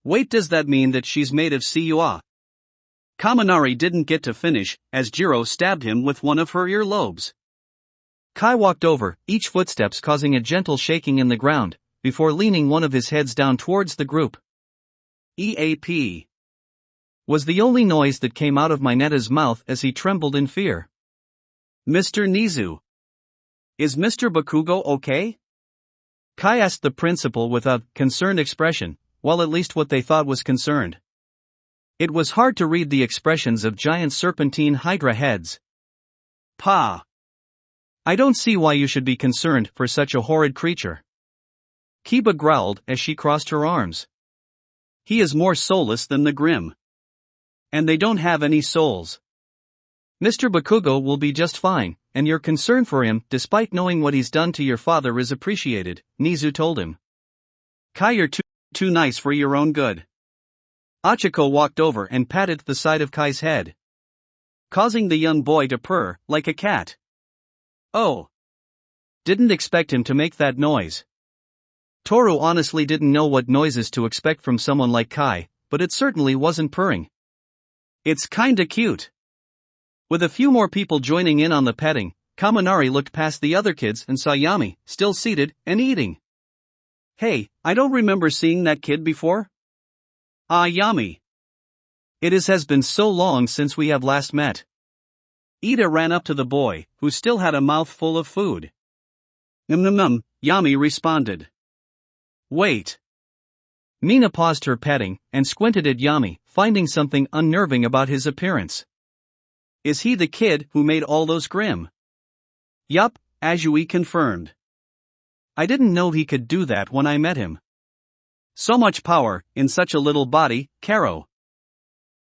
Wait, does that mean that she's made of CUA? Kaminari didn't get to finish, as Jiro stabbed him with one of her earlobes. Kai walked over, each footsteps causing a gentle shaking in the ground, before leaning one of his heads down towards the group. EAP. Was the only noise that came out of Mineta's mouth as he trembled in fear. Mr. Nizu. Is Mr. Bakugo okay? Kai asked the principal with a concerned expression, well, at least what they thought was concerned. It was hard to read the expressions of giant serpentine hydra heads. Pa. I don't see why you should be concerned for such a horrid creature. Keba growled as she crossed her arms. He is more soulless than the Grim. And they don't have any souls. Mr. Bakugo will be just fine, and your concern for him, despite knowing what he's done to your father, is appreciated, Nizu told him. Kai, you're too nice for your own good. Achiko walked over and patted the side of Kai's head. causing the young boy to purr like a cat. Oh. Didn't expect him to make that noise. Toru honestly didn't know what noises to expect from someone like Kai, but it certainly wasn't purring. It's kinda cute. With a few more people joining in on the petting, Kaminari looked past the other kids and saw Yami, still seated, and eating. Hey, I don't remember seeing that kid before. Ah, Yami. It has been so long since we have last met. Ida ran up to the boy, who still had a mouthful of food. Yami responded. Wait. Mina paused her petting, and squinted at Yami, finding something unnerving about his appearance. Is he the kid who made all those grim? Yup, Azui confirmed. I didn't know he could do that when I met him. So much power, in such a little body, Karo.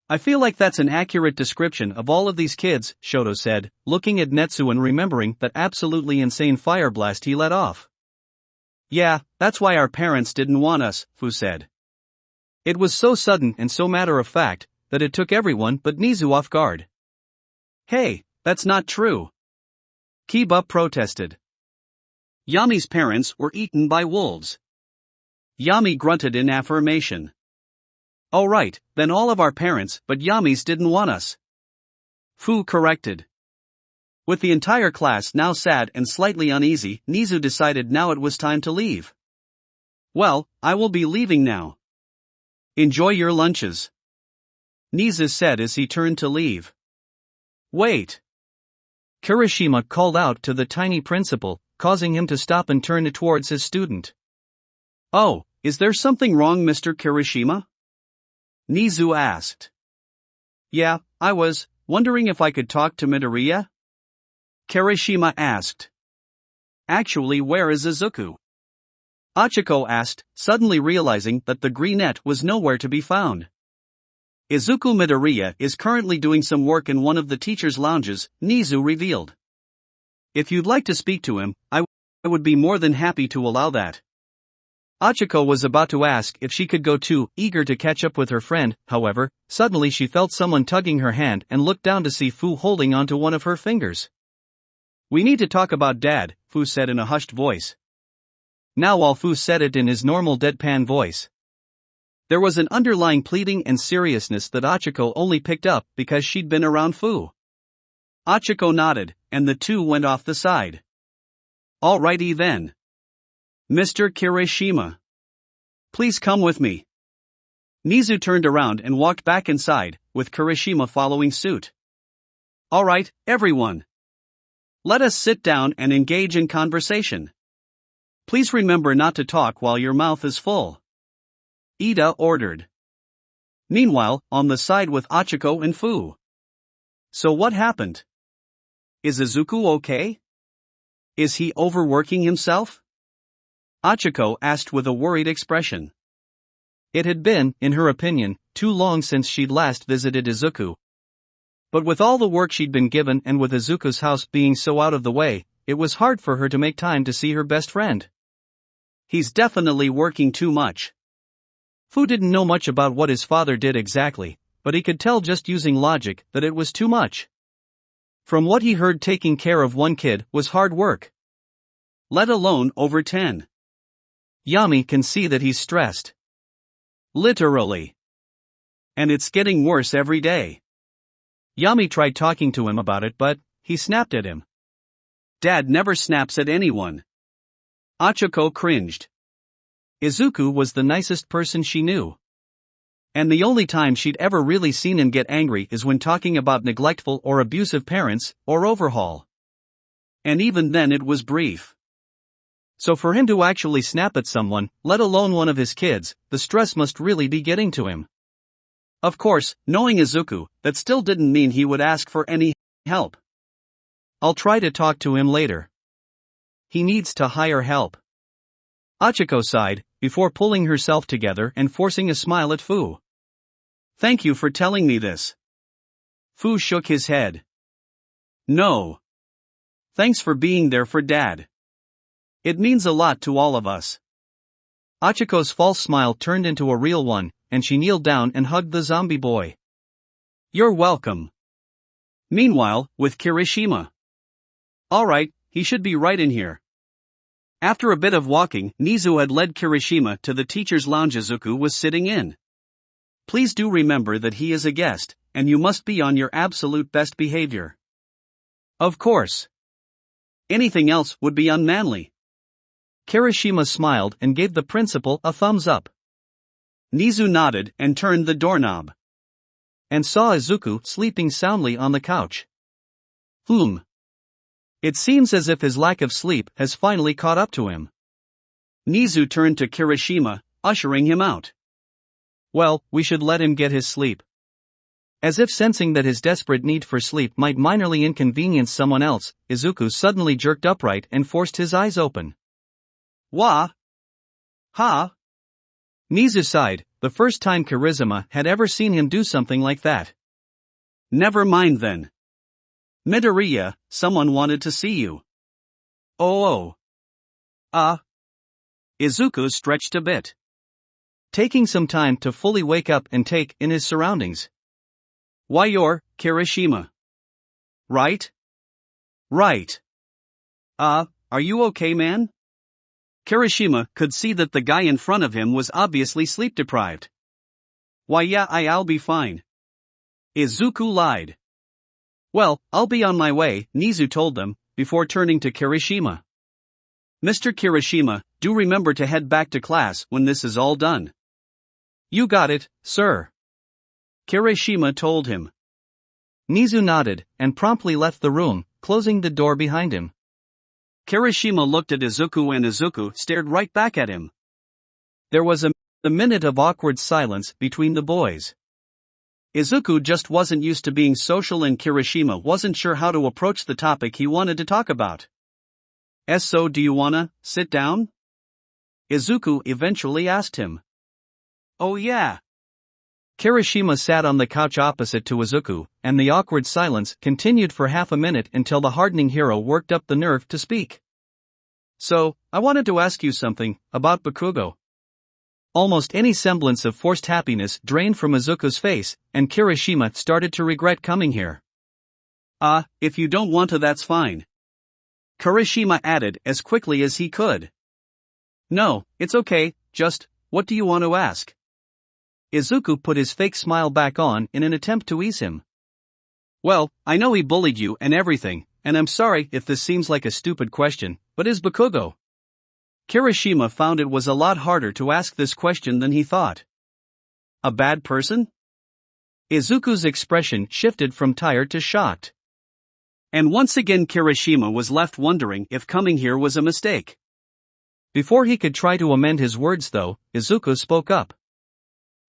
I feel like that's an accurate description of all of these kids, Shoto said, looking at Natsu and remembering that absolutely insane fire blast he let off. Yeah, that's why our parents didn't want us, Fu said. It was so sudden and so matter of fact, that it took everyone but Nizu off guard. Hey, that's not true. Keba protested. Yami's parents were eaten by wolves. Yami grunted in affirmation. Oh right, then all of our parents but Yami's didn't want us. Fu corrected. With the entire class now sad and slightly uneasy, Nizu decided now it was time to leave. Well, I will be leaving now. Enjoy your lunches, Nizu said as he turned to leave. Wait. Kirishima called out to the tiny principal, causing him to stop and turn towards his student. Oh, is there something wrong, Mr. Kirishima? Nizu asked. Yeah, I was wondering if I could talk to Midoriya? Kirishima asked. Actually, where is Izuku? Achiko asked, suddenly realizing that the greenette was nowhere to be found. Izuku Midoriya is currently doing some work in one of the teachers' lounges, Nizu revealed. If you'd like to speak to him, I would be more than happy to allow that. Achiko was about to ask if she could go too, eager to catch up with her friend, however, suddenly she felt someone tugging her hand and looked down to see Fu holding onto one of her fingers. We need to talk about Dad, Fu said in a hushed voice. Now while Fu said it in his normal deadpan voice, there was an underlying pleading and seriousness that Achiko only picked up because she'd been around Fu. Achiko nodded, and the two went off the side. Alrighty then. Mr. Kirishima, please come with me. Nizu turned around and walked back inside, with Kirishima following suit. Alright, everyone. Let us sit down and engage in conversation. Please remember not to talk while your mouth is full, Ida ordered. Meanwhile, on the side with Achiko and Fu. So what happened? Is Izuku okay? Is he overworking himself? Achiko asked with a worried expression. It had been, in her opinion, too long since she'd last visited Izuku. But with all the work she'd been given and with Izuku's house being so out of the way, it was hard for her to make time to see her best friend. He's definitely working too much. Fu didn't know much about what his father did exactly, but he could tell just using logic that it was too much. From what he heard, taking care of one kid was hard work. Let alone over 10. Yami can see that he's stressed. Literally. And it's getting worse every day. Yami tried talking to him about it, but he snapped at him. Dad never snaps at anyone. Achiko cringed. Izuku was the nicest person she knew. And the only time she'd ever really seen him get angry is when talking about neglectful or abusive parents, or overhaul. And even then it was brief. So for him to actually snap at someone, let alone one of his kids, the stress must really be getting to him. Of course, knowing Izuku, that still didn't mean he would ask for any help. I'll try to talk to him later. He needs to hire help. Achiko sighed, before pulling herself together and forcing a smile at Fu. Thank you for telling me this. Fu shook his head. No. Thanks for being there for Dad. It means a lot to all of us. Achiko's false smile turned into a real one, and she kneeled down and hugged the zombie boy. You're welcome. Meanwhile, with Kirishima. Alright, he should be right in here. After a bit of walking, Nizu had led Kirishima to the teacher's lounge Izuku was sitting in. Please do remember that he is a guest, and you must be on your absolute best behavior. Of course. Anything else would be unmanly. Kirishima smiled and gave the principal a thumbs up. Nizu nodded and turned the doorknob. And saw Izuku sleeping soundly on the couch. It seems as if his lack of sleep has finally caught up to him. Nizu turned to Kirishima, ushering him out. Well, we should let him get his sleep. As if sensing that his desperate need for sleep might minorly inconvenience someone else, Izuku suddenly jerked upright and forced his eyes open. Wah! Ha! Nizu sighed, the first time Kirishima had ever seen him do something like that. Never mind then. Midoriya, someone wanted to see you. Oh. Izuku stretched a bit. Taking some time to fully wake up and take in his surroundings. Why you're, Kirishima. Right? Right. Are you okay, man? Kirishima could see that the guy in front of him was obviously sleep deprived. Why yeah, I'll be fine. Izuku lied. Well, I'll be on my way, Nizu told them, before turning to Kirishima. Mr. Kirishima, do remember to head back to class when this is all done. You got it, sir. Kirishima told him. Nizu nodded, and promptly left the room, closing the door behind him. Kirishima looked at Izuku and Izuku stared right back at him. There was a minute of awkward silence between the boys. Izuku just wasn't used to being social and Kirishima wasn't sure how to approach the topic he wanted to talk about. So do you wanna sit down? Izuku eventually asked him. Oh yeah. Kirishima sat on the couch opposite to Izuku, and the awkward silence continued for half a minute until the hardening hero worked up the nerve to speak. So, I wanted to ask you something, about Bakugo. Almost any semblance of forced happiness drained from Izuku's face, and Kirishima started to regret coming here. If you don't want to, that's fine. Kirishima added as quickly as he could. No, it's okay, just, what do you want to ask? Izuku put his fake smile back on in an attempt to ease him. Well, I know he bullied you and everything, and I'm sorry if this seems like a stupid question, but is Bakugo? Kirishima found it was a lot harder to ask this question than he thought. A bad person? Izuku's expression shifted from tired to shocked. And once again Kirishima was left wondering if coming here was a mistake. Before he could try to amend his words though, Izuku spoke up.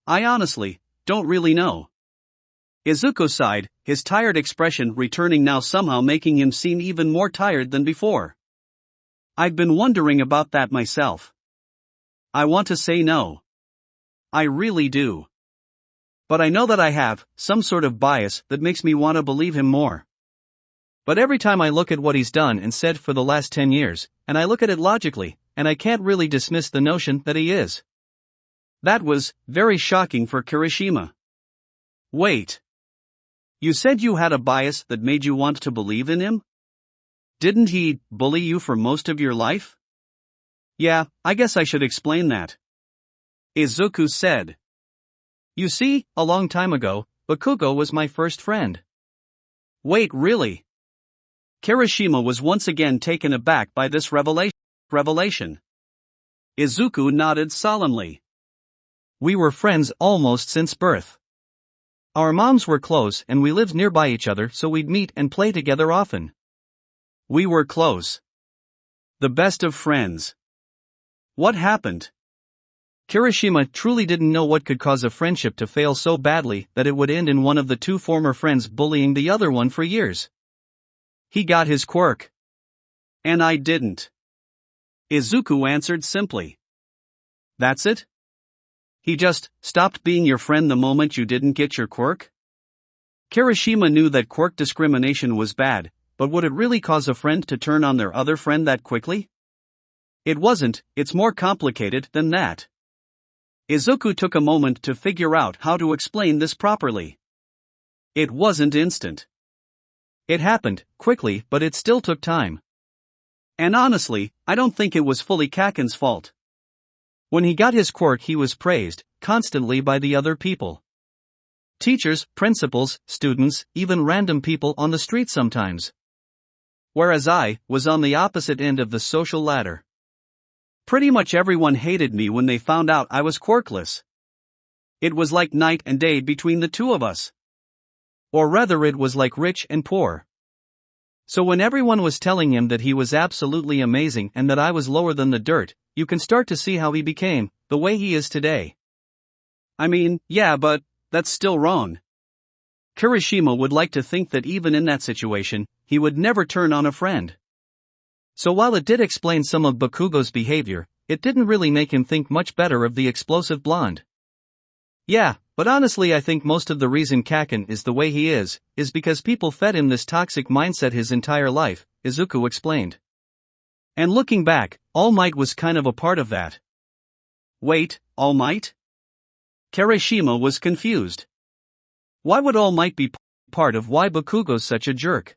I honestly don't really know. Izuku sighed, his tired expression returning now, somehow making him seem even more tired than before. I've been wondering about that myself. I want to say no. I really do. But I know that I have some sort of bias that makes me want to believe him more. But every time I look at what he's done and said for the last 10 years, and I look at it logically, and I can't really dismiss the notion that he is. That was very shocking for Kirishima. Wait. You said you had a bias that made you want to believe in him? Didn't he bully you for most of your life? Yeah, I guess I should explain that. Izuku said. You see, a long time ago, Bakugo was my first friend. Wait, really? Kirishima was once again taken aback by this revelation. Izuku nodded solemnly. We were friends almost since birth. Our moms were close and we lived nearby each other, so we'd meet and play together often. We were close. The best of friends. What happened? Kirishima truly didn't know what could cause a friendship to fail so badly that it would end in one of the two former friends bullying the other one for years. He got his quirk. And I didn't. Izuku answered simply. That's it? He just stopped being your friend the moment you didn't get your quirk? Kirishima knew that quirk discrimination was bad, but would it really cause a friend to turn on their other friend that quickly? It wasn't, it's more complicated than that. Izuku took a moment to figure out how to explain this properly. It wasn't instant. It happened, quickly, but it still took time. And honestly, I don't think it was fully Kaken's fault. When he got his quirk, he was praised, constantly by the other people. Teachers, principals, students, even random people on the street sometimes. Whereas I was on the opposite end of the social ladder. Pretty much everyone hated me when they found out I was quirkless. It was like night and day between the two of us. Or rather, it was like rich and poor. So when everyone was telling him that he was absolutely amazing and that I was lower than the dirt, you can start to see how he became the way he is today. I mean, yeah, but that's still wrong. Kirishima would like to think that even in that situation, he would never turn on a friend. So while it did explain some of Bakugo's behavior, it didn't really make him think much better of the explosive blonde. Yeah, but honestly I think most of the reason Kaken is the way he is because people fed him this toxic mindset his entire life, Izuku explained. And looking back, All Might was kind of a part of that. Wait, All Might? Kirishima was confused. Why would All Might be part of why Bakugo's such a jerk?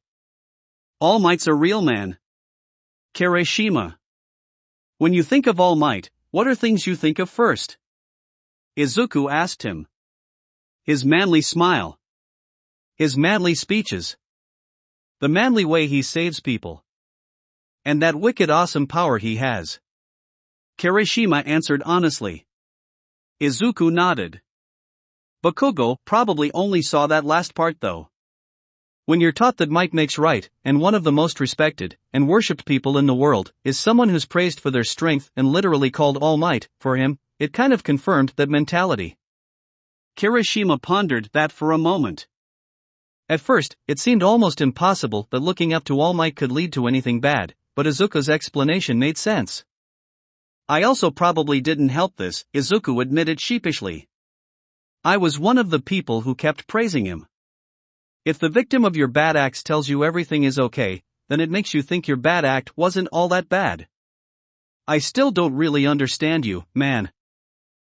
All Might's a real man. Kirishima. When you think of All Might, what are things you think of first? Izuku asked him. His manly smile. His manly speeches. The manly way he saves people. And that wicked awesome power he has. Kirishima answered honestly. Izuku nodded. Bakugo probably only saw that last part though. When you're taught that might makes right, and one of the most respected and worshipped people in the world is someone who's praised for their strength and literally called All Might, for him, it kind of confirmed that mentality. Kirishima pondered that for a moment. At first, it seemed almost impossible that looking up to All Might could lead to anything bad, but Izuku's explanation made sense. I also probably didn't help this, Izuku admitted sheepishly. I was one of the people who kept praising him. If the victim of your bad acts tells you everything is okay, then it makes you think your bad act wasn't all that bad. I still don't really understand you, man.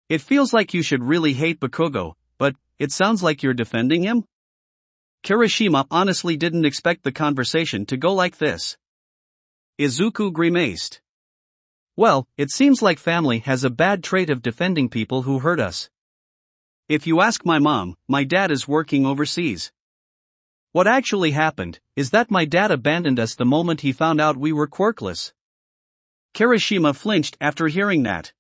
It feels like you should really hate Bakugo, but it sounds like you're defending him? Kirishima honestly didn't expect the conversation to go like this. Izuku grimaced. Well, it seems like family has a bad trait of defending people who hurt us. If you ask my mom, my dad is working overseas. What actually happened is that my dad abandoned us the moment he found out we were quirkless. Kirishima flinched after hearing that.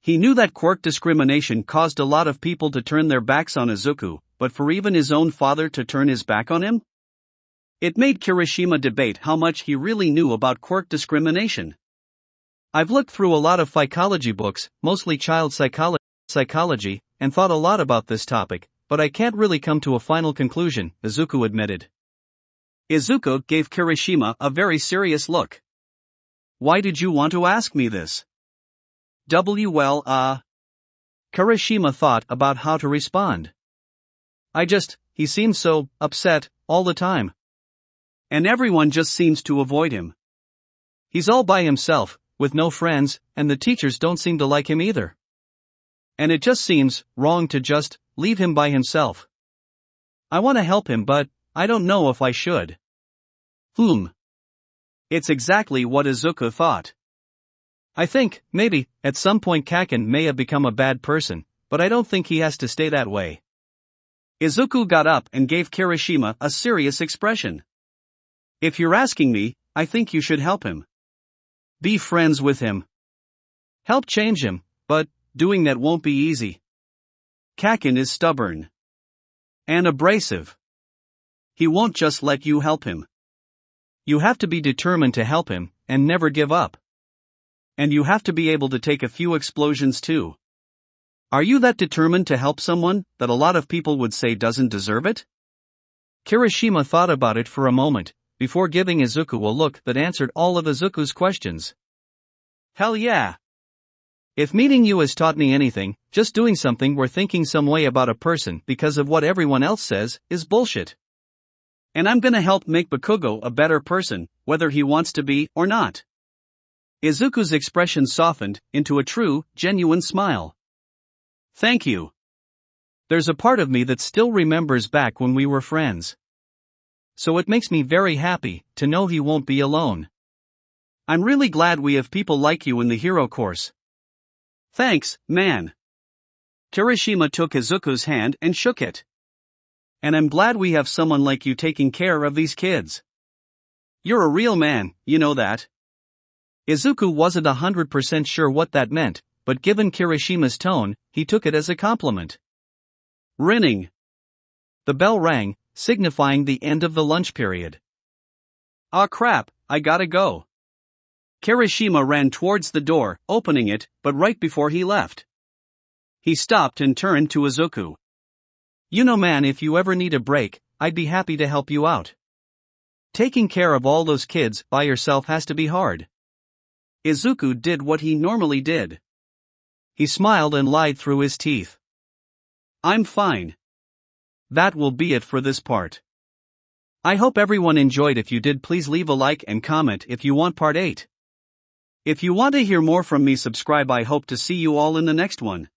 He knew that quirk discrimination caused a lot of people to turn their backs on Izuku, but for even his own father to turn his back on him? It made Kirishima debate how much he really knew about quirk discrimination. I've looked through a lot of psychology books, mostly child psychology, and thought a lot about this topic, but I can't really come to a final conclusion, Izuku admitted. Izuku gave Kirishima a very serious look. Why did you want to ask me this? Kirishima thought about how to respond. He seems so upset all the time. And everyone just seems to avoid him. He's all by himself, with no friends, and the teachers don't seem to like him either. And it just seems wrong to just leave him by himself. I want to help him, but I don't know if I should. It's exactly what Izuku thought. I think, maybe, at some point Kaken may have become a bad person, but I don't think he has to stay that way. Izuku got up and gave Kirishima a serious expression. If you're asking me, I think you should help him. Be friends with him. Help change him, but doing that won't be easy. Kaken is stubborn. And abrasive. He won't just let you help him. You have to be determined to help him, and never give up. And you have to be able to take a few explosions too. Are you that determined to help someone that a lot of people would say doesn't deserve it? Kirishima thought about it for a moment, before giving Izuku a look that answered all of Izuku's questions. Hell yeah. If meeting you has taught me anything, just doing something or thinking some way about a person because of what everyone else says is bullshit. And I'm gonna help make Bakugo a better person, whether he wants to be or not. Izuku's expression softened into a true, genuine smile. Thank you. There's a part of me that still remembers back when we were friends. so it makes me very happy to know he won't be alone. I'm really glad we have people like you in the hero course. Thanks, man. Kirishima took Izuku's hand and shook it. And I'm glad we have someone like you taking care of these kids. You're a real man, you know that. Izuku wasn't 100% sure what that meant, but given Kirishima's tone, he took it as a compliment. Rinning. The bell rang, signifying the end of the lunch period. Aw crap, I gotta go. Kirishima ran towards the door, opening it, but right before he left, he stopped and turned to Izuku. You know man, if you ever need a break, I'd be happy to help you out. Taking care of all those kids by yourself has to be hard. Izuku did what he normally did. He smiled and lied through his teeth. I'm fine. That will be it for this part. I hope everyone enjoyed. If you did, please leave a like and comment if you want part 8. If you want to hear more from me, subscribe. I hope to see you all in the next one.